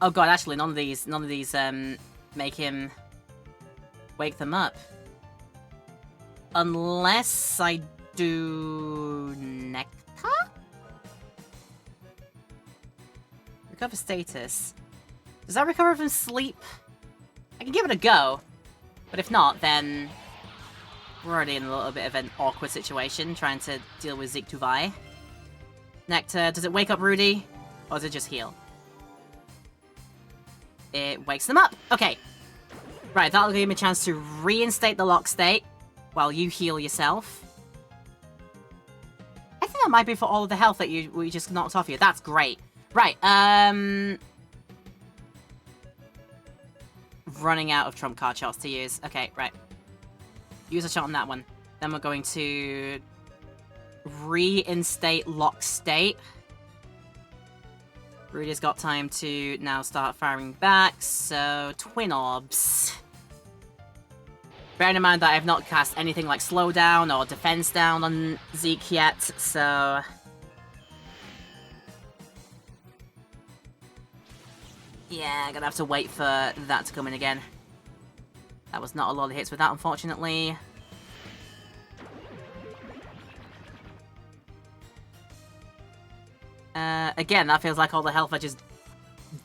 Oh god, actually, none of these, make him wake them up. Unless I do... Nectar? Recover status. Does that recover from sleep? I can give it a go. But if not, then... we're already in a little bit of an awkward situation, trying to deal with Zeke Tuvai. Nectar, does it wake up Rudy? Or does it just heal? It wakes them up! Okay. Right, that'll give me a chance to reinstate the lock state while you heal yourself. I think that might be for all of the health that we just knocked off you. That's great. Right, running out of trump card shots to use. Okay, right. Use a shot on that one. Then we're going to reinstate lock state. Rudy's got time to now start firing back, so Twin Orbs. Bearing in mind that I have not cast anything like Slowdown or Defense Down on Zeke yet, so... yeah, gonna have to wait for that to come in again. That was not a lot of hits with that, unfortunately. Again, that feels like all the health I just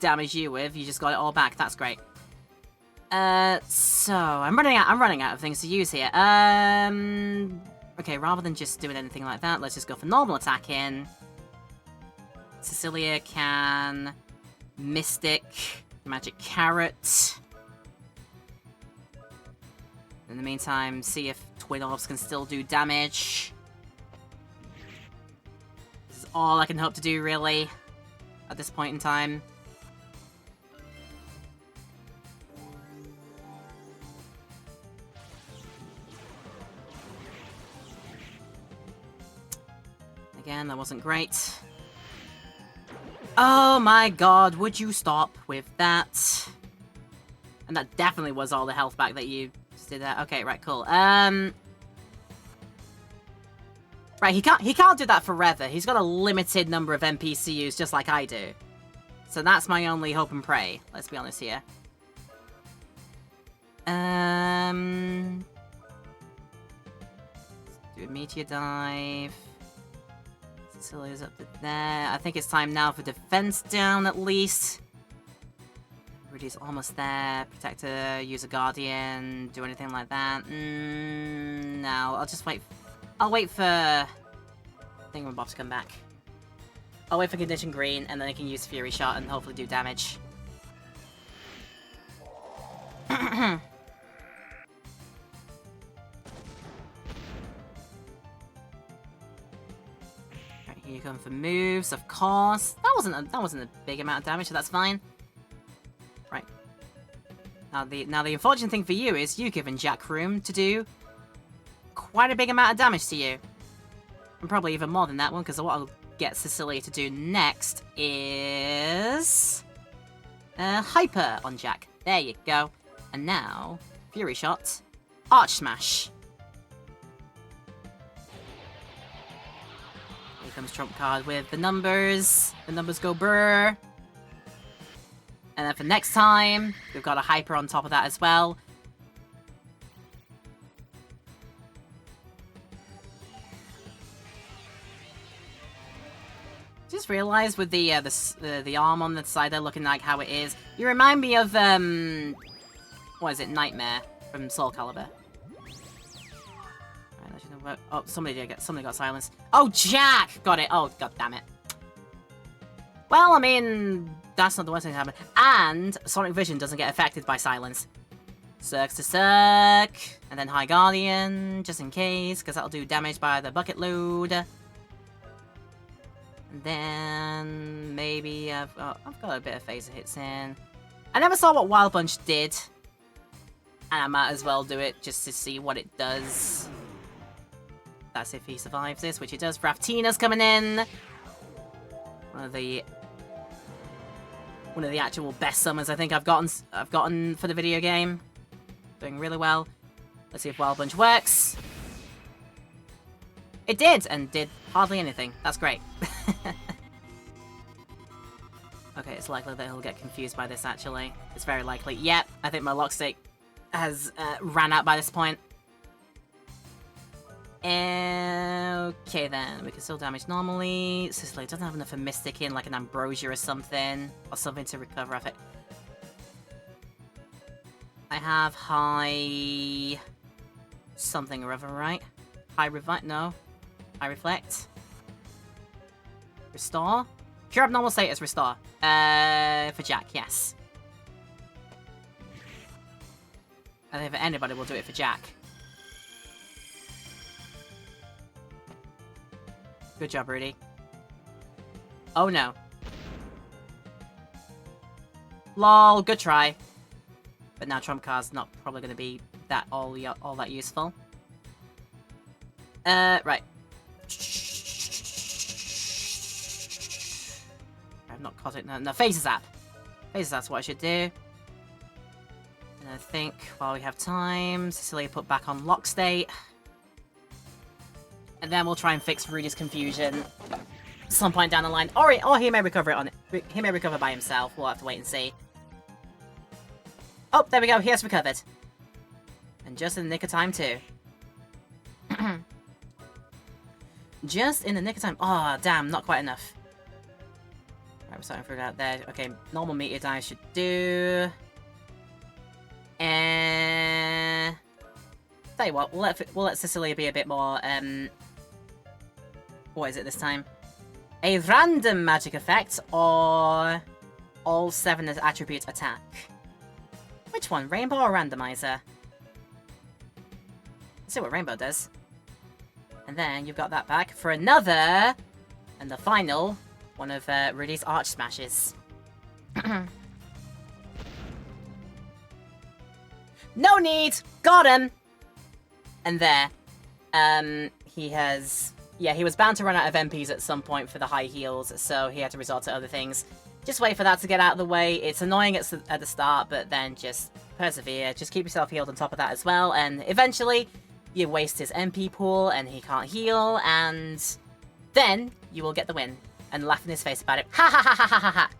damaged you with, you just got it all back. That's great. So I'm running out of things to use here. Okay, rather than just doing anything like that, let's just go for normal attacking. Cecilia can Mystic, Magic Carrot. In the meantime, see if Twin Orbs can still do damage. This is all I can hope to do, really, at this point in time. Again, that wasn't great. Oh my god, would you stop with that? And that definitely was all the health back that you just did that. Okay, right, cool. Right, he can't do that forever. He's got a limited number of NPCs just like I do. So that's my only hope and pray, let's be honest here. Let's do a Meteor Dive. Cecilia's up to there. I think it's time now for Defense Down, at least. Rudy's almost there. Protector, use a Guardian, do anything like that. No, I'll just wait. I'll wait for Thingamabob to come back. I'll wait for Condition Green, and then I can use Fury Shot and hopefully do damage. Here you come for moves, of course. That wasn't a big amount of damage, so that's fine. Right. Now the unfortunate thing for you is you've given Jack room to do quite a big amount of damage to you. And probably even more than that one, because what I'll get Cecilia to do next is Hyper on Jack. There you go. And now, Fury Shot, Arch Smash. Here comes Trump card with the numbers. The numbers go brr. And then for next time, we've got a Hyper on top of that as well. Just realized with the arm on the side there looking like how it is, you remind me of what is it, Nightmare from Soul Calibur. Right, oh, somebody got silenced. Oh, Jack got it. Oh, god damn it. Well, I mean, that's not the worst thing to happen. And Sonic Vision doesn't get affected by silence. Cirques to Cirque, and then High Guardian, just in case, because that'll do damage by the bucket load. And then maybe I've got a bit of phaser hits in. I never saw what Wild Punch did, and I might as well do it just to see what it does. That's if he survives this, which he does. Raftina's coming in. One of the actual best summons I think I've gotten for the video game. Doing really well. Let's see if Wild Punch works. It did, and did hardly anything. That's great. Okay, it's likely that he'll get confused by this, actually. It's very likely. Yep, I think my lock stick has ran out by this point. Okay, then. We can still damage normally. Cicely doesn't have enough of Mystic in, like an Ambrosia or something. Or something to recover off it. I have high... something or other, right? High revive? No. High reflect. Restore? Cure abnormal status, restore. For Jack, yes. I think if anybody will do it for Jack. Good job, Rudy. Oh no. Lol, good try. But now Trump Card's not probably going to be that all that useful. Right. I've not caught it. No, Phaser Zap. Phaser Zap's what I should do. And I think while we have time, Cecilia put back on lock state. And then we'll try and fix Rudy's confusion some point down the line. Or he may recover it on it. He may recover by himself. We'll have to wait and see. Oh, there we go. He has recovered. And just in the nick of time, too. Just in the nick of time. Oh, damn. Not quite enough. Right, we're starting to figure it out there. Okay, normal meteor dive should do. And... tell you what, we'll let Cecilia be a bit more, what is it this time? A random magic effect, or all 7 attribute attack? Which one, Rainbow or Randomizer? Let's see what Rainbow does. And then you've got that back for another, and the final, one of Rudy's Arch Smashes. No need! Got him! And there. He has... yeah, he was bound to run out of MPs at some point for the high heals, so he had to resort to other things. Just wait for that to get out of the way. It's annoying at the start, but then just persevere. Just keep yourself healed on top of that as well, and eventually you waste his MP pool and he can't heal, and then you will get the win. And laugh in his face about it. Ha ha ha ha ha ha ha!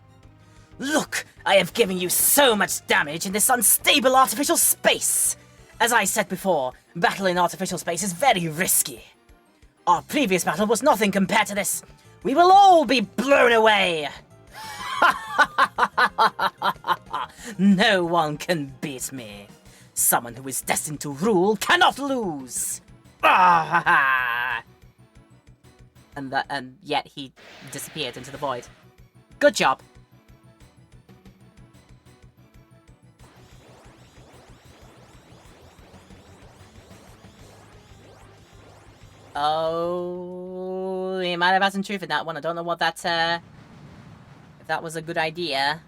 Look! I have given you so much damage in this unstable artificial space! As I said before, battle in artificial space is very risky. Our previous battle was nothing compared to this. We will all be blown away! No one can beat me. Someone who is destined to rule cannot lose! And yet he disappeared into the void. Good job. Oh, he might have had some truth in that one. I don't know what that, if that was a good idea.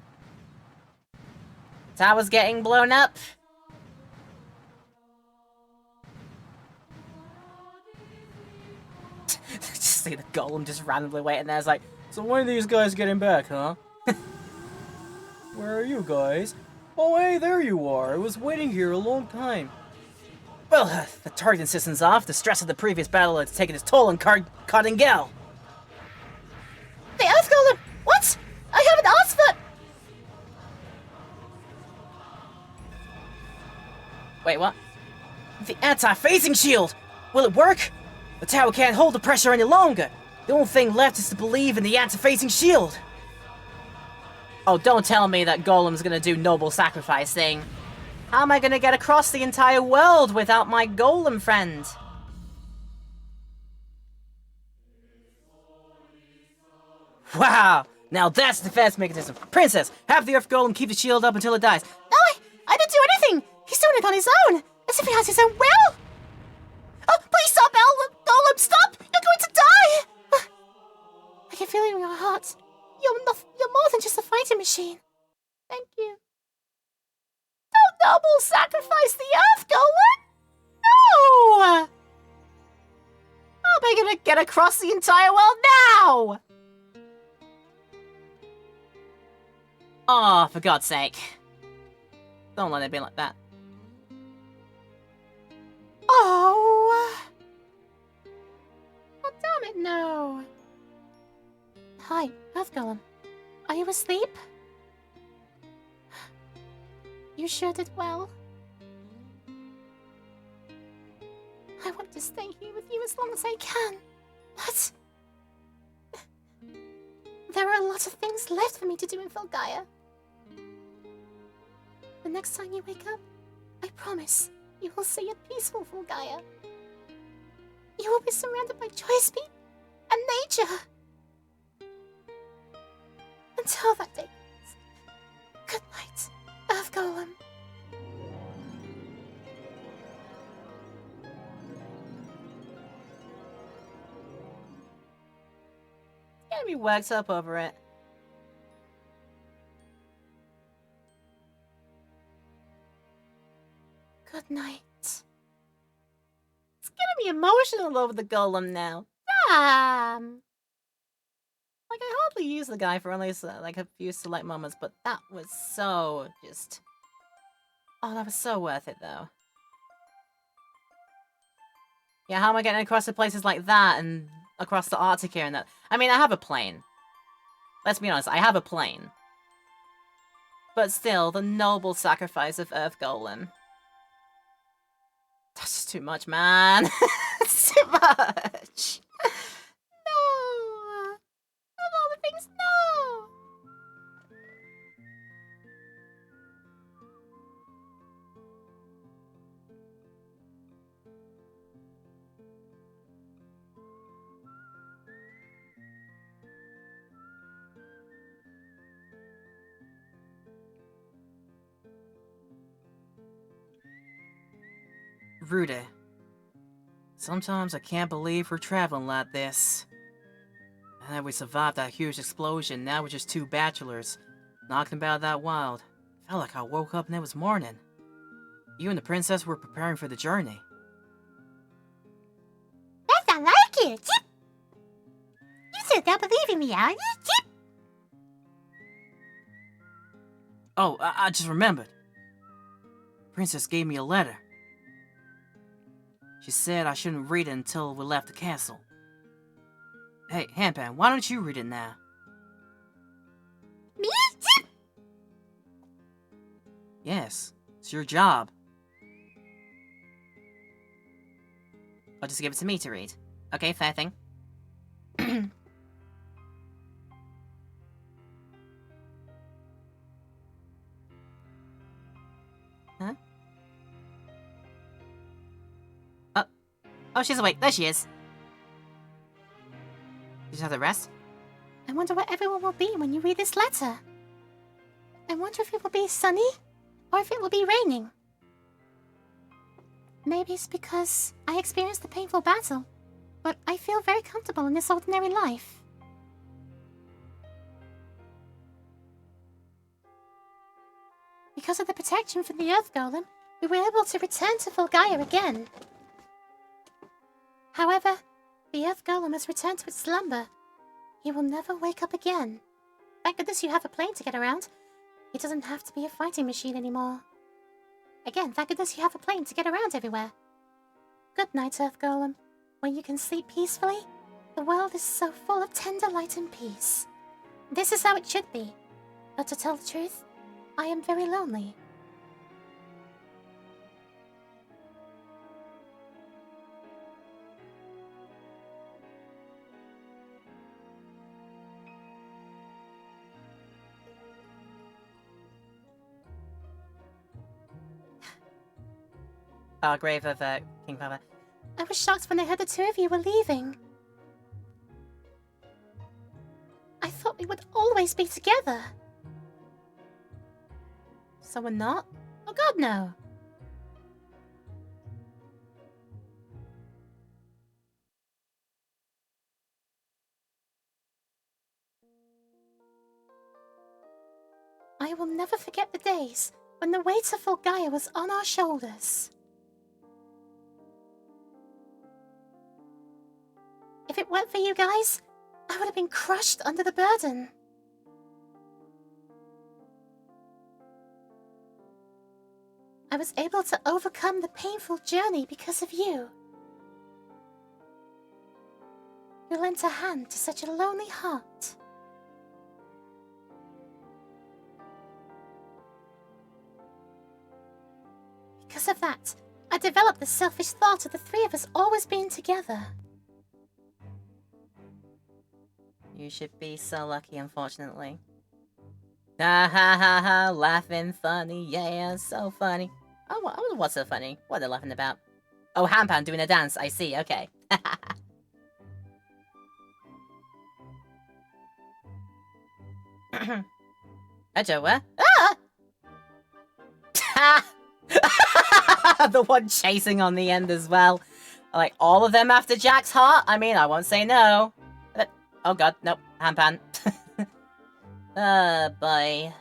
Tower's getting blown up. Just see the golem just randomly waiting there. It's like, so when are these guys getting back, huh? Where are you guys? Oh, hey, there you are. I was waiting here a long time. Well, the targeting system's off. The stress of the previous battle has taken its toll on Cardingale. The Earth Golem! What? I haven't asked for... Wait, what? The anti-phasing shield! Will it work? The tower can't hold the pressure any longer. The only thing left is to believe in the anti-phasing shield. Oh, don't tell me that Golem's gonna do noble sacrifice thing. How am I gonna get across the entire world without my Golem friend? Wow! Now that's the defense mechanism. Princess, have the Earth Golem keep the shield up until it dies. No, I didn't do anything! He's doing it on his own! As if he has his own will! Oh, please stop, Golem! Stop! You're going to die! I can feel it in your heart. You're more than just a fighting machine. Thank you. Don't noble sacrifice the Earth Golem! No! How am I gonna get across the entire world now? Oh, for God's sake. Don't let it be like that. Oh! Oh, damn it, no. Hi, Earth Golem. Are you asleep? You sure did well. I want to stay here with you as long as I can, but there are a lot of things left for me to do in Filgaia. The next time you wake up, I promise you will see a peaceful Filgaia. You will be surrounded by joyous people and nature. Until that day, good night, Earth Golem. Gonna be worked up over it. Good night. It's gonna be emotional over the Golem now. Damn. Like, I hardly use the guy for only like a few select moments, but that was so just... Oh, that was so worth it, though. Yeah, how am I getting across to places like that and across the Arctic here and that? I mean, I have a plane. Let's be honest, I have a plane. But still, the noble sacrifice of Earth Golem. That's just too much, man. It's too much. No. Of all the things, no. Rudy. Sometimes I can't believe we're traveling like this. And that we survived that huge explosion, now we're just two bachelors, knocking about that wild. Felt like I woke up and it was morning. You and the princess were preparing for the journey. That's not like it. Chip. You still don't believe in me, are you, Chip? Oh, I just remembered. Princess gave me a letter. She said I shouldn't read it until we left the castle. Hey, Handpan, why don't you read it now? Me, Chip? Yes, it's your job. I'll just give it to me to read. Okay, fair thing. Huh? Oh, she's awake. There she is. You just have to rest? I wonder where everyone will be when you read this letter. I wonder if it will be sunny or if it will be raining. Maybe it's because I experienced the painful battle, but I feel very comfortable in this ordinary life. Because of the protection from the Earth Golem, we were able to return to Filgaia again. However, the Earth Golem has returned to its slumber. He will never wake up again. Thank goodness you have a plane to get around. He doesn't have to be a fighting machine anymore. Again, thank goodness you have a plane to get around everywhere. Good night, Earth Golem. When you can sleep peacefully, the world is so full of tender light and peace. This is how it should be. But to tell the truth, I am very lonely. grave of King Father. I was shocked when I heard the two of you were leaving. I thought we would always be together. So we're not? Oh god, no. I will never forget the days when the weight of Fulgaia was on our shoulders. If it weren't for you guys, I would have been crushed under the burden. I was able to overcome the painful journey because of you. You lent a hand to such a lonely heart. Because of that, I developed the selfish thought of the three of us always being together. You should be so lucky, unfortunately. Ha ha ha ha, laughing funny, yeah, so funny. Oh, what's so funny? What are they laughing about? Oh, Hampan doing a dance, I see, okay. Ejo, where? Ah! The one chasing on the end as well. Like, all of them after Jack's heart? I mean, I won't say no. But, oh god, nope, Hampan. Boy.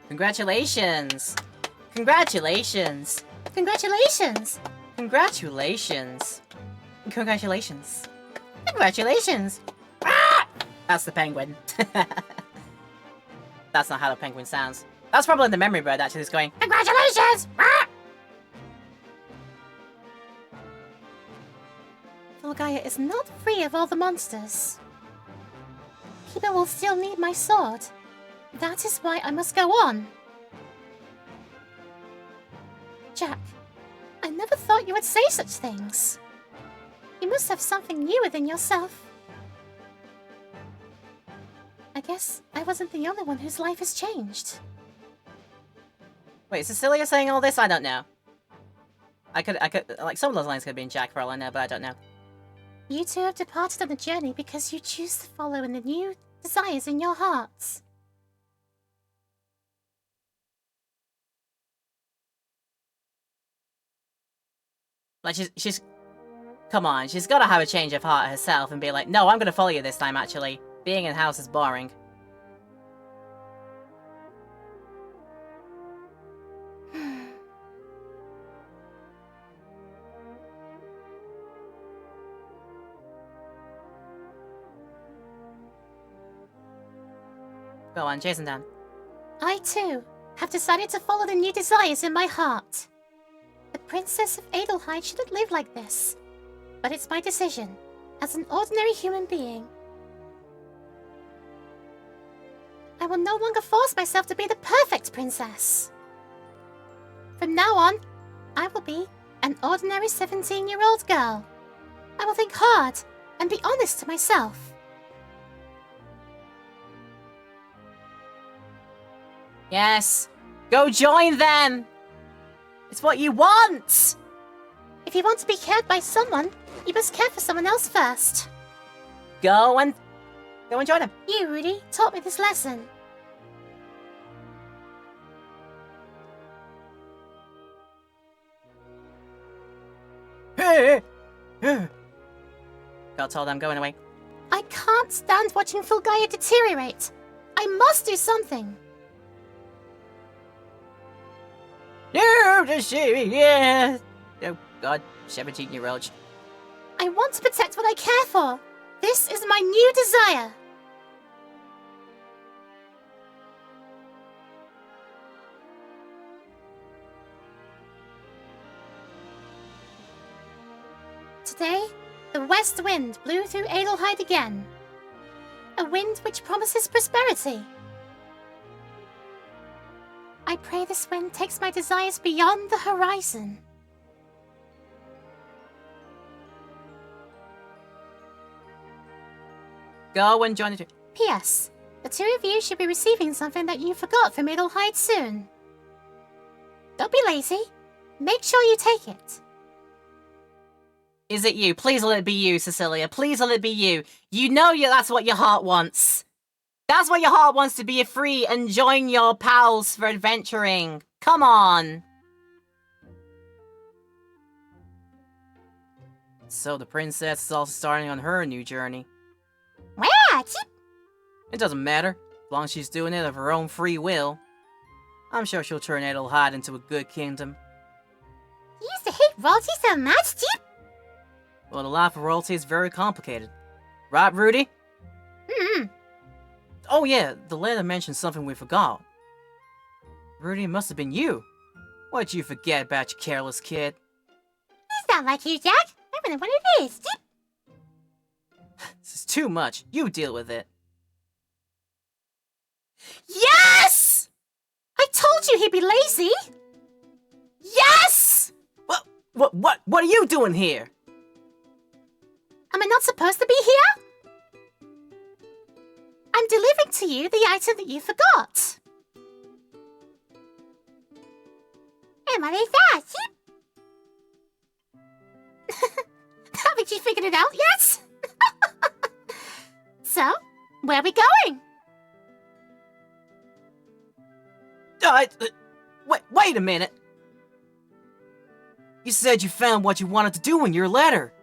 Congratulations! Congratulations! Congratulations! Congratulations! Congratulations! Congratulations! Ah! That's the penguin. That's not how the penguin sounds. That's probably the memory bird actually is going, Congratulations! Ah! Fulgaia is not free of all the monsters. People will still need my sword. That is why I must go on. Jack, I never thought you would say such things. You must have something new within yourself. I guess I wasn't the only one whose life has changed. Wait, is Cecilia saying all this? I don't know. I could, like, some of those lines could have been Jack for all I know, but I don't know. You two have departed on a journey because you choose to follow in the new desires in your hearts. Like, she's... Come on, she's gotta have a change of heart herself and be like, no, I'm gonna follow you this time, actually. Being in house is boring. Go on, Jason Dan. I, too, have decided to follow the new desires in my heart. The Princess of Adelheid shouldn't live like this. But it's my decision, as an ordinary human being. I will no longer force myself to be the perfect princess. From now on, I will be an ordinary 17-year-old girl. I will think hard and be honest to myself. Yes! Go join them! It's what you want! If you want to be cared by someone, you must care for someone else first. Go and join them. You, Rudy, taught me this lesson. God told I'm going away. I can't stand watching Fulgaia deteriorate. I must do something. No, yeah. Oh God, 17-year-old. I want to protect what I care for. This is my new desire. Today, the west wind blew through Adelheid again. A wind which promises prosperity. I pray this wind takes my desires beyond the horizon. Go and join the... P.S. The two of you should be receiving something that you forgot from Idlehyde soon. Don't be lazy. Make sure you take it. Is it you? Please let it be you, Cecilia. Please let it be you. You know that's what your heart wants. That's what your heart wants, to be free and join your pals for adventuring. Come on. So the princess is also starting on her new journey. What? It doesn't matter, as long as she's doing it of her own free will. I'm sure she'll turn Idlehyde into a good kingdom. You used to hate royalty so much, Chip? Well, the life of royalty is very complicated. Right, Rudy? Oh yeah, the letter mentioned something we forgot. Rudy, it must have been you. What'd you forget about, you careless kid? It's not like you, Jack. I don't know what it is, Chip. This is too much. You deal with it. Yes! I told you he'd be lazy. Yes! What are you doing here? Am I not supposed to be here? I'm delivering to you the item that you forgot. Am I that? Haven't you figured it out yet? So, where are we going? Wait a minute. You said you found what you wanted to do in your letter.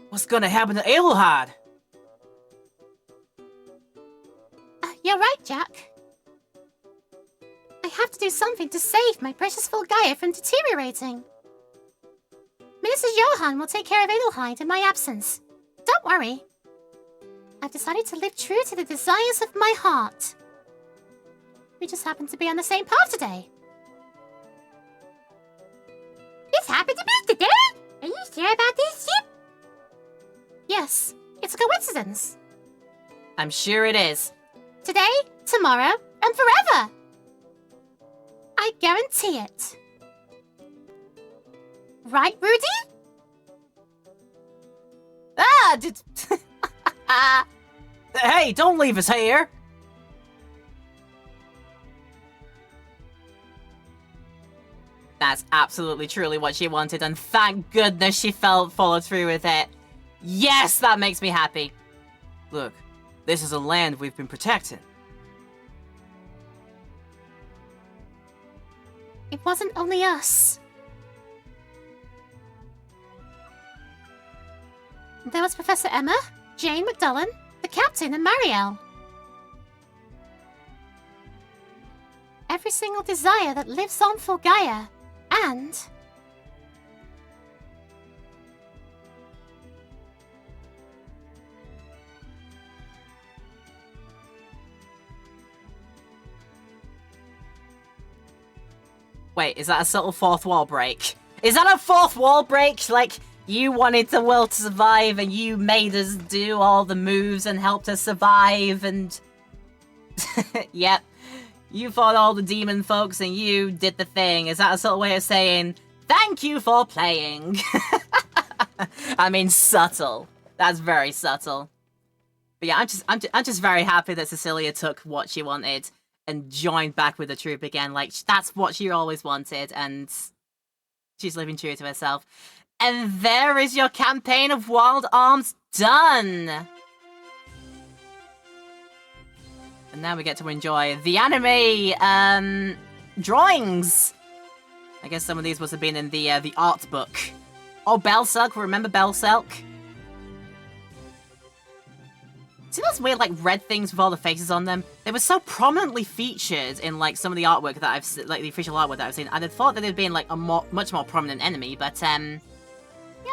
What's gonna happen to Idlehyde? You're right, Jack. I have to do something to save my precious Fulgaia from deteriorating. Minister Johan will take care of Idlehyde in my absence. Don't worry. I've decided to live true to the desires of my heart. We just happen to be on the same path today. This happened to be today? Are you sure about this, Chip? Yes, it's a coincidence. I'm sure it is. Today, tomorrow, and forever. I guarantee it. Right, Rudy? Hey, don't leave us here. That's absolutely truly what she wanted, and thank goodness she followed through with it. Yes, that makes me happy. Look, this is a land we've been protecting. It wasn't only us. There was Professor Emma, Jane McDullen, the Captain, and Marielle. Every single desire that lives on Fulgaia, and... Wait, is that a subtle fourth wall break? Is that a fourth wall break? Like, you wanted the world to survive and you made us do all the moves and helped us survive and... Yep. You fought all the demon folks and you did the thing. Is that a subtle way of saying, thank you for playing? I mean, subtle. That's very subtle. But yeah, I'm just very happy that Cecilia took what she wanted and joined back with the troop again. Like, that's what she always wanted, and she's living true to herself. And there is your campaign of Wild Arms done! And now we get to enjoy the anime, drawings! I guess some of these must have been in the art book. Oh, Belselk, remember Belselk? See those weird, like, red things with all the faces on them? They were so prominently featured in, like, some of the artwork that I've like, the official artwork that I've seen. I'd have thought that they'd been, like, a much more prominent enemy, but, yeah,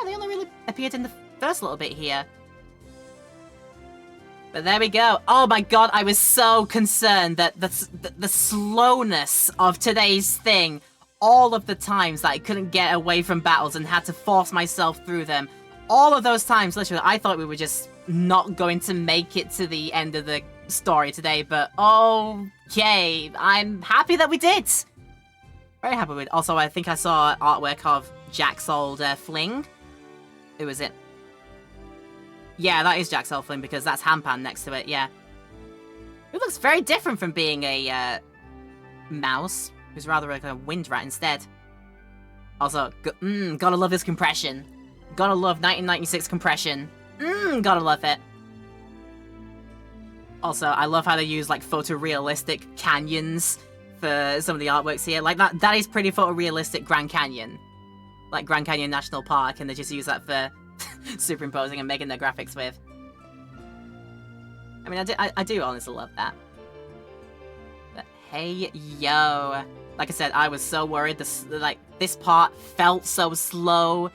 they only really appeared in the first little bit here. But there we go. Oh my god, I was so concerned that the slowness of today's thing, all of the times that I couldn't get away from battles and had to force myself through them, all of those times, literally, I thought we were just not going to make it to the end of the story today, but okay, I'm happy that we did. Very happy with. Also, I think I saw artwork of Jack's old fling. Who is it? Yeah, that is Jack's old fling because that's Hampan next to it. Yeah, it looks very different from being a mouse, who's rather like a wind rat instead. Also, gotta love his compression. Gotta love 1996 compression. Gotta love it. Also, I love how they use like photorealistic canyons for some of the artworks here. Like that is pretty photorealistic Grand Canyon. Like Grand Canyon National Park, and they just use that for superimposing and making their graphics with. I mean, I do honestly love that. But hey, yo. Like I said, I was so worried. This part felt so slow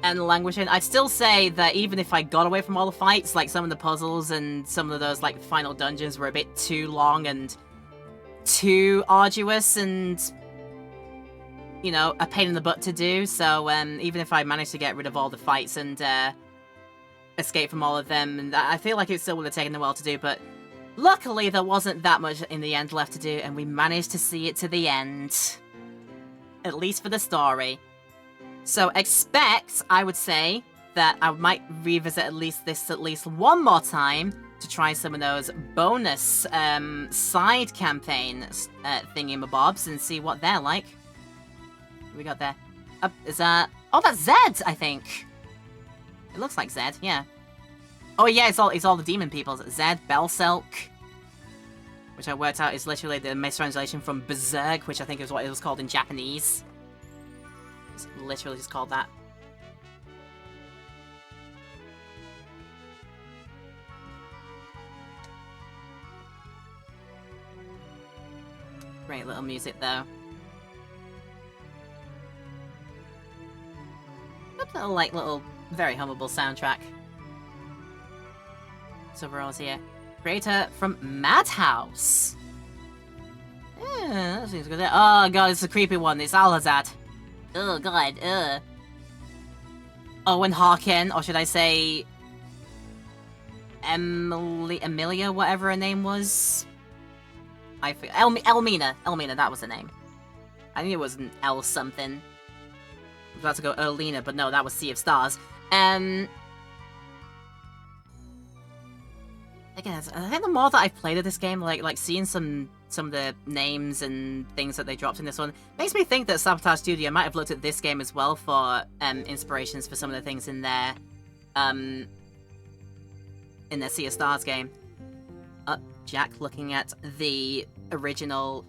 and languishing. I'd still say that even if I got away from all the fights, like some of the puzzles and some of those like final dungeons were a bit too long and too arduous and, you know, a pain in the butt to do. So even if I managed to get rid of all the fights and escape from all of them, and I feel like it still would have taken a while to do, but luckily there wasn't that much in the end left to do, and we managed to see it to the end. At least for the story. So expect, I would say, that I might revisit at least one more time to try some of those bonus side campaign thingy-mabobs and see what they're like. What we got there? Is that... Oh, that's Zed, I think. It looks like Zed, yeah. Oh yeah, it's all the demon peoples. Zed, Belselk, which I worked out is literally the mistranslation from Berserk, which I think is what it was called in Japanese. It's literally just called that. Great little music, though. Little, very hummable soundtrack. So overall's here. Creator from Madhouse. Yeah, that seems good. Oh god, it's a creepy one. It's Alhazad. Oh god, Owen Harkin, or should I say Emilia, whatever her name was. I forget. Elmina, that was the name. I think it was an L something. I was about to go Erlina, but no, that was Sea of Stars. Again, I think the more that I've played of this game, like seeing some of the names and things that they dropped in this one, makes me think that Sabotage Studio might have looked at this game as well for inspirations for some of the things in their Sea of Stars game. Jack looking at the original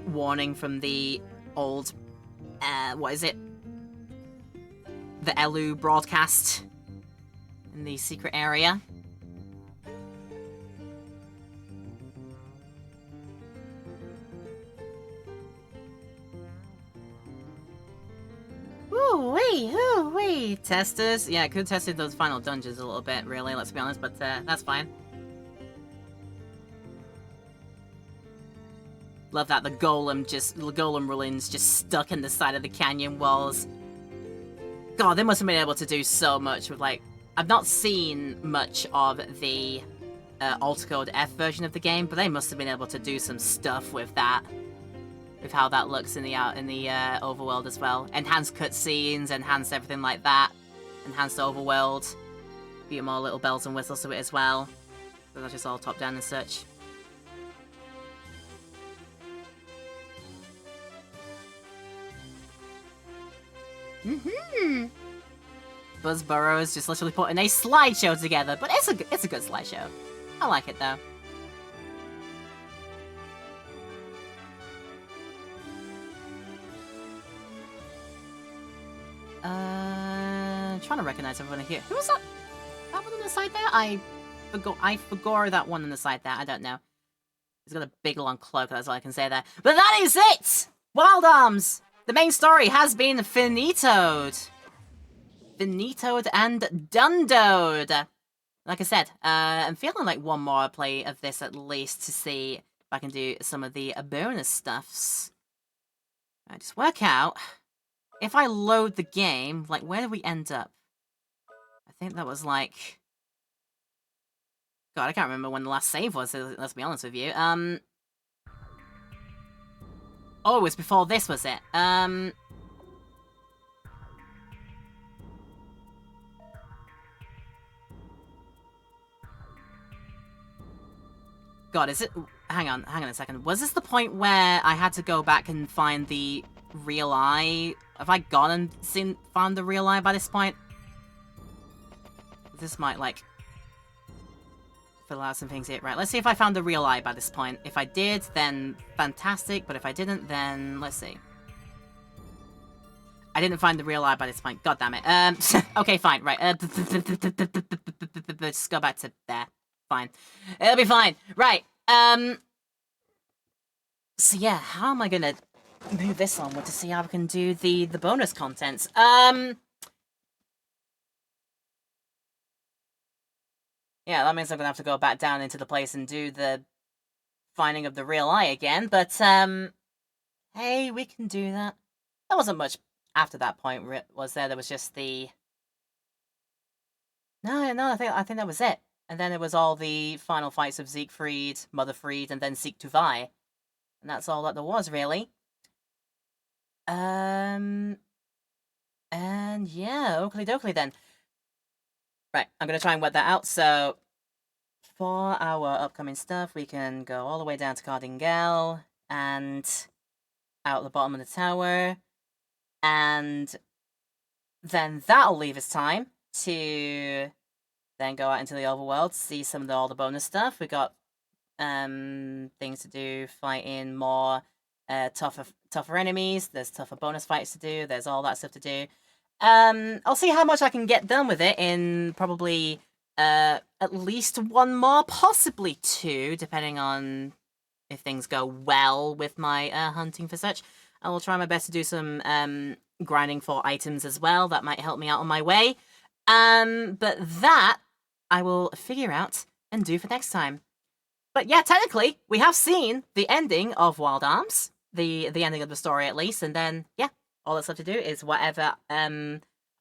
warning from the old, what is it? The Elu broadcast in the secret area. Ooh-wee. Testers. Yeah, I could have tested those final dungeons a little bit, really, let's be honest, but that's fine. Love that, the golem ruins just stuck in the side of the canyon walls. God, they must have been able to do so much with, like... I've not seen much of the Altacode F version of the game, but they must have been able to do some stuff with that. With how that looks in the overworld as well. Enhanced cutscenes, enhanced everything like that. Enhanced overworld. Few more little bells and whistles to it as well. So that's just all top down and such. Buzz Burrows just literally putting a slideshow together, but it's a good slideshow. I like it though. Trying to recognize everyone here. Who was that? That one on the side there? I forgot that one on the side there. I don't know. He's got a big long cloak, that's all I can say there. But that is it! Wild Arms! The main story has been finitoed. Finitoed and dundoed. Like I said, I'm feeling like one more play of this at least to see if I can do some of the bonus stuffs. I just work out. If I load the game, like, where do we end up? I think that was like... God, I can't remember when the last save was, let's be honest with you. Oh, it was before this, was it? God, is it... Hang on a second. Was this the point where I had to go back and find the real eye? Have I gone and found the real eye by this point? This might, like, fill out some things here. Right, let's see if I found the real eye by this point. If I did, then fantastic. But if I didn't, then let's see. I didn't find the real eye by this point. God damn it. Okay, fine. Right. Just go back to there. Fine. It'll be fine. Right. So yeah, how am I gonna move this onward to see how I can do the bonus contents? Yeah, that means I'm gonna have to go back down into the place and do the finding of the real eye again, but, hey, we can do that. There wasn't much after that point, was there? There was just the... No, I think that was it. And then it was all the final fights of Siegfried, Motherfried, and then Sieg to Vi. And that's all that there was, really. And yeah, oakley dokley then. Right, I'm gonna try and work that out. So, for our upcoming stuff, we can go all the way down to Cardingale, and out the bottom of the tower. And then that'll leave us time to... then go out into the overworld, see some of all the bonus stuff. We got things to do, fighting more tougher enemies. There's tougher bonus fights to do. There's all that stuff to do. I'll see how much I can get done with it in probably at least one more, possibly two, depending on if things go well with my hunting for such. I will try my best to do some grinding for items as well. That might help me out on my way. But that I will figure out and do for next time. But yeah, technically, we have seen the ending of Wild Arms, the ending of the story at least, and then, yeah, all that's left to do is whatever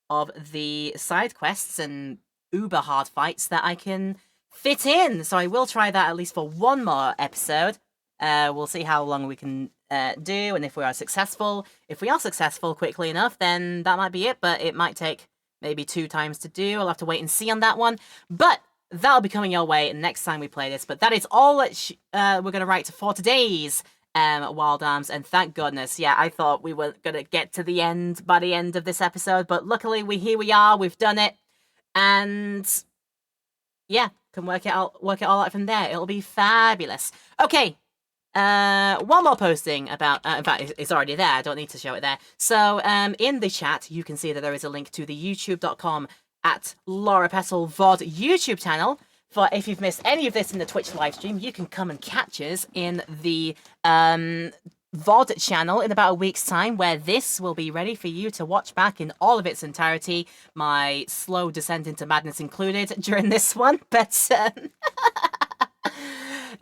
of the side quests and uber hard fights that I can fit in. So I will try that at least for one more episode. We'll see how long we can do, and if we are successful. If we are successful quickly enough, then that might be it, but it might take maybe 2 times to do. I'll have to wait and see on that one. But that'll be coming your way next time we play this. But that is all that we're going to write for today's Wild Arms. And thank goodness, yeah, I thought we were going to get to the end by the end of this episode. But luckily, here we are. We've done it. And yeah, can work it all out from there. It'll be fabulous. Okay. One more posting about, in fact, it's already there, I don't need to show it there. So, in the chat, you can see that there is a link to the youtube.com/LauraPetal VOD YouTube channel. For if you've missed any of this in the Twitch livestream, you can come and catch us in the, VOD channel in about a week's time, where this will be ready for you to watch back in all of its entirety. My slow descent into madness included during this one, but,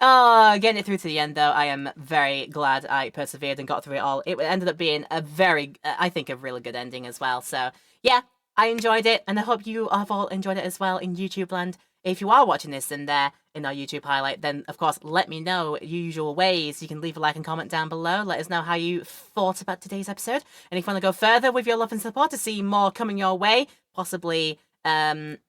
oh, getting it through to the end, though, I am very glad I persevered and got through it all. It ended up being a very, I think, a really good ending as well. So, yeah, I enjoyed it, and I hope you have all enjoyed it as well in YouTube land. If you are watching this in our YouTube highlight, then, of course, let me know usual ways. You can leave a like and comment down below. Let us know how you thought about today's episode. And if you want to go further with your love and support to see more coming your way, possibly, like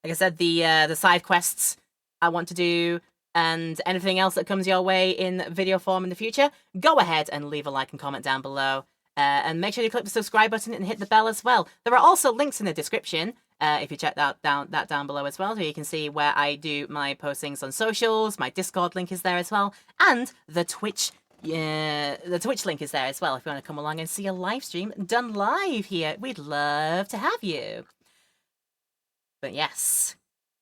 I said, the side quests I want to do, and anything else that comes your way in video form in the future, go ahead and leave a like and comment down below. And make sure you click the subscribe button and hit the bell as well. There are also links in the description, if you check that down below as well, so you can see where I do my postings on socials. My Discord link is there as well, and the Twitch link is there as well if you want to come along and see a live stream done live here. We'd love to have you. But yes,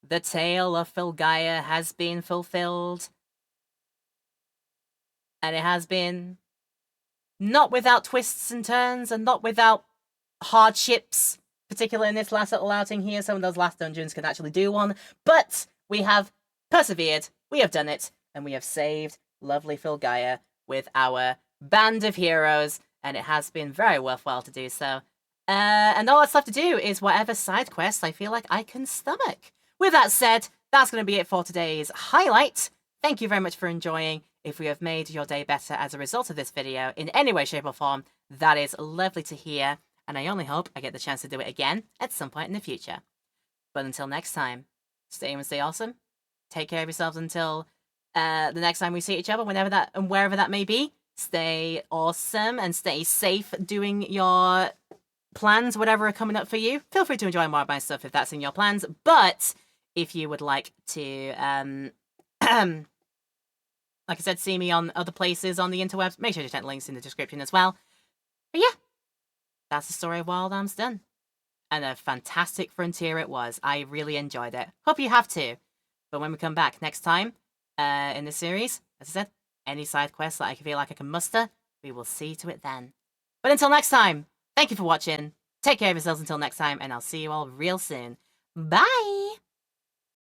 the tale of Filgaia has been fulfilled. And it has been not without twists and turns and not without hardships, particularly in this last little outing here. Some of those last dungeons can actually do one. But we have persevered, we have done it, and we have saved lovely Filgaia with our band of heroes. And it has been very worthwhile to do so. And all that's left to do is whatever side quests I feel like I can stomach. With that said, that's going to be it for today's highlight. Thank you very much for enjoying. If we have made your day better as a result of this video in any way, shape or form, that is lovely to hear, and I only hope I get the chance to do it again at some point in the future. But until next time, stay and stay awesome. Take care of yourselves until the next time we see each other, whenever that and wherever that may be. Stay awesome and stay safe doing your plans, whatever are coming up for you. Feel free to enjoy more of my stuff if that's in your plans. But if you would like to, like I said, see me on other places on the interwebs, make sure to check the links in the description as well. But yeah, that's the story of Wild Arms done. And a fantastic frontier it was. I really enjoyed it. Hope you have too. But when we come back next time in the series, as I said, any side quests that I feel like I can muster, we will see to it then. But until next time, thank you for watching. Take care of yourselves until next time, and I'll see you all real soon. Bye!